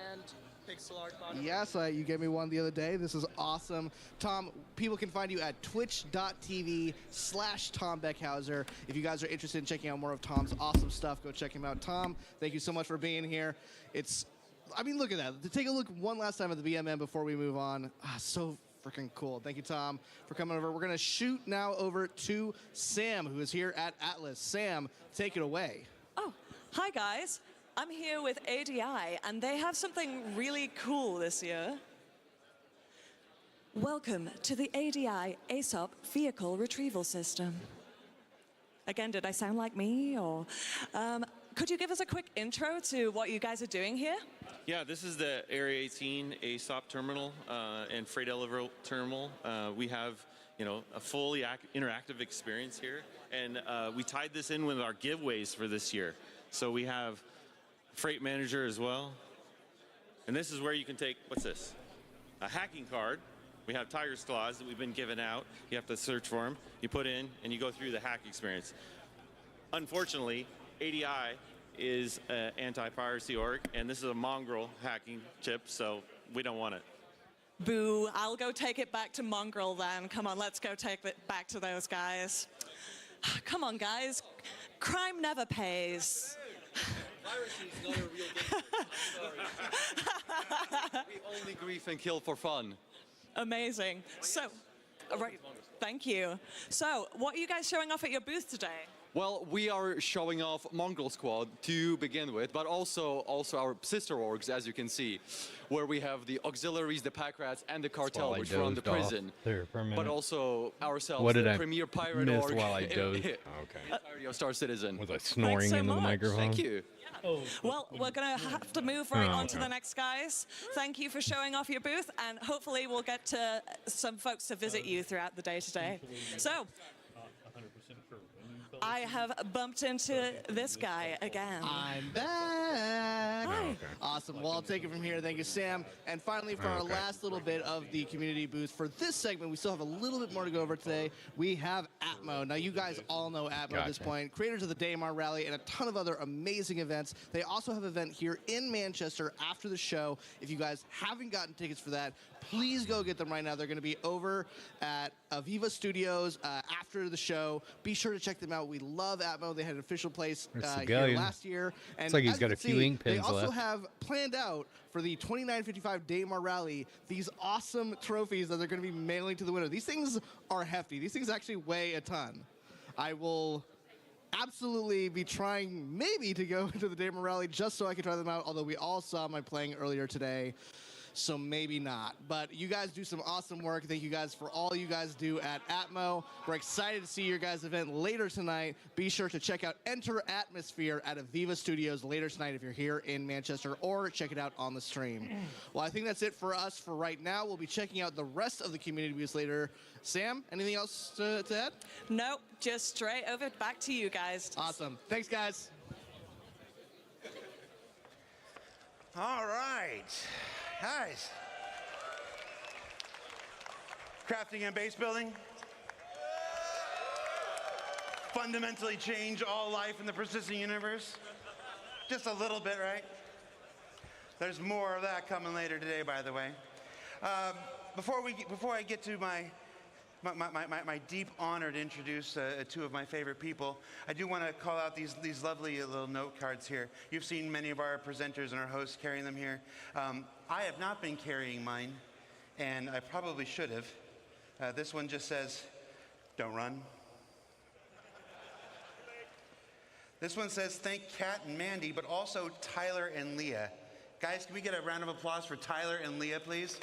and pixel art. Yes, you gave me one the other day. This is awesome. Tom, people can find you at twitch.tv/Tom Beckhauser. If you guys are interested in checking out more of Tom's awesome stuff, go check him out. Tom, thank you so much for being here. Look at that. To take a look one last time at the BMM before we move on. So freaking cool. Thank you, Tom, for coming over. We're going to shoot now over to Sam, who is here at Atlas. Sam, take it away. Oh, hi, guys. I'm here with ADI, and they have something really cool this year. Welcome to the ADI ASOP Vehicle Retrieval System. Again, did I sound like me, or could you give us a quick intro to what you guys are doing here? Yeah, this is the Area 18 ASOP terminal and freight elevator terminal. We have, a fully interactive experience here, and we tied this in with our giveaways for this year. So we have Freight Manager as well, and this is where you can take, what's this? A hacking card. We have Tiger's Claws that we've been giving out. You have to search for them. You put in, and you go through the hack experience. Unfortunately, ADI is an anti-piracy org, and this is a mongrel hacking chip, so we don't want it. Boo, I'll go take it back to Mongrel then. Come on, let's go take it back to those guys. Come on, guys. Crime never pays. Piracy is not a real thing. We only grief and kill for fun. Amazing. So, right, thank you. So, what are you guys showing off at your booth today? Well, we are showing off Mongrel Squad to begin with, but also our sister orgs, as you can see, where we have the auxiliaries, the pack rats, and the cartel, which run the prison. There for a minute. But also ourselves, What did the I premier pirate miss org. while I dozed? The Okay. entirety of Star Citizen. Was I snoring so into the much. microphone? Thank you. Well, we're going to have to move right Oh, on to okay. the next guys. Thank you for showing off your booth, and hopefully we'll get to some folks to visit you throughout the day today. So, I have bumped into this guy again. I'm back. Hi. Okay. Awesome. Well, I'll take it from here. Thank you, Sam. And finally, for our Okay. last little bit of the community booth, for this segment, we still have a little bit more to go over today. We have Atmo. Now, you guys all know Atmo at this Gotcha. point. Creators of the Daymar Rally and a ton of other amazing events. They also have an event here in Manchester after the show. If you guys haven't gotten tickets for that, please go get them right now. They're going to be over at Aviva Studios after the show. Be sure to check them out. We love Atmo. They had an official place It's the here galleon. last year. And It's like he's as you got a can few see, ink they pens also left. have planned out for the 2955 Daymar Rally these awesome trophies that they're going to be mailing to the winner. These things are hefty. These things actually weigh a ton. I will absolutely be trying maybe to go into the Daymar Rally just so I can try them out, although we all saw my playing earlier today. So maybe not. But you guys do some awesome work. Thank you guys for all you guys do at Atmo. We're excited to see your guys' event later tonight. Be sure to check out Enter Atmosphere at Aviva Studios later tonight if you're here in Manchester, or check it out on the stream. Well, I think that's it for us for right now. We'll be checking out the rest of the community booths later. Sam, anything else to add? Nope, just straight over back to you guys. Awesome. Thanks, guys. All right. Guys. Crafting and base building. Fundamentally change all life in the persistent universe. Just a little bit, right? There's more of that coming later today, by the way. Before I get to my deep honor to introduce two of my favorite people, I do want to call out these lovely little note cards here. You've seen many of our presenters and our hosts carrying them here. I have not been carrying mine, and I probably should have. This one just says, "Don't run." This one says, "Thank Kat and Mandy, but also Tyler and Leah." Guys, can we get a round of applause for Tyler and Leah, please?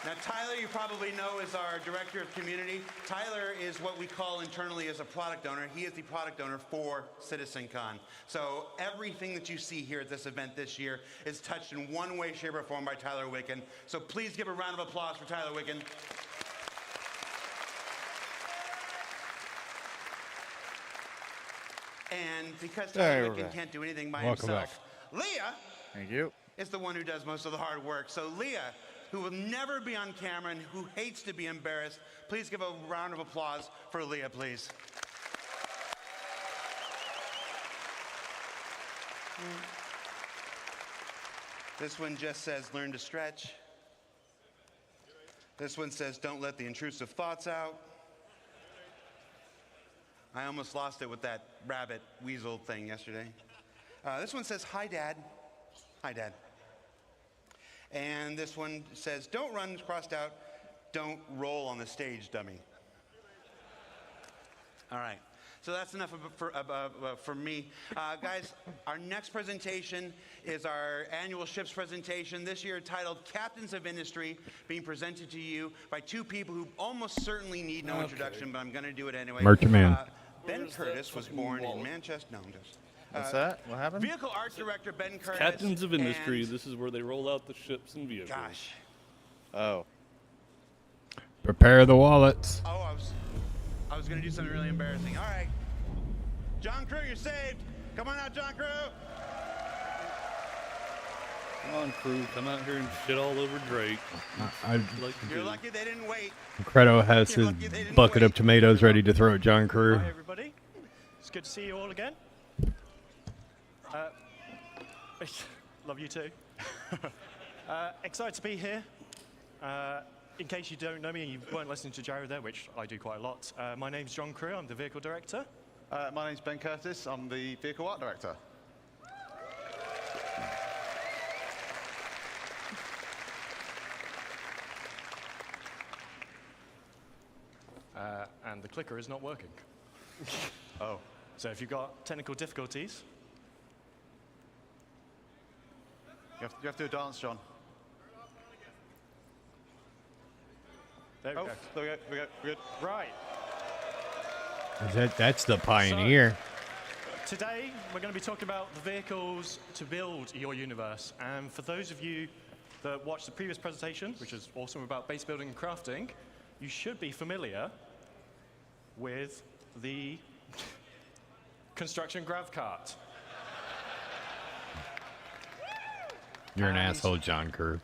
Now, Tyler, you probably know, is our Director of Community. Tyler is what we call internally as a product owner. He is the product owner for CitizenCon. So everything that you see here at this event this year is touched in one way, shape, or form by Tyler Wicken. So please give a round of applause for Tyler Wicken. And because Tyler Wicken can't do anything by Welcome himself, Leah Thank you. is the one who does most of the hard work. So Leah, who will never be on camera and who hates to be embarrassed, please give a round of applause for Leah, please. This one just says, "Learn to stretch." This one says, "Don't let the intrusive thoughts out." I almost lost it with that rabbit weasel thing yesterday. This one says, "Hi, Dad." Hi, Dad. And this one says, "Don't run," crossed out, "Don't roll on the stage, dummy." All right. So that's enough for me. Guys, our next presentation is our annual ships presentation, this year titled Captains of Industry, being presented to you by two people who almost certainly need no introduction, but I'm going to do it anyway. Merchantman. Ben Curtis was born in Manchester. No, I'm just. What's that? What happened? Vehicle art director Ben Curtis. Captains of Industry, and- this is where they roll out the ships and vehicles. Gosh. Oh. Prepare the wallets. Oh, I was going to do something really embarrassing. All right. John Crew, you're saved. Come on out, John Crew. Come on, crew, come out here and shit all over Drake. You're lucky they didn't wait. Credo has his bucket of tomatoes ready to throw at John Crew. Hi, everybody. It's good to see you all again. Love you too. Excited to be here. In case you don't know me and you weren't listening to Jared there, which I do quite a lot, my name's John Crew. I'm the vehicle director. My name's Ben Curtis. I'm the vehicle art director. And the clicker is not working. Oh. So if you've got technical difficulties... You have to do a dance, John. There we go. There we go. We're good. Right. That's the pioneer. So, today, we're going to be talking about the vehicles to build your universe. And for those of you that watched the previous presentation, which is awesome about base building and crafting, you should be familiar with the construction grav cart. You're an asshole, John Kerr.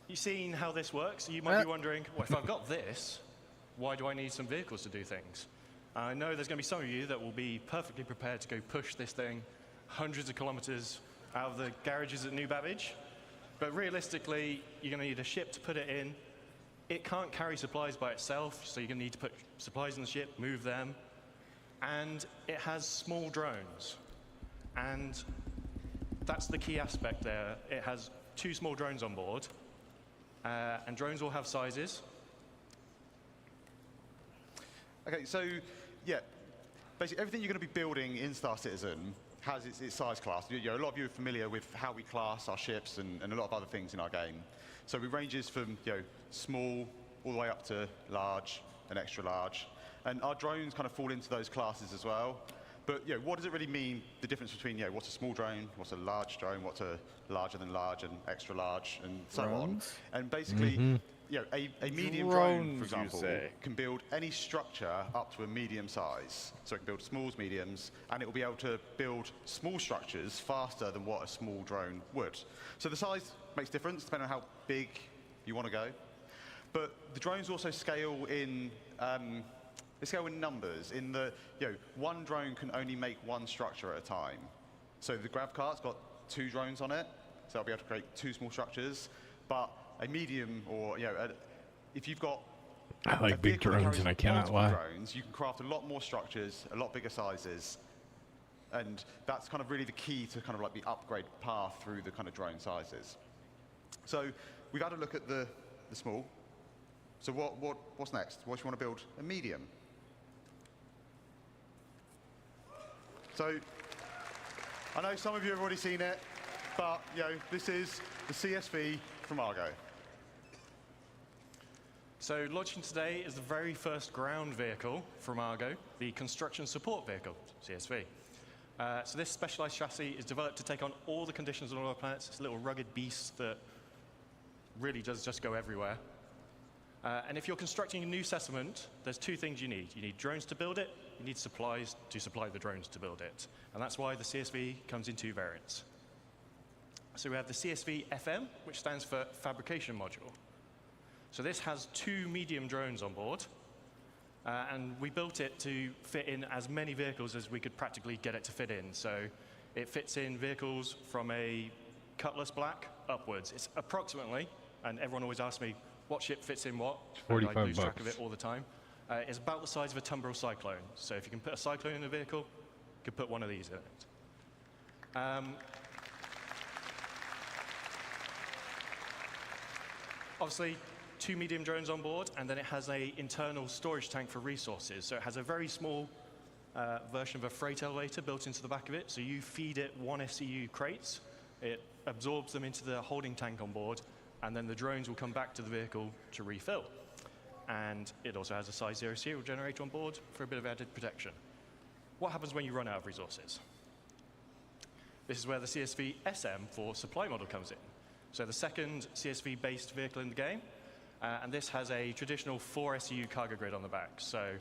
You've seen how this works. You might be wondering, well, if I've got this, why do I need some vehicles to do things? I know there's going to be some of you that will be perfectly prepared to go push this thing hundreds of kilometers out of the garages at New Babbage. But realistically, you're going to need a ship to put it in. It can't carry supplies by itself, so you're going to need to put supplies in the ship, move them. And it has small drones. And that's the key aspect there. It has 2 small drones on board. And drones all have sizes. Okay, so, yeah, basically everything you're going to be building in Star Citizen has its size class. A lot of you are familiar with how we class our ships and a lot of other things in our game. So it ranges from small all the way up to large and extra large. And our drones kind of fall into those classes as well. But what does it really mean, the difference between what's a small drone, what's a large drone, what's a larger than large and extra large, and so on. And basically, a medium drone, for example, can build any structure up to a medium size. So it can build smalls, mediums, and it will be able to build small structures faster than what a small drone would. So the size makes difference depending on how big you want to go. But the drones also scale in numbers. In the one drone can only make one structure at a time. So the grav cart's got 2 drones on it, so I'll be able to create 2 small structures. But a medium, or if you've got I like big drones, and I cannot lie. Drones, you can craft a lot more structures, a lot bigger sizes, and that's kind of really the key to kind of like the upgrade path through the kind of drone sizes. So we've had a look at the small. So what's next? What do you want to build? A medium. So I know some of you have already seen it, but this is the CSV from Argo. So launching today is the very first ground vehicle from Argo, the Construction Support Vehicle, CSV. So this specialized chassis is developed to take on all the conditions on all our planets. It's a little rugged beast that really does just go everywhere. And if you're constructing a new settlement, there's 2 things you need. You need drones to build it, you need supplies to supply the drones to build it. And that's why the CSV comes in 2 variants. So we have the CSV FM, which stands for Fabrication Module. So this has 2 medium drones on board, and we built it to fit in as many vehicles as we could practically get it to fit in. So it fits in vehicles from a Cutlass Black upwards. It's approximately, and everyone always asks me, what ship fits in what? And I lose track of it all the time. It's about the size of a Tumbril Cyclone. So if you can put a Cyclone in a vehicle, you can put one of these in it. Obviously, 2 medium drones on board, and then it has an internal storage tank for resources. So it has a very small version of a freight elevator built into the back of it. So you feed it 1 SCU crates, it absorbs them into the holding tank on board, and then the drones will come back to the vehicle to refill. And it also has a size 0 serial generator on board for a bit of added protection. What happens when you run out of resources? This is where the CSV SM for supply model comes in. So the second CSV-based vehicle in the game, and this has a traditional 4 SCU cargo grid on the back. So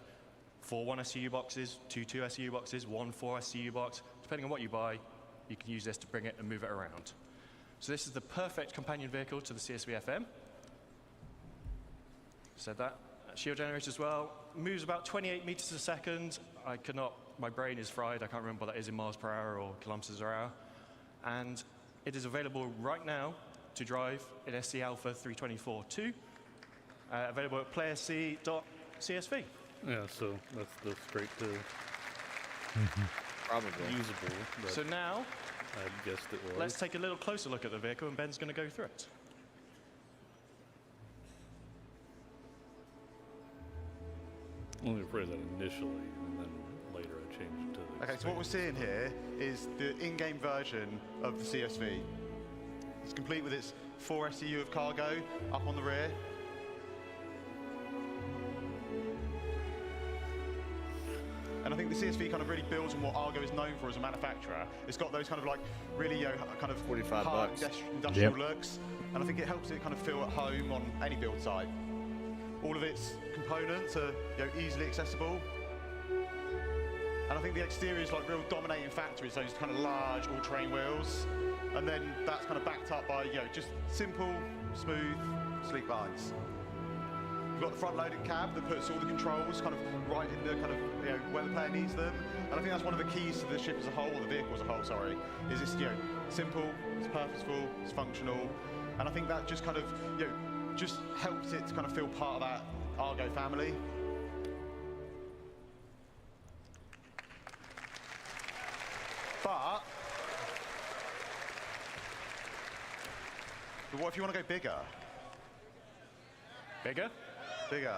4 1 SCU boxes, 2 2 SCU boxes, 1 4 SCU box. Depending on what you buy, you can use this to bring it and move it around. So this is the perfect companion vehicle to the CSV FM. Said that. Shield generator as well. Moves about 28 meters a second. My brain is fried. I can't remember what that is in miles per hour or kilometers per hour. And it is available right now to drive in SC Alpha 324.2, available at playerc.csv. Yeah, so that's straight to Probably usable. But So now, I guessed it was. let's take a little closer look at the vehicle, and Ben's going to go through it. Let me phrase that initially, and then later I changed to the. Okay, so what we're seeing here is the in-game version of the CSV. It's complete with its 4 SCU of cargo up on the rear. And I think the CSV kind of really builds on what Argo is known for as a manufacturer. It's got those kind of like really kind of 45 hard bucks. industrial Yep. looks, and I think it helps it kind of feel at home on any build site. All of its components are easily accessible. And I think the exterior is like real dominating factor is those kind of large all-terrain wheels, and then that's kind of backed up by just simple, smooth, sleek lines. We've got the front-loading cab that puts all the controls kind of right in the kind of where the player needs them, and I think that's one of the keys to the ship as a whole, or the vehicle as a whole. Sorry, is it's simple, it's purposeful, it's functional, and I think that just kind of just helps it to kind of feel part of that Argo family. But what if you want to go bigger? Bigger? Bigger.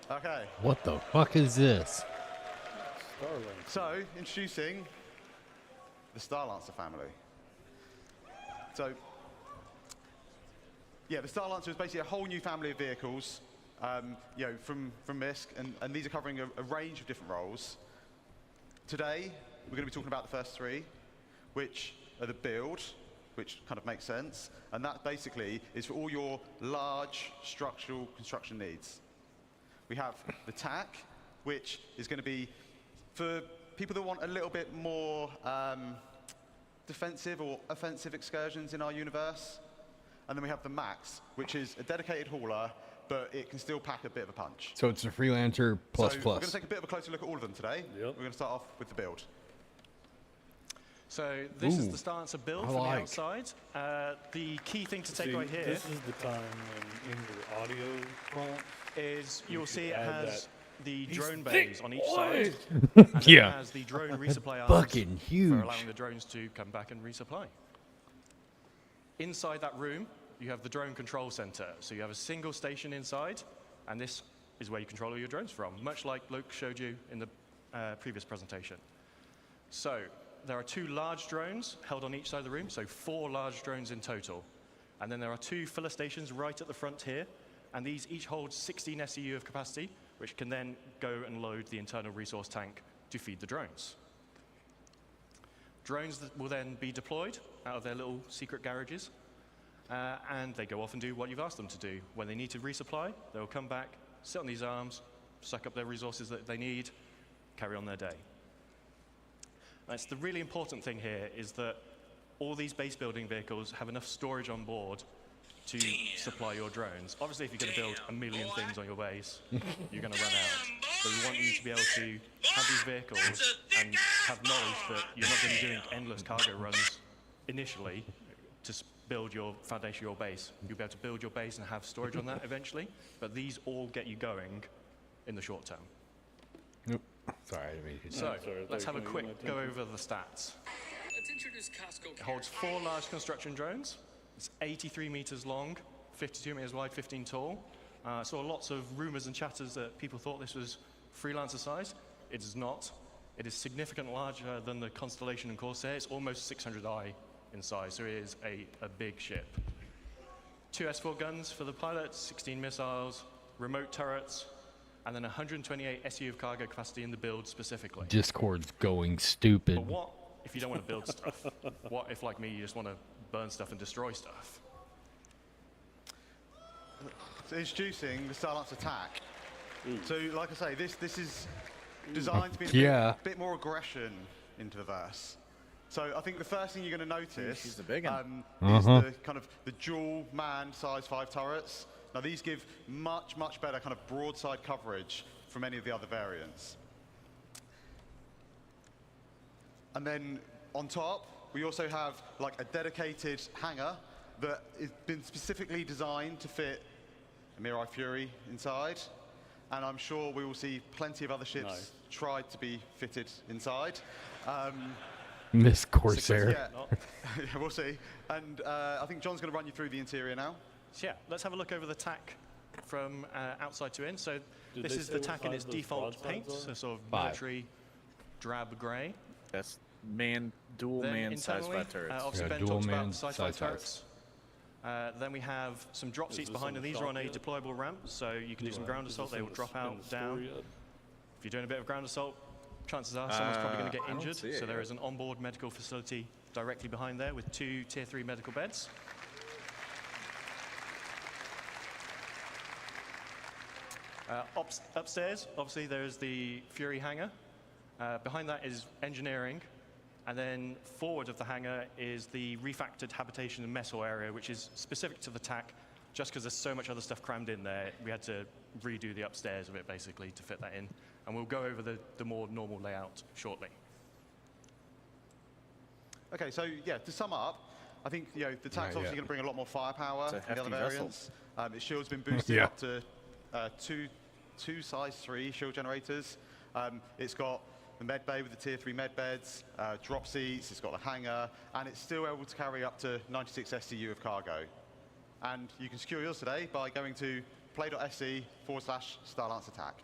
Okay. What the fuck is this? So, introducing the Starlancer family. So, yeah, the Starlancer is basically a whole new family of vehicles, from MISC, and these are covering a range of different roles. Today, we're going to be talking about the first 3, which are the build, which kind of makes sense, and that basically is for all your large structural construction needs. We have the TAC, which is going to be for people that want a little bit more defensive or offensive excursions in our universe. And then we have the Max, which is a dedicated hauler, but it can still pack a bit of a punch. So it's a Freelancer plus so plus. We're going to take a bit of a closer look at all of them today. Yep. We're going to start off with the build. So this is Ooh, the Starlancer build I from like. the outside. The key thing to take away here This is the time when in your audio prompt is you'll see it add has that. the He's drone thick bays on each boy. side. And Yeah. it has the drone resupply arms Fucking for huge. allowing the drones to come back and resupply. Inside that room, you have the drone control center. So you have a single station inside, and this is where you control all your drones from, much like Luke showed you in the previous presentation. So there are 2 large drones held on each side of the room, so 4 large drones in total. And then there are 2 filler stations right at the front here, and these each hold 16 SCU of capacity, which can then go and load the internal resource tank to feed the drones. Drones that will then be deployed out of their little secret garages, and they go off and do what you've asked them to do. When they need to resupply, they'll come back, sit on these arms, suck up their resources that they need, carry on their day. That's the really important thing here, is that all these base building vehicles have enough storage on board to supply your drones. Obviously, if you're going to build a million things on your base, you're going to run out. But we want you to be able to have these vehicles and have knowledge that you're not going to be doing endless cargo runs initially to build your foundation, your base. You'll be able to build your base and have storage on that eventually, but these all get you going in the short term. Nope. Sorry, I didn't mean to. So, let's have a quick go over the stats. Let's introduce Costco. It holds 4 large construction drones. It's 83 meters long, 52 meters wide, 15 tall. Saw lots of rumors and chatters that people thought this was Freelancer size. It is not. It is significantly larger than the Constellation and Corsair. It's almost 600i in size, so it is a big ship. 2 S4 guns for the pilots, 16 missiles, remote turrets, and then 128 SU of cargo capacity in the build specifically. Discord's going stupid. But what if you don't want to build stuff? What if, like me, you just want to burn stuff and destroy stuff? So introducing the Starlancer attack. So, like I say, this is designed to be a bit more aggression into the verse. So I think the first thing you're going to notice She's the big one. is the kind of the dual man size 5 turrets. Now these give much better kind of broadside coverage from any of the other variants. And then on top, we also have like a dedicated hangar that has been specifically designed to fit a Mirai Fury inside. And I'm sure we will see plenty of other ships tried to be fitted inside. Miss Corsair. Yeah, we'll see. And I think John's going to run you through the interior now. So yeah, let's have a look over the tack from outside to in. So this is the tack in its default paint, so sort of military drab grey. That's dual Then man internally, size 5 turrets. obviously Ben talks about size 5 turrets. Then we have some drop seats behind, and these are on a deployable ramp, so you can do some ground assault. They will drop out down. If you're doing a bit of ground assault, chances are someone's probably going to get injured. So there is an onboard medical facility directly behind there with 2 Tier 3 medical beds. Upstairs, obviously, there is the Fury hangar. Behind that is engineering. And then forward of the hangar is the refactored habitation and mess hall area, which is specific to the TAC, just because there's so much other stuff crammed in there. We had to redo the upstairs of it, basically, to fit that in. And we'll go over the more normal layout shortly. Okay, so yeah, to sum up, I think the TAC's obviously going to bring a lot more firepower than the other variants. Its shield's been boosted up to two size 3 shield generators. It's got the med bay with the Tier 3 med beds, drop seats, it's got the hangar, and it's still able to carry up to 96 STU of cargo. And you can secure yours today by going to play.sc/Starlance Attack.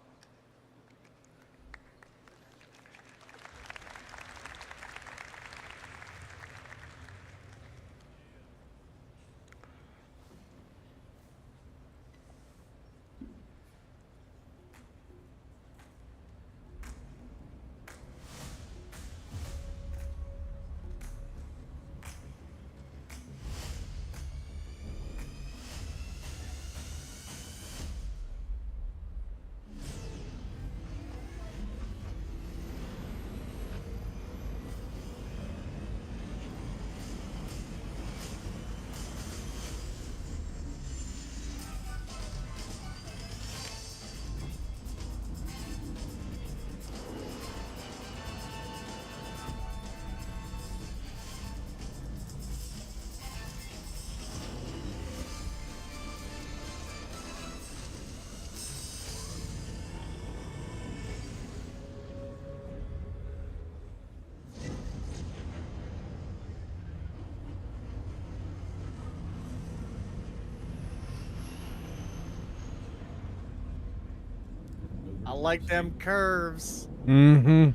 I like them curves. Mm-hmm.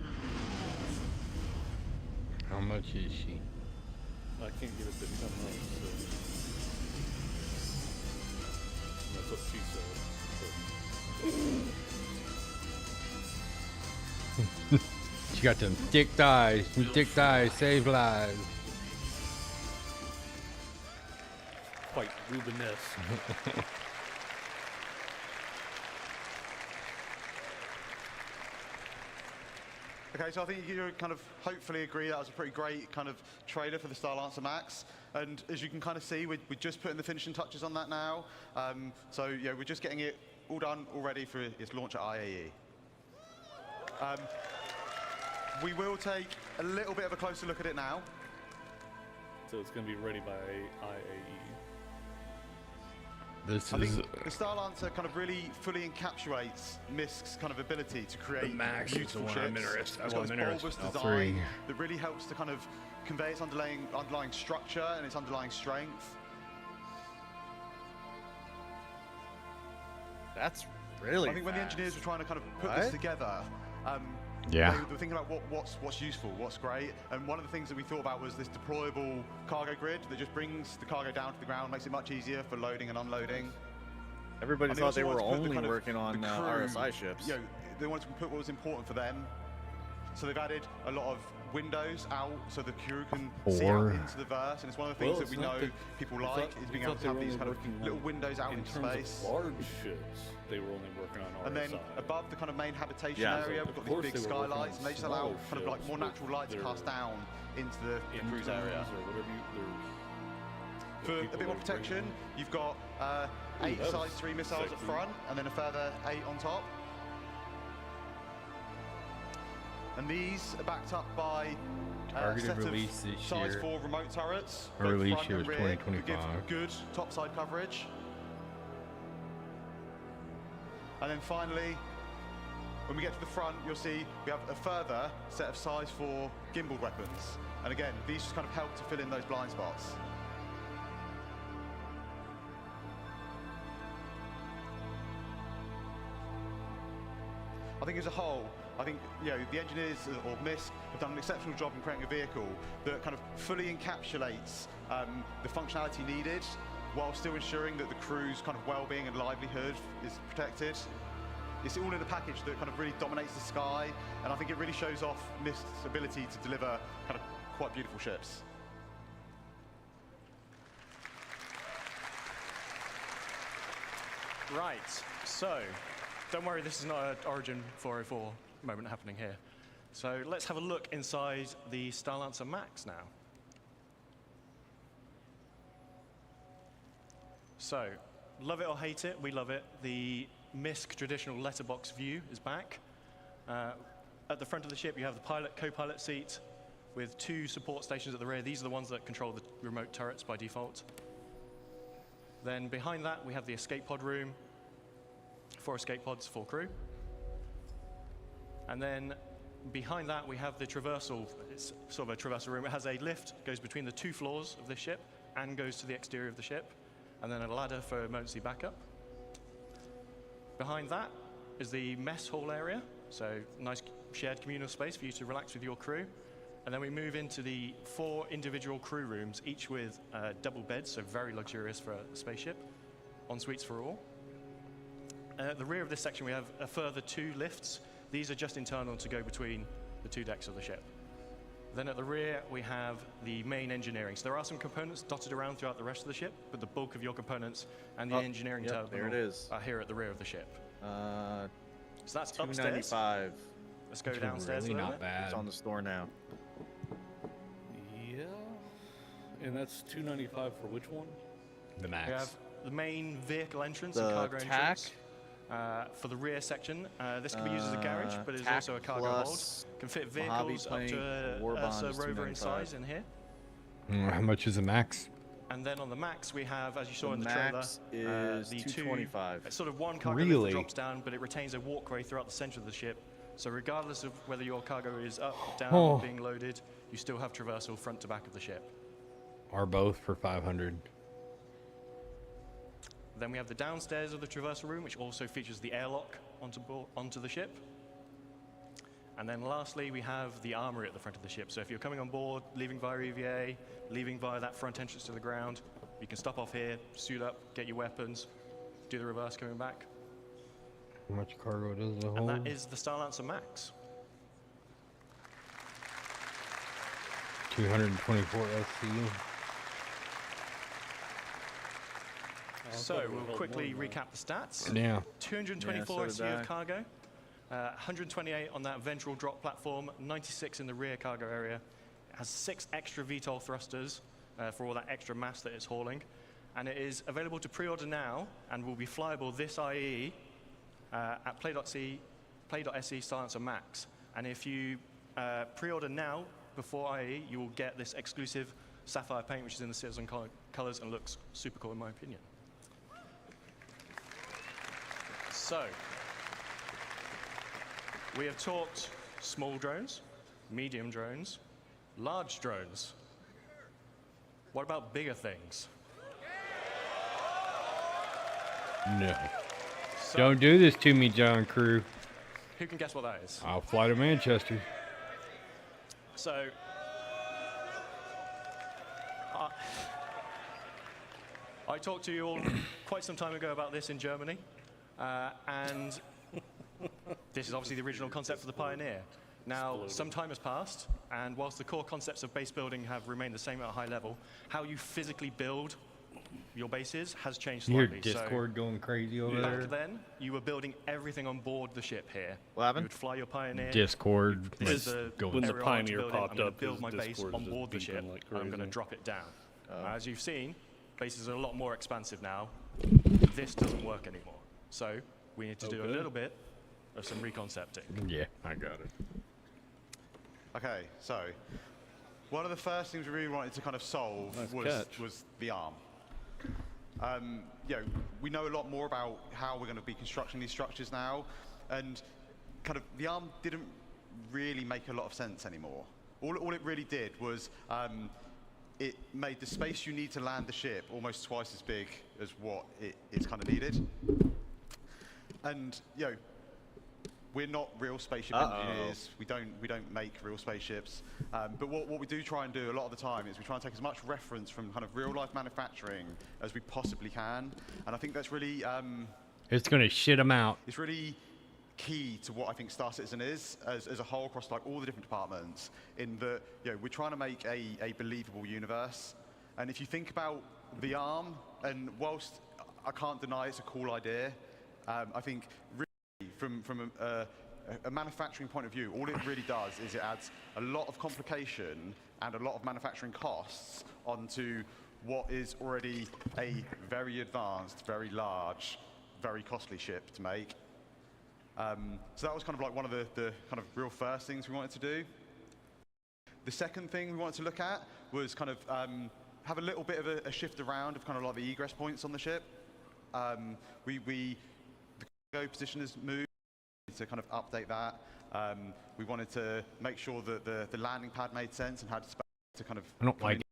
How much is she? I can't get it to come up, so that's what she said. She got them thick thighs. Thick thighs save lives. Quite Rubenesque. Okay, so I think you kind of hopefully agree that was a pretty great kind of trailer for the Starlancer Max. And as you can kind of see, we're just putting the finishing touches on that now. So yeah, we're just getting it all done, all ready for its launch at IAE. We will take a little bit of a closer look at it now. So it's going to be ready by IAE. I think the Starlancer kind of really fully encapsulates Misk's kind of ability to create beautiful ships. It's got this bulbous design that really helps to kind of convey its underlying structure and its underlying strength. That's really I think when the engineers were trying to kind of put this together, they were thinking about what's useful, what's great, and one of the things that we thought about was this deployable cargo grid that just brings the cargo down to the ground, makes it much easier for loading and unloading. Everybody thought they were only working on RSI ships. They wanted to put what was important for them, so they've added a lot of windows out so the crew can see out into the verse, and it's one of the things that we know people like is being able to have these kind of little windows out into space. Large ships, they were only working on RSI. And then above the kind of main habitation area, we've got these big skylights, and they just allow kind of like more natural light to cast down into the cruise area. For a bit more protection, you've got 8 size 3 missiles up front, and then a further 8 on top. And these are backed up by Targeted set of release this size year. 4 remote turrets. Our both release front year and is rear, to give 2025. good topside coverage. And then finally, when we get to the front, you'll see we have a further set of size 4 gimbal weapons. And again, these just kind of help to fill in those blind spots. I think as a whole, I think the engineers or MISC have done an exceptional job in creating a vehicle that kind of fully encapsulates the functionality needed, while still ensuring that the crew's kind of well-being and livelihood is protected. It's all in a package that kind of really dominates the sky, and I think it really shows off MISC's ability to deliver kind of quite beautiful ships. Right, so don't worry, this is not an Origin 404 moment happening here. So let's have a look inside the Starlancer Max now. So, love it or hate it, we love it. The MISC traditional letterbox view is back. At the front of the ship, you have the pilot, co-pilot seat with 2 support stations at the rear. These are the ones that control the remote turrets by default. Then behind that, we have the escape pod room. 4 escape pods, 4 crew. And then behind that, we have the traversal. It's sort of a traversal room. It has a lift, goes between the 2 floors of this ship and goes to the exterior of the ship. And then a ladder for emergency backup. Behind that is the mess hall area. So nice shared communal space for you to relax with your crew. And then we move into the 4 individual crew rooms, each with double beds, so very luxurious for a spaceship. En suites for all. At the rear of this section, we have a further 2 lifts. These are just internal to go between the 2 decks of the ship. Then at the rear, we have the main engineering. So there are some components dotted around throughout the rest of the ship, but the bulk of your components and the engineering terminal are here at the rear of the ship. So that's $295. upstairs. Let's go downstairs really a little not bit. bad. It's on the store now. Yeah. And that's $295 for which one? The Max. We have the main vehicle entrance The and cargo TAC. entrance. For the rear section, this can be used as a garage, but it's TAC also a cargo hold. plus Can fit Mojave vehicles up plane, to Warbond Ursa is rover in $295. size in here. How much is the Max? And then on the Max, we have, as you saw The in the trailer, Max is the $225. it's sort of one cargo lift Really? that drops down, but it retains a walkway throughout the center of the ship. So regardless of whether your cargo is up, down, or being loaded, you still have traversal front to back of the ship. Are both for 500. Then we have the downstairs of the traversal room, which also features the airlock onto the ship. And then lastly, we have the armory at the front of the ship. So if you're coming on board, leaving via EVA, leaving via that front entrance to the ground, you can stop off here, suit up, get your weapons, do the reverse coming back. How much cargo does it And hold? that is the Starlancer Max. 224 SCU. So we'll quickly recap the stats. Yeah. 224 Yeah, so did SCU I. of cargo, 128 on that ventral drop platform, 96 in the rear cargo area. It has 6 extra VTOL thrusters for all that extra mass that it's hauling. And it is available to pre-order now and will be flyable this IE at play.se Starlancer Max. And if you pre-order now before IE, you will get this exclusive sapphire paint, which is in the Citizen colors and looks super cool in my opinion. So, we have talked small drones, medium drones, large drones. What about bigger things? No. Don't do this to me, John Crew. Who can guess what that is? I'll fly to Manchester. So, I talked to you all quite some time ago about this in Germany, and this is obviously the original concept for the Pioneer. Now, some time has passed, and whilst the core concepts of base building have remained the same at a high level, how you physically build your bases has changed Your slightly. Discord going crazy over Back there. then, you were building everything on board the ship here. What happened? You would fly your Pioneer. Discord This is is the going when the area I want to Pioneer build in. I'm popped gonna up, build his my base Discord on was board the just ship. beeping like and I'm going to crazy. drop it down. As you've seen, bases are a lot more expansive now. This doesn't work anymore. So we need to do a Okay. little bit of some reconcepting. Yeah, I got it. Okay, so one of the first things we really wanted to kind of solve was the arm. You know, we know a lot more about how we're going to be constructing these structures now, and kind of the arm didn't really make a lot of sense anymore. All it really did was it made the space you need to land the ship almost twice as big as what it's kind of needed. And you know, we're not real spaceship engineers. We don't make real spaceships. But what we do try and do a lot of the time is we try and take as much reference from kind of real life manufacturing as we possibly can. And I think that's really it's going to shit them out. It's really key to what I think Star Citizen is as a whole across like all the different departments. In that, you know, we're trying to make a believable universe. And if you think about the arm, and whilst I can't deny it's a cool idea, I think really from a manufacturing point of view, all it really does is it adds a lot of complication and a lot of manufacturing costs onto what is already a very advanced, very large, very costly ship to make. So that was kind of like one of the kind of real first things we wanted to do. The second thing we wanted to look at was kind of have a little bit of a shift around of kind of like the egress points on the ship. The cargo position has moved, to kind of update that. We wanted to make sure that the landing pad made sense and had space to kind of. I don't like it.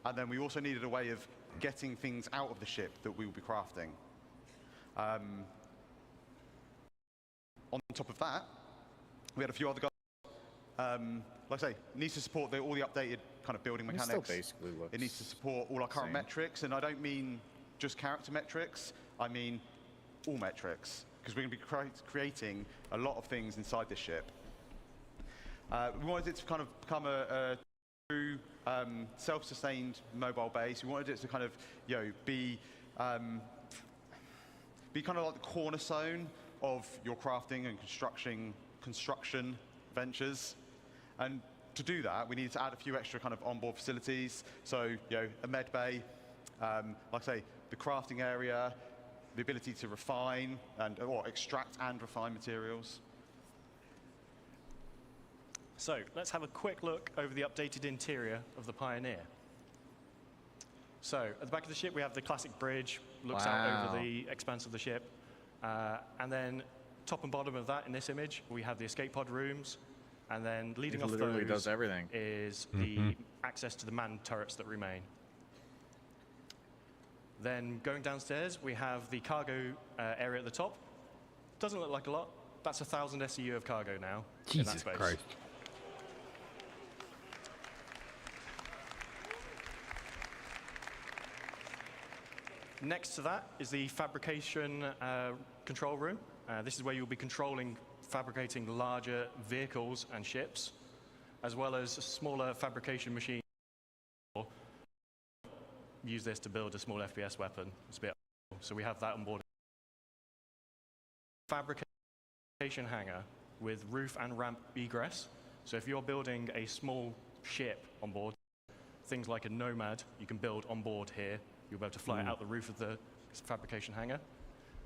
And then we also needed a way of getting things out of the ship that we will be crafting. On top of that, we had a few other guys. Like I say, it needs to support all the updated kind of building mechanics. It still basically looks it needs to support all our current metrics, and I don't mean just character metrics. I mean all metrics, because we're going to be creating a lot of things inside this ship. We wanted it to kind of become a true self-sustained mobile base. We wanted it to kind of, you know, be kind of like the cornerstone of your crafting and construction ventures. And to do that, we needed to add a few extra kind of onboard facilities. So, you know, a med bay, like I say, the crafting area, the ability to refine or extract and refine materials. So let's have a quick look over the updated interior of the Pioneer. So at the back of the ship, we have the classic bridge, looks out over the expanse of the ship. And then top and bottom of that in this image, we have the escape pod rooms. And then leading off literally those does everything. is the access to the manned turrets that remain. Then going downstairs, we have the cargo area at the top. Doesn't look like a lot. That's 1,000 SEU of cargo now in that space. Christ. Next to that is the fabrication control room. This is where you'll be fabricating larger vehicles and ships, as well as smaller fabrication machines. Use this to build a small FPS weapon. It's a bit so we have that on board. Fabrication hangar with roof and ramp egress. So if you're building a small ship on board, things like a Nomad, you can build on board here. You'll be able to fly it out the roof of the fabrication hangar.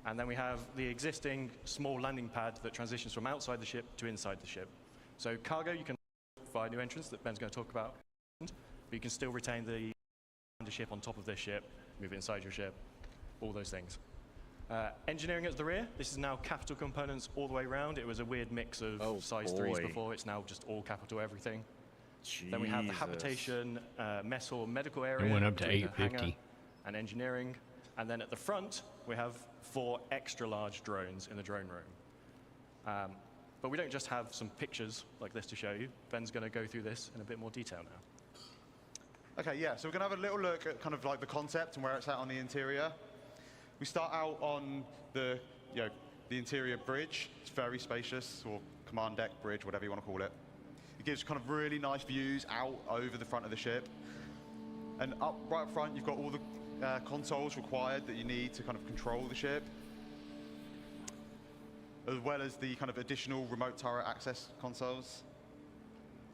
And then we have the existing small landing pad that transitions from outside the ship to inside the ship. So cargo, you can via new entrance that Ben's going to talk about, but you can still retain the ship on top of this ship, move it inside your ship, all those things. Engineering at the rear, this is now capital components all the way around. It was a weird mix of size 3s before. It's now just all capital everything. Jesus. Then we have the habitation, mess hall, medical area. It went up to 850. And engineering. And then at the front, we have 4 extra large drones in the drone room. But we don't just have some pictures like this to show you. Ben's going to go through this in a bit more detail now. Okay, yeah, so we're going to have a little look at kind of like the concept and where it's at on the interior. We start out on the interior bridge. It's very spacious, or command deck bridge, whatever you want to call it. It gives kind of really nice views out over the front of the ship. And right up front, you've got all the consoles required that you need to kind of control the ship, as well as the kind of additional remote turret access consoles.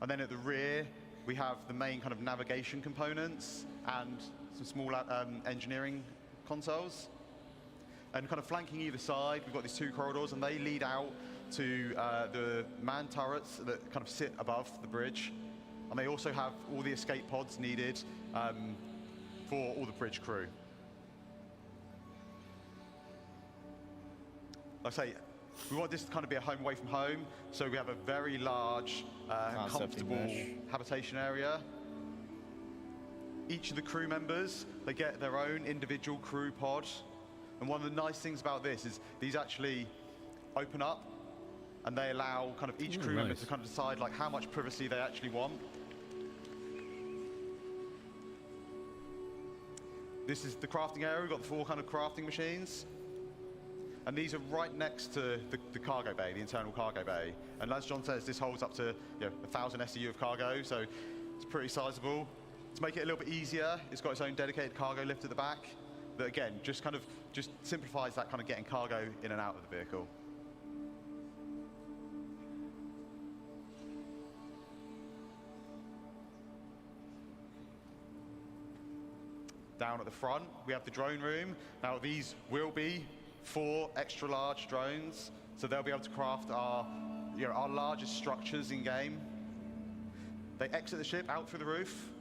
And then at the rear, we have the main kind of navigation components and some small engineering consoles. And kind of flanking either side, we've got these 2 corridors, and they lead out to the manned turrets that kind of sit above the bridge. and they also have all the escape pods needed for all the bridge crew. Like I say, we want this to kind of be a home away from home, so we have a very large, comfortable habitation area. Each of the crew members, they get their own individual crew pod. And one of the nice things about this is these actually open up, and they allow kind of each crew member to kind of decide like how much privacy they actually want. This is the crafting area. We've got the 4 kind of crafting machines. And these are right next to the cargo bay, the internal cargo bay. And as John says, this holds up to 1,000 SEU of cargo, so it's pretty sizable. To make it a little bit easier, it's got its own dedicated cargo lift at the back that, again, just simplifies that kind of getting cargo in and out of the vehicle. Down at the front, we have the drone room. Now, these will be 4 extra large drones, so they'll be able to craft our largest structures in game. They exit the ship out through the roof,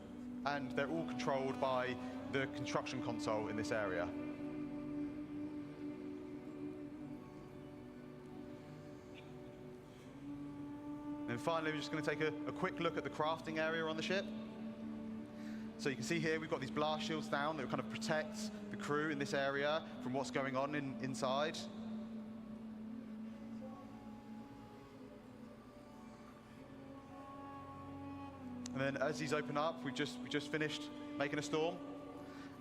and they're all controlled by the construction console in this area. And finally, we're just going to take a quick look at the crafting area on the ship. So you can see here we've got these blast shields down that kind of protect the crew in this area from what's going on inside. And then as these open up, we just finished making a storm.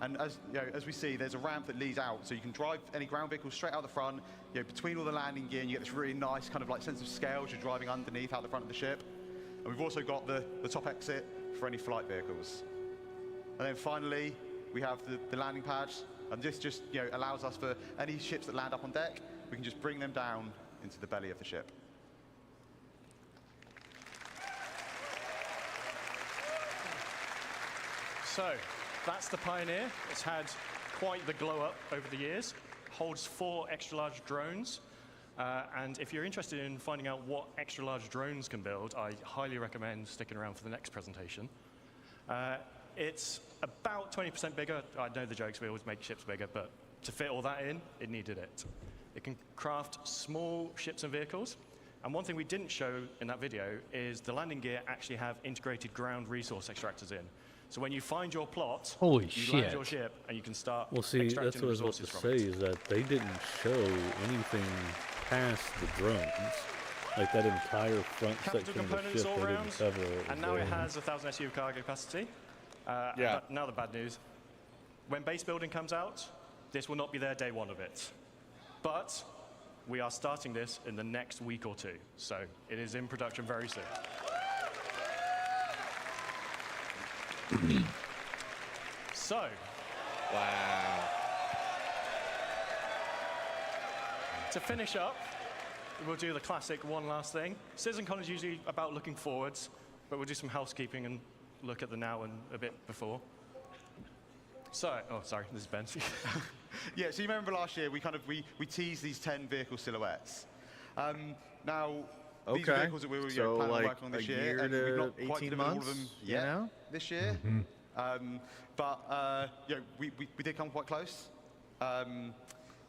And as we see, there's a ramp that leads out, so you can drive any ground vehicle straight out the front, between all the landing gear, and you get this really nice kind of like sense of scale as you're driving underneath out the front of the ship. And we've also got the top exit for any flight vehicles. And then finally, we have the landing pad, and this just allows us for any ships that land up on deck, we can just bring them down into the belly of the ship. So, that's the Pioneer. It's had quite the glow up over the years. Holds 4 extra large drones. And if you're interested in finding out what extra large drones can build, I highly recommend sticking around for the next presentation. It's about 20% bigger. I know the jokes, we always make ships bigger, but to fit all that in, it needed it. It can craft small ships and vehicles. And one thing we didn't show in that video is the landing gear actually have integrated ground resource extractors in. So when you find your plot, Holy you land shit. your ship and you can start Well, see, extracting that's what I was about to resources say, from it. is that they didn't show anything past the drones. Like that entire front Capital section of the components ship, all they round, didn't cover what was and now there. it has 1,000 SU cargo capacity. Yeah. Now the bad news. When base building comes out, this will not be there day 1 of it. But we are starting this in the next week or 2, so it is in production very soon. So. Wow. To finish up, we'll do the classic one last thing. CitizenCon is usually about looking forwards, but we'll do some housekeeping and look at the now and a bit before. So, oh, sorry, this is Ben. Yeah, so you remember last year we teased these 10 vehicle silhouettes. Now, these are vehicles that we were so planning on like working on this a year, year and to we've not quite 18 delivered all of months, them you yet know? this year. But we did come quite close.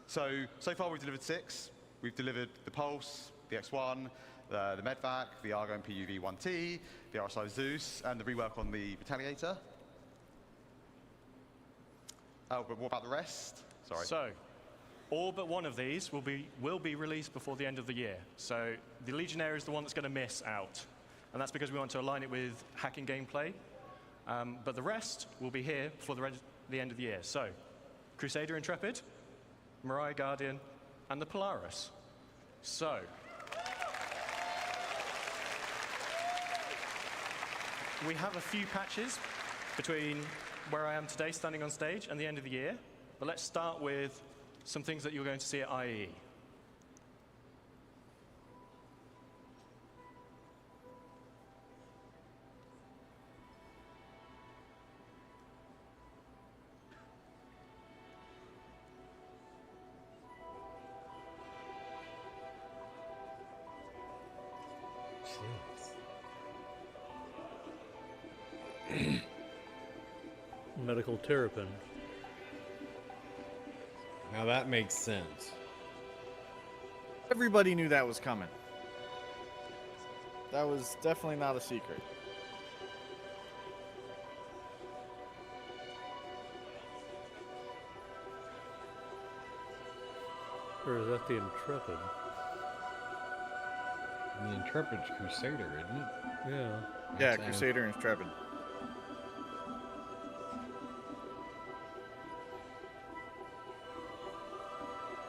So far we've delivered 6. We've delivered the Pulse, the X1, the Medvac, the Argo and PUV 1T, the RSI Zeus, and the rework on the Retaliator. Oh, but what about the rest? Sorry. So, all but one of these will be released before the end of the year. So the Legionnaire is the one that's going to miss out. And that's because we want to align it with hacking gameplay. But the rest will be here before the end of the year. So, Crusader Intrepid, Mariah Guardian, and the Polaris. So, we have a few patches between where I am today standing on stage and the end of the year. But let's start with some things that you're going to see at IEE. Medical terrapin. Now that makes sense. Everybody knew that was coming. That was definitely not a secret. Or is that the Intrepid? The Intrepid's Crusader, isn't it? Yeah. Yeah, Crusader and Intrepid.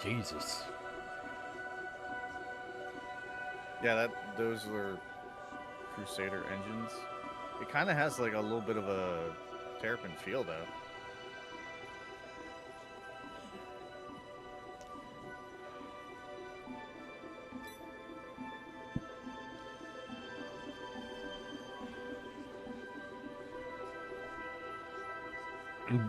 Jesus. Yeah, those were Crusader engines. It kind of has like a little bit of a Terrapin feel, though.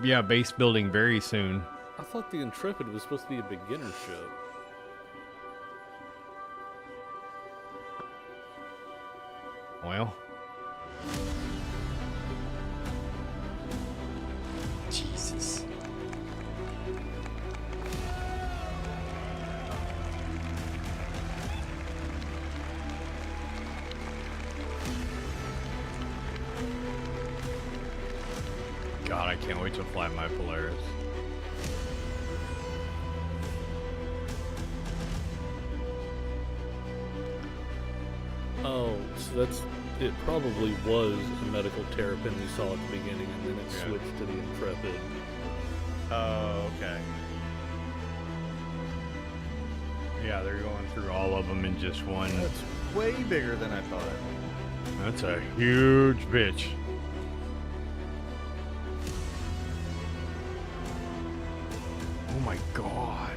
Yeah, base building very soon. I thought the Intrepid was supposed to be a beginner ship. Well. Jesus. God, I can't wait to fly my Polaris. Oh, so it probably was a medical terrapin you saw at the beginning, and then it switched to the Intrepid. Oh, okay. Yeah, they're going through all of them in just one. That's way bigger than I thought. That's a huge bitch. Oh my God.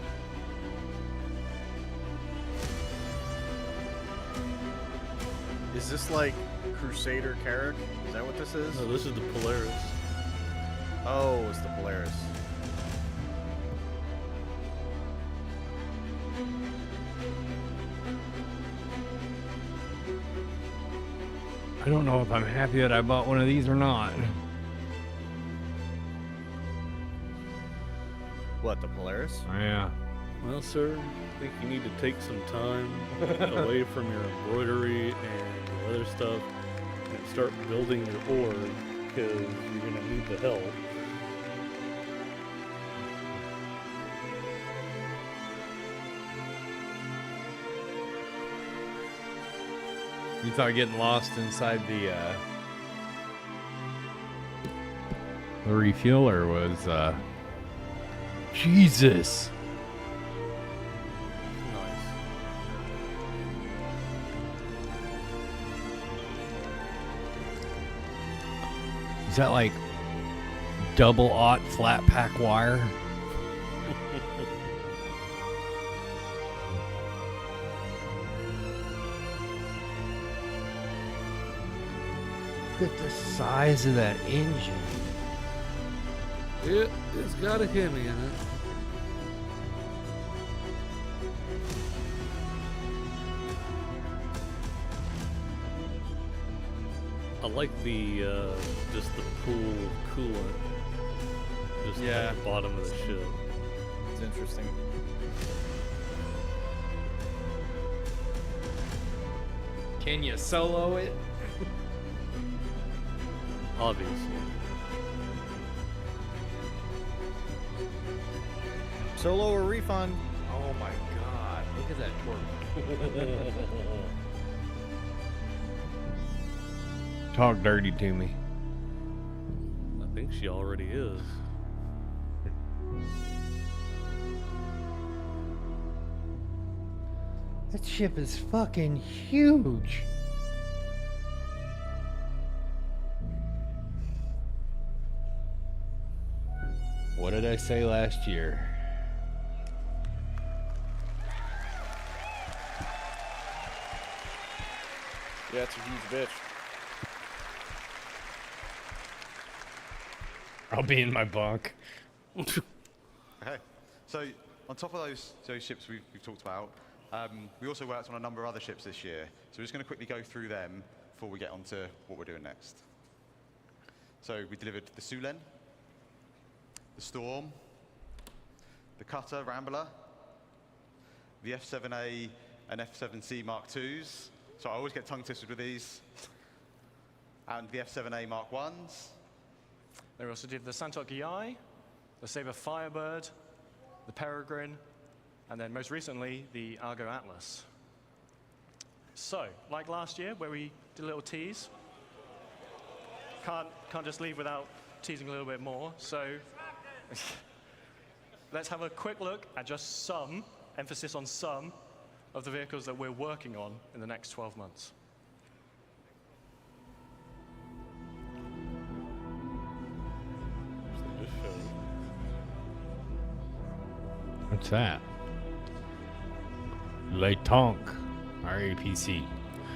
Is this like Crusader Carrack? Is that what this is? No, this is the Polaris. Oh, it's the Polaris. I don't know if I'm happy that I bought one of these or not. What, the Polaris? Yeah. Well, sir, I think you need to take some time away from your embroidery and your other stuff and start building your org, because you're going to need the help. You thought getting lost inside the refueler was Jesus. Is that like double-aught flat pack wire? Look at the size of that engine. It's got a Hemi in it. I like the just the pool of coolant just at the bottom of the ship. It's interesting. Can you solo it? Obviously. Solo or refund? Oh my God! Look at that torque. Talk dirty to me. I think she already is. That ship is fucking huge. What did I say last year? Yeah, it's a huge bitch. I'll be in my bunk. Okay. So on top of those ships we've talked about, we also worked on a number of other ships this year. So we're just going to quickly go through them before we get on to what we're doing next. So we delivered the Sulen, the Storm, the Cutter Rambler, the F7A and F7C Mark IIs. So I always get tongue twisted with these. And the F7A Mark Is. They also did the Santok EI, the Sabre Firebird, the Peregrine, and then most recently, the Argo Atlas. So, like last year, where we did a little tease, can't just leave without teasing a little bit more. So, let's have a quick look at just some, emphasis on some, of the vehicles that we're working on in the next 12 months. What's that? Le Tonk, RAPC.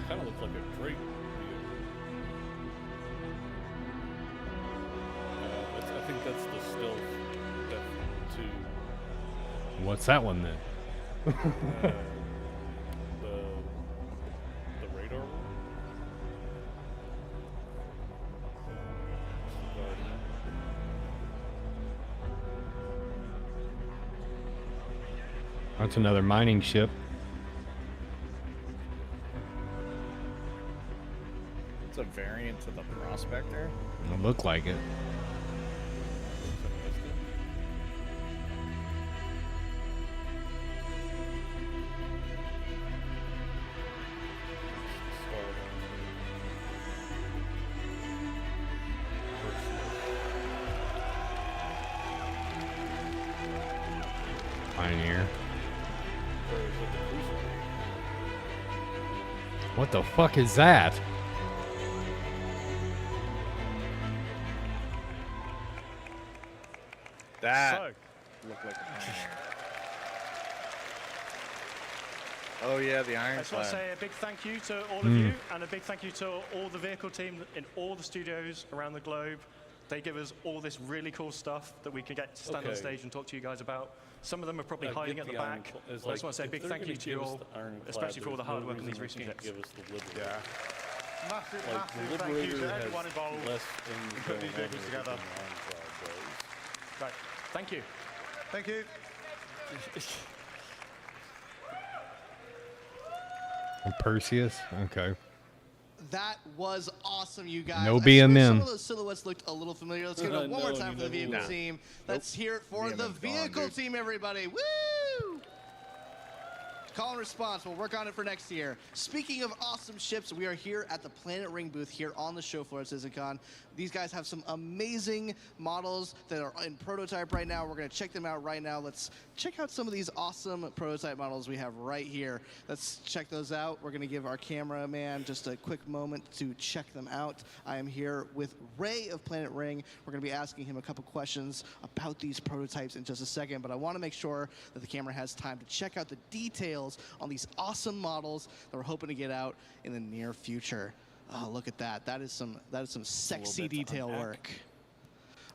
Kind of looks like a Drake. I think that's the Stealth F2. What's that one then? The radar one? That's another mining ship. It's a variant to the Prospector. It looked like it. Pioneer. What the fuck is that? That looked like a Pioneer. Oh yeah, the I Ironclad. just want to say a big thank you to all of you, and a big thank you to all the vehicle team in all the studios around the globe. They give us all this really cool stuff that we can get to stand on stage and talk to you guys about. Some of them are probably hiding at the back. I just want to say a big thank you to you all, especially for all the hard work on these recent ships. Give us the Liberator. Yeah. Massive, Like, massive the thank you Liberator to everyone has involved less in things putting these going on vehicles with it together. than the Ironclad does. Right, thank you. Thank you. Perseus? Okay. That was awesome, you guys. No I BMM. swear some of those silhouettes looked a little familiar. Let's give it up one more No, time you for the never vehicle will. team. Let's hear it for the BMM's gone, vehicle dude. team, everybody. Woo! Call and response. We'll work on it for next year. Speaking of awesome ships, we are here at the Planet Ring booth here on the show floor at CITCON. These guys have some amazing models that are in prototype right now. We're going to check them out right now. Let's check out some of these awesome prototype models we have right here. Let's check those out. We're going to give our cameraman just a quick moment to check them out. I am here with Ray of Planet Ring. We're going to be asking him a couple questions about these prototypes in just a second, but I want to make sure that the camera has time to check out the details on these awesome models that we're hoping to get out in the near future. Oh, look at that. That is some sexy detail work.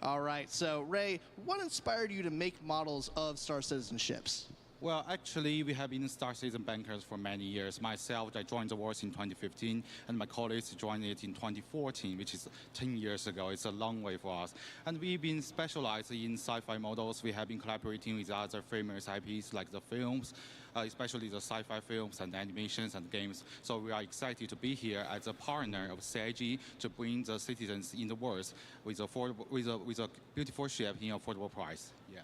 All right, so Ray, what inspired you to make models of Star Citizen ships? Well, actually, we have been Star Citizen bankers for many years. Myself, I joined the wars in 2015, and my colleagues joined it in 2014, which is 10 years ago. It's a long way for us. And we've been specialized in sci-fi models. We have been collaborating with other famous IPs like the films, especially the sci-fi films and animations and games. So we are excited to be here as a partner of CIG to bring the citizens in the world with a beautiful ship in affordable price. Yeah.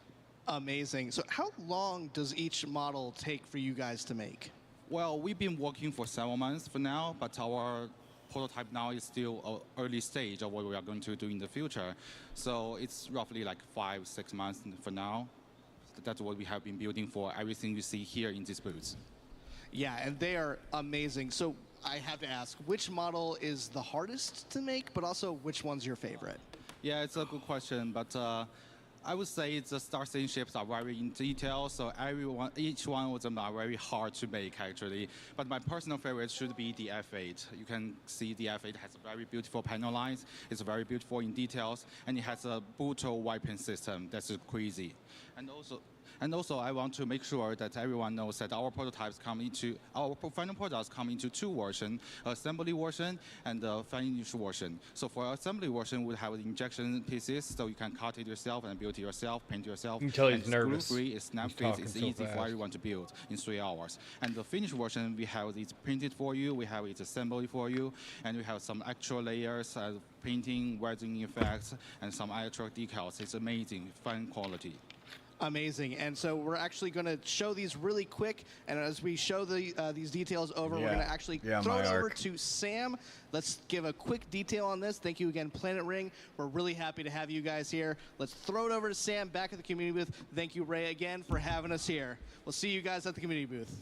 Amazing. So how long does each model take for you guys to make? Well, we've been working for 7 months for now, but our prototype now is still early stage of what we are going to do in the future. So it's roughly like 5-6 months for now. That's what we have been building for everything you see here in this booth. Yeah, and they are amazing. So I have to ask, which model is the hardest to make, but also which one's your favorite? Yeah, it's a good question, but I would say the Star Citizen ships are very in detail, so each one of them are very hard to make actually. But my personal favorite should be the F8. You can see the F8 has a very beautiful panel lines. It's very beautiful in details, and it has a brutal weapon system that's crazy. And also, I want to make sure that everyone knows that our final products come into two versions, assembly version and the finished version. So for assembly version, we have the injection pieces, so you can cut it yourself and build it yourself, paint yourself. You can tell he's and nervous. Screw-free, it's snap-fit, it's easy for everyone to build in 3 hours. And the finished version, we have it printed for you, we have it assembled for you, and we have some actual layers, painting, welding effects, and some actual decals. It's amazing, fine quality. Amazing. And so we're actually going to show these really quick. And as we show these details over, we're going to actually throw it over to Sam. Let's give a quick detail on this. Thank you again, Planet Ring. We're really happy to have you guys here. Let's throw it over to Sam back at the community booth. Thank you, Ray, again for having us here. We'll see you guys at the community booth.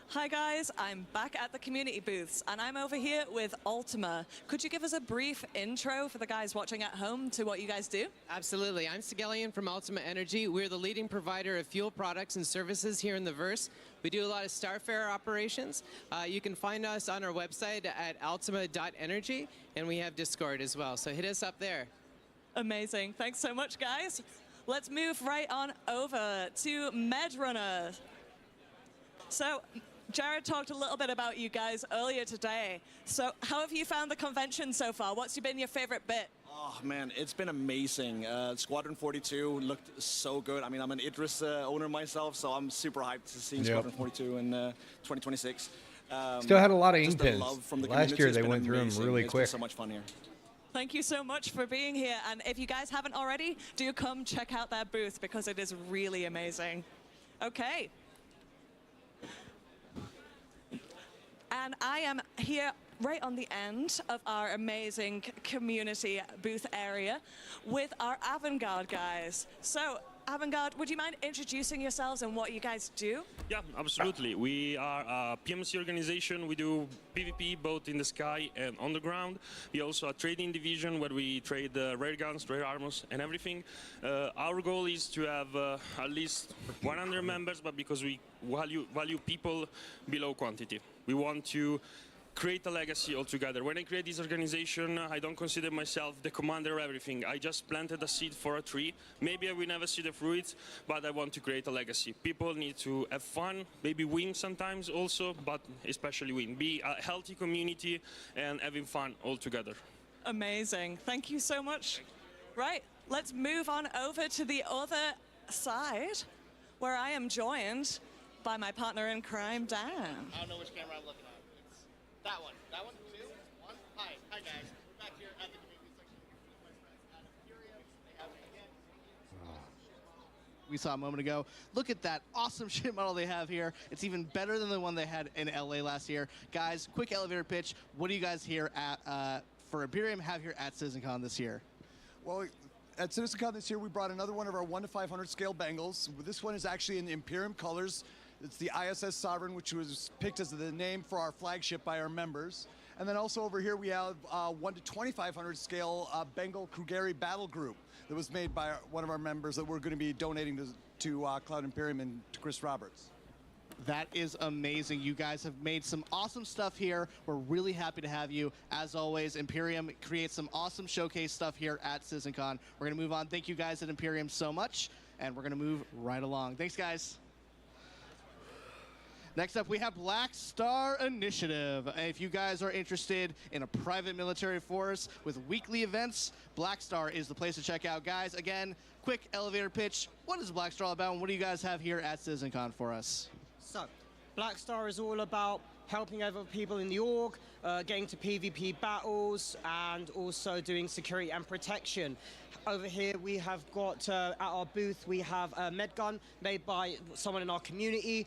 Hi guys, I'm back at the community booths and I'm over here with Ultima. Could you give us a brief intro for the guys watching at home to what you guys do? Absolutely. I'm Sigelian from Ultima Energy. We're the leading provider of fuel products and services here in the Verse. We do a lot of Starfarer operations. You can find us on our website at ultima.energy, and we have Discord as well, so hit us up there. Amazing. Thanks so much, guys. Let's move right on over to Medrunner. So, Jared talked a little bit about you guys earlier today. So how have you found the convention so far? What's been your favorite bit? Oh man, it's been amazing. Squadron 42 looked so good. I mean, I'm an Idris owner myself, so I'm super hyped to see Squadron 42 in 2026. Still had a lot of ink the pins. love from the Last year community they has went been through them amazing. really It's quick. been so much fun here. Thank you so much for being here. And if you guys haven't already, do come check out that booth because it is really amazing. Okay. And I am here right on the end of our amazing community booth area with our Avantgarde guys. So, Avantgarde, would you mind introducing yourselves and what you guys do? Yeah, absolutely. We are a PMC organization. We do PvP both in the sky and on the ground. We also a trading division where we trade rare guns, rare armors, and everything. Our goal is to have at least 100 members, but because we value people below quantity. We want to create a legacy altogether. When I create this organization, I don't consider myself the commander of everything. I just planted a seed for a tree. Maybe I will never see the fruit, but I want to create a legacy. People need to have fun, maybe win sometimes also, but especially win. Be a healthy community and having fun altogether. Amazing. Thank you so much. Right, let's move on over to the other side, where I am joined by my partner in crime, Dan. I don't know which camera I'm looking at. It's that one. That one? Two? One? Hi. Hi, guys. We're back here at the community section with my friends at Imperium. They have me again. We saw a moment ago. Look at that awesome ship model they have here. It's even better than the one they had in LA last year. Guys, quick elevator pitch. What do you guys here at for Imperium have here at CitizenCon this year? Well, at CitizenCon this year, we brought another one of our 1 to 500 scale Bengals. This one is actually in the Imperium colors. It's the ISS Sovereign, which was picked as the name for our flagship by our members. And then also over here, we have 1 to 2,500 scale Bengal Krugeri Battle Group that was made by one of our members that we're going to be donating to Cloud Imperium and to Chris Roberts. That is amazing. You guys have made some awesome stuff here. We're really happy to have you. As always, Imperium creates some awesome showcase stuff here at CitizenCon. We're going to move on. Thank you guys at Imperium so much, and we're going to move right along. Thanks, guys. Next up, we have Black Star Initiative. If you guys are interested in a private military force with weekly events, Black Star is the place to check out. Guys, again, quick elevator pitch. What is Black Star all about, and what do you guys have here at CitizenCon for us? So, Black Star is all about helping other people in the org, getting to PvP battles, and also doing security and protection. Over here we have got, at our booth, we have a med gun made by someone in our community.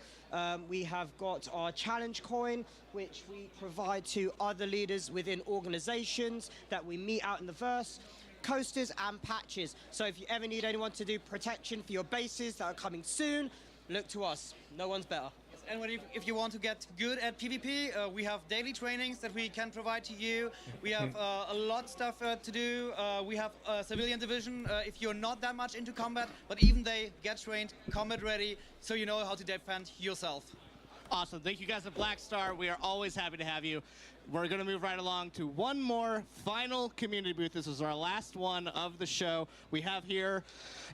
We have got our challenge coin, which we provide to other leaders within organizations that we meet out in the verse. Coasters and patches. So if you ever need anyone to do protection for your bases that are coming soon, look to us. No one's better. And if you want to get good at PvP, we have daily trainings that we can provide to you. We have a lot of stuff to do. We have a civilian division if you're not that much into combat, but even they get trained, combat ready, so you know how to defend yourself. Awesome. Thank you guys at Black Star. We are always happy to have you. We're going to move right along to one more final community booth. This is our last one of the show. We have here,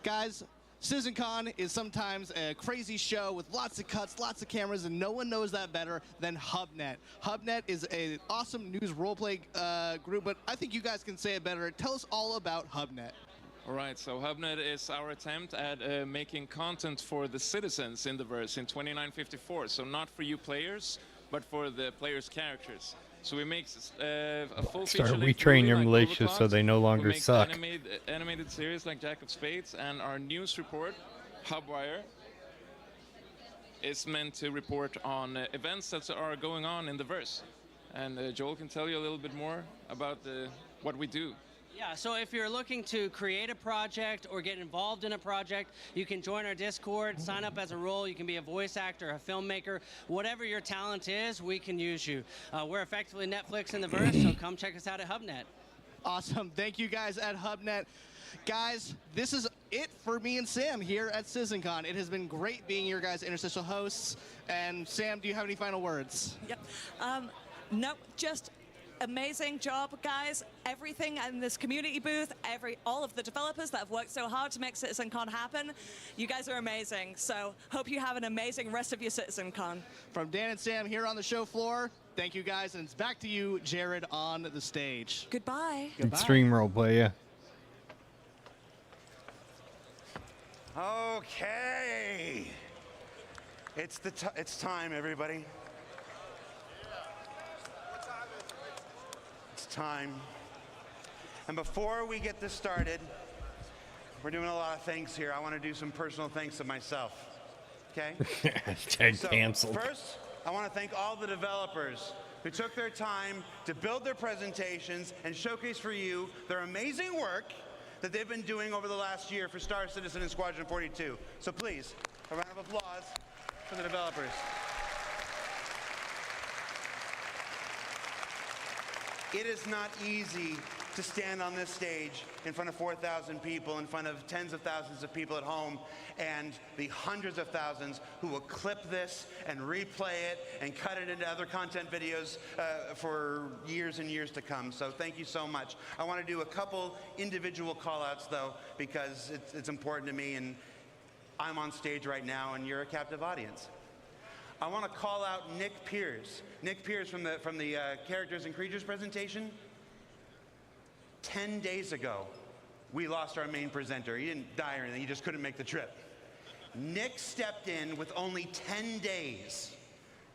guys, CitizenCon is sometimes a crazy show with lots of cuts, lots of cameras, and no one knows that better than HubNet. HubNet is an awesome news roleplay group, but I think you guys can say it better. Tell us all about HubNet. All right, so HubNet is our attempt at making content for the citizens in the verse in 2954. So not for you players, but for the players' characters. So we make a full Start feature-length retrain your movie militia like so they no longer we make suck. Animated series like Jack of Spades, and our news report, Hubwire, is meant to report on events that are going on in the verse. And Joel can tell you a little bit more about what we do. Yeah, so if you're looking to create a project or get involved in a project, you can join our Discord, sign up as a role. You can be a voice actor, a filmmaker, whatever your talent is, we can use you. We're effectively Netflix in the verse, so come check us out at HubNet. Awesome. Thank you guys at HubNet. Guys, this is it for me and Sam here at CitizenCon. It has been great being your guys' interstitial hosts. And Sam, do you have any final words? Yep. No, just amazing job, guys. Everything in this community booth, all of the developers that have worked so hard to make CitizenCon happen. You guys are amazing. So hope you have an amazing rest of your CitizenCon. From Dan and Sam here on the show floor, thank you guys. And it's back to you, Jared, on the stage. Goodbye. Extreme roleplay, yeah. Okay. It's time, everybody. Time. And before we get this started, we're doing a lot of things here. I want to do some personal thanks to myself. Okay? Hashtag canceled. First, I want to thank all the developers who took their time to build their presentations and showcase for you their amazing work that they've been doing over the last year for Star Citizen and Squadron 42. So please, a round of applause for the developers. It is not easy to stand on this stage in front of 4,000 people, in front of tens of thousands of people at home, and the hundreds of thousands who will clip this and replay it and cut it into other content videos for years and years to come. So thank you so much. I want to do a couple individual call-outs, though, because it's important to me, and I'm on stage right now, and you're a captive audience. I want to call out Nick Pierce. Nick Pierce from the Characters and Creatures presentation. 10 days ago, we lost our main presenter. He didn't die or anything, he just couldn't make the trip. Nick stepped in with only 10 days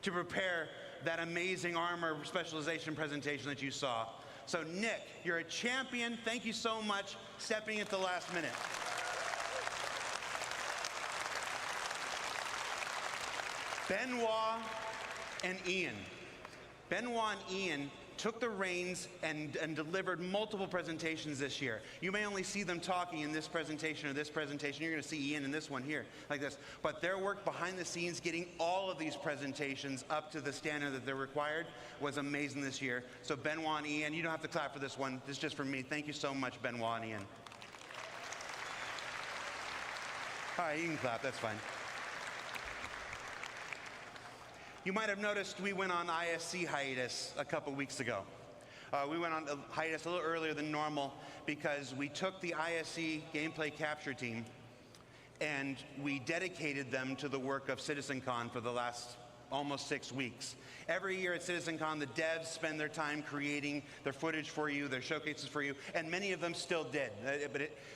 to prepare that amazing armor specialization presentation that you saw. So Nick, you're a champion. Thank you so much, stepping at the last minute. Benoit and Ian. Benoit and Ian took the reins and delivered multiple presentations this year. You may only see them talking in this presentation or this presentation. You're going to see Ian in this one here, like this. But their work behind the scenes, getting all of these presentations up to the standard that they're required, was amazing this year. So Benoit and Ian, you don't have to clap for this one. This is just for me. Thank you so much, Benoit and Ian. All right, you can clap. That's fine. You might have noticed we went on ISC hiatus a couple weeks ago. We went on hiatus a little earlier than normal because we took the ISC gameplay capture team and we dedicated them to the work of CitizenCon for the last almost 6 weeks. Every year at CitizenCon, the devs spend their time creating their footage for you, their showcases for you, and many of them still did.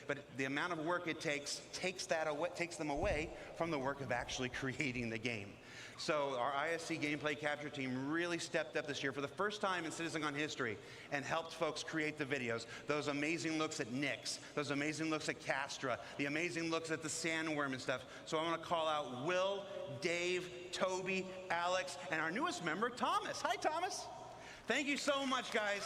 But the amount of work it takes them away from the work of actually creating the game. So our ISC gameplay capture team really stepped up this year for the first time in CitizenCon history and helped folks create the videos. Those amazing looks at Nyx, those amazing looks at Castra, the amazing looks at the sandworm and stuff. So I want to call out Will, Dave, Toby, Alex, and our newest member, Thomas. Hi, Thomas. Thank you so much, guys.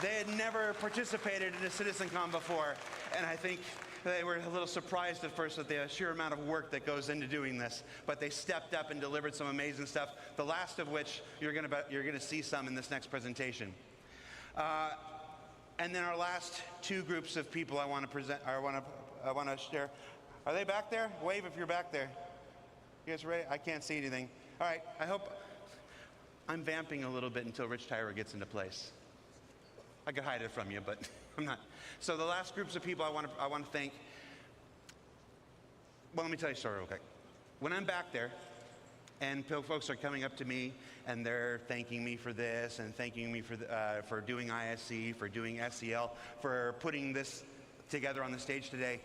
They had never participated in a CitizenCon before, and I think they were a little surprised at first at the sheer amount of work that goes into doing this, but they stepped up and delivered some amazing stuff, the last of which you're going to see some in this next presentation. And then our last two groups of people I want to present, I want to share. Are they back there? Wave if you're back there. You guys ready? I can't see anything. All right, I hope I'm vamping a little bit until Rich Tyra gets into place. I could hide it from you, but I'm not. So the last groups of people I want to thank. Well, let me tell you a story real quick. When I'm back there, and folks are coming up to me, and they're thanking me for this, and thanking me for doing ISC, for doing SEL, for putting this together on the stage today,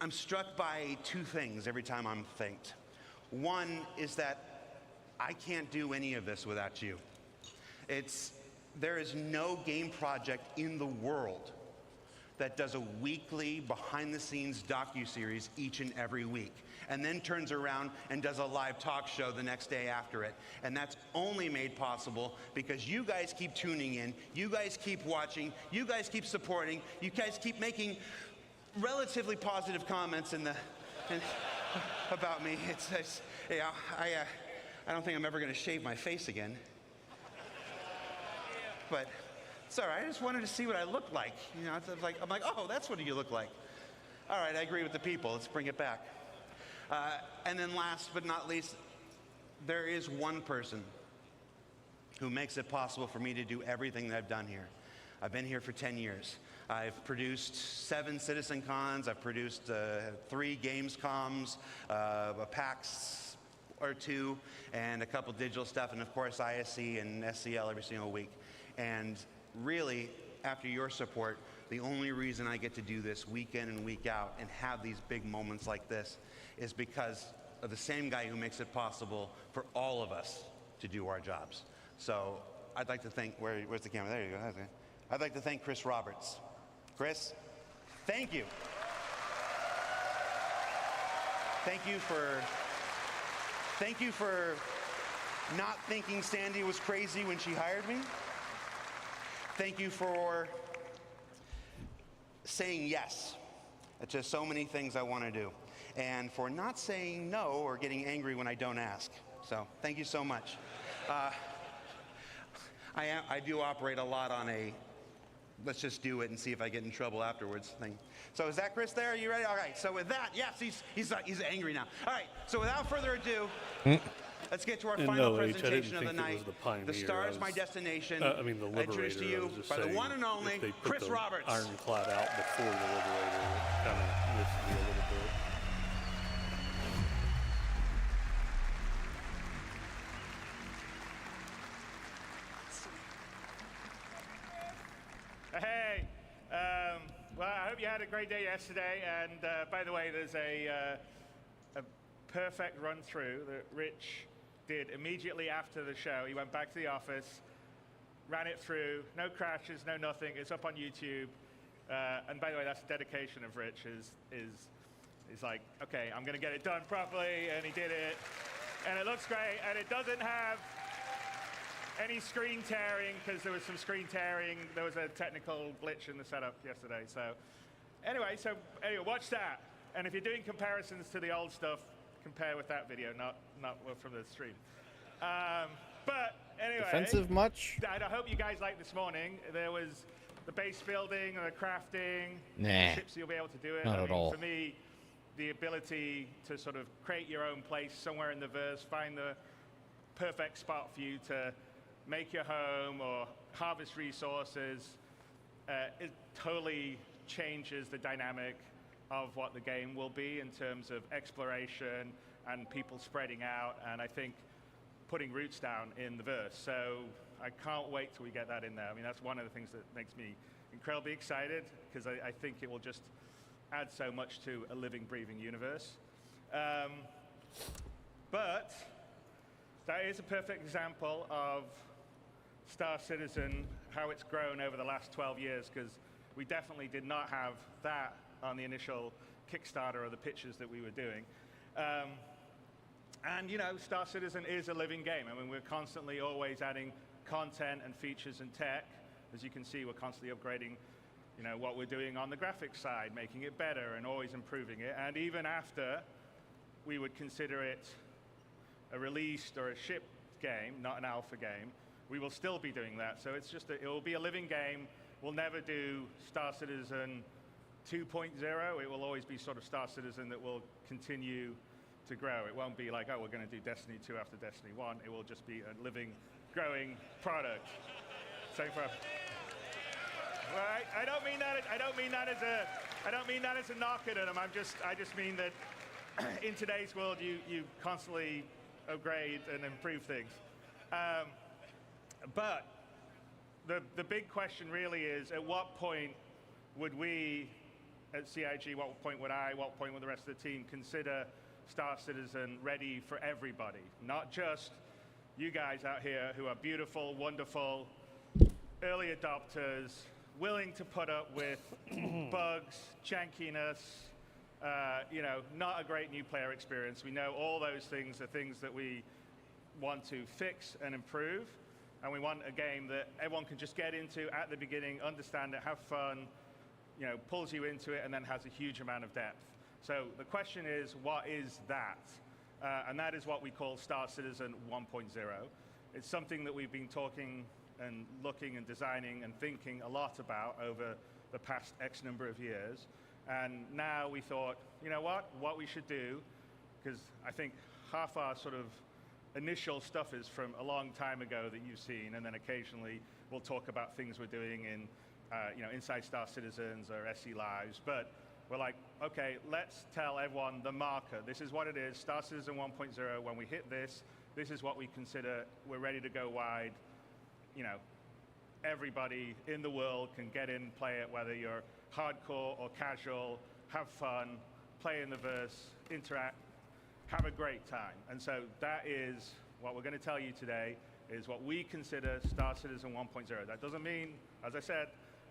I'm struck by two things every time I'm thanked. One is that I can't do any of this without you. There is no game project in the world that does a weekly behind-the-scenes docu-series each and every week, and then turns around and does a live talk show the next day after it. And that's only made possible because you guys keep tuning in, you guys keep watching, you guys keep supporting, you guys keep making relatively positive comments about me. I don't think I'm ever going to shave my face again. But it's all right. I just wanted to see what I looked like. You know, I'm like, oh, that's what you look like. All right, I agree with the people. Let's bring it back. And then last but not least, there is one person who makes it possible for me to do everything that I've done here. I've been here for 10 years. I've produced 7 CitizenCons. I've produced 3 Gamescoms, a PAX or 2, and a couple digital stuff, and of course ISC and SCL every single week. And really, after your support, the only reason I get to do this week in and week out and have these big moments like this is because of the same guy who makes it possible for all of us to do our jobs. So I'd like to thank, where's the camera? There you go. I'd like to thank Chris Roberts. Chris, thank you. Thank you for not thinking Sandy was crazy when she hired me. Thank you for saying yes to so many things I want to do, and for not saying no or getting angry when I don't ask. So thank you so much. I do operate a lot on a let's just do it and see if I get in trouble afterwards thing. So is that Chris there? Are you ready? All right. So with that, yes, he's angry now. All right. So without further ado, let's get to our final presentation of the night. The Star is My Destination. I mean, the Liberator. Introduced to you by the one and only Chris Roberts. Ironclad out before the Liberator, it kind of missed me a little bit. Hey, well, I hope you had a great day yesterday. And by the way, there's a perfect run through that Rich did immediately after the show. He went back to the office, ran it through, no crashes, no nothing. It's up on YouTube. And by the way, that's dedication of Rich. Is like, okay, I'm going to get it done properly, and he did it, and it looks great, and it doesn't have any screen tearing, because there was some screen tearing. There was a technical glitch in the setup yesterday. So anyway, watch that. And if you're doing comparisons to the old stuff, compare with that video, not from the stream. But anyway, defensive much? I hope you guys liked this morning. There was the base building and the crafting, Nah, ships you'll be able to do it. not at all. For me, the ability to sort of create your own place somewhere in the verse, find the perfect spot for you to make your home or harvest resources, it totally changes the dynamic of what the game will be in terms of exploration and people spreading out, and I think putting roots down in the verse. So I can't wait till we get that in there. I mean, that's one of the things that makes me incredibly excited, because I think it will just add so much to a living, breathing universe. But that is a perfect example of Star Citizen, how it's grown over the last 12 years, because we definitely did not have that on the initial Kickstarter or the pitches that we were doing. And you know, Star Citizen is a living game. I mean, we're constantly always adding content and features and tech. As you can see, we're constantly upgrading, you know, what we're doing on the graphics side, making it better and always improving it. And even after we would consider it a released or a shipped game, not an alpha game, we will still be doing that. So it's just, it will be a living game. We'll never do Star Citizen 2.0. It will always be sort of Star Citizen that will continue to grow. It won't be like, oh, we're going to do Destiny 2 after Destiny 1. It will just be a living, growing product. Same for Well, I don't mean that. I don't mean that as a knock at them. I just mean that in today's world, you constantly upgrade and improve things. But the big question really is, at what point would we at CIG, what point would I, what point would the rest of the team consider Star Citizen ready for everybody? Not just you guys out here who are beautiful, wonderful, early adopters, willing to put up with bugs, jankiness, not a great new player experience. We know all those things are things that we want to fix and improve. And we want a game that everyone can just get into at the beginning, understand it, have fun, pulls you into it, and then has a huge amount of depth. So the question is, what is that? And that is what we call Star Citizen 1.0. It's something that we've been talking and looking and designing and thinking a lot about over the past X number of years. And now we thought, you know what we should do, because I think half our sort of initial stuff is from a long time ago that you've seen, and then occasionally we'll talk about things we're doing in Inside Star Citizens or SE Lives. But we're like, okay, let's tell everyone the marker. This is what it is, Star Citizen 1.0. When we hit this, this is what we consider we're ready to go wide. Everybody in the world can get in, play it, whether you're hardcore or casual, have fun, play in the verse, interact, have a great time. And so that is what we're going to tell you today, is what we consider Star Citizen 1.0. That doesn't mean, as I said,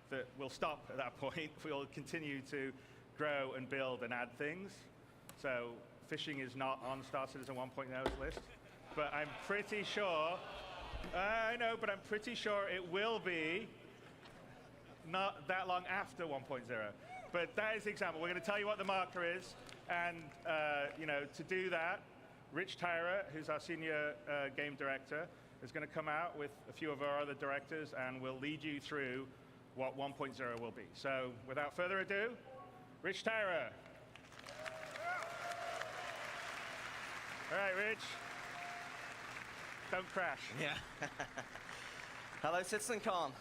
that we'll stop at that point. We'll continue to grow and build and add things. So fishing is not on Star Citizen 1.0's list, but I'm pretty sure, I know, but I'm pretty sure it will be not that long after 1.0. But that is the example. We're going to tell you what the marker is. And, to do that, Rich Tyra, who's our senior game director, is going to come out with a few of our other directors and will lead you through what 1.0 will be. So without further ado, Rich Tyra. All right, Rich. Don't crash. Yeah. Hello, CITCON.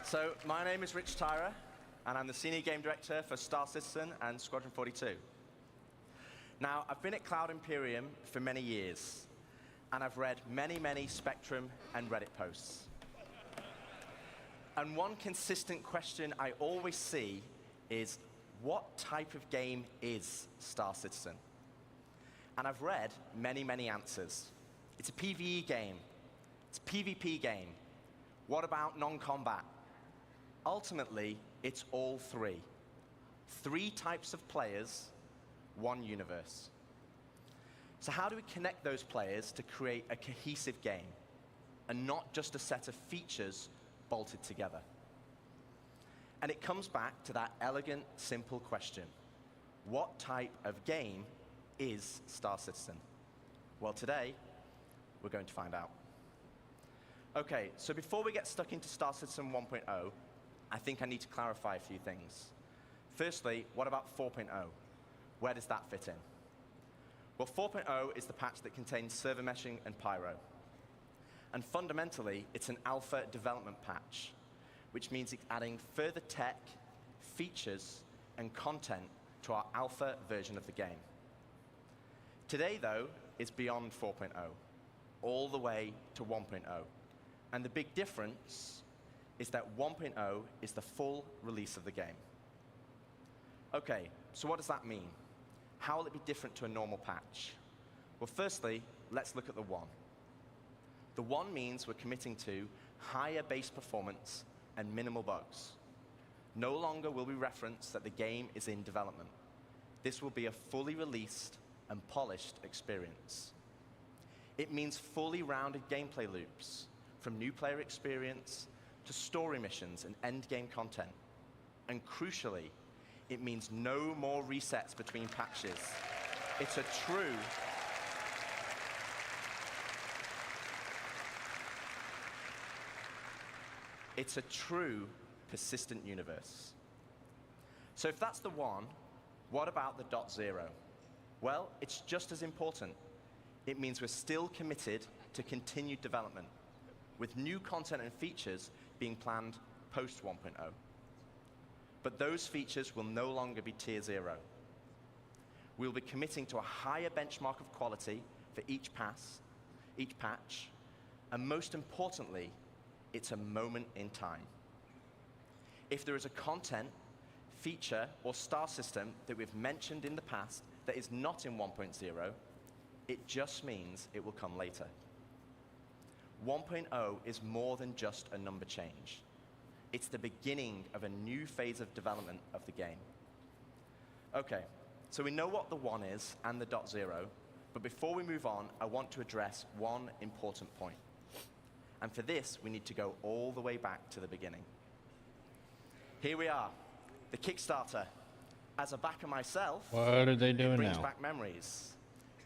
So my name is Rich Tyra, and I'm the Senior Game Director for Star Citizen and Squadron 42. Now, I've been at Cloud Imperium for many years, and I've read many, many Spectrum and Reddit posts. And one consistent question I always see is, what type of game is Star Citizen? And I've read many, many answers. It's a PvE game. It's a PvP game. What about non-combat? Ultimately, it's all three. 3 types of players, 1 universe. So how do we connect those players to create a cohesive game, and not just a set of features bolted together? And it comes back to that elegant, simple question. What type of game is Star Citizen? Well, today, we're going to find out. Okay, so before we get stuck into Star Citizen 1.0, I think I need to clarify a few things. Firstly, what about 4.0? Where does that fit in? Well, 4.0 is the patch that contains server meshing and pyro. And fundamentally, it's an alpha development patch, which means it's adding further tech, features, and content to our alpha version of the game. Today, though, is beyond 4.0, all the way to 1.0. And the big difference is that 1.0 is the full release of the game. Okay, so what does that mean? How will it be different to a normal patch? Well, firstly, let's look at the 1. The 1 means we're committing to higher base performance and minimal bugs. No longer will we reference that the game is in development. This will be a fully released and polished experience. It means fully rounded gameplay loops, from new player experience to story missions and end-game content. And crucially, it means no more resets between patches. It's a true persistent universe. So if that's the 1, what about the .0? Well, it's just as important. It means we're still committed to continued development. with new content and features being planned post 1.0. But those features will no longer be tier 0. We'll be committing to a higher benchmark of quality for each patch, and most importantly, it's a moment in time. If there is a content, feature, or star system that we've mentioned in the past that is not in 1.0, it just means it will come later. 1.0 is more than just a number change. It's the beginning of a new phase of development of the game. Okay, so we know what the 1 is and the .0, but before we move on, I want to address one important point. And for this, we need to go all the way back to the beginning. Here we are, the Kickstarter. As a backer myself, What are they doing it brings now? back memories.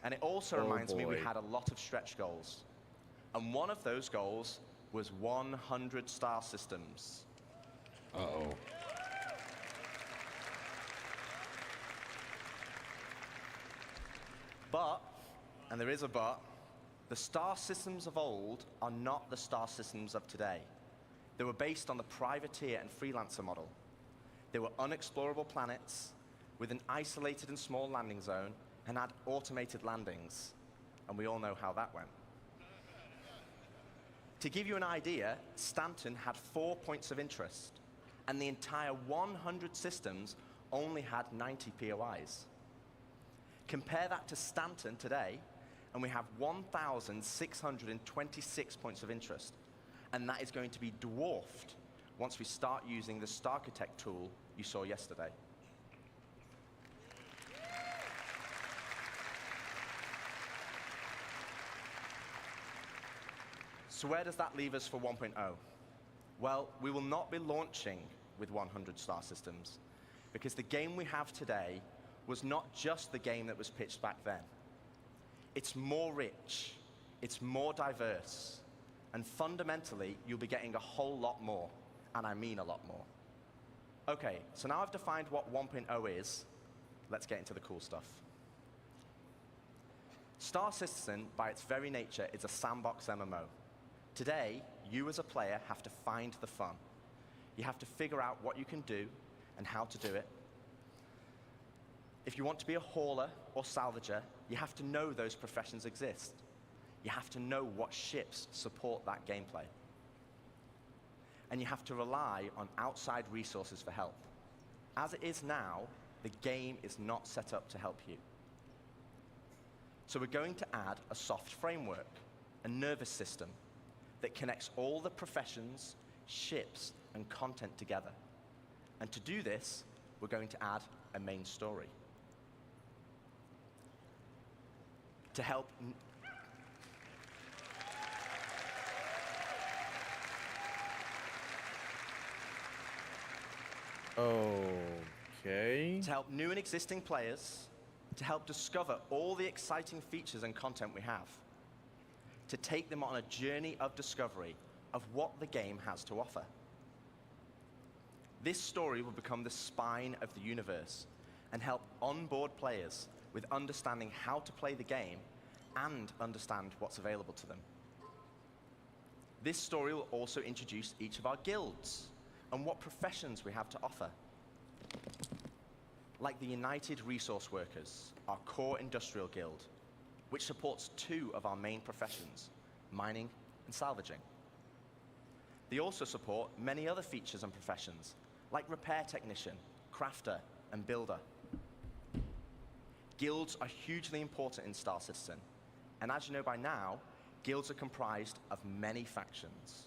And it also Oh, reminds me we boy. had a lot of stretch goals. And one of those goals was 100 star systems. Uh-oh. But, and there is a but, the star systems of old are not the star systems of today. They were based on the privateer and freelancer model. They were unexplorable planets with an isolated and small landing zone and had automated landings. And we all know how that went. To give you an idea, Stanton had 4 points of interest, and the entire 100 systems only had 90 POIs. Compare that to Stanton today, and we have 1,626 points of interest, and that is going to be dwarfed once we start using the Starchitect tool you saw yesterday. So where does that leave us for 1.0? Well, we will not be launching with 100 star systems, because the game we have today was not just the game that was pitched back then. It's more rich, it's more diverse, and fundamentally, you'll be getting a whole lot more, and I mean a lot more. Okay, so now I've defined what 1.0 is, let's get into the cool stuff. Star Citizen, by its very nature, is a sandbox MMO. Today, you as a player have to find the fun. You have to figure out what you can do and how to do it. If you want to be a hauler or salvager, you have to know those professions exist. You have to know what ships support that gameplay. And you have to rely on outside resources for help. As it is now, the game is not set up to help you. So we're going to add a soft framework, a nervous system, that connects all the professions, ships, and content together. And to do this, we're going to add a main story. To help Okay. To help new and existing players, to help discover all the exciting features and content we have, to take them on a journey of discovery of what the game has to offer. This story will become the spine of the universe and help onboard players with understanding how to play the game and understand what's available to them. This story will also introduce each of our guilds and what professions we have to offer. Like the United Resource Workers, our core industrial guild, which supports 2 of our main professions, mining and salvaging. They also support many other features and professions, like repair technician, crafter, and builder. Guilds are hugely important in Star Citizen, and as you know by now, guilds are comprised of many factions.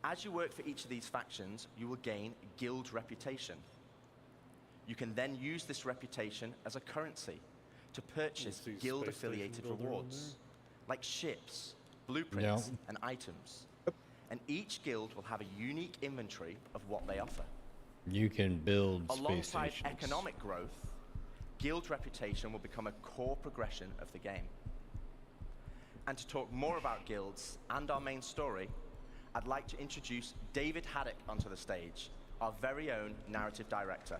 As you work for each of these factions, you will gain guild reputation. You can then use this reputation as a currency to purchase guild-affiliated rewards, like ships, blueprints, and items. And each guild will have a unique inventory of what they offer. You can build space Alongside stations. economic growth, guild reputation will become a core progression of the game. And to talk more about guilds and our main story, I'd like to introduce David Haddock onto the stage, our very own narrative director.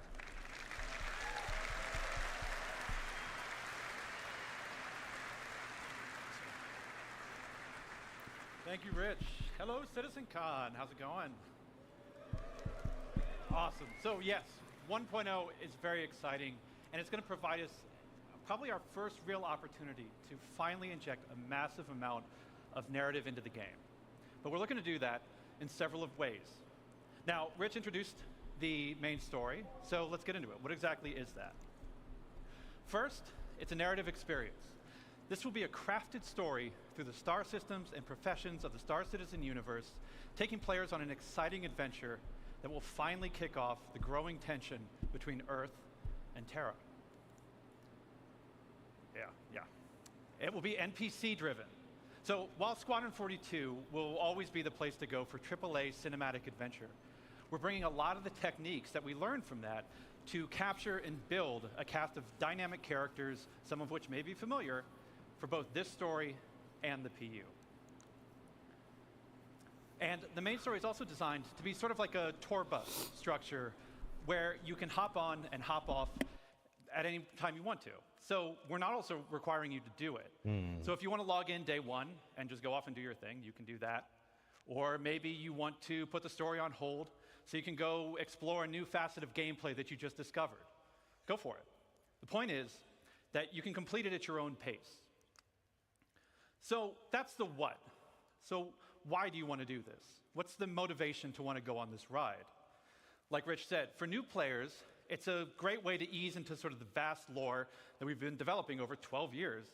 Thank you, Rich. Hello, CitizenCon. How's it going? Awesome. So yes, 1.0 is very exciting, and it's going to provide us probably our first real opportunity to finally inject a massive amount of narrative into the game. But we're looking to do that in several of ways. Now, Rich introduced the main story, so let's get into it. What exactly is that? First, it's a narrative experience. This will be a crafted story through the star systems and professions of the Star Citizen universe, taking players on an exciting adventure that will finally kick off the growing tension between Earth and Terra. Yeah. It will be NPC driven. So while Squadron 42 will always be the place to go for AAA cinematic adventure, we're bringing a lot of the techniques that we learned from that to capture and build a cast of dynamic characters, some of which may be familiar, for both this story and the PU. And the main story is also designed to be sort of like a tour bus structure where you can hop on and hop off at any time you want to. So we're not also requiring you to do it. So if you want to log in day one and just go off and do your thing, you can do that. Or maybe you want to put the story on hold so you can go explore a new facet of gameplay that you just discovered. Go for it. The point is that you can complete it at your own pace. So that's the what. So why do you want to do this? What's the motivation to want to go on this ride? Like Rich said, for new players, it's a great way to ease into sort of the vast lore that we've been developing over 12 years,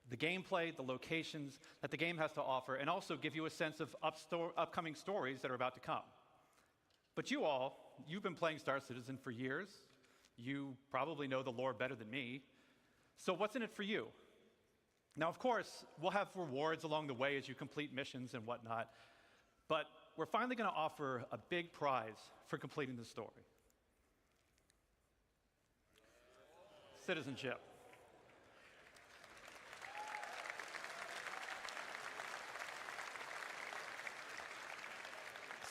the gameplay, the locations that the game has to offer, and also give you a sense of upcoming stories that are about to come. But you've been playing Star Citizen for years. You probably know the lore better than me. So what's in it for you? Now, of course, we'll have rewards along the way as you complete missions and whatnot, but we're finally going to offer a big prize for completing the story. Citizenship.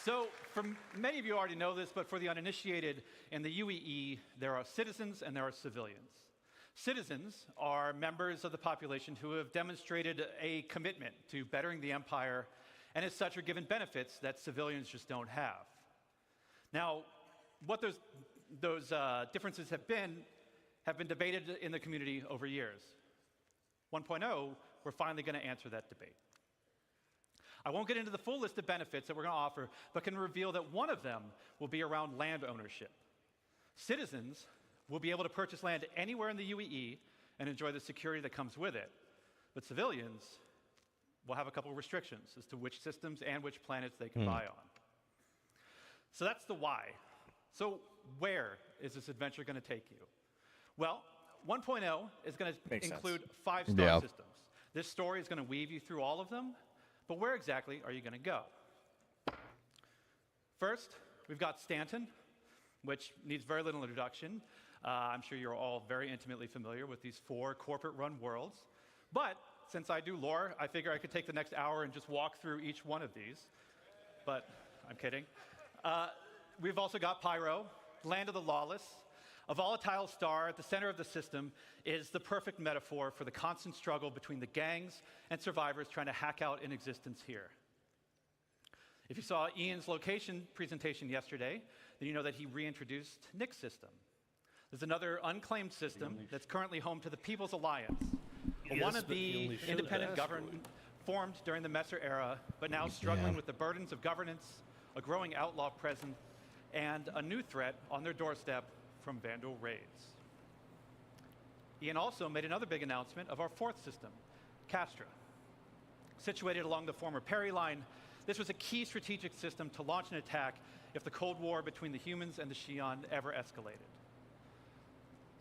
So, many of you already know this, but for the uninitiated, in the UEE, there are citizens and there are civilians. Citizens are members of the population who have demonstrated a commitment to bettering the Empire, and as such are given benefits that civilians just don't have. Now, what those differences have been debated in the community over years. 1.0, we're finally going to answer that debate. I won't get into the full list of benefits that we're going to offer, but can reveal that one of them will be around land ownership. Citizens will be able to purchase land anywhere in the UEE and enjoy the security that comes with it. But civilians will have a couple of restrictions as to which systems and which planets they can buy on. So that's the why. So where is this adventure going to take you? Well, 1.0 is going to include 5 star systems. This story is going to weave you through all of them, but where exactly are you going to go? First, we've got Stanton, which needs very little introduction. I'm sure you're all very intimately familiar with these 4 corporate-run worlds. But since I do lore, I figure I could take the next hour and just walk through each one of these. But I'm kidding. We've also got Pyro, Land of the Lawless. A volatile star at the center of the system is the perfect metaphor for the constant struggle between the gangs and survivors trying to hack out an existence here. If you saw Ian's location presentation yesterday, then you know that he reintroduced Nick's system. There's another unclaimed system that's currently home to the People's Alliance, a wannabe independent government formed during the Messer era, but now struggling with the burdens of governance, a growing outlaw presence, and a new threat on their doorstep from Vandal raids. Ian also made another big announcement of our 4th system, Castra. Situated along the former Perry line, this was a key strategic system to launch an attack if the Cold War between the humans and the Xi'an ever escalated.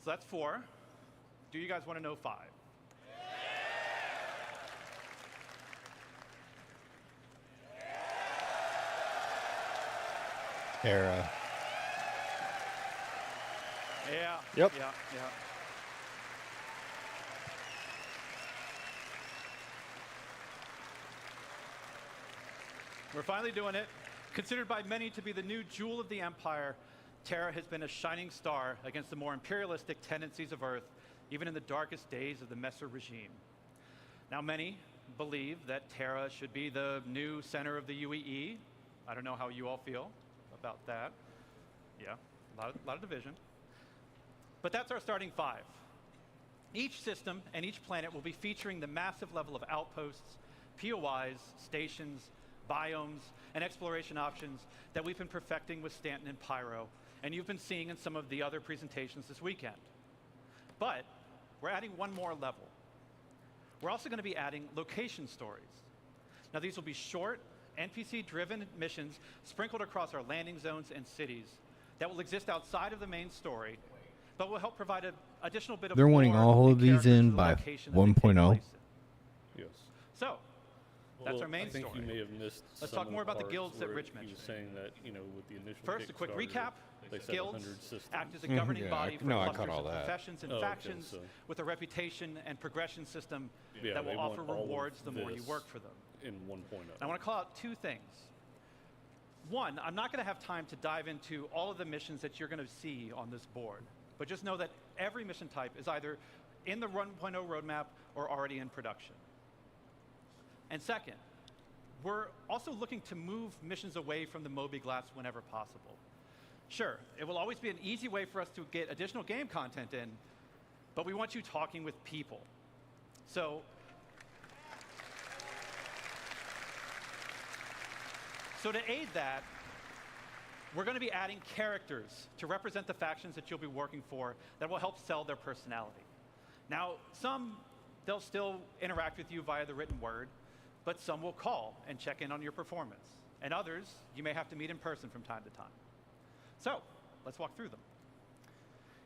So that's 4. Do you guys want to know 5? Terra. Yeah. Yep. Yeah. We're finally doing it. Considered by many to be the new jewel of the Empire, Terra has been a shining star against the more imperialistic tendencies of Earth, even in the darkest days of the Messer regime. Now many, believe that Terra should be the new center of the UEE. I don't know how you all feel about that. Yeah, a lot of division. But that's our starting 5. Each system and each planet will be featuring the massive level of outposts, POIs, stations, biomes, and exploration options that we've been perfecting with Stanton and Pyro, and you've been seeing in some of the other presentations this weekend. But we're adding one more level. We're also going to be adding location stories. Now, these will be short, NPC-driven missions sprinkled across our landing zones and cities that will exist outside of the main story, but will help provide an additional bit of They're wanting lore all and of these character to in the by location that they take 1.0. place in. Yes. So, that's Well, our main I think story. you may have missed Let's some talk of more about the parts guilds that where Rich he mentioned. was saying that, with the initial First, a quick Kickstarter, recap. they said Guilds 100 systems. act as a governing Yeah, body for no, I clusters caught all of that. professions and Oh, okay, factions so- with a reputation and progression system Yeah, that they will offer want all of rewards the more you this work for them. in 1.0. I want to call out 2 things. One, I'm not going to have time to dive into all of the missions that you're going to see on this board, but just know that every mission type is either in the 1.0 roadmap or already in production. And second, we're also looking to move missions away from the Moby Glass whenever possible. Sure, it will always be an easy way for us to get additional game content in, but we want you talking with people. So to aid that, we're going to be adding characters to represent the factions that you'll be working for that will help sell their personality. Now, some, they'll still interact with you via the written word, but some will call and check in on your performance. And others, you may have to meet in person from time to time. So, let's walk through them.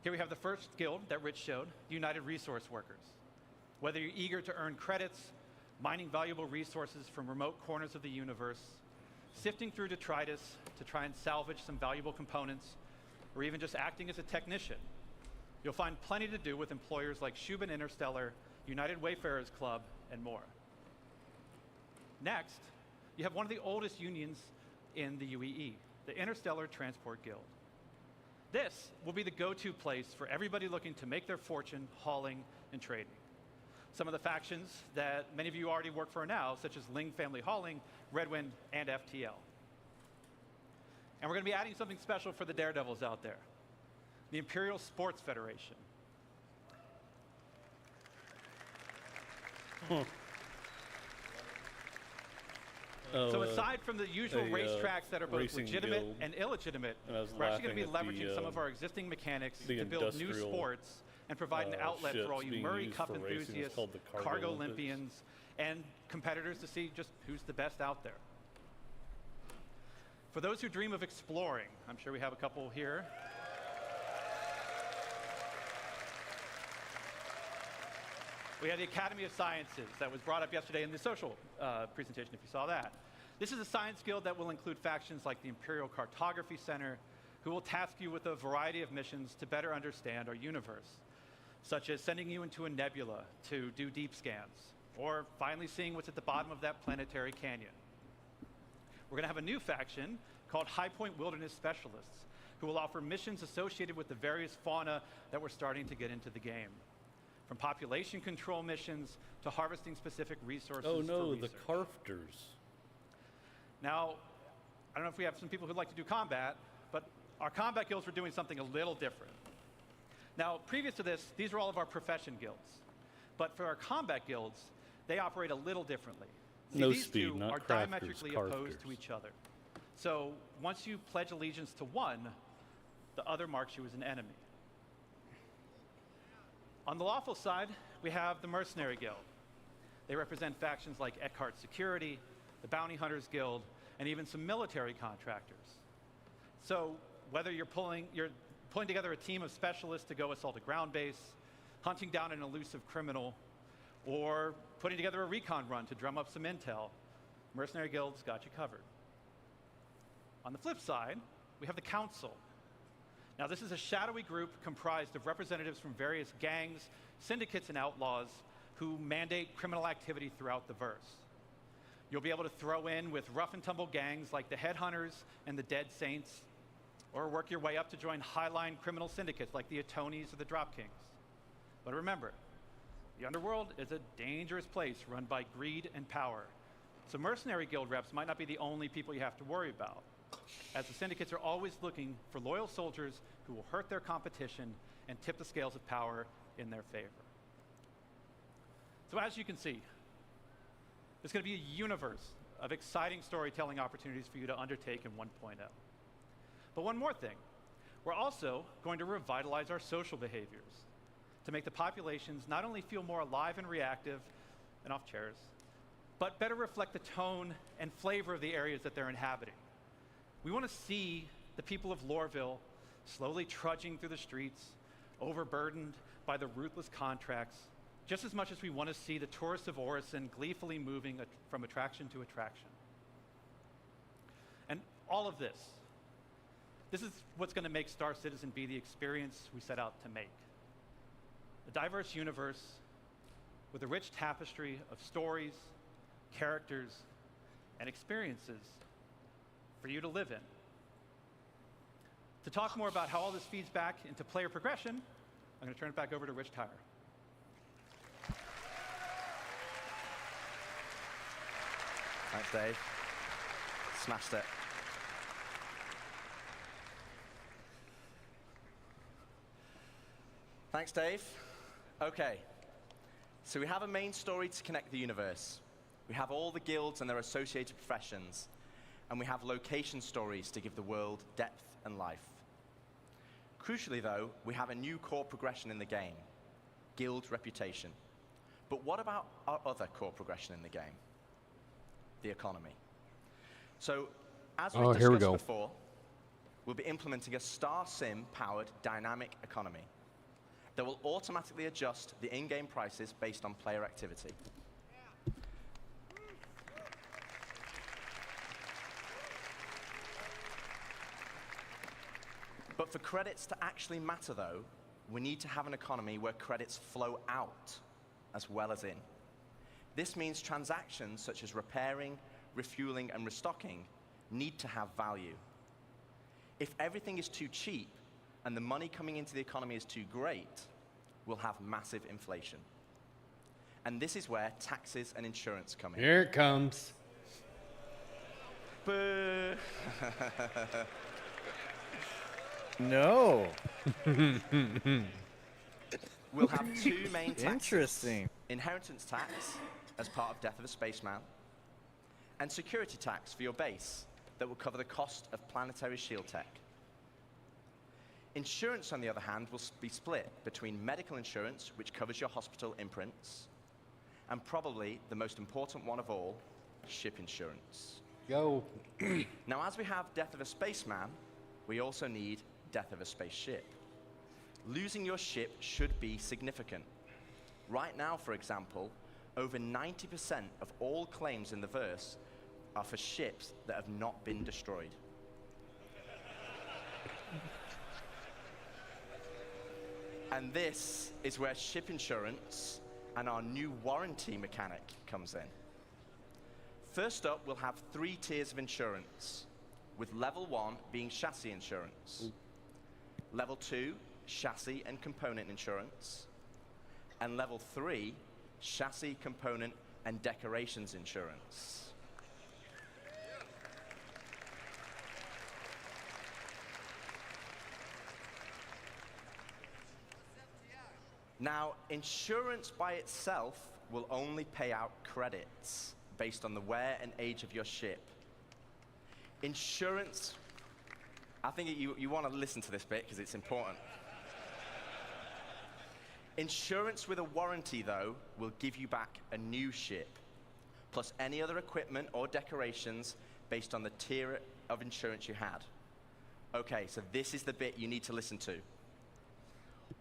Here we have the first guild that Rich showed, United Resource Workers. Whether you're eager to earn credits, mining valuable resources from remote corners of the universe, sifting through detritus to try and salvage some valuable components, or even just acting as a technician, you'll find plenty to do with employers like Shubin Interstellar, United Wayfarers Club, and more. Next, you have one of the oldest unions in the UEE, the Interstellar Transport Guild. This will be the go-to place for everybody looking to make their fortune hauling and trading. Some of the factions that many of you already work for now, such as Ling Family Hauling, Redwind, and FTL. And we're going to be adding something special for the daredevils out there, the Imperial Sports Federation. Huh. So aside from the usual racetracks that are both legitimate guild. and illegitimate, And I was we're actually going to be laughing at leveraging the, some of our existing mechanics the to build new industrial, sports and provide an outlet for all ships you being Murray used Cup for racing. It's enthusiasts, called the Cargo Cargo Olympics. Olympians, and competitors to see just who's the best out there. For those who dream of exploring, I'm sure we have a couple here. We have the Academy of Sciences that was brought up yesterday in the social presentation, if you saw that. This is a science guild that will include factions like the Imperial Cartography Center, who will task you with a variety of missions to better understand our universe, such as sending you into a nebula to do deep scans, or finally seeing what's at the bottom of that planetary canyon. We're going to have a new faction called High Point Wilderness Specialists, who will offer missions associated with the various fauna that we're starting to get into the game, from population control missions to harvesting specific resources. Oh no, for the research. Carfters. Now, I don't know if we have some people who'd like to do combat, but our combat guilds were doing something a little different. Now, previous to this, these are all of our profession guilds. But for our combat guilds, they operate a little differently. See, No these speed, two not are crafters, diametrically opposed carfters. to each other. So once you pledge allegiance to one, the other marks you as an enemy. On the lawful side, we have the Mercenary Guild. They represent factions like Eckhart Security, the Bounty Hunters Guild, and even some military contractors. So whether you're pulling together a team of specialists to go assault a ground base, hunting down an elusive criminal, or putting together a recon run to drum up some intel, Mercenary Guild's got you covered. On the flip side, we have the Council. Now, this is a shadowy group comprised of representatives from various gangs, syndicates, and outlaws who mandate criminal activity throughout the verse. You'll be able to throw in with rough and tumble gangs like the Headhunters and the Dead Saints, or work your way up to join highline criminal syndicates like the Atonis or the Drop Kings. But remember, The underworld is a dangerous place run by greed and power. So mercenary guild reps might not be the only people you have to worry about, as the syndicates are always looking for loyal soldiers who will hurt their competition and tip the scales of power in their favor. So as you can see, there's going to be a universe of exciting storytelling opportunities for you to undertake in 1.0. But one more thing, we're also going to revitalize our social behaviors to make the populations not only feel more alive and reactive and off chairs, but better reflect the tone and flavor of the areas that they're inhabiting. We want to see the people of Loreville slowly trudging through the streets, overburdened by the ruthless contracts, just as much as we want to see the tourists of Orison gleefully moving from attraction to attraction. And all of this is what's going to make Star Citizen be the experience we set out to make. A diverse universe with a rich tapestry of stories, characters, and experiences for you to live in. To talk more about how all this feeds back into player progression, I'm going to turn it back over to Rich Tyler. Thanks, Dave. Smashed it. Thanks, Dave. Okay, so we have a main story to connect the universe. We have all the guilds and their associated professions, and we have location stories to give the world depth and life. Crucially, though, we have a new core progression in the game, guild reputation. But what about our other core progression in the game? The economy. So, as we discussed before, we'll be implementing a Star Sim-powered dynamic economy that will automatically adjust the in-game prices based on player activity. But for credits to actually matter, though, we need to have an economy where credits flow out as well as in. This means transactions such as repairing, refueling, and restocking need to have value. If everything is too cheap and the money coming into the economy is too great, we'll have massive inflation. And this is where taxes and insurance come in. Here it comes. Boo! No. We'll have two main taxes. Interesting. Inheritance tax, as part of Death of a Spaceman, and security tax for your base that will cover the cost of planetary shield tech. Insurance, on the other hand, will be split between medical insurance, which covers your hospital imprints, and probably the most important one of all, ship insurance. Go. Now, as we have Death of a Spaceman, we also need Death of a Spaceship. Losing your ship should be significant. Right now, for example, over 90% of all claims in the verse are for ships that have not been destroyed. And this is where ship insurance and our new warranty mechanic comes in. First up, we'll have 3 tiers of insurance, with level 1 being chassis insurance, level 2, chassis and component insurance, and level 3, chassis, component, and decorations insurance. Now, insurance by itself will only pay out credits based on the wear and age of your ship. Insurance, I think you want to listen to this bit because it's important. Insurance with a warranty, though, will give you back a new ship, plus any other equipment or decorations based on the tier of insurance you had. Okay, so this is the bit you need to listen to.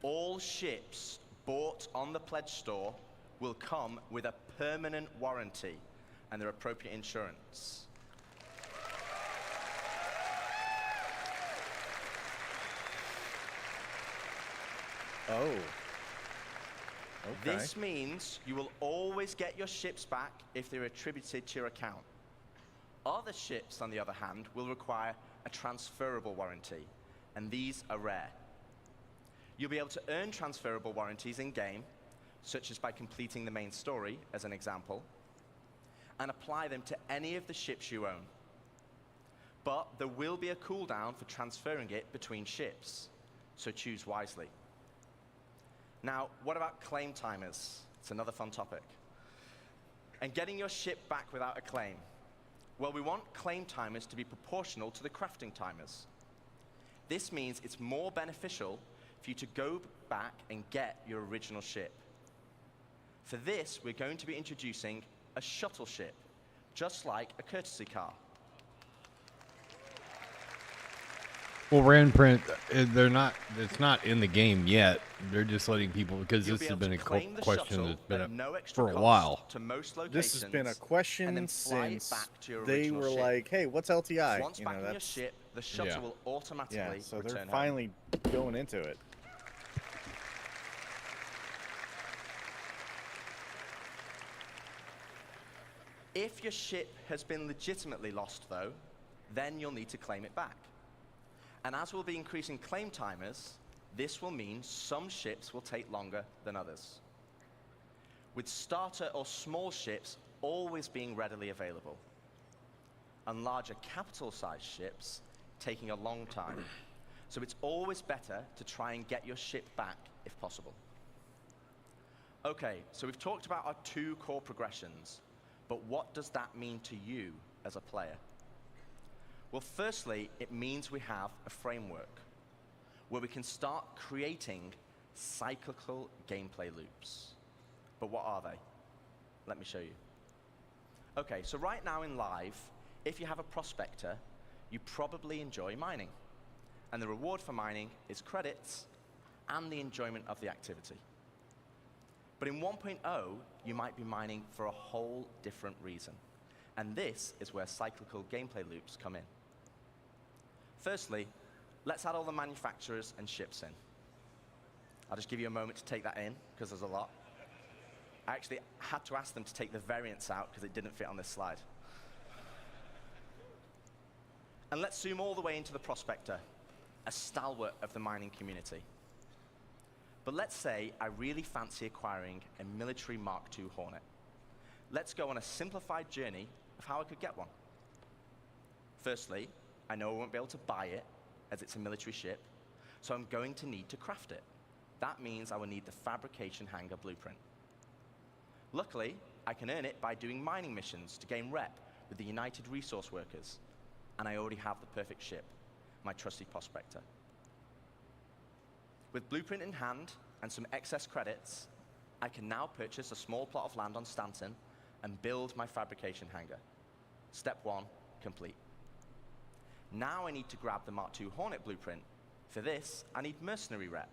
All ships bought on the pledge store will come with a permanent warranty and their appropriate insurance. Oh. Okay. This means you will always get your ships back if they're attributed to your account. Other ships, on the other hand, will require a transferable warranty, and these are rare. You'll be able to earn transferable warranties in-game, such as by completing the main story, as an example, and apply them to any of the ships you own. But there will be a cooldown for transferring it between ships, so choose wisely. Now, what about claim timers? It's another fun topic. And getting your ship back without a claim. Well, we want claim timers to be proportional to the crafting timers. This means it's more beneficial for you to go back and get your original ship. For this, we're going to be introducing a shuttle ship, just like a courtesy car. Well, Randprint, it's not in the game yet. They're just letting people, because this has been a question that's been up for a while. This has been a question since they were like, hey, what's LTI? Once back in your ship, the shuttle will automatically so they're return finally going into it. If your ship has been legitimately lost, though, then you'll need to claim it back. And as we'll be increasing claim timers, this will mean some ships will take longer than others, with starter or small ships always being readily available, and larger capital-sized ships taking a long time. So it's always better to try and get your ship back if possible. Okay, so we've talked about our 2 core progressions, but what does that mean to you as a player? Well, firstly, it means we have a framework where we can start creating cyclical gameplay loops. But what are they? Let me show you. Okay, so right now in live, if you have a prospector, you probably enjoy mining. And the reward for mining is credits and the enjoyment of the activity. But in 1.0, you might be mining for a whole different reason. And this is where cyclical gameplay loops come in. Firstly, let's add all the manufacturers and ships in. I'll just give you a moment to take that in, because there's a lot. I actually had to ask them to take the variants out, because it didn't fit on this slide. And let's zoom all the way into the prospector, a stalwart of the mining community. But let's say I really fancy acquiring a military Mark II Hornet. Let's go on a simplified journey of how I could get one. Firstly, I know I won't be able to buy it, as it's a military ship, so I'm going to need to craft it. That means I will need the fabrication hangar blueprint. Luckily, I can earn it by doing mining missions to gain rep with the United Resource Workers, and I already have the perfect ship, my trusty prospector. With blueprint in hand and some excess credits, I can now purchase a small plot of land on Stanton and build my fabrication hangar. Step 1, complete. Now I need to grab the Mark II Hornet blueprint. For this, I need mercenary rep,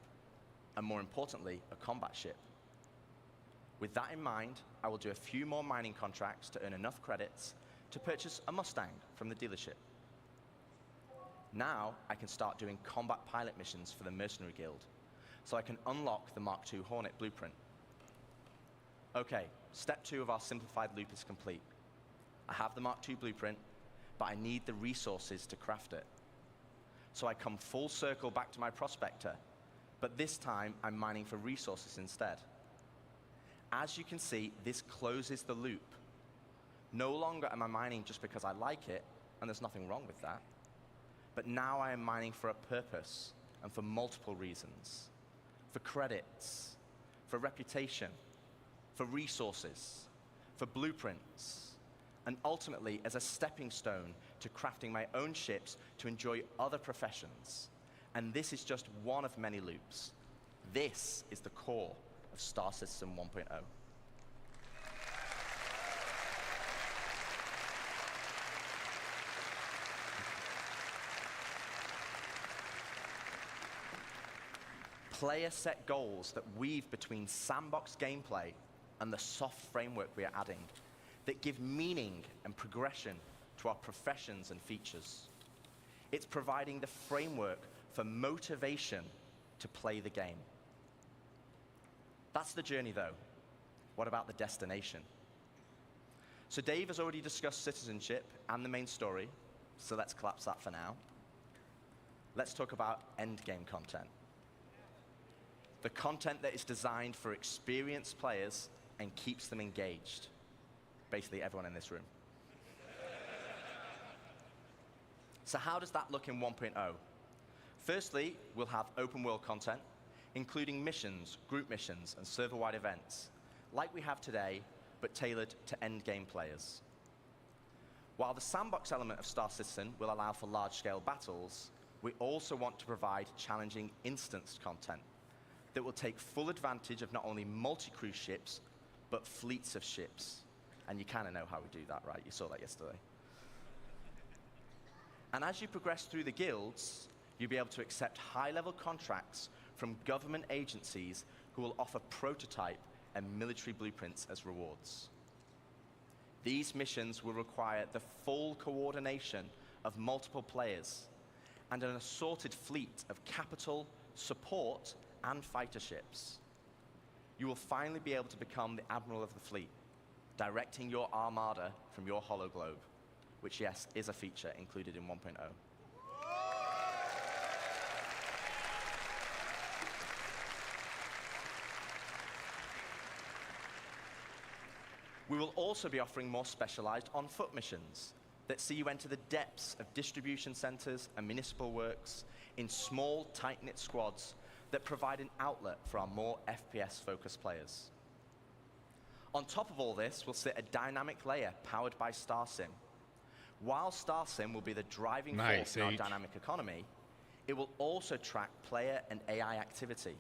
and more importantly, a combat ship. With that in mind, I will do a few more mining contracts to earn enough credits to purchase a Mustang from the dealership. Now I can start doing combat pilot missions for the Mercenary Guild, so I can unlock the Mark II Hornet blueprint. Okay, step 2 of our simplified loop is complete. I have the Mark II blueprint, but I need the resources to craft it. So I come full circle back to my prospector, but this time I'm mining for resources instead. As you can see, this closes the loop. No longer am I mining just because I like it, and there's nothing wrong with that. But now I am mining for a purpose and for multiple reasons. For credits, for reputation, for resources, for blueprints, and ultimately as a stepping stone to crafting my own ships to enjoy other professions. And this is just one of many loops. This is the core of Star Citizen 1.0. Player set goals that weave between sandbox gameplay and the soft framework we are adding, that give meaning and progression to our professions and features. It's providing the framework for motivation to play the game. That's the journey, though. What about the destination? So Dave has already discussed citizenship and the main story, so let's collapse that for now. Let's talk about endgame content. The content that is designed for experienced players and keeps them engaged. Basically everyone in this room. So how does that look in 1.0? Firstly, we'll have open world content, including missions, group missions, and server-wide events, like we have today, but tailored to end-game players. While the sandbox element of Star Citizen will allow for large-scale battles, we also want to provide challenging instanced content that will take full advantage of not only multi-crew ships, but fleets of ships. And you kind of know how we do that, right? You saw that yesterday. And as you progress through the guilds, you'll be able to accept high-level contracts from government agencies who will offer prototype and military blueprints as rewards. These missions will require the full coordination of multiple players and an assorted fleet of capital, support, and fighter ships. You will finally be able to become the admiral of the fleet, directing your armada from your hologlobe, which, yes, is a feature included in 1.0. We will also be offering more specialized on-foot missions that see you enter the depths of distribution centers and municipal works in small, tight-knit squads that provide an outlet for our more FPS-focused players. On top of all this will sit a dynamic layer powered by StarSim. While StarSim will be the driving force in our dynamic economy, it will also track player and AI activity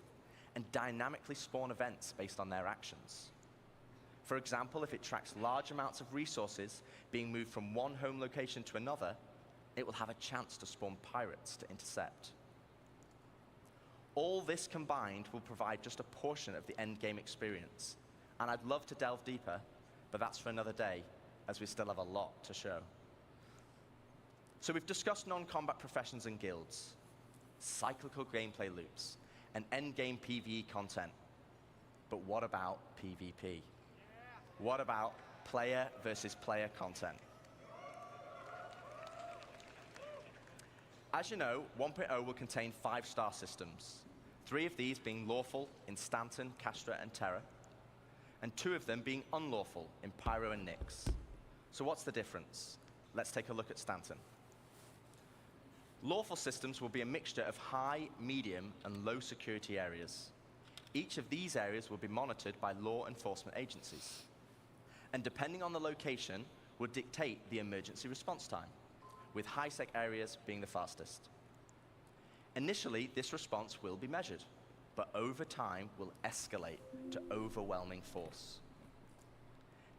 and dynamically spawn events based on their actions. For example, if it tracks large amounts of resources being moved from one home location to another, it will have a chance to spawn pirates to intercept. All this combined will provide just a portion of the endgame experience, and I'd love to delve deeper, but that's for another day, as we still have a lot to show. So we've discussed non-combat professions and guilds, cyclical gameplay loops, and endgame PvE content. But what about PvP? What about player versus player content? As you know, 1.0 will contain 5 star systems, 3 of these being lawful in Stanton, Castra, and Terra, and 2 of them being unlawful in Pyro and Nyx. So what's the difference? Let's take a look at Stanton. Lawful systems will be a mixture of high, medium, and low security areas. Each of these areas will be monitored by law enforcement agencies, and depending on the location, would dictate the emergency response time, with high-sec areas being the fastest. Initially, this response will be measured, but over time will escalate to overwhelming force.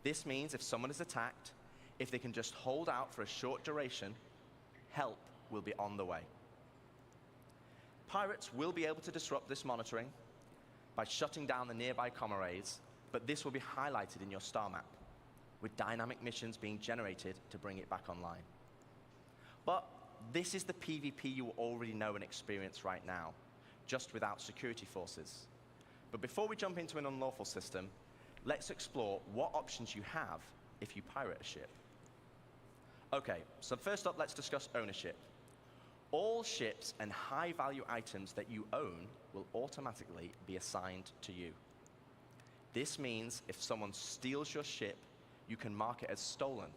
This means if someone is attacked, if they can just hold out for a short duration, help will be on the way. Pirates will be able to disrupt this monitoring by shutting down the nearby comm arrays, but this will be highlighted in your star map, with dynamic missions being generated to bring it back online. But this is the PvP you already know and experience right now, just without security forces. But before we jump into an unlawful system, let's explore what options you have if you pirate a ship. Okay, so first up, let's discuss ownership. All ships and high-value items that you own will automatically be assigned to you. This means if someone steals your ship, you can mark it as stolen,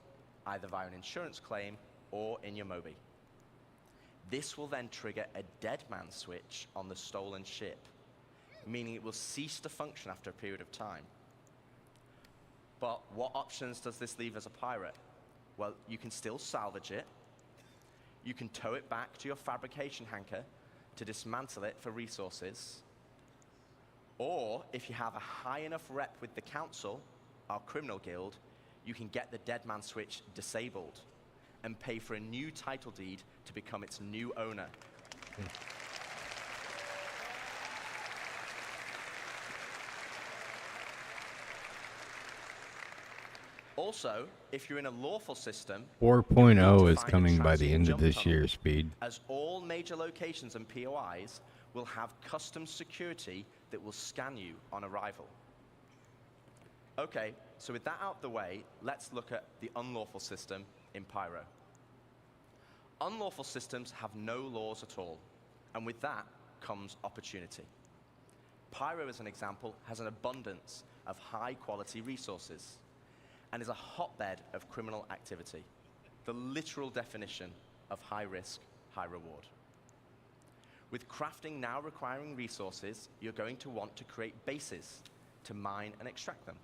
either via an insurance claim or in your Mobi. This will then trigger a dead man switch on the stolen ship, meaning it will cease to function after a period of time. But what options does this leave as a pirate? Well, you can still salvage it. You can tow it back to your fabrication hangar to dismantle it for resources. Or if you have a high enough rep with the council, our criminal guild, you can get the dead man switch disabled and pay for a new title deed to become its new owner. Also, if you're in a lawful system, 4.0 is coming by the end of this year, Speed. as all major locations and POIs will have custom security that will scan you on arrival. Okay, so with that out the way, let's look at the unlawful system in Pyro. Unlawful systems have no laws at all, and with that comes opportunity. Pyro, as an example, has an abundance of high-quality resources and is a hotbed of criminal activity, the literal definition of high risk, high reward. With crafting now requiring resources, you're going to want to create bases to mine and extract them.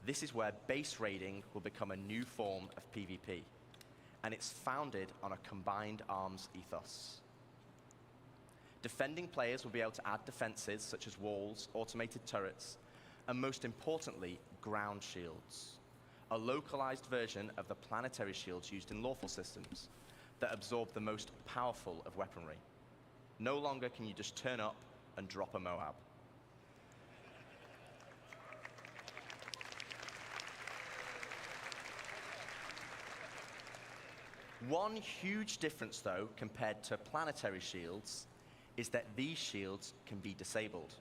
This is where base raiding will become a new form of PvP, and it's founded on a combined arms ethos. Defending players will be able to add defenses such as walls, automated turrets, and most importantly, ground shields, a localized version of the planetary shields used in lawful systems that absorb the most powerful of weaponry. No longer can you just turn up and drop a Moab. One huge difference, though, compared to planetary shields, is that these shields can be disabled.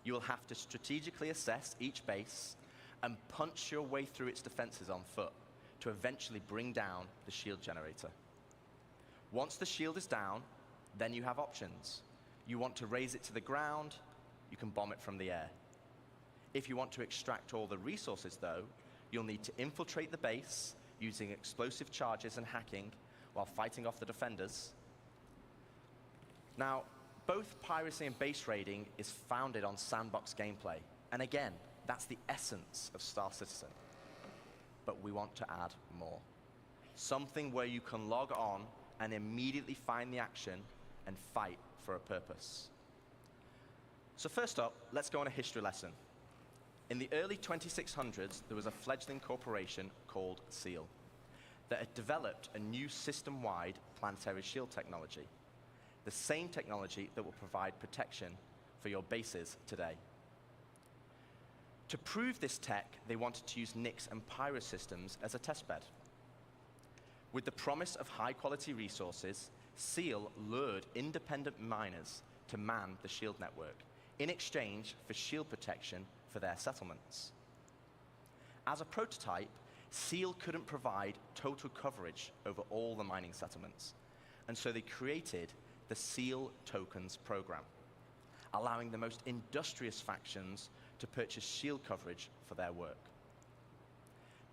You will have to strategically assess each base and punch your way through its defenses on foot to eventually bring down the shield generator. Once the shield is down, then you have options. You want to raise it to the ground, you can bomb it from the air. If you want to extract all the resources, though, you'll need to infiltrate the base using explosive charges and hacking while fighting off the defenders. Now, both piracy and base raiding is founded on sandbox gameplay. And again, that's the essence of Star Citizen. But we want to add more. Something where you can log on and immediately find the action and fight for a purpose. So first up, let's go on a history lesson. In the early 2600s, there was a fledgling corporation called SEAL that had developed a new system-wide planetary shield technology, the same technology that will provide protection for your bases today. To prove this tech, they wanted to use Nyx and Pyro systems as a testbed. With the promise of high-quality resources, SEAL lured independent miners to man the shield network in exchange for shield protection for their settlements. As a prototype, SEAL couldn't provide total coverage over all the mining settlements, and so they created the SEAL Tokens program, allowing the most industrious factions to purchase shield coverage for their work.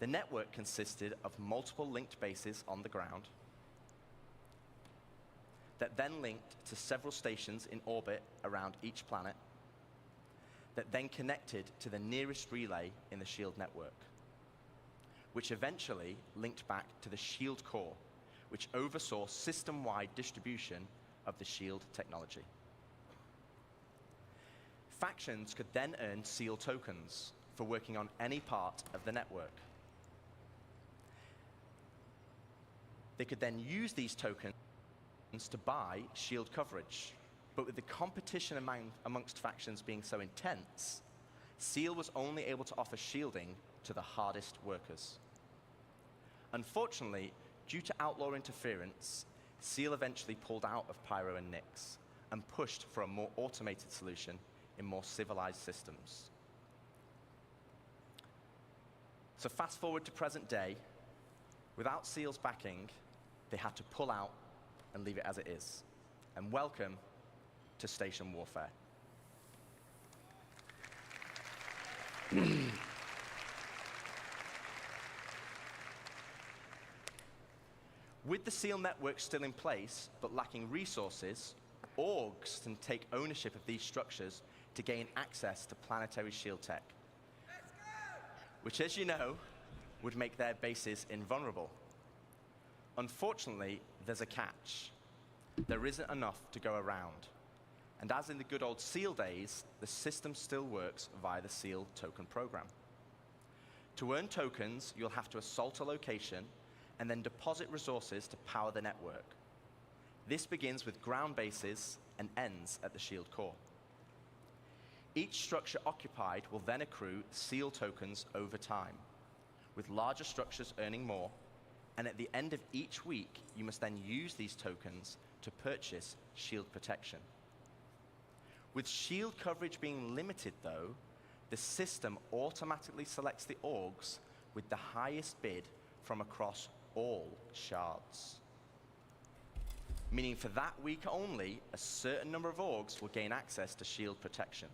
The network consisted of multiple linked bases on the ground that then linked to several stations in orbit around each planet that then connected to the nearest relay in the shield network, which eventually linked back to the shield core, which oversaw system-wide distribution of the shield technology. Factions could then earn SEAL tokens for working on any part of the network. They could then use these tokens to buy shield coverage. But with the competition amongst factions being so intense, SEAL was only able to offer shielding to the hardest workers. Unfortunately, due to outlaw interference, SEAL eventually pulled out of Pyro and Nyx and pushed for a more automated solution in more civilized systems. So fast forward to present day, without SEAL's backing, they had to pull out and leave it as it is. And welcome to station warfare. With the SEAL network still in place, but lacking resources, orgs can take ownership of these structures to gain access to planetary shield tech, which, as you know, would make their bases invulnerable. Unfortunately, there's a catch. There isn't enough to go around. And as in the good old SEAL days, the system still works via the SEAL token program. To earn tokens, you'll have to assault a location and then deposit resources to power the network. This begins with ground bases and ends at the shield core. Each structure occupied will then accrue SEAL tokens over time, with larger structures earning more, and at the end of each week, you must then use these tokens to purchase shield protection. With shield coverage being limited, though, the system automatically selects the orgs with the highest bid from across all shards. meaning for that week only, a certain number of orgs will gain access to shield protection.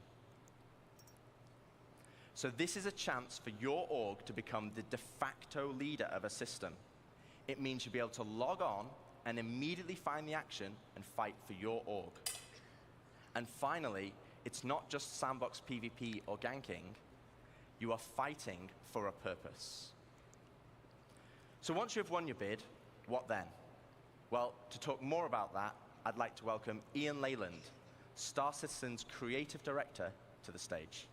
So this is a chance for your org to become the de facto leader of a system. It means you'll be able to log on and immediately find the action and fight for your org. And finally, it's not just sandbox PvP or ganking. You are fighting for a purpose. So once you've won your bid, what then? Well, to talk more about that, I'd like to welcome Ian Leyland, Star Citizen's creative director, to the stage.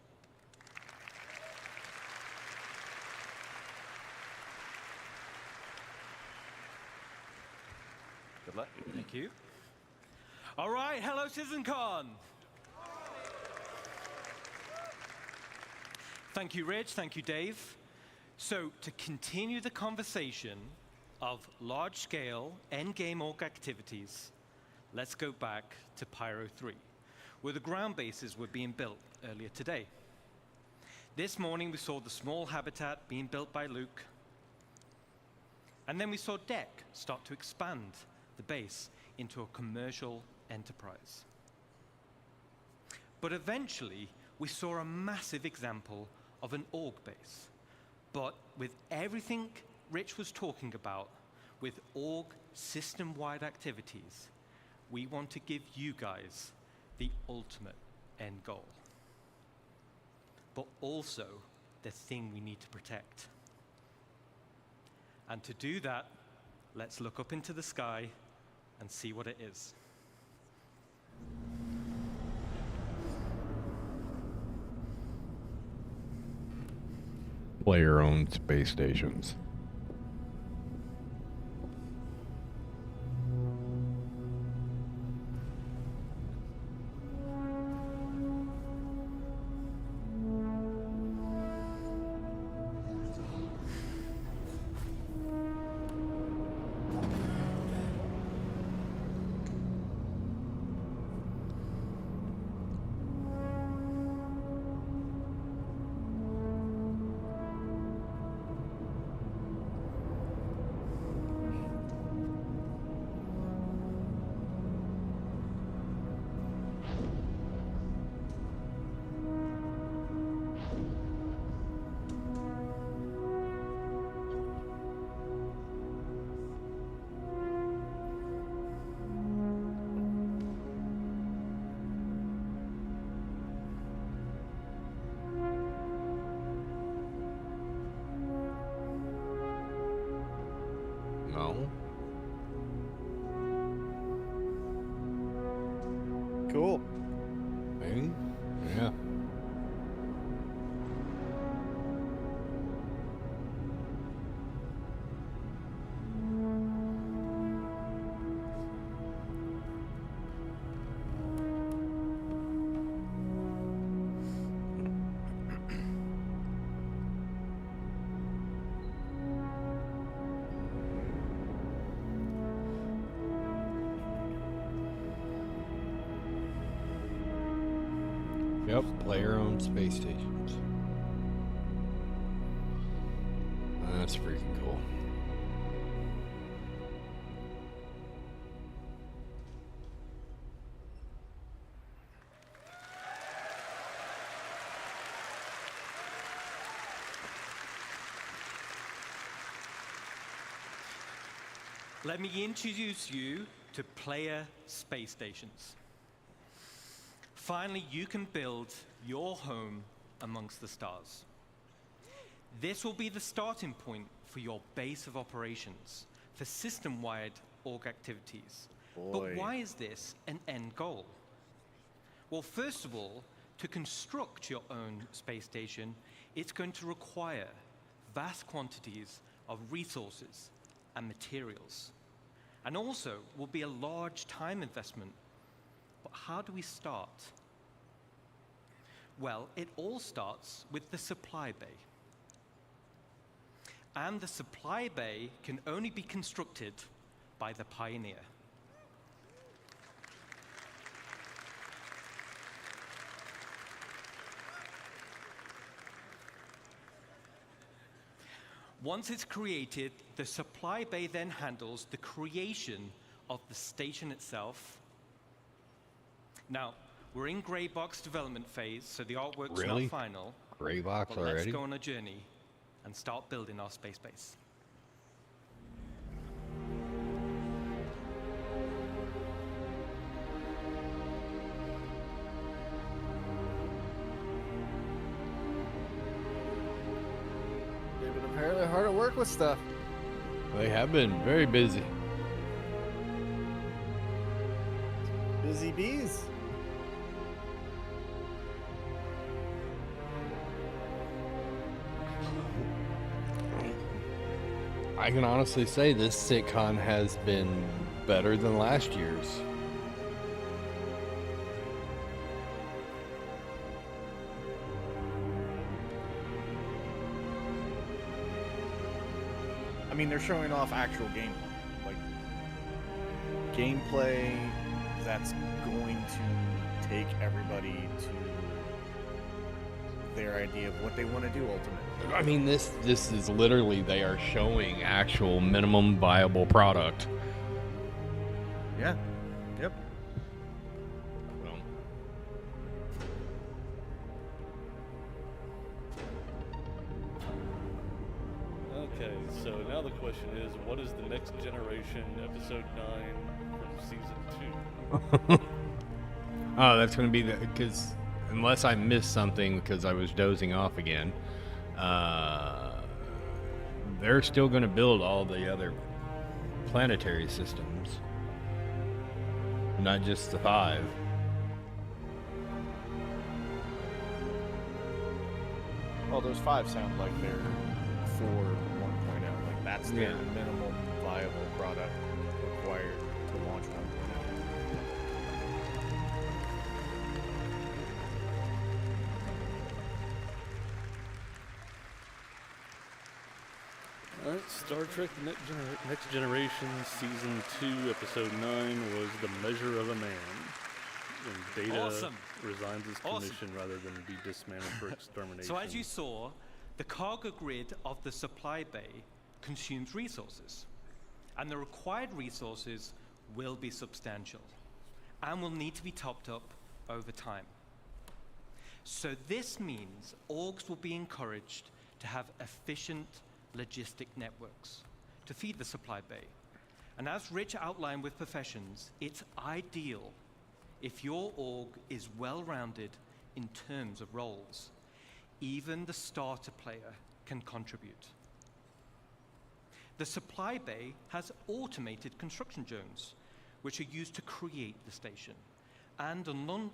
Good luck. Thank you. All right, hello, CitizenCon. Thank you, Rich. Thank you, Dave. So, to continue the conversation of large-scale endgame org activities, let's go back to Pyro 3, where the ground bases were being built earlier today. This morning, we saw the small habitat being built by Luke, and then we saw Deck start to expand the base into a commercial enterprise. But eventually, we saw a massive example of an org base. But with everything Rich was talking about, with org system-wide activities, we want to give you guys the ultimate end goal. But also the thing we need to protect. And to do that, let's look up into the sky and see what it is. Player-owned space stations. No. Cool. Maybe? Yeah. Yep, player-owned space stations. That's freaking cool. Let me introduce you to player space stations. Finally, you can build your home amongst the stars. This will be the starting point for your base of operations for system-wide org activities. But why is this an end goal? Well, first of all, to construct your own space station, it's going to require vast quantities of resources and materials. And also will be a large time investment. But how do we start? Well, it all starts with the supply bay. And the supply bay can only be constructed by the Pioneer. Once it's created, the supply bay then handles the creation of the station itself. Now, we're in gray box development phase, so the artwork's Really? not final. Gray box but let's already? go on a journey and start building our space base. They've been apparently hard at work with stuff. They have been very busy. Busy bees. I can honestly say this CITCON has been better than last year's. I mean, they're showing off actual gameplay. Like, gameplay that's going to take everybody to their idea of what they want to do ultimately. I mean, this is literally, they are showing actual minimum viable product. Yeah. Yep. Okay, so now the question is, what is the next generation episode 9 from season 2? Oh, that's going to be the, because unless I missed something because I was dozing off again, they're still going to build all the other planetary systems, not just the 5. Well, those 5 sound like they're for 1.0. Like, that's their Yeah. minimum viable product required to launch 1.0. Alright, Star Trek Next Generation Season 2, Episode 9 was The Measure of a Man. When Data Awesome. resigns his Awesome. commission rather than be dismantled for extermination. So as you saw, the cargo grid of the supply bay consumes resources, and the required resources will be substantial and will need to be topped up over time. So this means orgs will be encouraged to have efficient logistic networks to feed the supply bay. And as Rich outlined with professions, it's ideal if your org is well-rounded in terms of roles. Even the starter player can contribute. The supply bay has automated construction drones, which are used to create the station. And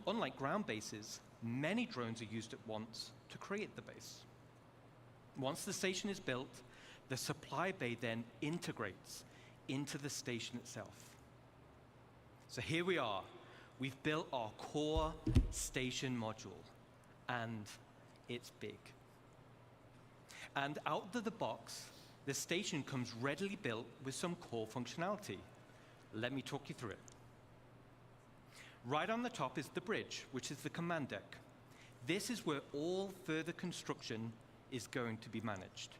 unlike ground bases, many drones are used at once to create the base. Once the station is built, the supply bay then integrates into the station itself. So here we are. We've built our core station module, and it's big. And out of the box, the station comes readily built with some core functionality. Let me talk you through it. Right on the top is the bridge, which is the command deck. This is where all further construction is going to be managed.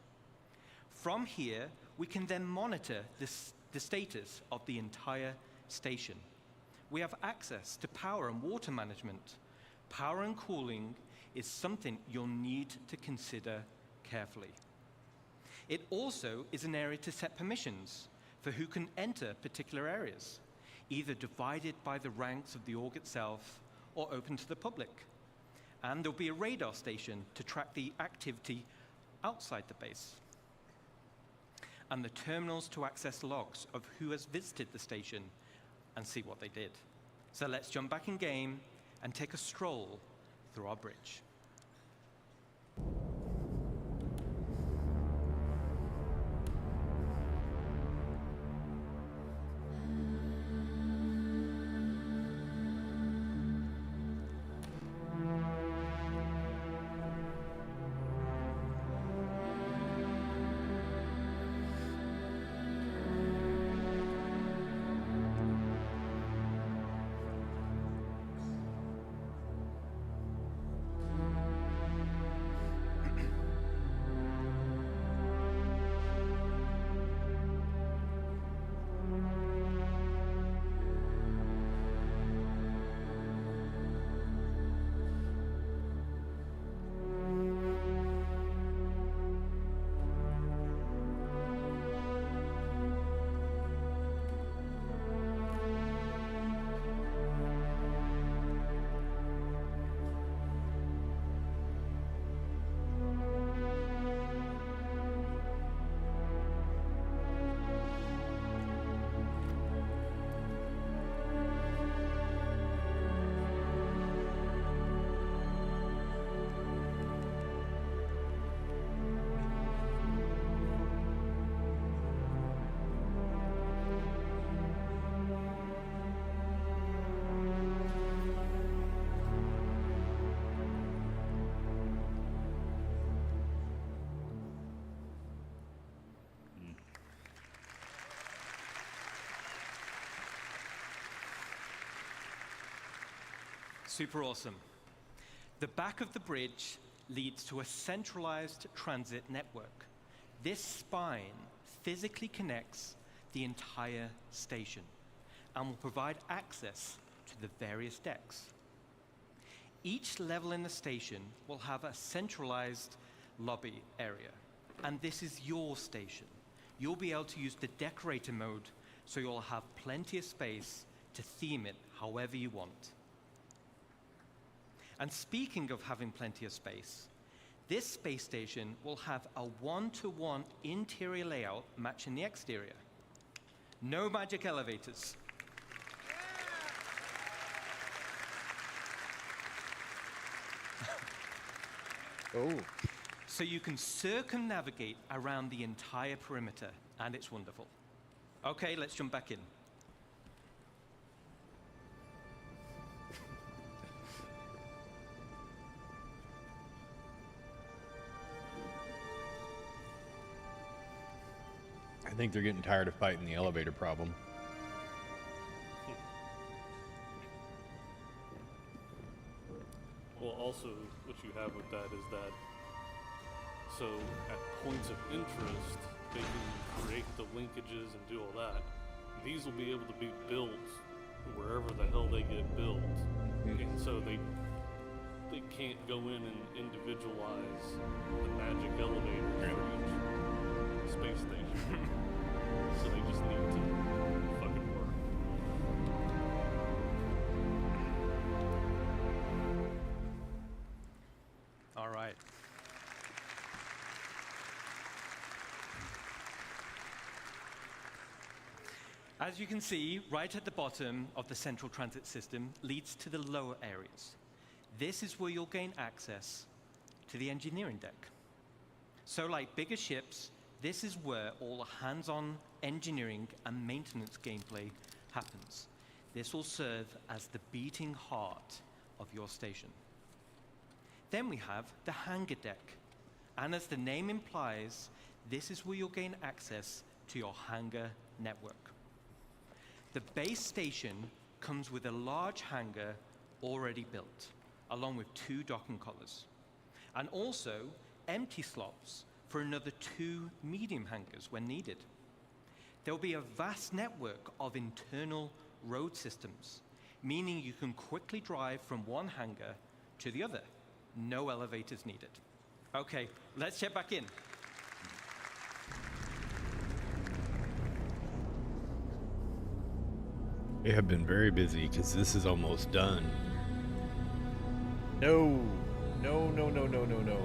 From here, we can then monitor the status of the entire station. We have access to power and water management. Power and cooling is something you'll need to consider carefully. It also is an area to set permissions for who can enter particular areas, either divided by the ranks of the org itself or open to the public. And there'll be a radar station to track the activity outside the base. And the terminals to access logs of who has visited the station and see what they did. So let's jump back in game and take a stroll through our bridge. super awesome. The back of the bridge leads to a centralized transit network. This spine physically connects the entire station and will provide access to the various decks. Each level in the station will have a centralized lobby area, and this is your station. You'll be able to use the decorator mode, so you'll have plenty of space to theme it however you want. And speaking of having plenty of space, this space station will have a one-to-one interior layout matching the exterior. No magic elevators. Oh. So you can circumnavigate around the entire perimeter, and it's wonderful. Okay, let's jump back in. I think they're getting tired of fighting the elevator problem. Well, also, what you have with that is that, so at points of interest, they can create the linkages and do all that. These will be able to be built wherever the hell they get built. And so they can't go in and individualize the magic elevator for each space station. So they just need to fucking work. All right. As you can see, right at the bottom of the central transit system leads to the lower areas. This is where you'll gain access to the engineering deck. So like bigger ships, this is where all the hands-on engineering and maintenance gameplay happens. This will serve as the beating heart of your station. Then we have the hangar deck. And as the name implies, this is where you'll gain access to your hangar network. The base station comes with a large hangar already built, along with 2 docking collars, and also empty slots for another 2 medium hangars when needed. There will be a vast network of internal road systems, meaning you can quickly drive from one hangar to the other. No elevators needed. Okay, let's check back in. They have been very busy because this is almost done. No. No, no, no, no, no, no.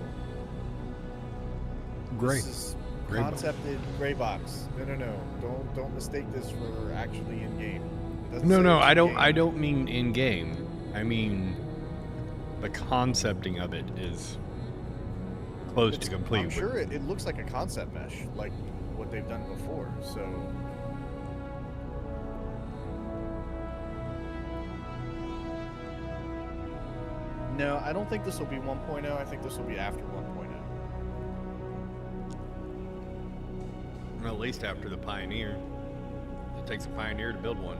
Gray. This is Gray box. concepted gray box. No, no, no. Don't mistake this for actually in game. No, I don't mean in game. I mean the concepting of it is close to complete. I'm sure it looks like a concept mesh, like what they've done before. So. No, I don't think this will be 1.0. I think this will be after 1.0. Well, at least after the Pioneer. It takes a Pioneer to build one.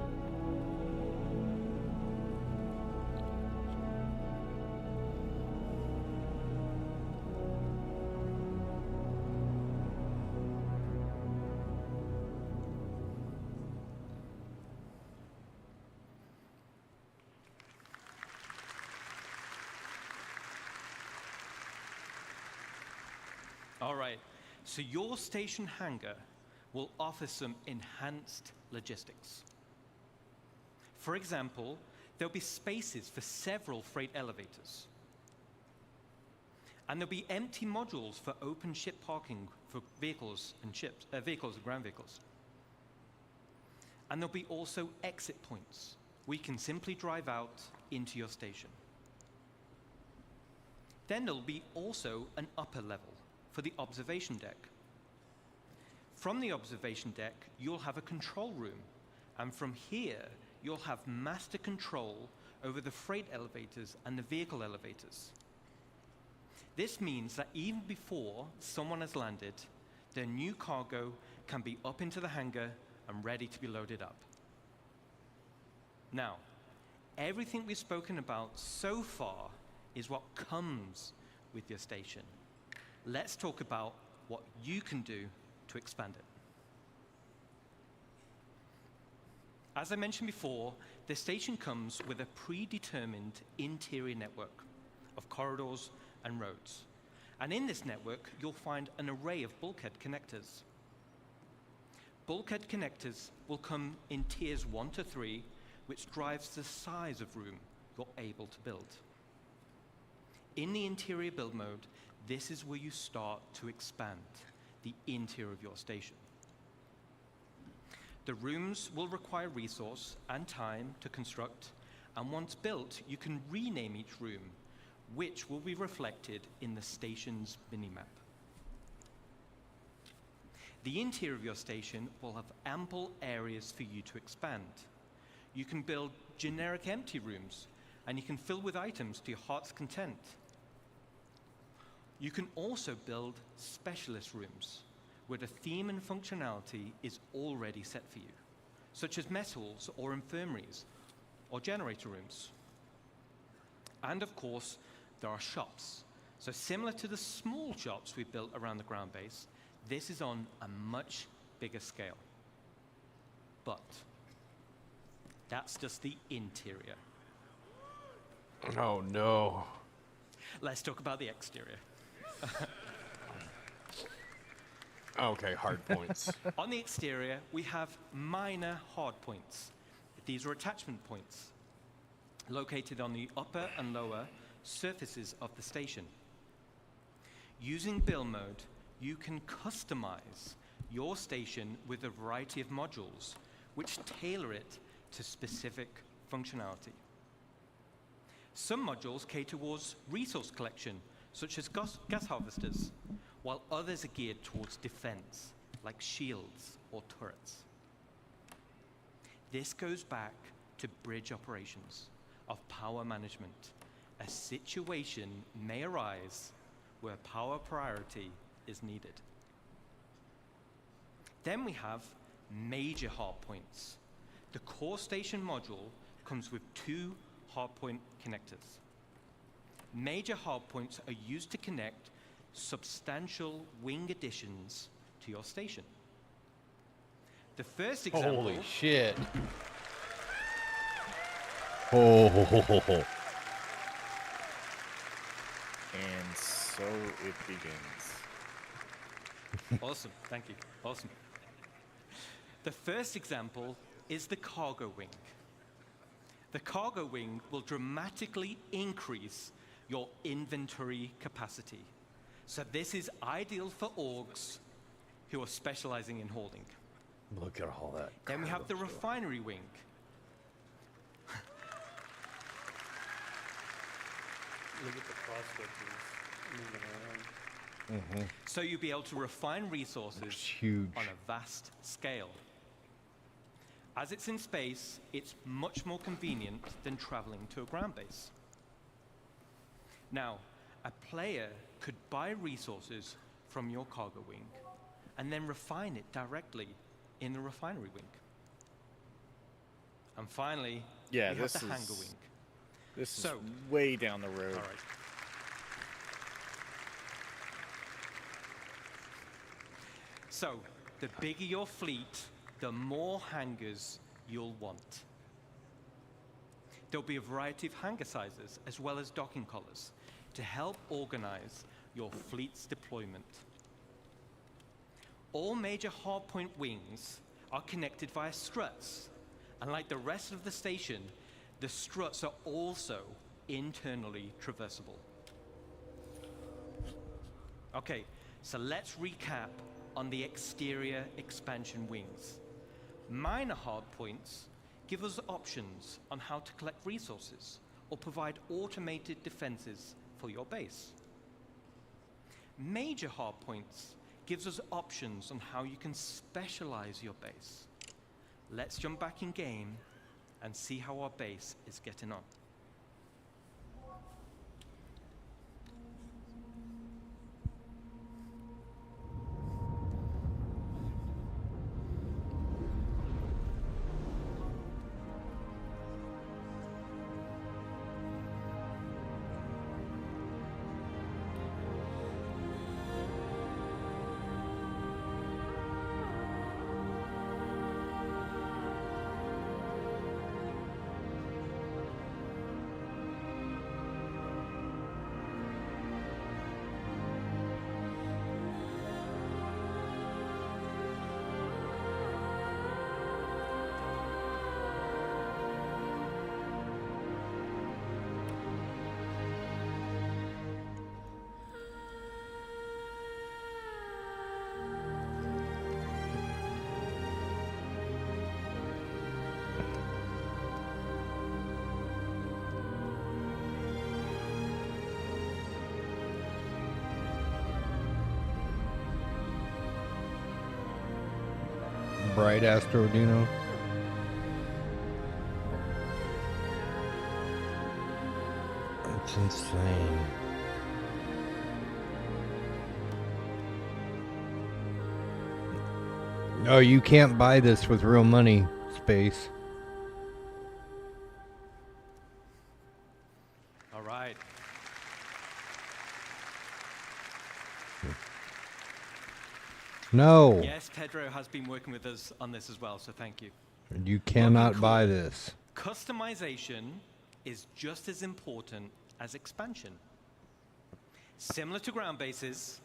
All right, so your station hangar will offer some enhanced logistics. For example, there'll be spaces for several freight elevators. And there'll be empty modules for open ship parking for vehicles and vehicles and ground vehicles. And there'll be also exit points where you can simply drive out into your station. Then there'll be also an upper level for the observation deck. From the observation deck, you'll have a control room, and from here, you'll have master control over the freight elevators and the vehicle elevators. This means that even before someone has landed, their new cargo can be up into the hangar and ready to be loaded up. Now, everything we've spoken about so far is what comes with your station. Let's talk about what you can do to expand it. As I mentioned before, the station comes with a predetermined interior network of corridors and roads. And in this network, you'll find an array of bulkhead connectors. Bulkhead connectors will come in tiers 1 to 3, which drives the size of room you're able to build. In the interior build mode, this is where you start to expand the interior of your station. The rooms will require resource and time to construct, and once built, you can rename each room, which will be reflected in the station's minimap. The interior of your station will have ample areas for you to expand. You can build generic empty rooms, and you can fill with items to your heart's content. You can also build specialist rooms, where the theme and functionality is already set for you, such as mess halls or infirmaries or generator rooms. And of course, there are shops. So similar to the small shops we built around the ground base, this is on a much bigger scale. But that's just the interior. Oh no. Let's talk about the exterior. Okay, hard points. On the exterior, we have minor hard points. These are attachment points located on the upper and lower surfaces of the station. Using build mode, you can customize your station with a variety of modules, which tailor it to specific functionality. Some modules cater towards resource collection, such as gas harvesters, while others are geared towards defense, like shields or turrets. This goes back to bridge operations of power management. A situation may arise where power priority is needed. Then we have major hardpoints. The core station module comes with 2 hardpoint connectors. Major hardpoints are used to connect substantial wing additions to your station. The first example... Holy shit. Oh. And so it begins. Awesome, thank you, awesome. The first example is the cargo wing. The cargo wing will dramatically increase your inventory capacity. So this is ideal for orgs who are specializing in holding. Look at all that. Then we have the refinery wing. Look at the prospectors moving around. So you'll be able to refine resources huge. on a vast scale. As it's in space, it's much more convenient than traveling to a ground base. Now, a player could buy resources from your cargo wing and then refine it directly in the refinery wing. And finally, we have the hangar wing. This is way down the road. All right. So, the bigger your fleet, the more hangars you'll want. There'll be a variety of hangar sizes as well as docking collars to help organize your fleet's deployment. All major hardpoint wings are connected via struts, and like the rest of the station, the struts are also internally traversable. Okay, so let's recap on the exterior expansion wings. Minor hardpoints give us options on how to collect resources or provide automated defenses for your base. Major hardpoints gives us options on how you can specialize your base. Let's jump back in game and see how our base is getting on. right, Astro Dino? That's insane. No, you can't buy this with real money, Space. All right. No. Yes, Pedro has been working with us on this as well, so thank you. You cannot buy this. Customization is just as important as expansion. Similar to ground bases,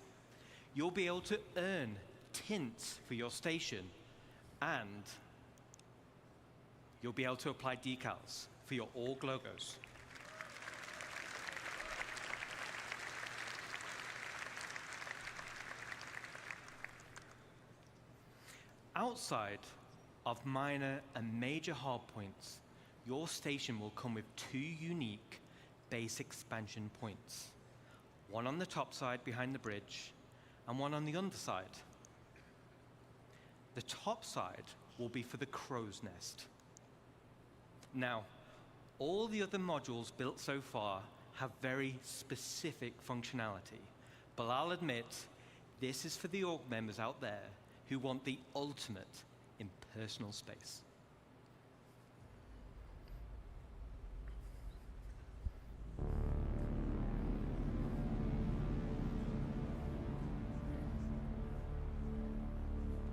you'll be able to earn tints for your station, and you'll be able to apply decals for your org logos. Outside of minor and major hardpoints, your station will come with 2 unique base expansion points. One on the top side behind the bridge, and one on the underside. The top side will be for the crow's nest. Now, all the other modules built so far have very specific functionality, but I'll admit, this is for the org members out there who want the ultimate in personal space.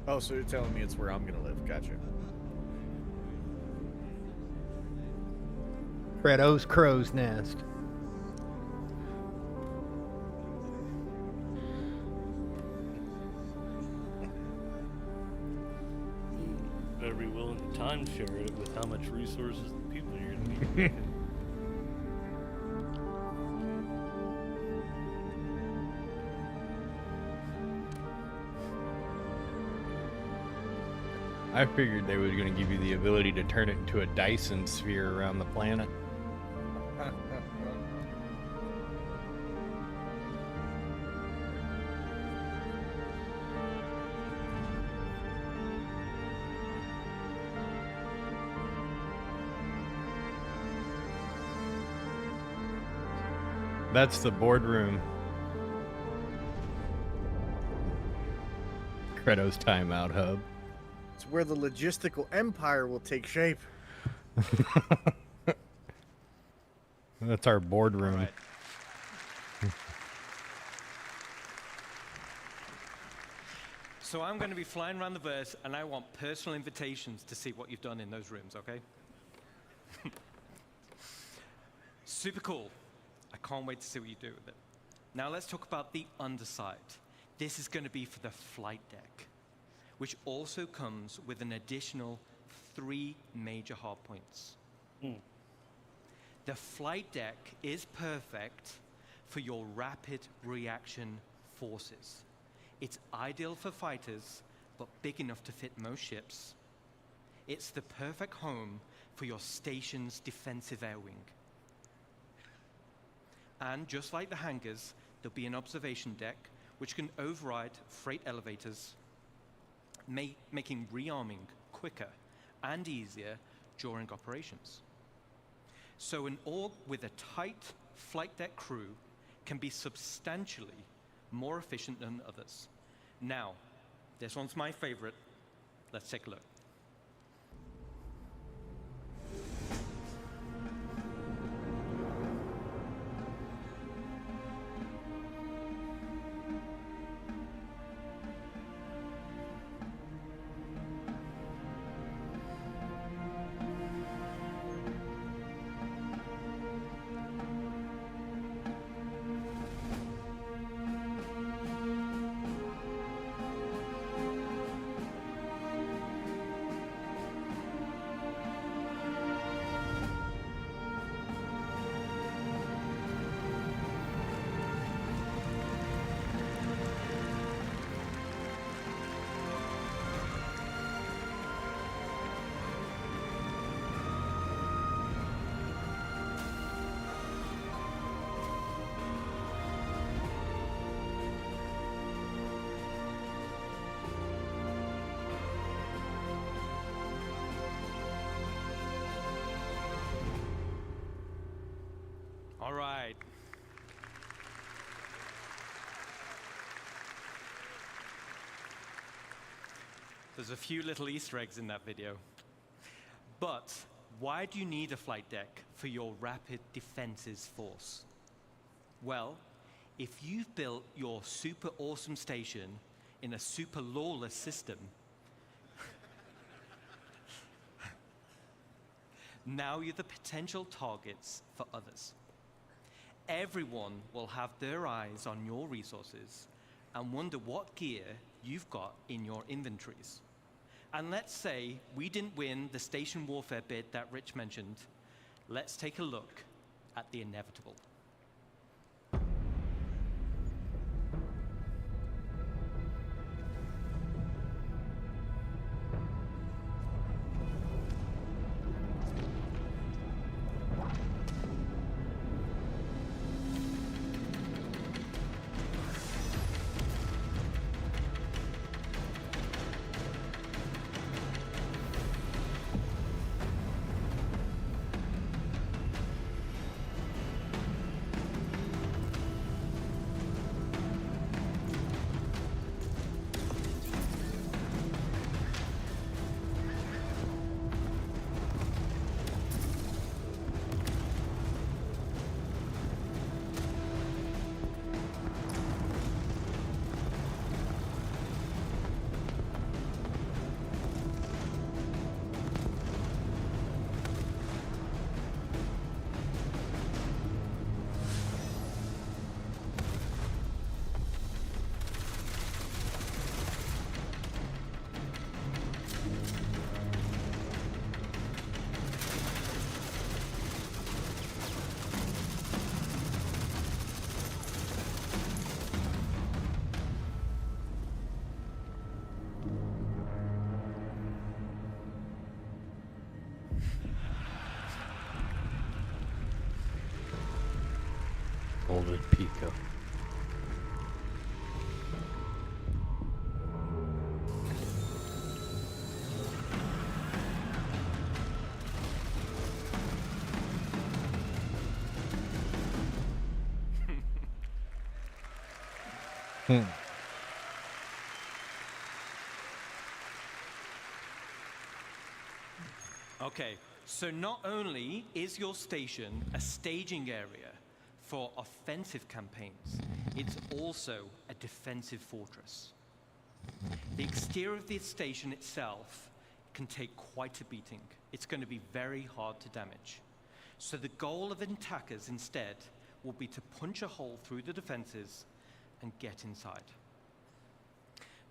Oh, so you're telling me it's where I'm gonna live? Gotcha. Kratos' crow's nest. Better be willing to timeshare it with how much resources and people you're gonna be making. I figured they were going to give you the ability to turn it into a Dyson sphere around the planet. That's the boardroom. Kratos Timeout Hub. It's where the logistical empire will take shape. That's our boardroom. Right. So I'm going to be flying around the verse, and I want personal invitations to see what you've done in those rooms, okay? Super cool. I can't wait to see what you do with it. Now let's talk about the underside. This is going to be for the flight deck, which also comes with an additional 3 major hardpoints. The flight deck is perfect for your rapid reaction forces. It's ideal for fighters, but big enough to fit most ships. It's the perfect home for your station's defensive air wing. And just like the hangars, there'll be an observation deck which can override freight elevators, making rearming quicker and easier during operations. So an org with a tight flight deck crew can be substantially more efficient than others. Now, this one's my favorite. Let's take a look. All right. There's a few little Easter eggs in that video. But why do you need a flight deck for your rapid defenses force? Well, if you've built your super awesome station in a super lawless system, now you're the potential targets for others. Everyone will have their eyes on your resources and wonder what gear you've got in your inventories. And let's say we didn't win the station warfare bid that Rich mentioned. Let's take a look at the inevitable. Molded Pico. Okay, so not only is your station a staging area for offensive campaigns, it's also a defensive fortress. The exterior of the station itself can take quite a beating. It's going to be very hard to damage. So the goal of attackers instead will be to punch a hole through the defenses and get inside.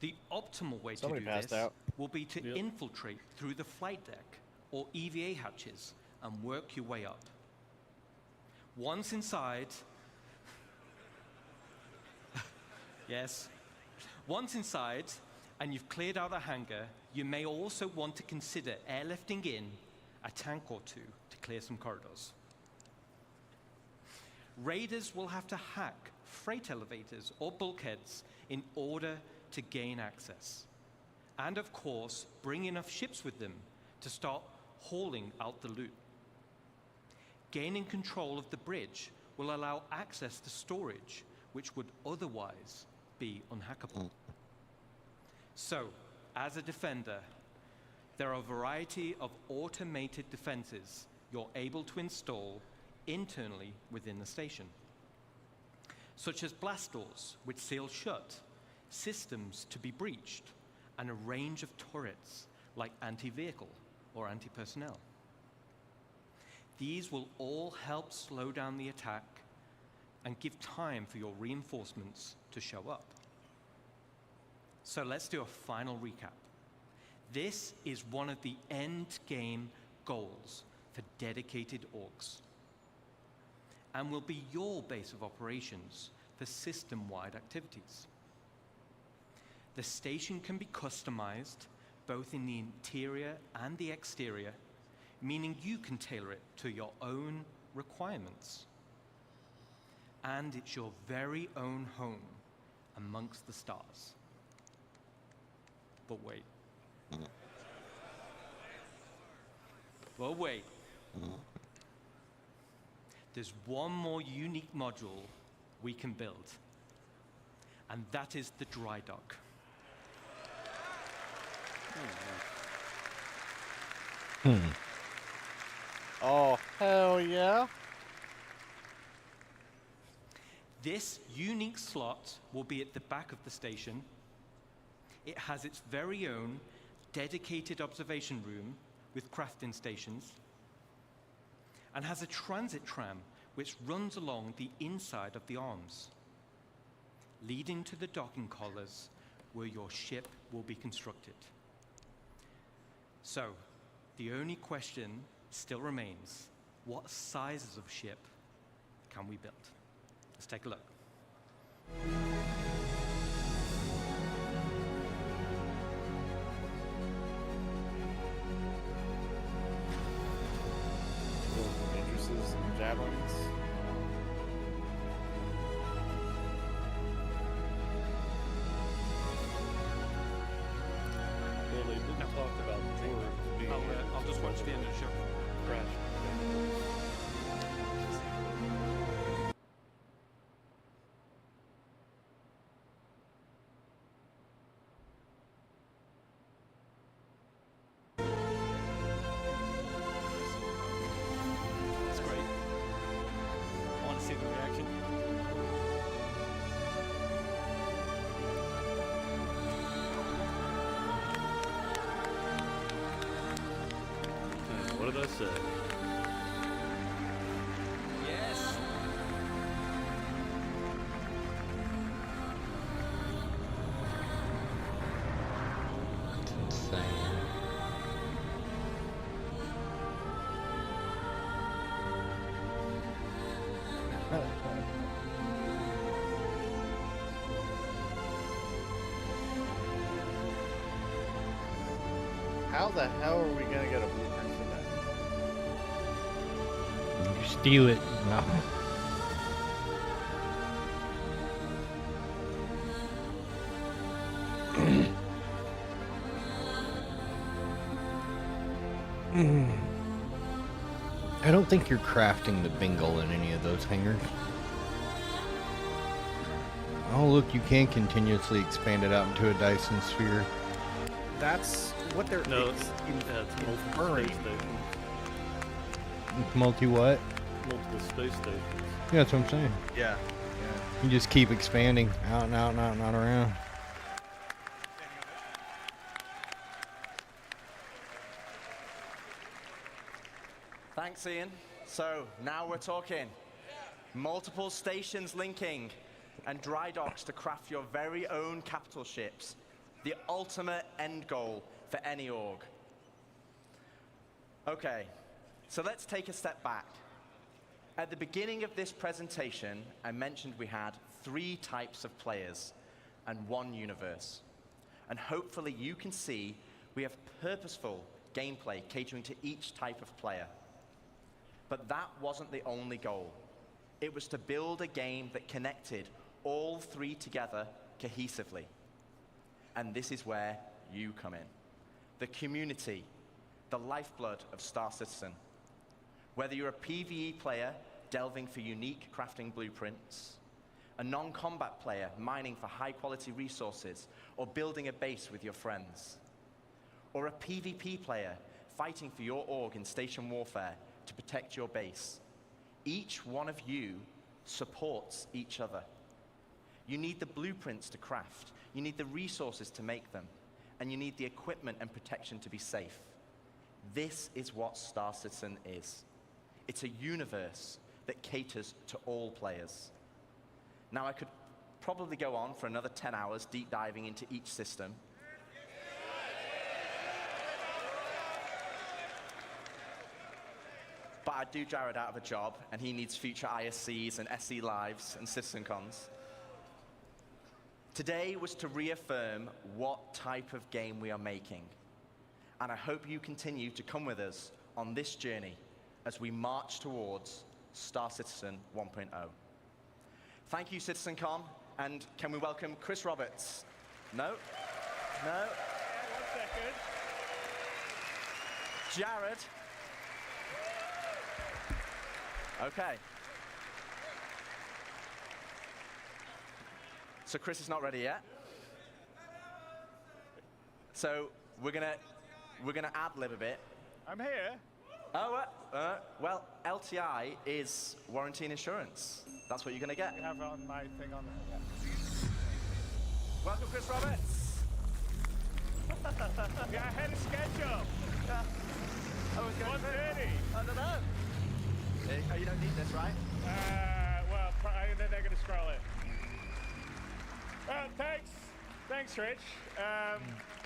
The optimal way to do this will be to infiltrate through the flight deck or EVA hatches and work your way up. Once inside, yes, once inside and you've cleared out a hangar, you may also want to consider airlifting in a tank or two to clear some corridors. Raiders will have to hack freight elevators or bulkheads in order to gain access. And of course, bring enough ships with them to start hauling out the loot. Gaining control of the bridge will allow access to storage, which would otherwise be unhackable. So, as a defender, there are a variety of automated defenses you're able to install internally within the station, such as blast doors, which seal shut, systems to be breached, and a range of turrets like anti-vehicle or anti-personnel. These will all help slow down the attack and give time for your reinforcements to show up. So let's do a final recap. This is one of the end game goals for dedicated orgs, and will be your base of operations for system-wide activities. The station can be customized both in the interior and the exterior, meaning you can tailor it to your own requirements. And it's your very own home amongst the stars. But wait. Well, wait. there's one more unique module we can build, and that is the dry dock. Oh, hell yeah. This unique slot will be at the back of the station. It has its very own dedicated observation room with crafting stations, and has a transit tram which runs along the inside of the arms, leading to the docking collars where your ship will be constructed. So, the only question still remains: what sizes of ship can we build? Let's take a look. Matrices and javelins. Well, they didn't talk about dwarves being I'll just watch the end of the show. Crash. That's great. I want to see the reaction. What did I say? Yes. It's insane. How the hell are we gonna get a blueprint for that? You steal it. No. I don't think you're crafting the bingle in any of those hangars. Oh, look, you can continuously expand it out into a Dyson sphere. That's what they're No, it's multiple inferring. space stations. Multi what? Multiple space stations. Yeah, that's what I'm saying. Yeah. You just keep expanding out and out and out and out around. Thanks, Ian. So now we're talking. Multiple stations linking and dry docks to craft your very own capital ships. The ultimate end goal for any org. Okay, so let's take a step back. At the beginning of this presentation, I mentioned we had 3 types of players and 1 universe. And hopefully you can see we have purposeful gameplay catering to each type of player. But that wasn't the only goal. It was to build a game that connected all 3 together cohesively. And this is where you come in. The community, the lifeblood of Star Citizen. Whether you're a PvE player delving for unique crafting blueprints, a non-combat player mining for high-quality resources or building a base with your friends, or a PvP player fighting for your org in station warfare to protect your base, each one of you supports each other. You need the blueprints to craft, you need the resources to make them, and you need the equipment and protection to be safe. This is what Star Citizen is. It's a universe that caters to all players. Now, I could probably go on for another 10 hours deep diving into each system. But I do Jared out of a job, and he needs future ISCs and SE Lives and CitizenCons. Today was to reaffirm what type of game we are making. And I hope you continue to come with us on this journey as we march towards Star Citizen 1.0. Thank you, CitizenCon, and can we welcome Chris Roberts? No? No? Yeah, 1 second. Jared? Okay. So Chris is not ready yet. So we're gonna ad-lib a bit. I'm here. Oh, well, LTI is warranty and insurance. That's what you're gonna get. You have it on my thing on there. Yeah. Welcome, Chris Roberts. Yeah, ahead of schedule. Oh, it's going 1:30. I don't know. You don't need this, right? Well, then they're going to scroll it. Well, thanks. Thanks, Rich.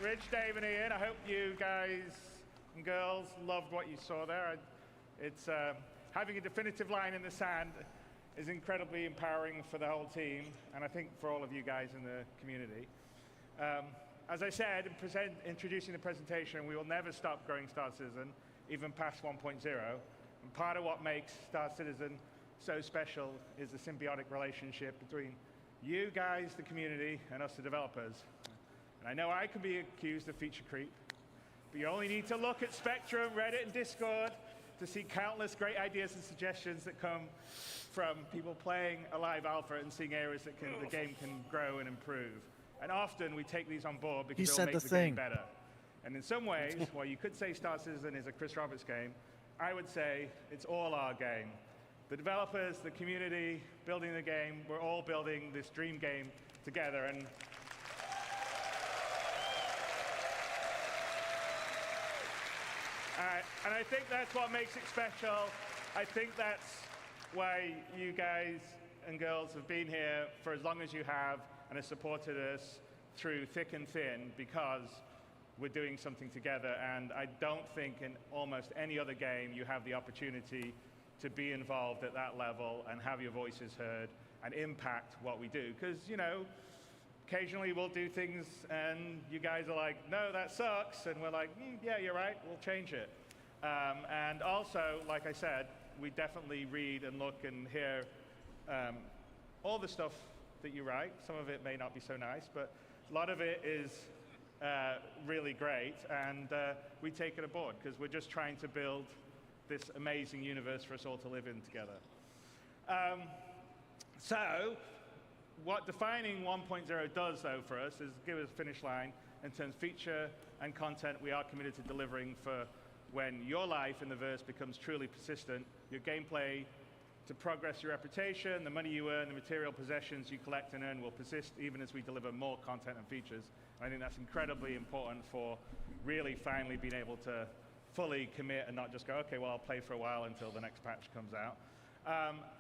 Rich, Dave, and Ian, I hope you guys and girls loved what you saw there. It's having a definitive line in the sand is incredibly empowering for the whole team, and I think for all of you guys in the community. As I said, in introducing the presentation, we will never stop growing Star Citizen, even past 1.0. And part of what makes Star Citizen so special is the symbiotic relationship between you guys, the community, and us, the developers. And I know I can be accused of feature creep, but you only need to look at Spectrum, Reddit, and Discord to see countless great ideas and suggestions that come from people playing a live alpha and seeing areas that the game can grow and improve. And often we take these on board because they'll make the game better. And in some ways, while you could say Star Citizen is a Chris Roberts game, I would say it's all our game. The developers, the community, building the game, we're all building this dream game together. And I think that's what makes it special. I think that's why you guys and girls have been here for as long as you have and have supported us through thick and thin, because we're doing something together. And I don't think in almost any other game you have the opportunity to be involved at that level and have your voices heard and impact what we do. Because, you know, occasionally we'll do things and you guys are like, no, that sucks. And we're like, yeah, you're right, we'll change it. And also, like I said, we definitely read and look and hear all the stuff that you write. Some of it may not be so nice, but a lot of it is really great. And we take it aboard because we're just trying to build this amazing universe for us all to live in together. So, what defining 1.0 does, though, for us is give us a finish line in terms of feature and content we are committed to delivering for when your life in the verse becomes truly persistent, your gameplay to progress your reputation, the money you earn, the material possessions you collect and earn will persist even as we deliver more content and features. And I think that's incredibly important for really finally being able to fully commit and not just go, okay, well, I'll play for a while until the next patch comes out.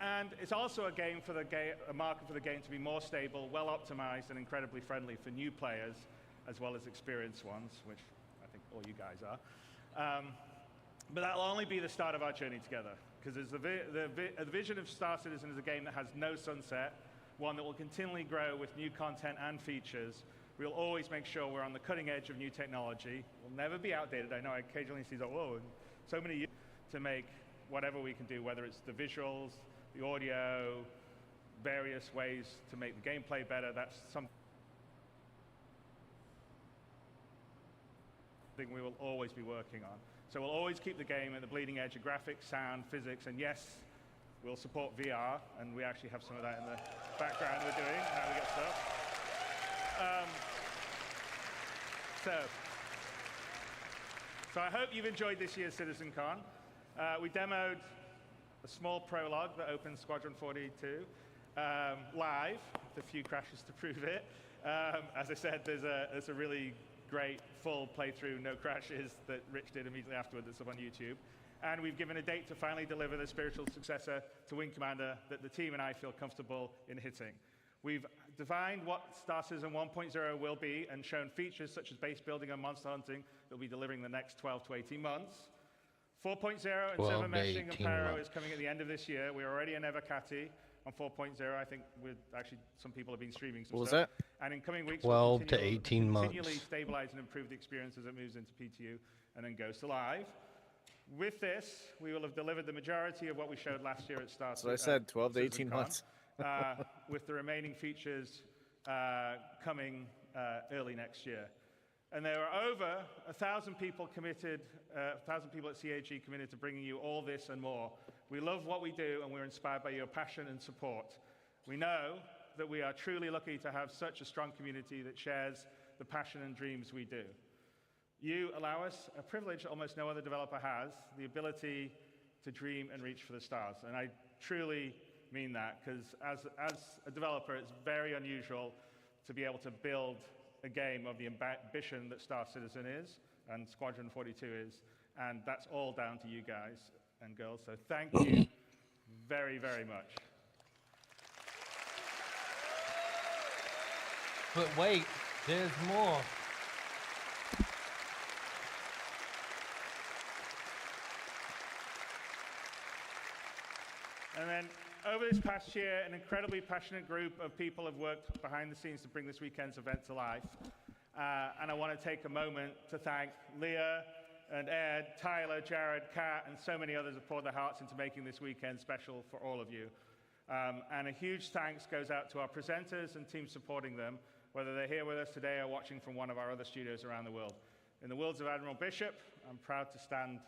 And it's also a game for a market for the game to be more stable, well optimized, and incredibly friendly for new players, as well as experienced ones, which I think all you guys are. But that'll only be the start of our journey together, because the vision of Star Citizen is a game that has no sunset, one that will continually grow with new content and features. We'll always make sure we're on the cutting edge of new technology. We'll never be outdated. I know I occasionally see that, whoa, so many years to make whatever we can do, whether it's the visuals, the audio, various ways to make the gameplay better. That's something we will always be working on. So we'll always keep the game at the bleeding edge of graphics, sound, physics, and yes, we'll support VR, and we actually have some of that in the background we're doing, how we get stuff. So I hope you've enjoyed this year's CitizenCon. We demoed a small prologue that opens Squadron 42 live, with a few crashes to prove it. As I said, there's a really great full playthrough, no crashes, that Rich did immediately afterward that's up on YouTube. And we've given a date to finally deliver the spiritual successor to Wing Commander that the team and I feel comfortable in hitting. We've defined what Star Citizen 1.0 will be and shown features such as base building and monster hunting that will be delivering the next 12 to 18 months. 4.0 and server meshing and Pyro is coming at the end of this year. We're already in Evocati on 4.0. I think some people have been streaming some stuff. That? And in coming weeks, 12 to 18 months. Continually stabilize and improve the experience as it moves into PTU and then goes to live. With this, we will have delivered the majority of what we showed last year at Star. So I said 12 to 18 months. With the remaining features coming early next year. And there are over 1,000 people committed, 1,000 people at CAG committed to bringing you all this and more. We love what we do, and we're inspired by your passion and support. We know that we are truly lucky to have such a strong community that shares the passion and dreams we do. You allow us a privilege almost no other developer has, the ability to dream and reach for the stars. And I truly mean that, because as a developer, it's very unusual to be able to build a game of the ambition that Star Citizen is and Squadron 42 is, and that's all down to you guys and girls. So thank you very, very much. But wait, there's more. And then over this past year, an incredibly passionate group of people have worked behind the scenes to bring this weekend's event to life. And I want to take a moment to thank Leah and Ed, Tyler, Jared, Kat, and so many others have poured their hearts into making this weekend special for all of you. And a huge thanks goes out to our presenters and teams supporting them, whether they're here with us today or watching from one of our other studios around the world. In the words of Admiral Bishop, I'm proud to stand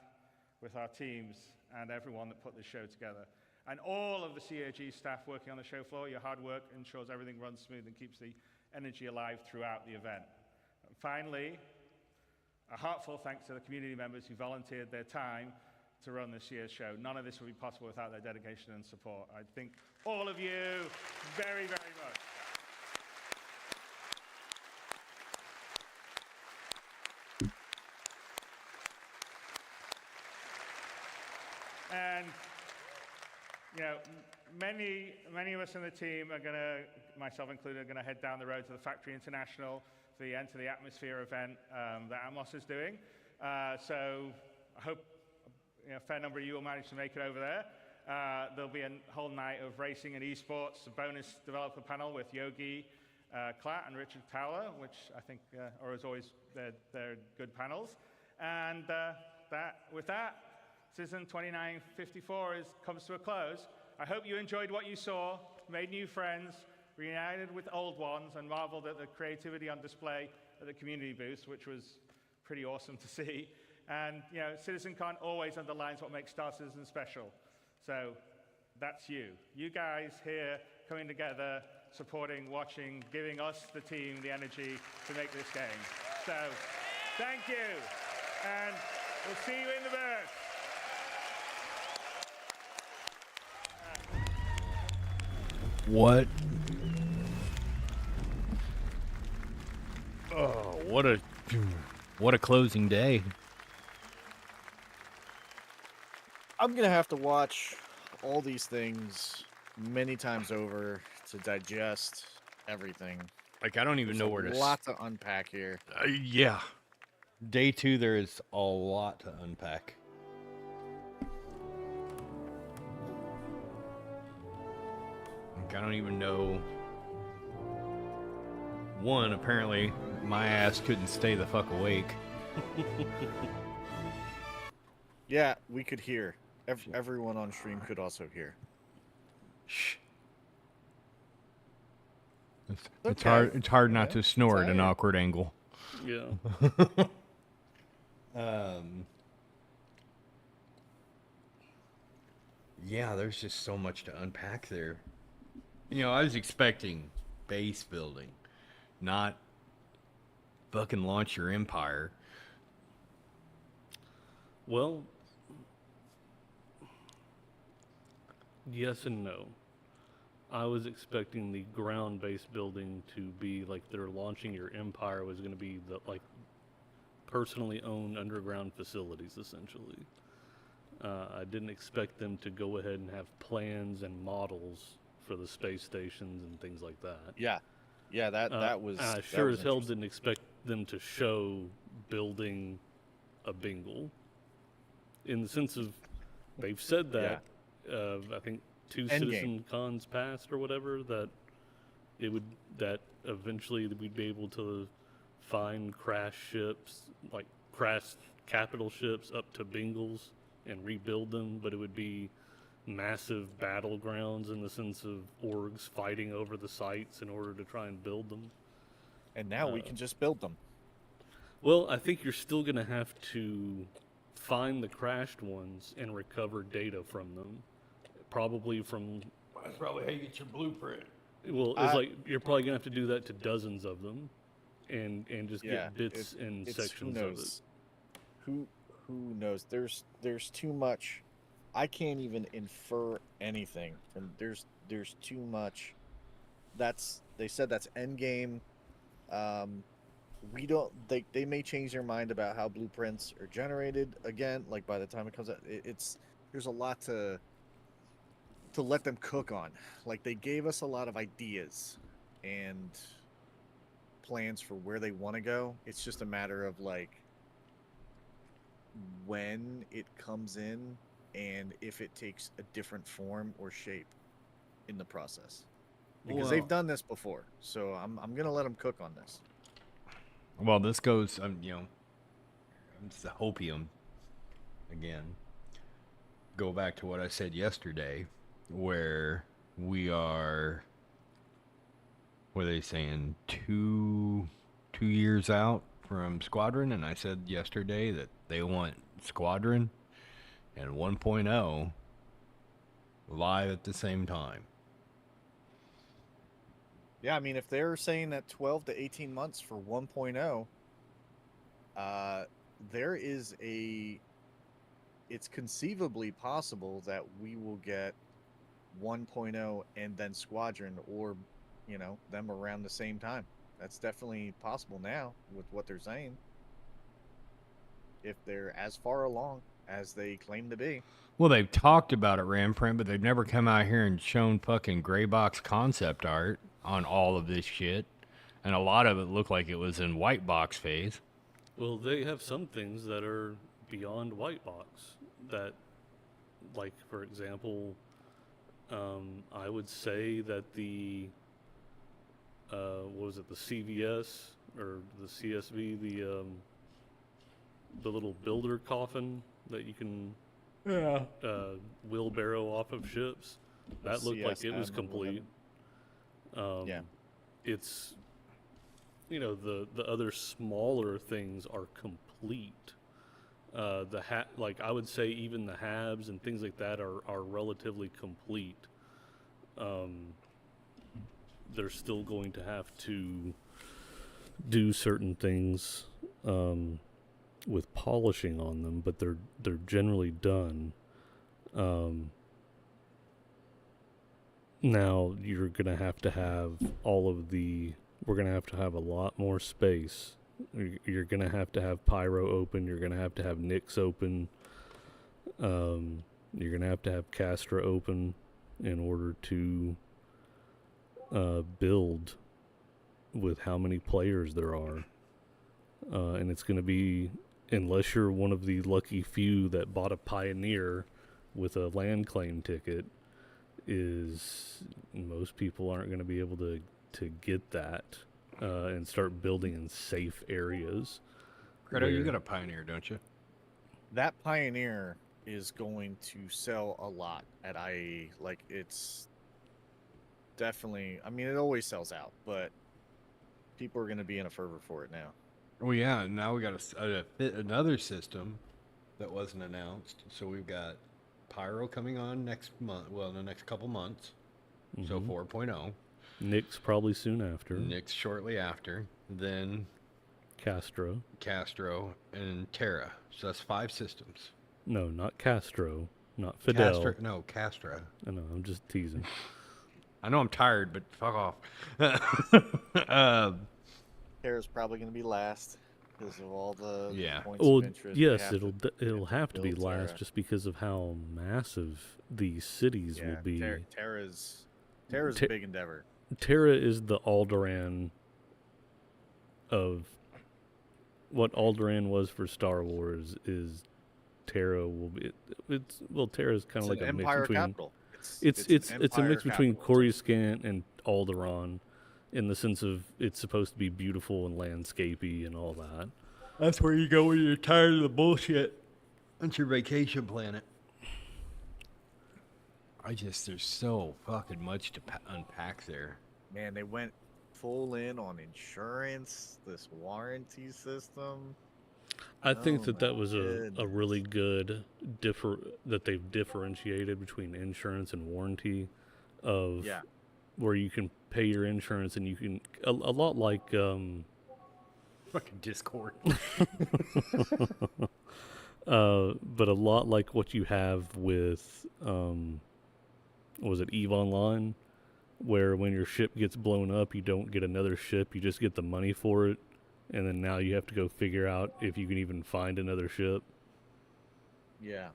with our teams and everyone that put this show together. And all of the CAG staff working on the show floor, your hard work ensures everything runs smooth and keeps the energy alive throughout the event. And finally, a heartfelt thanks to the community members who volunteered their time to run this year's show. None of this would be possible without their dedication and support. I thank all of you very, very much. And you know, many of us in the team are going to, myself included, are going to head down the road to the Factory International for the Enter the Atmosphere event that Amos is doing. So I hope a fair number of you will manage to make it over there. There'll be a whole night of racing and esports, a bonus developer panel with Yogi Klatt and Richard Towler, which I think are, as always, they're good panels. And with that, Citizen 2954 comes to a close. I hope you enjoyed what you saw, made new friends, reunited with old ones, and marveled at the creativity on display at the community booth, which was pretty awesome to see. And you know, CitizenCon always underlines what makes Star Citizen special. So that's you. You guys here coming together, supporting, watching, giving us, the team, the energy to make this game. So thank you, and we'll see you in the verse. What? Oh, what a closing day. I'm gonna have to watch all these things many times over to digest everything. Like, I don't even know where to... There's a lot to unpack here. Yeah. Day 2, there is a lot to unpack. Like, I don't even know. One, apparently, my ass couldn't stay the fuck awake. Yeah, we could hear. Everyone on stream could also hear. Shh. It's hard not to snore at an awkward angle. Yeah. Yeah, there's just so much to unpack there. You know, I was expecting base building, not fucking launch your empire. Well, yes and no. I was expecting the ground-based building to be like they're launching your empire was going to be the like personally owned underground facilities, essentially. I didn't expect them to go ahead and have plans and models for the space stations and things like that. Yeah, yeah, that was. I sure as hell didn't expect them to show building a Bingle. In the sense of, they've said that. Yeah. I think 2 Citizen Cons past or whatever, that eventually we'd be able to find crash ships, like crash capital ships up to Bingles and rebuild them, but it would be massive battlegrounds in the sense of orgs fighting over the sites in order to try and build them. And now we can just build them. Well, I think you're still going to have to find the crashed ones and recover data from them. Probably from... That's probably how you get your blueprint. Well, it's like you're probably gonna have to do that to dozens of them, and just get bits and sections of it. Who knows? There's too much. I can't even infer anything from there's too much. They said that's end game. We don't. They may change their mind about how blueprints are generated again. Like by the time it comes out, there's a lot to let them cook on. Like they gave us a lot of ideas and plans for where they want to go. It's just a matter of like when it comes in and if it takes a different form or shape in the process. Because they've done this before, so I'm gonna let them cook on this. Well, this goes, it's the hopium again. Go back to what I said yesterday, where we are. What are they saying? 2 years out from Squadron, and I said yesterday that they want Squadron and 1.0 live at the same time. Yeah, I mean, if they're saying that 12 to 18 months for 1.0, there is it's conceivably possible that we will get 1.0 and then Squadron, or, them around the same time. That's definitely possible now with what they're saying. If they're as far along as they claim to be. Well, they've talked about it, Ramprint, but they've never come out here and shown fucking gray box concept art on all of this shit. And a lot of it looked like it was in white box phase. Well, they have some things that are beyond white box. That, like, for example, I would say that the, what was it, the CVS or the CSV, the little builder coffin that you can wheelbarrow off of ships, that looked like it was complete. It's, the other smaller things are complete. Like I would say even the habs and things like that are relatively complete. They're still going to have to do certain things with polishing on them, but they're generally done. Now you're gonna have to have we're gonna have to have a lot more space. You're gonna have to have Pyro open. You're gonna have to have Nyx open. You're gonna have to have Castra open in order to build with how many players there are. And it's gonna be, unless you're one of the lucky few that bought a Pioneer with a land claim ticket, most people aren't going to be able to get that and start building in safe areas. Credo, you got a Pioneer, don't you? That Pioneer is going to sell a lot at IE. Like, it's definitely, I mean, it always sells out, but people are going to be in a fervor for it now. Well, yeah, now we got another system that wasn't announced. So we've got Pyro coming on next month, well, in the next couple months. Mm-hmm. So 4.0. Nyx probably soon after. Nyx shortly after. Then Castro, and Terra. So that's 5 systems. No, not Castro, not Fidel. Castra. I know, I'm just teasing. I know I'm tired, but fuck off. Terra's probably going to be last because of all the points of interest. Yes, it'll have to be last just because of how massive these cities will be. Terra's a big endeavor. Terra is the Alderaan of what Alderaan was for Star Wars. Is Terra will be? Terra's kind of like a mix between. Capital. It's a mix between Coruscant and Alderaan, in the sense of it's supposed to be beautiful and landscapey and all that. That's where you go when you're tired of the bullshit. That's your vacation planet. There's so fucking much to unpack there. Man, they went full in on insurance, this warranty system. I think that was a really good that they've differentiated between insurance and warranty of where you can pay your insurance and you can a lot like Fucking Discord. but a lot like what you have with what was it, EVE Online, where when your ship gets blown up, you don't get another ship, you just get the money for it, and then now you have to go figure out if you can even find another ship. Yeah.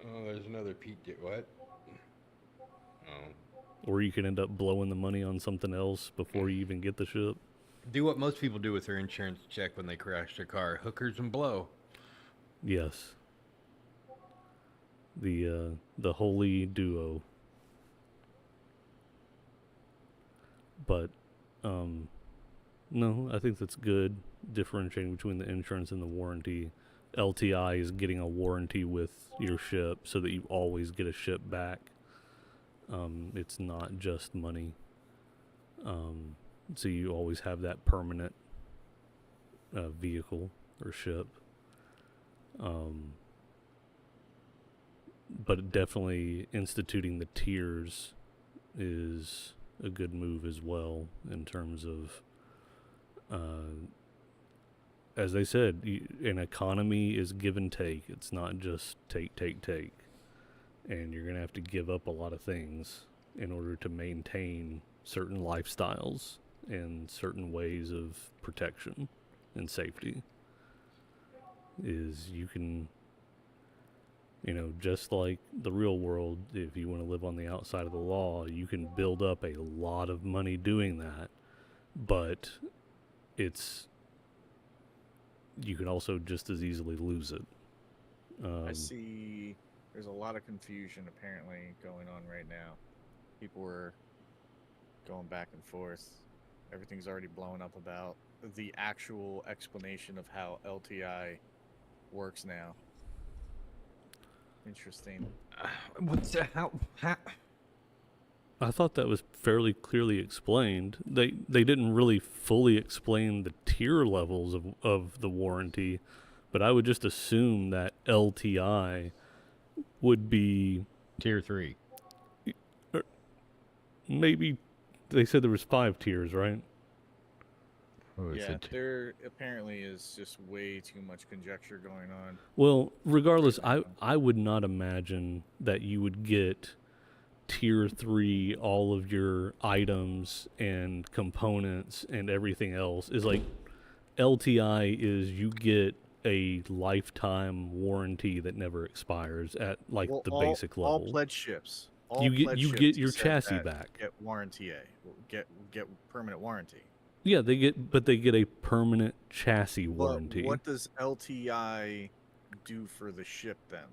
Oh, there's another Pete. What? Oh. Or you can end up blowing the money on something else before you even get the ship. Do what most people do with their insurance check when they crash their car: hookers and blow. Yes. The holy duo. But no, I think that's good, differentiating between the insurance and the warranty. LTI is getting a warranty with your ship so that you always get a ship back. It's not just money. So you always have that permanent vehicle or ship. But definitely instituting the tiers is a good move as well, in terms of, as they said, an economy is give and take. It's not just take. And you're going to have to give up a lot of things in order to maintain certain lifestyles and certain ways of protection and safety. Is you can, just like the real world, if you want to live on the outside of the law, you can build up a lot of money doing that, but you can also just as easily lose it. I see there's a lot of confusion apparently going on right now. People were going back and forth. Everything's already blown up about the actual explanation of how LTI works now. Interesting. What's that? How? I thought that was fairly clearly explained. They didn't really fully explain the tier levels of the warranty, but I would just assume that LTI would be tier 3. Maybe they said there was 5 tiers, right? Yeah, there apparently is just way too much conjecture going on. Well, regardless, I would not imagine that you would get tier 3, all of your items and components and everything else. Is like LTI is you get a lifetime warranty that never expires at like the basic level. All pledge ships. You get your chassis back. Get warranty get permanent warranty. Yeah, they get a permanent chassis warranty. But what does LTI do for the ship then?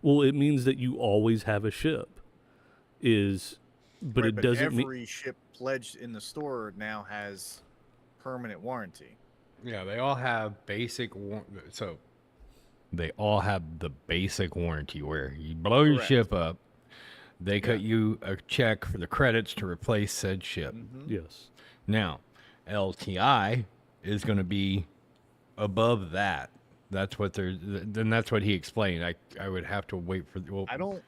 Well, it means that you always have a ship. But it doesn't mean every ship pledged in the store now has permanent warranty. Yeah, they all have basic so they all have the basic warranty where you blow your ship up, they cut you a check for the credits to replace said ship. Yes. Now, LTI is going to be above that. That's what that's what he explained. I would have to wait for I don't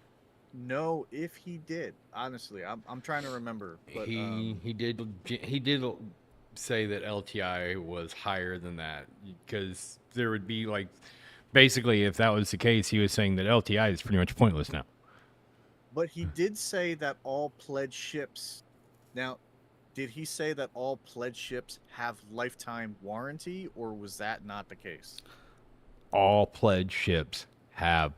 know if he did. Honestly, I'm trying to remember. But he did say that LTI was higher than that, because there would be like, basically, if that was the case, he was saying that LTI is pretty much pointless now. But he did say that all pledged ships. Now, did he say that all pledged ships have lifetime warranty, or was that not the case? All pledged ships have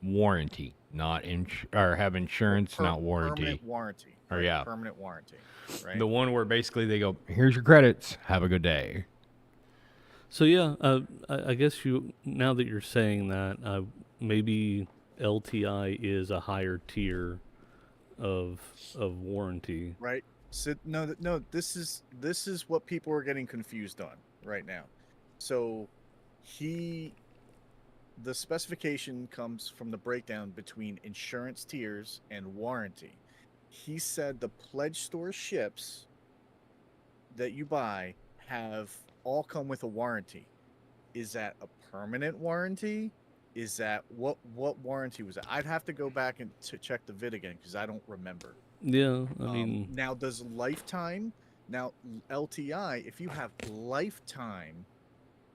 warranty, not or have insurance, not warranty. Permanent warranty. Or yeah, permanent warranty. Right. The one where basically they go, "Here's your credits. Have a good day." So yeah, I guess now that you're saying that, maybe LTI is a higher tier of warranty. Right. So no. This is what people are getting confused on right now. So the specification comes from the breakdown between insurance tiers and warranty. He said the pledge store ships that you buy have all come with a warranty. Is that a permanent warranty, is that what warranty was that? I'd have to go back and to check the vid again because I don't remember. Yeah, I mean, now does lifetime now LTI, if you have lifetime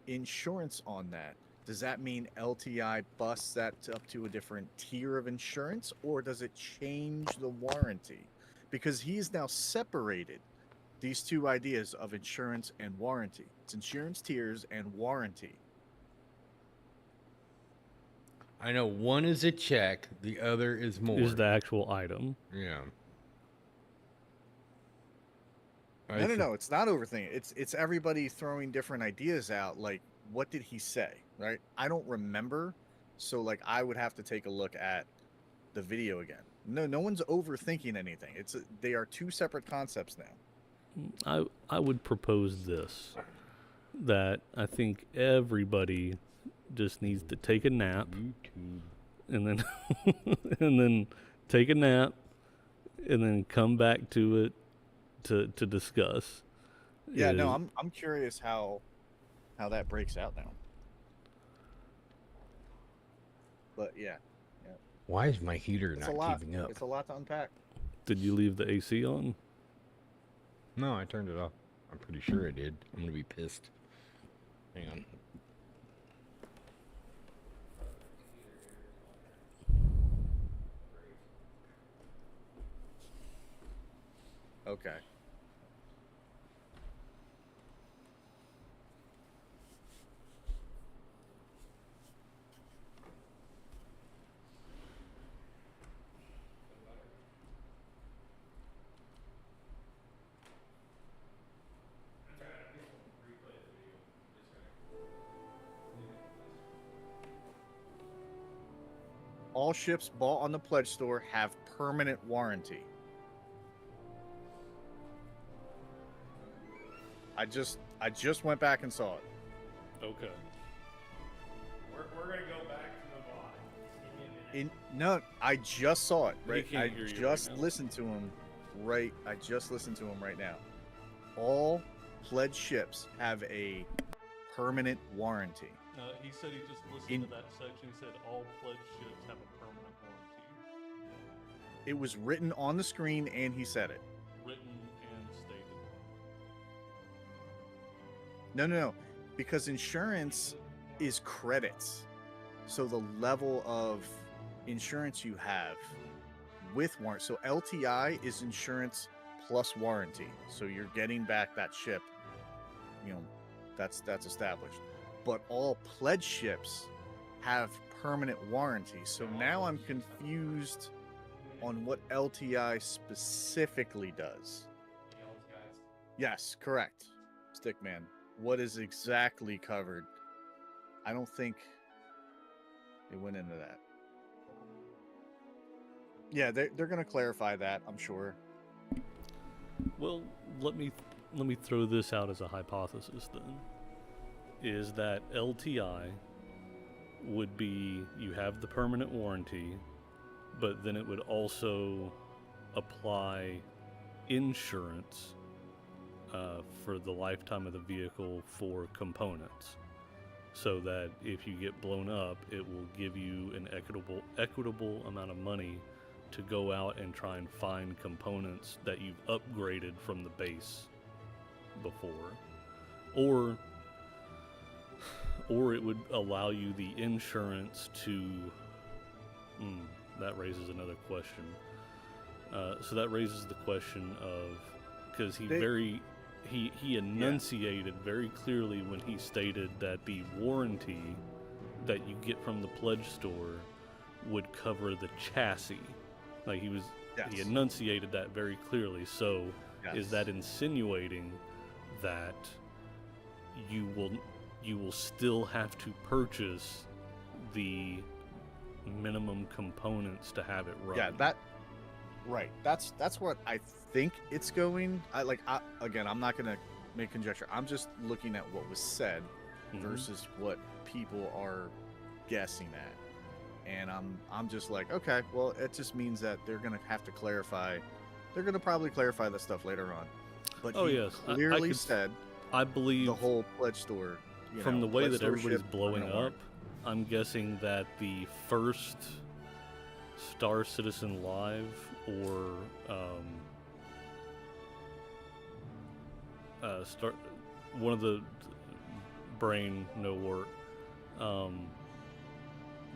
insurance on that, does that mean LTI busts that up to a different tier of insurance, or does it change the warranty? Because he's now separated these two ideas of insurance and warranty. It's insurance tiers and warranty. I know one is a check, the other is more. is the actual item. Yeah. No, it's not overthinking. It's everybody throwing different ideas out. Like, what did he say? Right? I don't remember, so like I would have to take a look at the video again. No one's overthinking anything. They are two separate concepts now. I would propose this, that I think everybody just needs to take a nap, and then and then take a nap, and then come back to it to discuss. Yeah, no, I'm curious how that breaks out now. But yeah. Why is my heater It's not keeping up? It's a lot to unpack. Did you leave the AC on? No, I turned it off. I'm pretty sure I did. I'm gonna be pissed. Hang on. Okay. All ships bought on the pledge store have permanent warranty. I just went back and saw it. Okay. We're gonna go back to the bot. No, I just saw it. He Right, can't I hear you just right now. listened to him. Right, I just listened to him right now. All pledge ships have a permanent warranty. He said he just listened to that section. He said all pledge ships have a permanent warranty. It was written on the screen, and he said it. Written and stated. No, because insurance is credits. So the level of insurance you have with warranty. So LTI is insurance plus warranty. So you're getting back that ship. That's established. But all pledge ships have permanent warranty. So now I'm confused on what LTI specifically does. Yes, correct. Stickman. What is exactly covered? I don't think it went into that. Yeah, they're going to clarify that, I'm sure. Well, let me throw this out as a hypothesis then. Is that LTI would be, you have the permanent warranty, but then it would also apply insurance for the lifetime of the vehicle for components, so that if you get blown up, it will give you an equitable amount of money to go out and try and find components that you've upgraded from the base before, or it would allow you the insurance to that raises another question. So that raises the question of, because he enunciated very clearly when he stated that the warranty that you get from the pledge store would cover the chassis. Like he enunciated that very clearly. So is that insinuating that you will still have to purchase the minimum components to have it run? Yeah, right. That's what I think it's going. Again, I'm not going to make conjecture. I'm just looking at what was said versus what people are guessing at. And I'm just like, okay, well, it just means that they're going to have to clarify. They're going to probably clarify that stuff later on. But he clearly said, I believe the whole pledge store. From the way that everybody's blowing up, I'm guessing that the first Star Citizen Live or one of the brain no work,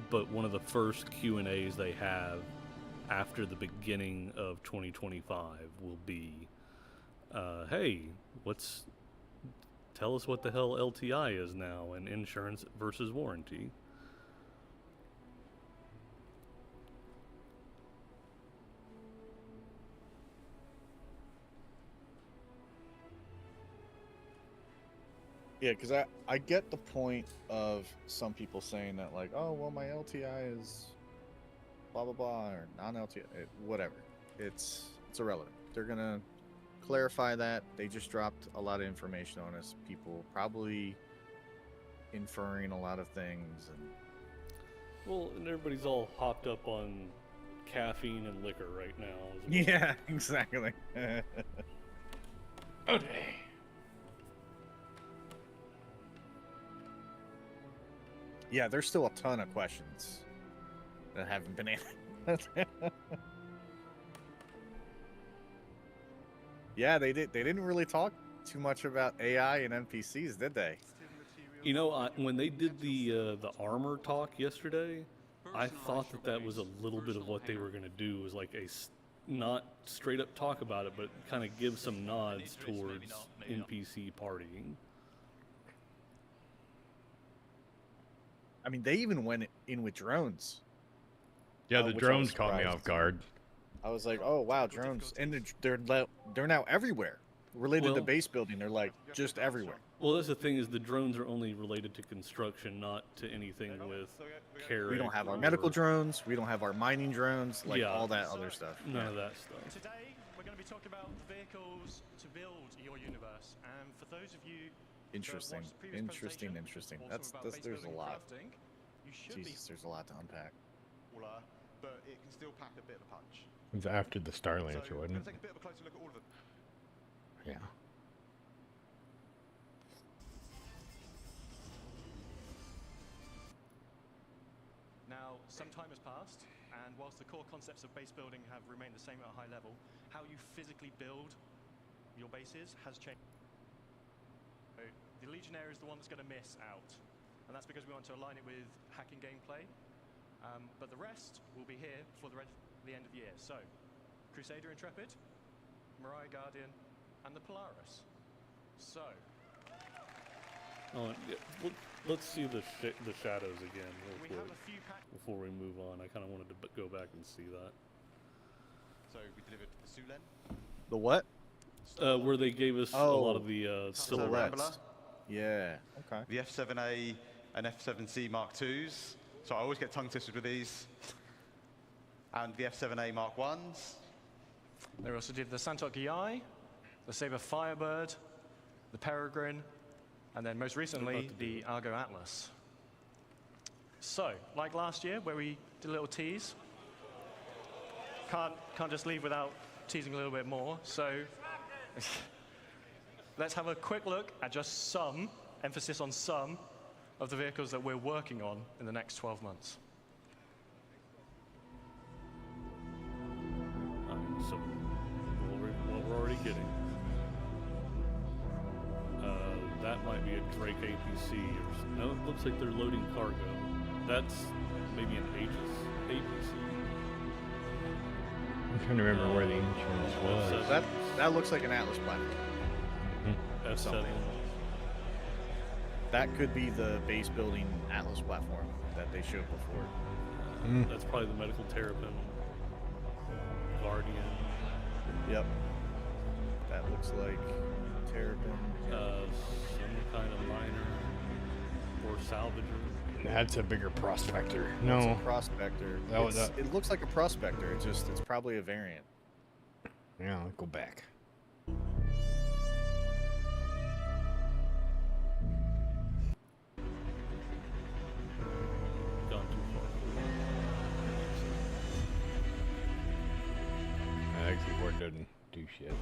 but one of the first Q&As they have after the beginning of 2025 will be, hey, tell us what the hell LTI is now and insurance versus warranty. Yeah, because I get the point of some people saying that, like, oh, well, my LTI is blah, blah, blah, or non-LTI, whatever. It's irrelevant. They're going to clarify that. They just dropped a lot of information on us. People probably inferring a lot of things. Well, and everybody's all hopped up on caffeine and liquor right now. Yeah, exactly. Okay. Yeah, there's still a ton of questions that haven't been answered. Yeah, they didn't really talk too much about AI and NPCs, did they? You know, when they did the armor talk yesterday, I thought that was a little bit of what they were going to do, was like not straight up talk about it, but kind of give some nods towards NPC partying. I mean, they even went in with drones. Yeah, the drones caught me off guard. I was like, oh, wow, drones. And they're now everywhere. Related to base building, they're like just everywhere. Well, that's the thing, is the drones are only related to construction, not to anything with carrying. We don't have our medical drones. We don't have our mining drones, like all that other stuff. None of that stuff. Today, we're going to be talking about vehicles to build your universe. And for those of you Interesting. There's a lot. Jesus, there's a lot to unpack. But it can still pack a bit of a punch. It's after the Star Lancer, wasn't it? Take a bit of a closer look at all of them. Yeah. Now, some time has passed, and whilst the core concepts of base building have remained the same at a high level, how you physically build your bases has changed. So, the Legionnaire is the one that's going to miss out, and that's because we want to align it with hacking gameplay. But the rest will be here for the end of the year. So, Crusader Intrepid, Mariah Guardian, and the Polaris. So, let's see the shadows again real quick before we move on. I kind of wanted to go back and see that. So we delivered the Sulen. The what? Where they gave us a lot of the silhouettes. Yeah. Okay. The F7A and F7C Mark IIs. So I always get tongue twisted with these. And the F7A Mark Is. They also did the Santok EI, the Sabre Firebird, the Peregrine, and then most recently the Argo Atlas. So, like last year where we did a little tease, can't just leave without teasing a little bit more. So let's have a quick look at just some, emphasis on some, of the vehicles that we're working on in the next 12 months. So, what we're already getting. That might be a Drake APC. No, it looks like they're loading cargo. That's maybe an APC. I'm trying to remember where the insurance was. So that looks like an Atlas platform. F7. Something. That could be the base building Atlas platform that they showed before. That's probably the medical terrapin. Guardian. Yep. That looks like terrapin. Some kind of miner or salvager. That's a bigger prospector. It's No. a prospector. It looks like a prospector. It's probably a variant. Yeah, I'll go back. Gone too far. That keyboard doesn't do shit.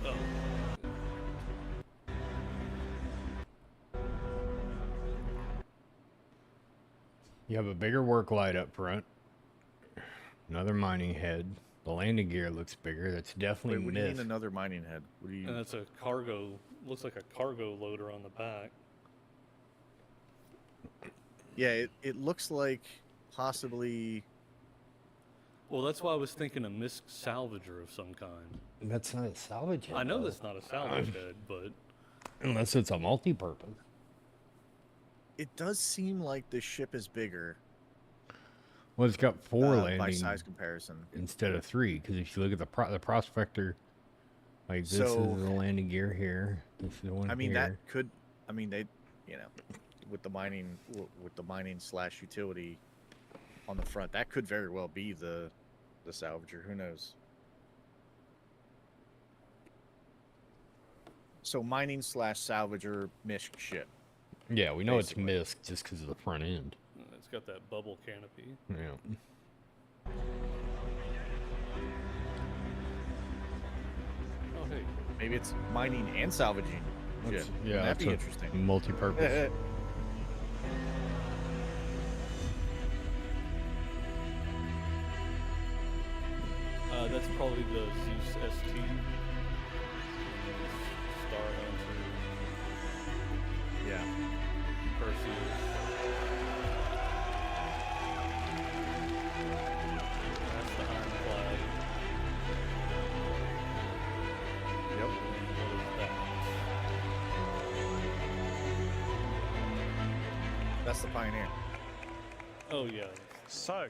You have a bigger work light up front. Another mining head. The landing gear looks bigger. That's definitely Wait, what do you myth. mean another mining head? What do you? And that's a cargo. Looks like a cargo loader on the back. Yeah, it looks like possibly. Well, that's why I was thinking a MISC salvager of some kind. That's not a salvage head. I know though. that's not a salvage head, but Unless it's a multi-purpose. It does seem like the ship is bigger. Well, it's got 4 landing by size comparison instead of 3. Because if you look at the prospector, like this is the landing gear here. This is the one I mean, here. that could. I mean, they, with the mining slash utility on the front, that could very well be the salvager. Who knows? So mining slash salvager MISC ship. Yeah, we know basically. it's MISC just because of the front end. it's got that bubble canopy. Yeah. Oh, hey. Maybe it's mining and salvaging. That's- ship. yeah, That'd that's be a interesting. multi-purpose. That's probably the Zeus ST. Star Lancer. Yeah. Perseus. That's the Ironclad. Yep. What is that? That's the Pioneer. Oh, yeah. So,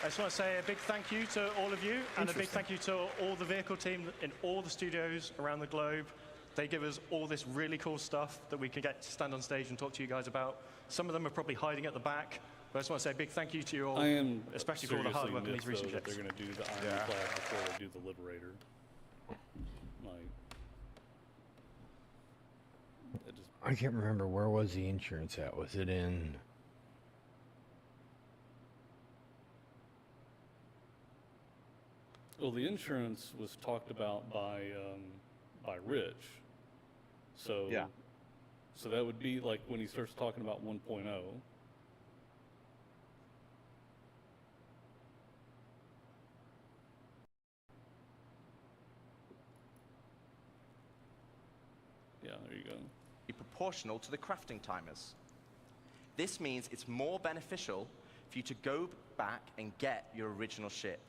I just want to say a big thank you to all of you, and a big thank you to all the vehicle team in all the studios around the globe. They give us all this really cool stuff that we can get to stand on stage and talk to you guys about. Some of them are probably hiding at the back, but I just want to say a big thank you to you all, I am especially for all the hard work on these seriously recent miffed, though, ships. that they're going to do the Ironclad before they do the Liberator. Like, it just, I can't remember, where was the insurance at? Was it in... well, the insurance was talked about by Rich. So Yeah. So that would be like when he starts talking about 1.0. Yeah, there you go. Be proportional to the crafting timers. This means it's more beneficial for you to go back and get your original ship.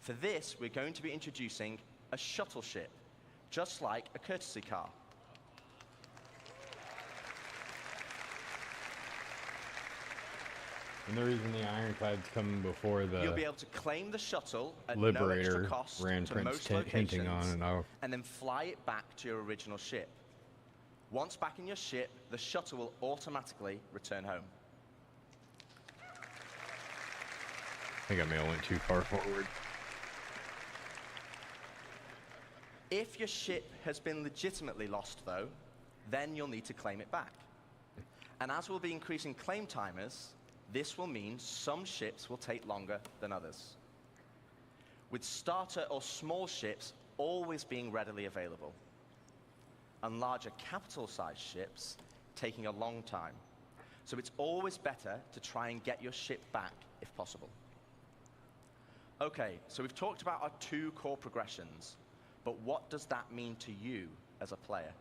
For this, we're going to be introducing a shuttle ship, just like a courtesy car. And the reason the Ironclad's coming before the You'll be able to claim the shuttle at Liberator, no extra cost Rand to Prince most hinting locations, on, and I'll... and then fly it back to your original ship. Once back in your ship, the shuttle will automatically return home. I think I may have went too far forward. If your ship has been legitimately lost, though, then you'll need to claim it back. And as we'll be increasing claim timers, this will mean some ships will take longer than others, with starter or small ships always being readily available, and larger capital-sized ships taking a long time. So it's always better to try and get your ship back if possible. Okay, so we've talked about our 2 core progressions, but what does that mean to you as a player?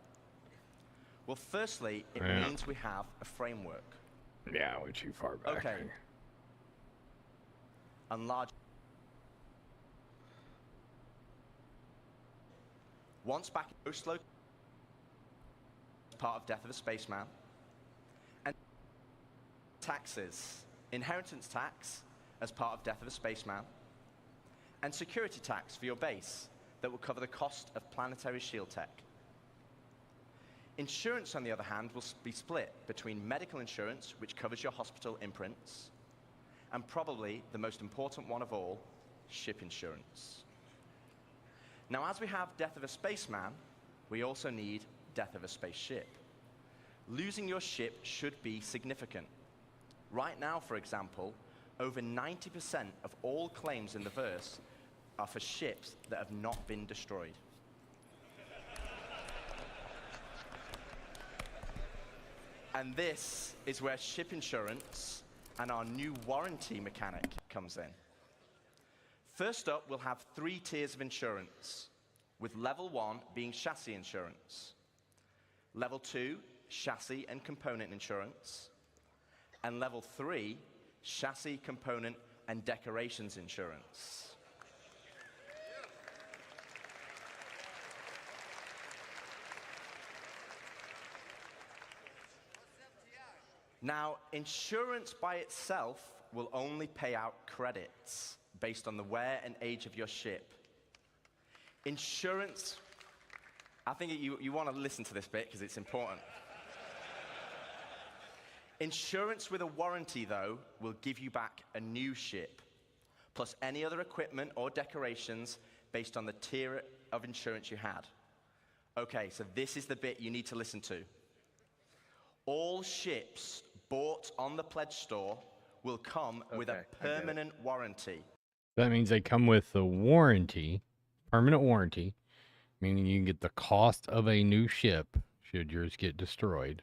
Well, firstly, it means we have a framework. Yeah, we're too far back. Okay. And large. Once back in Oslo, part of Death of a Spaceman, and taxes, inheritance tax as part of Death of a Spaceman, and security tax for your base that will cover the cost of planetary shield tech. Insurance, on the other hand, will be split between medical insurance, which covers your hospital imprints, and probably the most important one of all, ship insurance. Now, as we have Death of a Spaceman, we also need Death of a Spaceship. Losing your ship should be significant. Right now, for example, over 90% of all claims in the verse are for ships that have not been destroyed. And this is where ship insurance and our new warranty mechanic comes in. First up, we'll have 3 tiers of insurance, with level 1 being chassis insurance, level 2, chassis and component insurance, and level 3, chassis, component, and decorations insurance. Now, insurance by itself will only pay out credits based on the wear and age of your ship. Insurance, I think you want to listen to this bit because it's important. Insurance with a warranty, though, will give you back a new ship, plus any other equipment or decorations based on the tier of insurance you had. Okay, so this is the bit you need to listen to. All ships bought on the pledge store will come with a permanent warranty. That means they come with a warranty, permanent warranty, meaning you can get the cost of a new ship should yours get destroyed.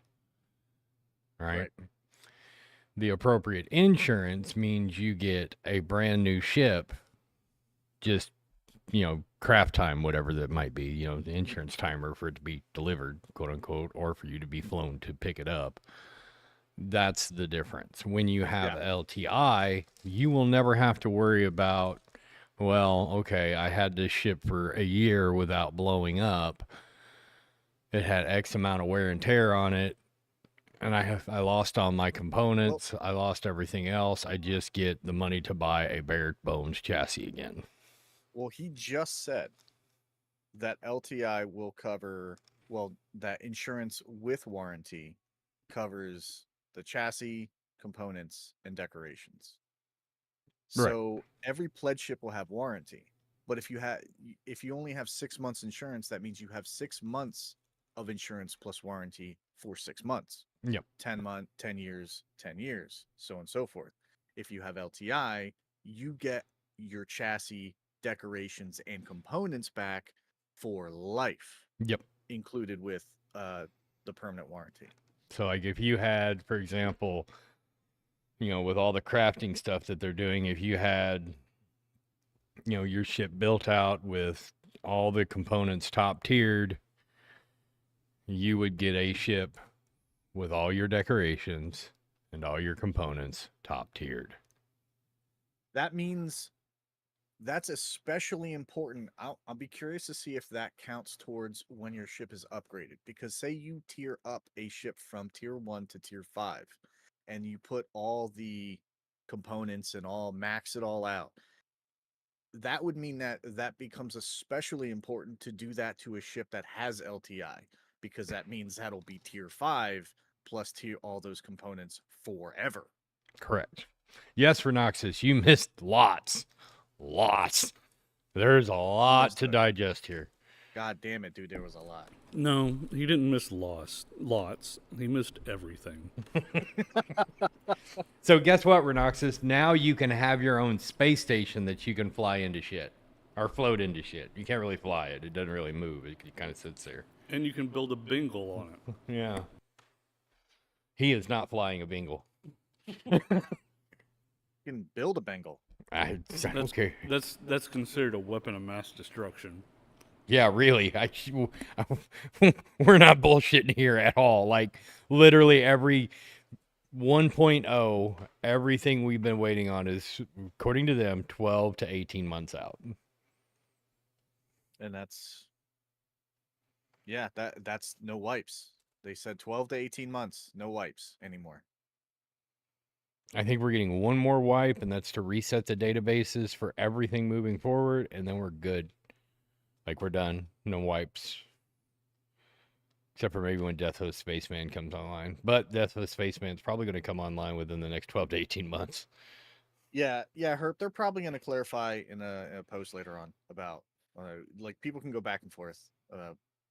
Right? The appropriate insurance means you get a brand new ship, just, craft time, whatever that might be, the insurance timer for it to be delivered, quote unquote, or for you to be flown to pick it up. That's the difference. When you have LTI, you will never have to worry about, well, okay, I had this ship for a year without blowing up. It had X amount of wear and tear on it, and I lost all my components. I lost everything else. I just get the money to buy a bare bones chassis again. Well, he just said that LTI will cover, that insurance with warranty covers the chassis, components, and decorations. So every pledge ship will have warranty. But if you only have 6 months insurance, that means you have 6 months of insurance plus warranty for 6 months. Yep. 10 years, 10 years, so on and so forth. If you have LTI, you get your chassis, decorations, and components back for life. Yep. Included with the permanent warranty. So, like, if you had, for example, with all the crafting stuff that they're doing, if you had, your ship built out with all the components top tiered, you would get a ship with all your decorations and all your components top tiered. That means that's especially important. I'll be curious to see if that counts towards when your ship is upgraded. Because say you tier up a ship from tier 1 to tier 5, and you put all the components and max it all out. That would mean that becomes especially important to do that to a ship that has LTI, because that means that'll be tier 5 plus all those components forever. Correct. Yes, Rhinoxus, you missed lots. There's a lot to digest here. God damn it, dude, there was a lot. No, he didn't miss lots. He missed everything. So guess what, Rhinoxus? Now you can have your own space station that you can fly into shit. Or float into shit. You can't really fly it. It doesn't really move. It kind of sits there. And you can build a bingle on it. Yeah. He is not flying a bingle. You can build a Bengal. I don't care. That's considered a weapon of mass destruction. Yeah, really. We're not bullshitting here at all. Like, literally every 1.0, everything we've been waiting on is, according to them, 12 to 18 months out. And that's no wipes. They said 12 to 18 months, no wipes anymore. I think we're getting one more wipe, and that's to reset the databases for everything moving forward, and then we're good. Like, we're done. No wipes. Except for maybe when Death of the Spaceman comes online. But Death of the Spaceman's probably going to come online within the next 12 to 18 months. Yeah, Herb, they're probably going to clarify in a post later on about, like, people can go back and forth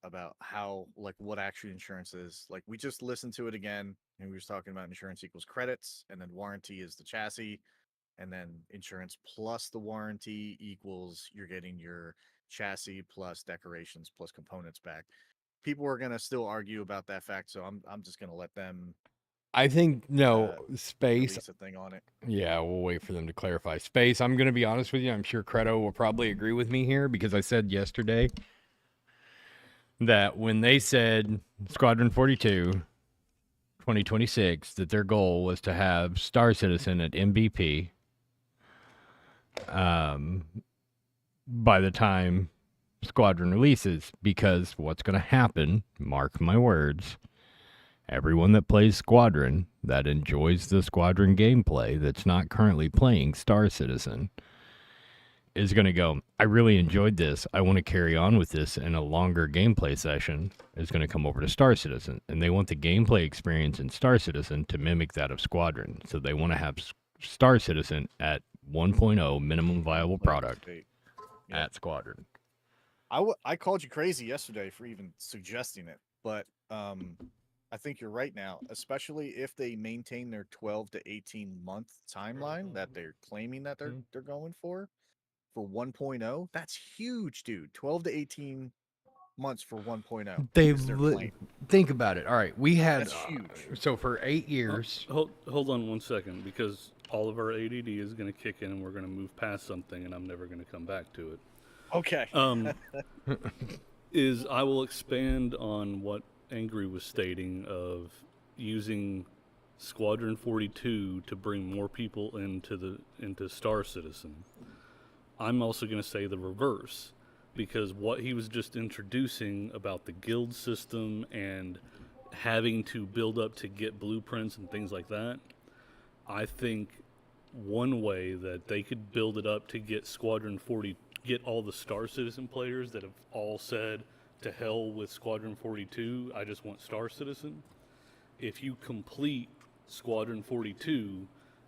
about how, like, what actually insurance is. Like, we just listened to it again, and we were talking about insurance equals credits, and then warranty is the chassis, and then insurance plus the warranty equals you're getting your chassis plus decorations plus components back. People are going to still argue about that fact, so I'm just going to let them I think no space. release a thing on it. Yeah, we'll wait for them to clarify space. I'm going to be honest with you. I'm sure Credo will probably agree with me here because I said yesterday that when they said Squadron 42 2026 that their goal was to have Star Citizen at MVP by the time Squadron releases, because what's going to happen, mark my words, everyone that plays Squadron, that enjoys the Squadron gameplay, that's not currently playing Star Citizen, is going to go, I really enjoyed this. I want to carry on with this in a longer gameplay session, is going to come over to Star Citizen. And they want the gameplay experience in Star Citizen to mimic that of Squadron. So they want to have Star Citizen at 1.0 minimum viable product at Squadron. I called you crazy yesterday for even suggesting it, but I think you're right now, especially if they maintain their 12 to 18 month timeline that they're claiming that they're going for 1.0. That's huge, dude. 12 to 18 months for 1.0. Think about it. All right, we had That's huge. So for 8 years. Hold on 1 second, because all of our ADD is going to kick in and we're going to move past something, and I'm never going to come back to it. Okay. Is I will expand on what Angry was stating of using Squadron 42 to bring more people into Star Citizen. I'm also going to say the reverse, because what he was just introducing about the guild system and having to build up to get blueprints and things like that, I think one way that they could build it up to get Squadron 40, get all the Star Citizen players that have all said, to hell with Squadron 42, I just want Star Citizen. If you complete Squadron 42,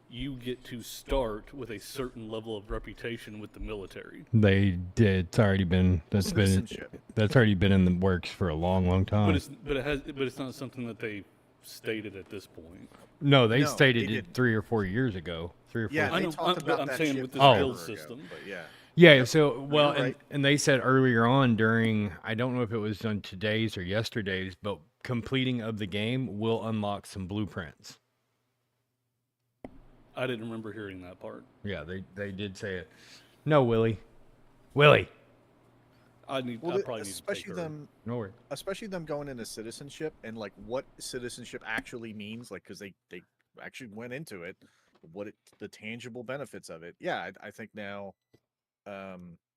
you get to start with a certain level of reputation with the military. They did. It's already been that's already been in the works for a long time. But it's not something that they stated at this point. No, they stated it 3 or 4 years ago. 3 or 4. Yeah, years. I'm saying with this guild system. But yeah. Yeah, so, well, right. and they said earlier on during, I don't know if it was on today's or yesterday's, but completing of the game will unlock some blueprints. I didn't remember hearing that part. Yeah, they did say it. No, Willie. Willie. I probably need to take her. No worry. Especially them going into citizenship and like what citizenship actually means, like because they actually went into it, the tangible benefits of it. Yeah, I think now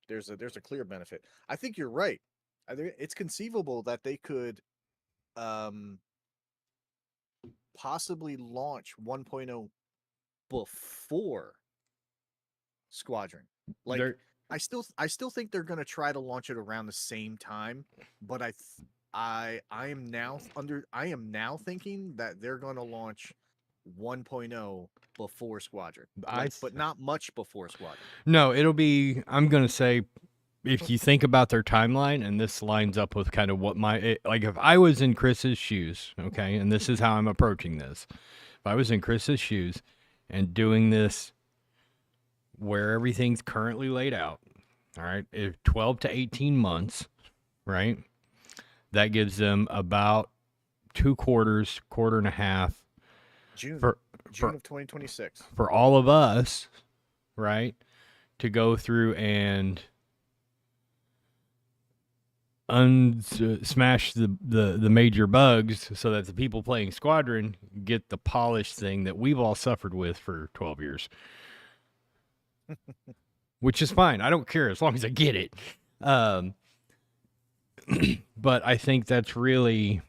there's a clear benefit. I think you're right. I think it's conceivable that they could possibly launch 1.0 before Squadron. Like I still think they're going to try to launch it around the same time, but I am now thinking that they're going to launch 1.0 before Squadron, but not much before Squadron. No, it'll be, I'm going to say, if you think about their timeline, and this lines up with kind of what like if I was in Chris's shoes, okay, and this is how I'm approaching this. If I was in Chris's shoes and doing this where everything's currently laid out, all right, if 12 to 18 months, right, that gives them about 2 quarters, quarter and a half, June of 2026. For all of us, right, to go through and smash the major bugs so that the people playing Squadron get the polished thing that we've all suffered with for 12 years. Which is fine. I don't care as long as I get it. But I think that's really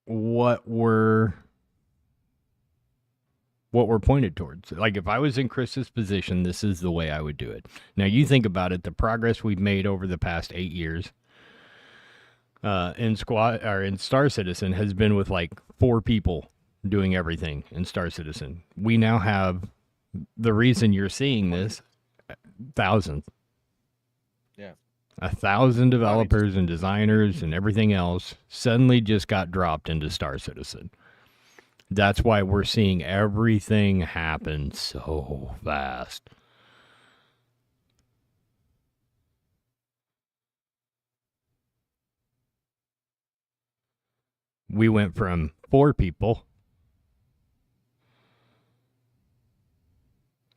what we're pointed towards. Like if I was in Chris's position, this is the way I would do it. Now you think about it, the progress we've made over the past 8 years in Star Citizen has been with like 4 people doing everything in Star Citizen. We now have, the reason you're seeing this, thousands. Yeah. 1,000 developers and designers and everything else suddenly just got dropped into Star Citizen. That's why we're seeing everything happen so fast. we went from 4 people,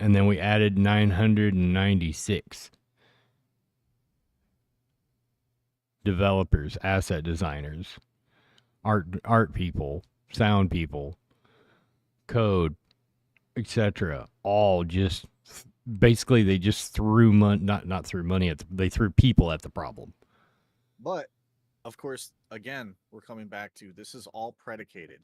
and then we added 996 developers, asset designers, art people, sound people, code, etc. All just basically they just threw money, not threw money at they threw people at the problem. But of course, again, we're coming back to this is all predicated.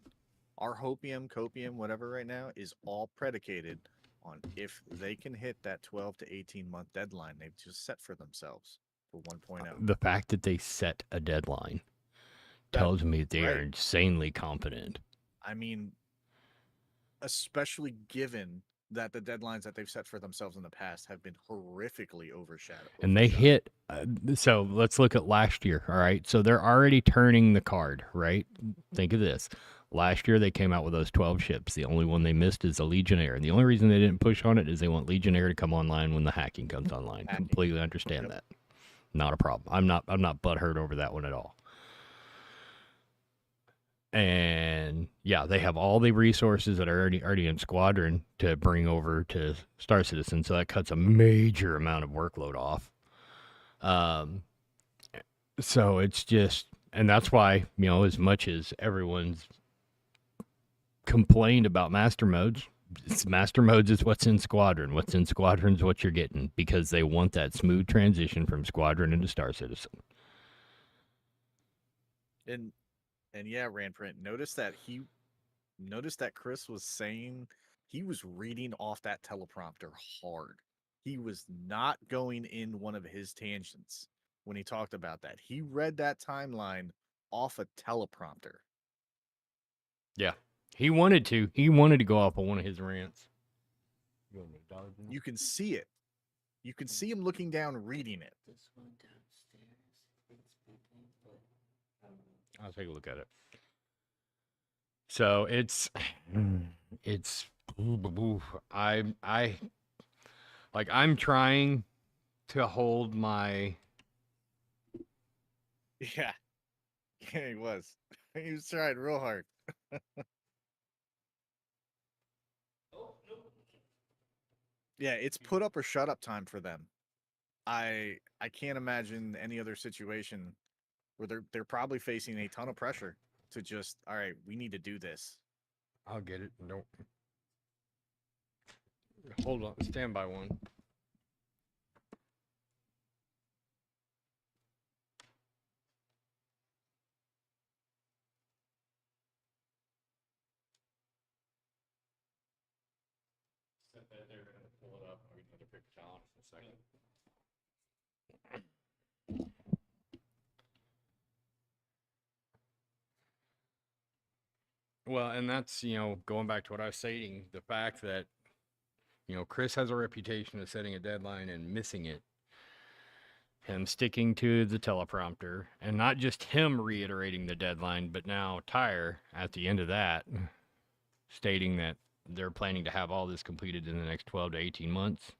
Our hopium, copium, whatever right now is all predicated on if they can hit that 12 to 18 month deadline they've just set for themselves for 1.0. The fact that they set a deadline tells me they are insanely confident. I mean, especially given that the deadlines that they've set for themselves in the past have been horrifically overshadowed. And they hit, so let's look at last year, all right? So they're already turning the card, right? Think of this. Last year, they came out with those 12 ships. The only one they missed is the Legionnaire. And the only reason they didn't push on it is they want Legionnaire to come online when the hacking comes online. Completely understand that. Not a problem. I'm not butthurt over that one at all. And yeah, they have all the resources that are already in Squadron to bring over to Star Citizen, so that cuts a major amount of workload off. So it's just, and that's why, you know, as much as everyone's complained about master modes, master modes is what's in Squadron. What's in Squadron is what you're getting, because they want that smooth transition from Squadron into Star Citizen. And yeah, Ranprint, notice that Chris was saying he was reading off that teleprompter hard. He was not going in one of his tangents when he talked about that. He read that timeline off a teleprompter. Yeah. He wanted to. He wanted to go off on one of his rants. You can see it. You can see him looking down, reading it. I'll take a look at it. So it's I'm trying to hold my. Yeah, he was. He was trying real hard. Yeah, it's put up or shut up time for them. I can't imagine any other situation where they're probably facing a ton of pressure to just, all right, we need to do this. I'll get it. Nope. Hold on. Stand by one. Set that there. We're going to pull it up. I'll get another picture on in a second. Well, and that's, you know, going back to what I was saying, the fact that, you know, Chris has a reputation of setting a deadline and missing it. Him sticking to the teleprompter, and not just him reiterating the deadline, but now Tyre at the end of that stating that they're planning to have all this completed in the next 12 to 18 months.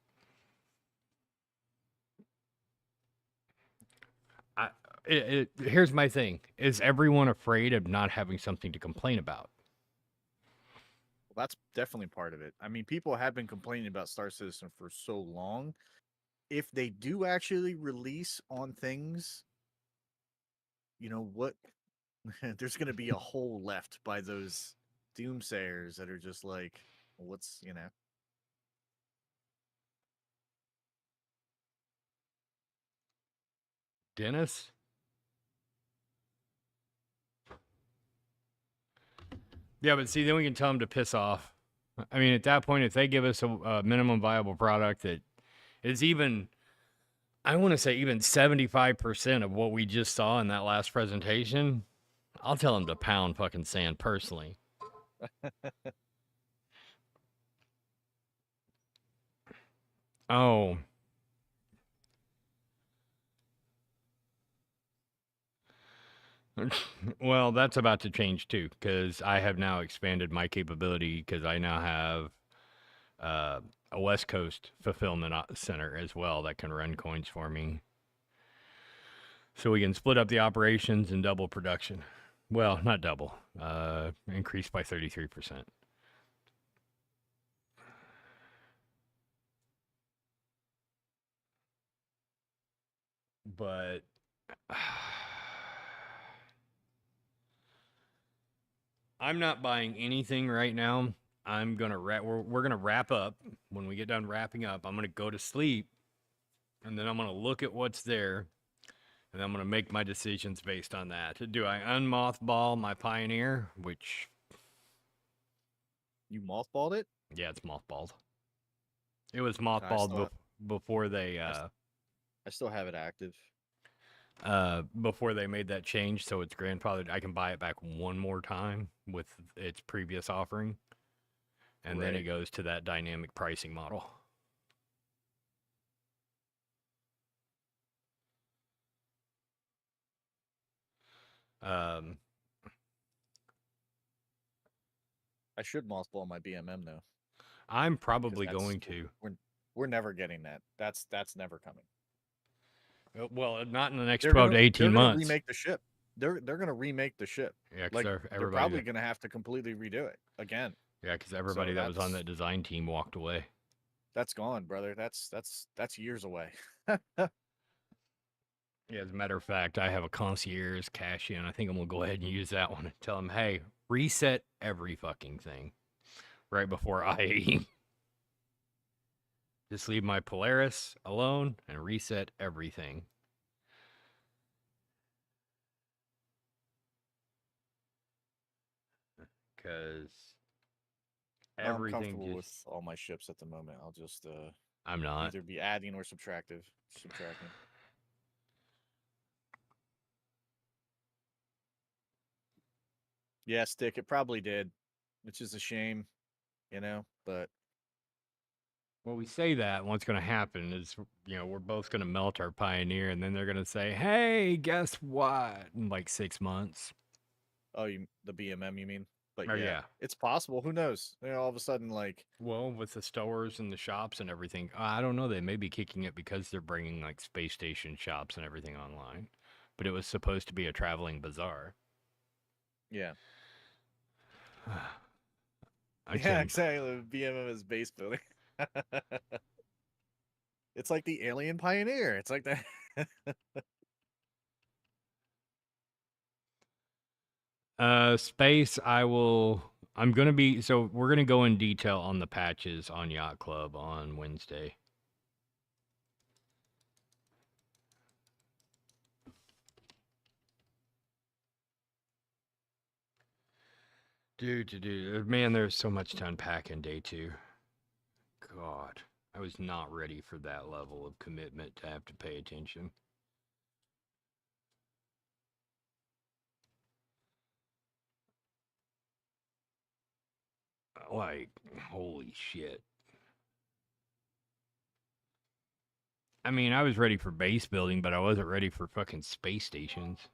Here's my thing. Is everyone afraid of not having something to complain about? Well, that's definitely part of it. I mean, people have been complaining about Star Citizen for so long. If they do actually release on things, you know what? There's going to be a hole left by those doomsayers that are just like, what's, you know? Dennis? Yeah, but see, then we can tell them to piss off. I mean, at that point, if they give us a minimum viable product that is even, I want to say even 75% of what we just saw in that last presentation, I'll tell them to pound fucking sand personally. Oh. Well, that's about to change too, because I have now expanded my capability, because I now have a West Coast fulfillment center as well that can run coins for me. So we can split up the operations and double production. Well, not double. Increased by 33%. But I'm not buying anything right now. I'm gonna we're gonna wrap up. When we get done wrapping up, I'm gonna go to sleep, and then I'm gonna look at what's there, and I'm gonna make my decisions based on that. Do I unmothball my Pioneer? Which You mothballed it? yeah, it's mothballed. It was I mothballed still have- before they I still have it active. before they made that change, so it's grandfathered. I can buy it back one more time with its previous offering, and then it Right. goes to that dynamic pricing model. Um, I should mothball my BMM though. I'm 'cause probably that's- going to. We're never getting that. That's never coming. Well, not in the next They're 12 to gonna- 18 they're gonna months. remake the ship. They're gonna remake the ship. Yeah, 'cause like they're- they're everybody probably that- gonna have to completely redo it again. Yeah, because everybody that was on that that's- design team walked away. That's gone, brother. That's years away. Yeah, as a matter of fact, I have a concierge cash in. I think I'm gonna go ahead and use that one and tell them, hey, reset every fucking thing right before IAE. Just leave my Polaris alone and reset everything. Because I'm everything comfortable just... with all my ships at the moment. I'll just I'm not. either be adding or subtracting. Yeah, Stick, it probably did, which is a shame, but Well, we say that, and what's going to happen is, we're both going to melt our Pioneer, and then they're going to say, hey, guess what? In like 6 months. oh, the BMM, you mean? But Oh, yeah, yeah. it's possible. Who knows? All of a sudden, like, Well, with the stores and the shops and everything, I don't know. They may be kicking it because they're bringing like space station shops and everything online. But it was supposed to be a traveling bazaar. yeah. I Yeah, can't- exactly. BMM is base building. It's like the Alien Pioneer. It's like that. Space, I'm going to be, so we're going to go in detail on the patches on Yacht Club on Wednesday. Dude, man, there's so much to unpack in day 2. God, I was not ready for that level of commitment to have to pay attention. Like, holy shit. I mean, I was ready for base building, but I wasn't ready for fucking space stations.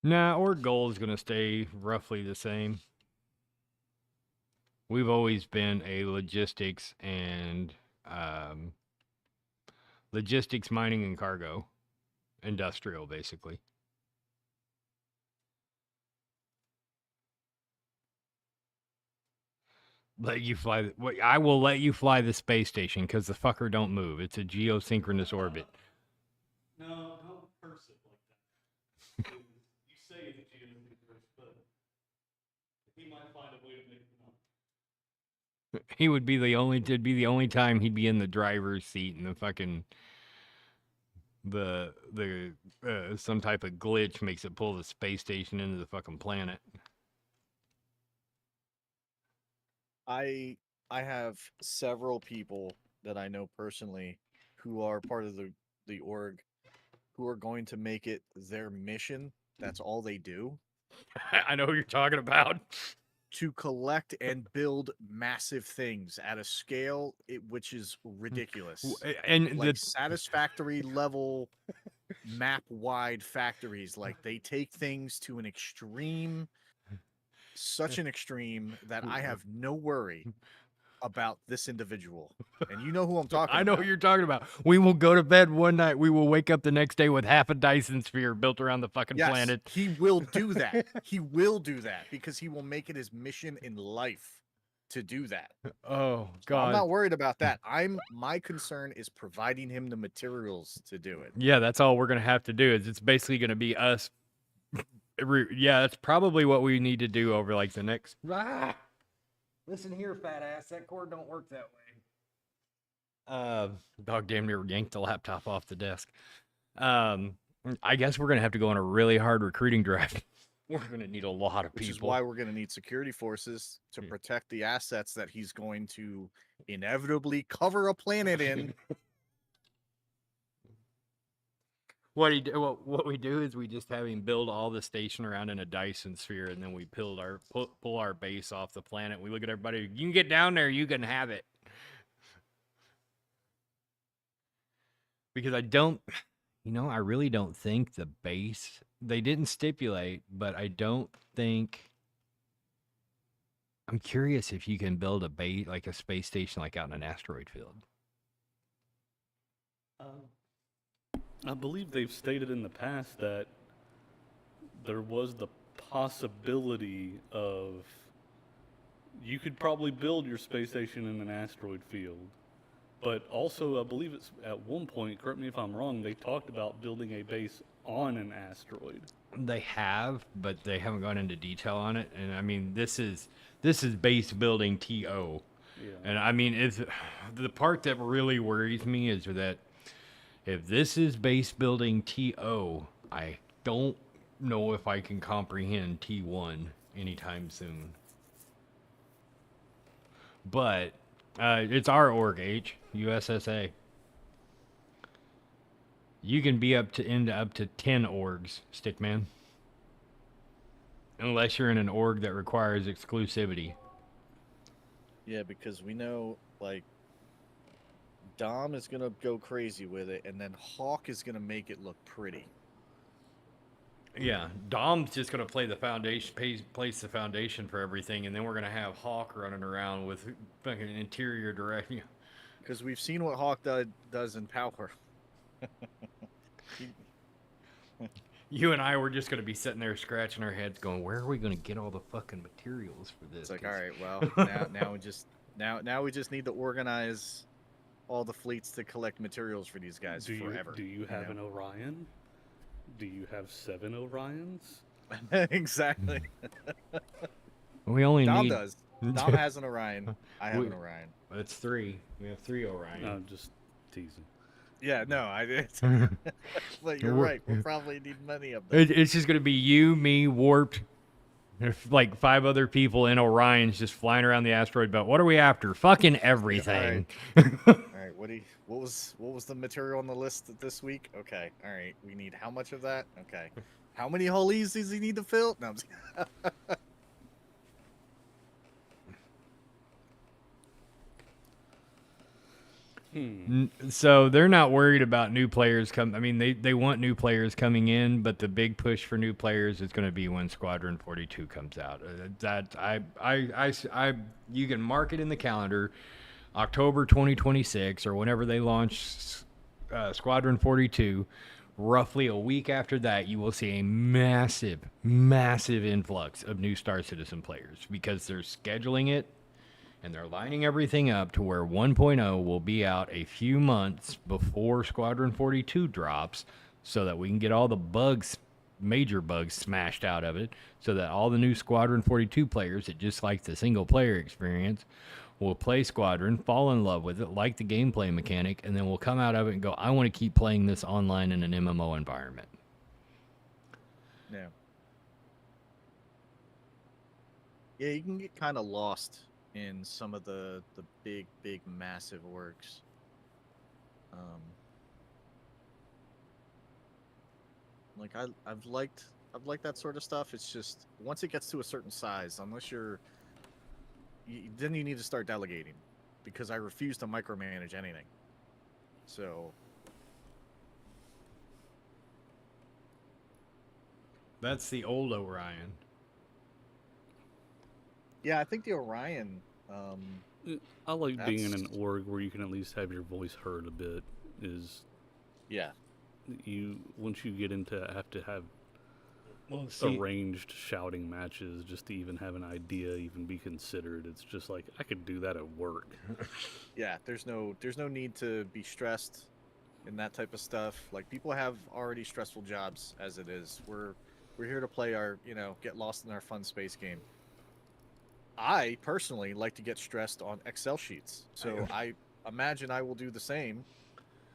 Nah, our goal is going to stay roughly the same. We've always been a logistics and logistics, mining, and cargo. Industrial, basically. Let you fly. I will let you fly the space station because the fucker don't move. It's a geosynchronous orbit. No, don't curse it like that. You say it's geosynchronous, but he might find a way to make it up. He would be the only. It'd be the only time he'd be in the driver's seat, and the fucking some type of glitch makes it pull the space station into the fucking planet. I have several people that I know personally who are part of the org who are going to make it their mission. That's all they do. I know who you're talking about. to collect and build massive things at a scale which is ridiculous. And like satisfactory level map wide factories. Like they take things to an extreme, such an extreme that I have no worry about this individual. And you know who I'm talking I about. know what you're talking about. We will go to bed one night. We will wake up the next day with half a Dyson sphere built around the fucking Yes, planet. he will do that. He will do that because he will make it his mission in life to do that. Oh So God. I'm not worried about that. My concern is providing him the materials to do it. Yeah, that's all we're gonna have to do. Is it's basically gonna be us. Yeah, that's probably what we need to do over like the next. Listen here, fat ass. That cord don't work that way. Dog damn near yanked the laptop off the desk. I guess we're gonna have to go on a really hard recruiting drive. We're gonna need a lot of Which people. is why we're gonna need security forces to protect the assets that he's going to inevitably cover a planet in. What we do is we just have him build all the station around in a Dyson sphere, and then we pull our base off the planet. We look at everybody. You can get down there. You can have it. Because I really don't think the base. They didn't stipulate, but I don't think. I'm curious if you can build a base like a space station like out in an asteroid field. I believe they've stated in the past that there was the possibility of you could probably build your space station in an asteroid field. But also, I believe it's at one point, correct me if I'm wrong, they talked about building a base on an asteroid. They have, but they haven't gone into detail on it. And I mean, this is base building TO. Yeah. And I mean, it's the part that really worries me is that if this is base building TO, I don't know if I can comprehend T1 anytime soon. But it's our org, USSA. You can be up to 10 orgs, Stickman. Unless you're in an org that requires exclusivity. Yeah, because we know, like, Dom is going to go crazy with it, and then Hawk is going to make it look pretty. Yeah, Dom's just going to play the foundation, place the foundation for everything, and then we're going to have Hawk running around with fucking interior direction. Because we've seen what Hawk does in Power. You and I were just going to be sitting there scratching our heads going, where are we going to get all the fucking materials for this? It's like, all right, well, now we just need to organize all the fleets to collect materials for these guys forever. Do you have an Orion? Do you have 7 Orions? Exactly. We only Dom need... does. Dom has an Orion. I have an Orion. That's 3. We have 3 Orion. I'm just teasing. Yeah, no, I did. But you're right. We'll probably need many of them. It's just going to be you, me, Warped, like 5 other people in Orions just flying around the asteroid belt. What are we after? Fucking everything. All right, what was the material on the list this week? Okay, all right. We need how much of that? Okay. How many holies does he need to fill? No, I'm just... So they're not worried about new players I mean, they want new players coming in, but the big push for new players is going to be when Squadron 42 comes out. You can mark it in the calendar, October 2026 or whenever they launch Squadron 42. Roughly a week after that, you will see a massive influx of new Star Citizen players because they're scheduling it. And they're lining everything up to where 1.0 will be out a few months before Squadron 42 drops so that we can get all the major bugs smashed out of it so that all the new Squadron 42 players that just like the single player experience will play Squadron, fall in love with it, like the gameplay mechanic, and then we'll come out of it and go, I want to keep playing this online in an MMO environment. Yeah. Yeah, you can get kind of lost in some of the big massive works. Like I've liked that sort of stuff. It's just once it gets to a certain size, unless you're then you need to start delegating, because I refuse to micromanage anything. So That's the old Orion. yeah, I think the Orion. I like being in That's- an org where you can at least have your voice heard a bit. Yeah. Once you get into have to have Well, see- arranged shouting matches just to even have an idea, even be considered. It's just like I could do that at work. Yeah, there's no need to be stressed in that type of stuff. Like, people have already stressful jobs as it is. We're here to play our, get lost in our fun space game. I personally like to get stressed on Excel sheets, so I imagine I will do the same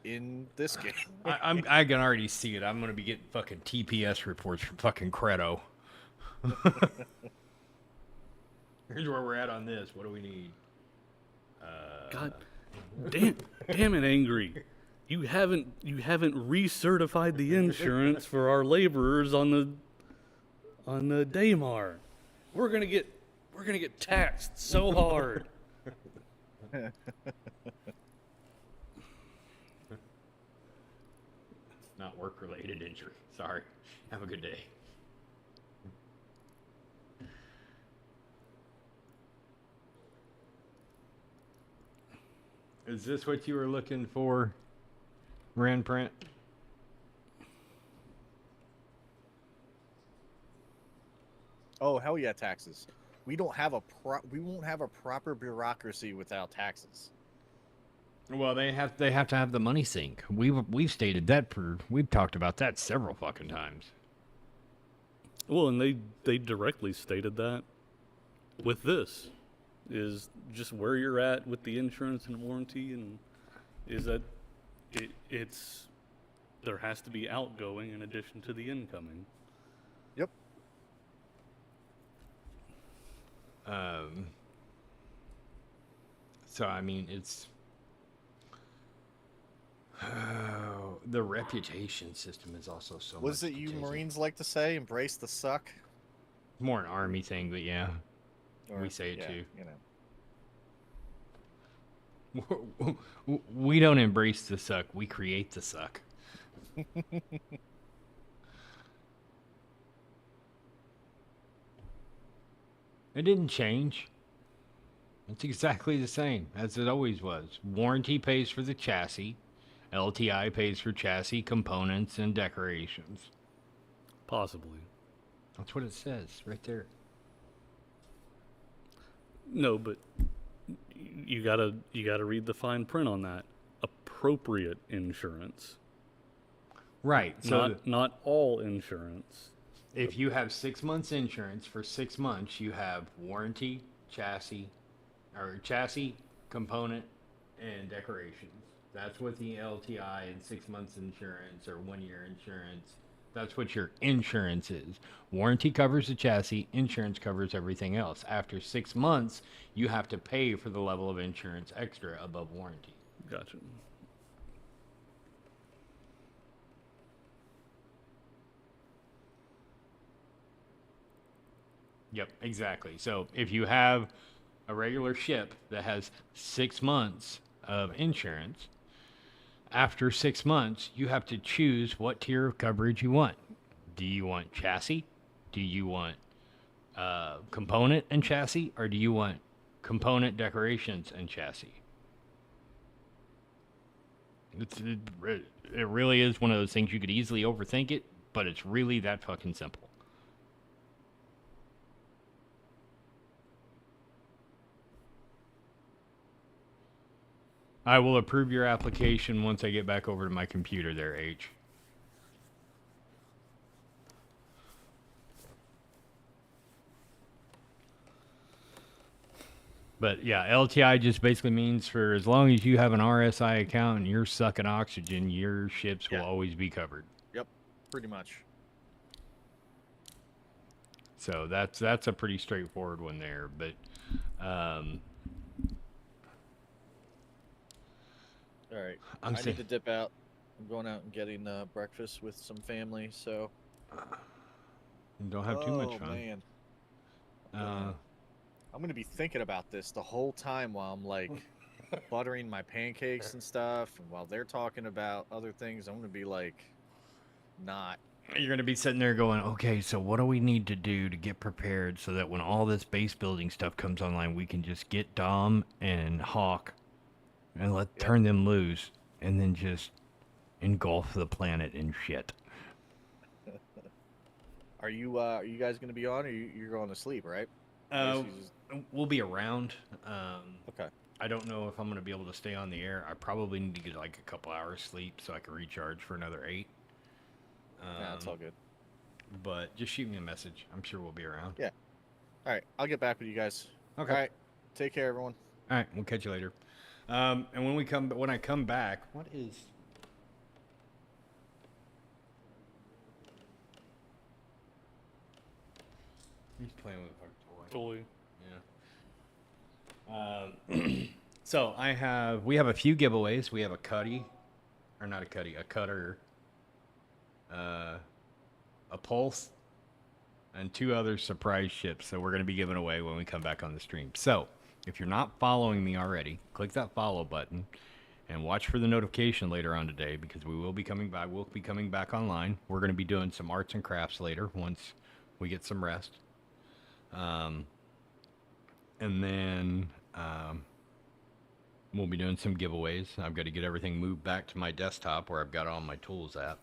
in this game. I can already see it. I'm gonna be getting fucking TPS reports from fucking Credo. Here's where we're at on this. What do we need? God damn it, Angry. You haven't recertified the insurance for our laborers on the Daymar. We're gonna get taxed so hard. Not work-related injury. Sorry. Have a good day. Is this what you were looking for, Ranprint? Oh, hell yeah, taxes. We won't have a proper bureaucracy without taxes. Well, they have to have the money sink. We've stated that we've talked about that several fucking times. Well, and they directly stated that with this is just where you're at with the insurance and warranty, and is that it's there has to be outgoing in addition to the incoming. Yep. So I mean, it's the reputation system is also so. What is it you Marines like to say? Embrace the suck. More an Army thing, but yeah, Or, we say it yeah, too. You We don't embrace the suck. We create the suck. know. It didn't change. It's exactly the same as it always was. Warranty pays for the chassis. LTI pays for chassis components and decorations. Possibly. That's what it says right there. No, but you gotta read the fine print on that. Appropriate insurance. Right. So not all insurance. if you have 6 months insurance for 6 months, you have warranty, chassis, component, and decorations. That's what the LTI and 6 months insurance or 1 year insurance. That's what your insurance is. Warranty covers the chassis, insurance covers everything else. After 6 months, you have to pay for the level of insurance extra above warranty. Gotcha. Yep, exactly. So if you have a regular ship that has 6 months of insurance, after 6 months, you have to choose what tier of coverage you want. Do you want chassis? Do you want component and chassis? Or do you want component, decorations, and chassis? It really is one of those things you could easily overthink it, but it's really that fucking simple. I will approve your application once I get back over to my computer there, H. But yeah, LTI just basically means for as long as you have an RSI account and you're sucking oxygen, your ships will always be covered. Yep, pretty much. So that's a pretty straightforward one there, but All right. I'm I need to dip out. I'm going out and getting breakfast with some family, so. Don't have too much Oh, fun. man. I'm gonna be thinking about this the whole time while I'm like buttering my pancakes and stuff, and while they're talking about other things, I'm gonna be like, not. You're going to be sitting there going, okay, so what do we need to do to get prepared so that when all this base building stuff comes online, we can just get Dom and Hawk and turn them loose and then just engulf the planet in shit. Are you guys gonna be on, or you're going to sleep, right? We'll be around. Okay. I don't know if I'm going to be able to stay on the air. I probably need to get like a couple hours sleep so I can recharge for another 8. Yeah, it's all good. But just shoot me a message. I'm sure we'll be around. Yeah. All right, I'll get back with you guys. Okay. All right. Take care, everyone. All right, we'll catch you later. And when I come back, what is? He's playing with a toy. Yeah. So we have a few giveaways. We have a cutter, a pulse, and 2 other surprise ships that we're going to be giving away when we come back on the stream. So if you're not following me already, click that follow button and watch for the notification later on today, because we will be coming back. We'll be coming back online. We're going to be doing some arts and crafts later once we get some rest. And then we'll be doing some giveaways. I've got to get everything moved back to my desktop where I've got all my tools at.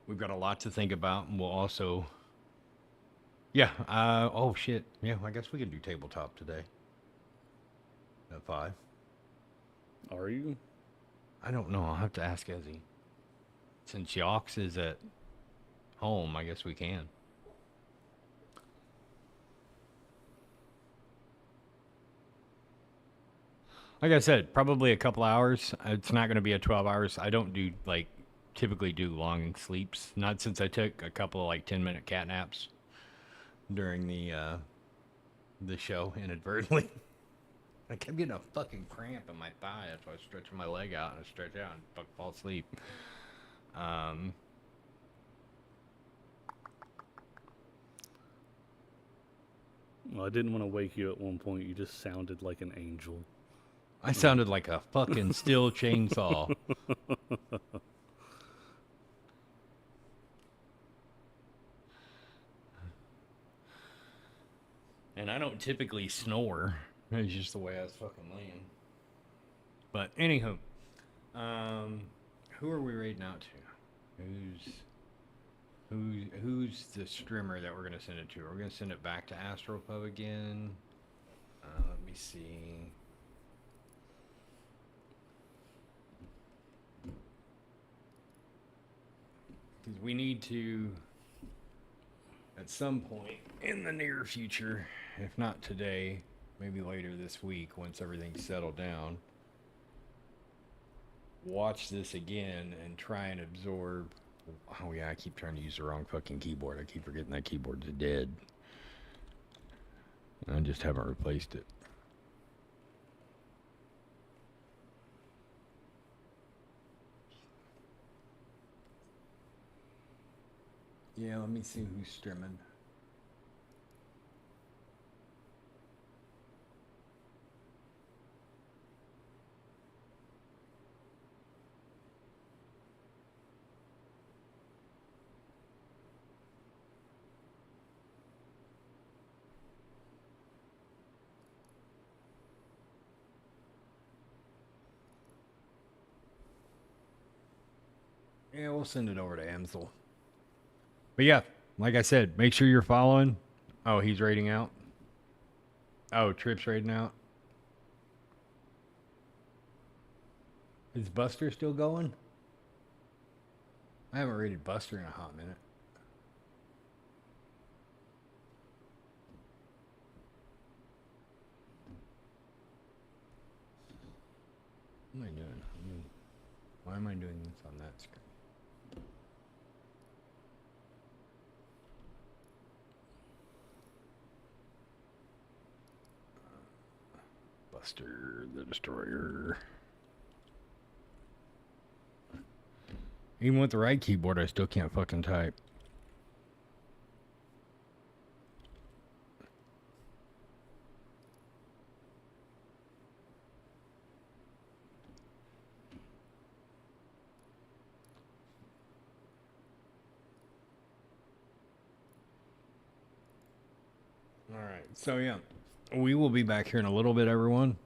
We've got a lot to think about, and we'll also... Yeah, oh shit. Yeah, I guess we can do tabletop today. At 5. Are you? I don't know. I'll have to ask Ezzy. Since Yox is at home, I guess we can. Like I said, probably a couple hours. It's not going to be a 12 hours. I don't do, typically do long sleeps. Not since I took a couple of, 10-minute cat naps during the show inadvertently. I kept getting a fucking cramp in my thigh. That's why I was stretching my leg out, and I stretch out and fall asleep. Well, I didn't want to wake you at one point. You just sounded like an angel. I sounded like a fucking steel chainsaw. And I don't typically snore. It's just the way I was fucking laying. But anywho, who are we raiding out to? Who's the streamer that we're gonna send it to? We're gonna send it back to AstroPub again. Let me see. Because we need to, at some point in the near future, if not today, maybe later this week, once everything's settled down, watch this again and try and absorb. Oh yeah, I keep trying to use the wrong fucking keyboard. I keep forgetting that keyboard's dead. I just haven't replaced it. Yeah, let me see who's streaming. Yeah, we'll send it over to Amsel. But yeah, like I said, make sure you're following. Oh, he's raiding out. Oh, Trip's raiding out. Is Buster still going? I haven't raided Buster in a hot minute. What am I doing? Why am I doing this on that screen? Buster the Destroyer. Even with the right keyboard, I still can't fucking type. So yeah, we will be back here in a little bit, everyone.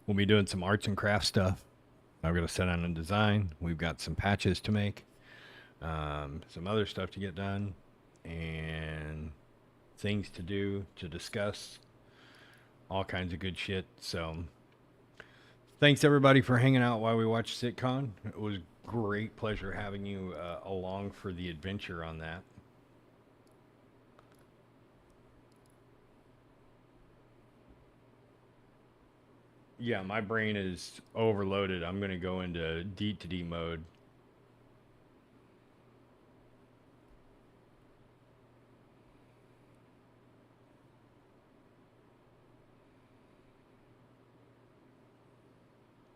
We'll be doing some arts and crafts stuff. I'm going to set on a design. We've got some patches to make, some other stuff to get done, and things to do, to discuss, all kinds of good shit. So thanks everybody for hanging out while we watched CITCON. It was great pleasure having you along for the adventure on that. Yeah, my brain is overloaded. I'm going to go into D2D mode.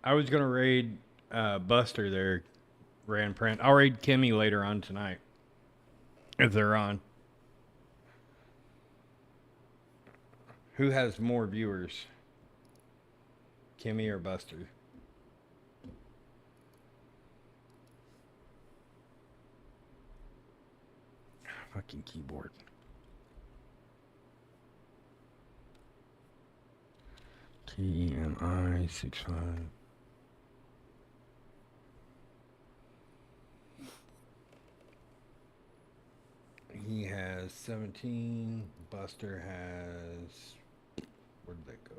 I was going to raid Buster there, Ran Print. I'll raid Kimmy later on tonight, if they're on. Who has more viewers? Kimmy or Buster? Fucking keyboard. TMI 65. He has 17. Buster has... Where did that go?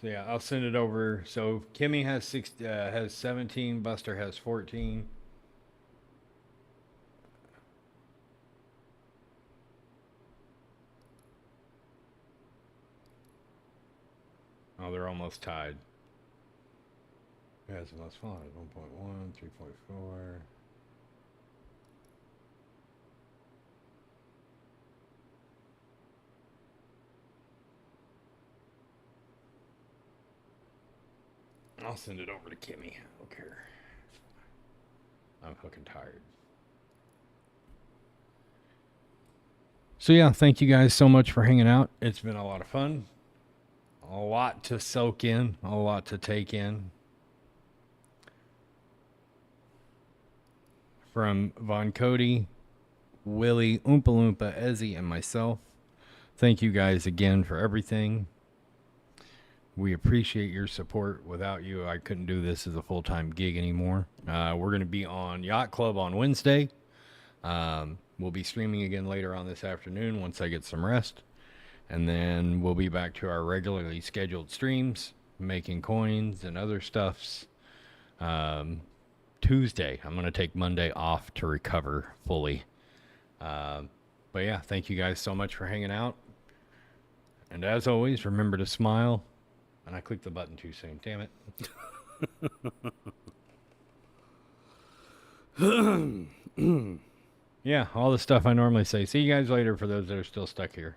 So yeah, I'll send it over. So Kimmy has 17, Buster has 14. Oh, they're almost tied. Who has the most followers? 1.1, 3.4. I'll send it over to Kimmy. I don't care. I'm fucking tired. So yeah, thank you guys so much for hanging out. It's been a lot of fun. A lot to soak in. A lot to take in. From Von Cody, Willie, Oompa Loompa, Ezzy, and myself. Thank you guys again for everything. We appreciate your support. Without you, I couldn't do this as a full-time gig anymore. We're going to be on Yacht Club on Wednesday. We'll be streaming again later on this afternoon once I get some rest. And then we'll be back to our regularly scheduled streams, making coins and other stuffs. Tuesday, I'm going to take Monday off to recover fully. But yeah, thank you guys so much for hanging out. And as always, remember to smile. And I clicked the button too soon. Damn it. Yeah, all the stuff I normally say. See you guys later for those that are still stuck here.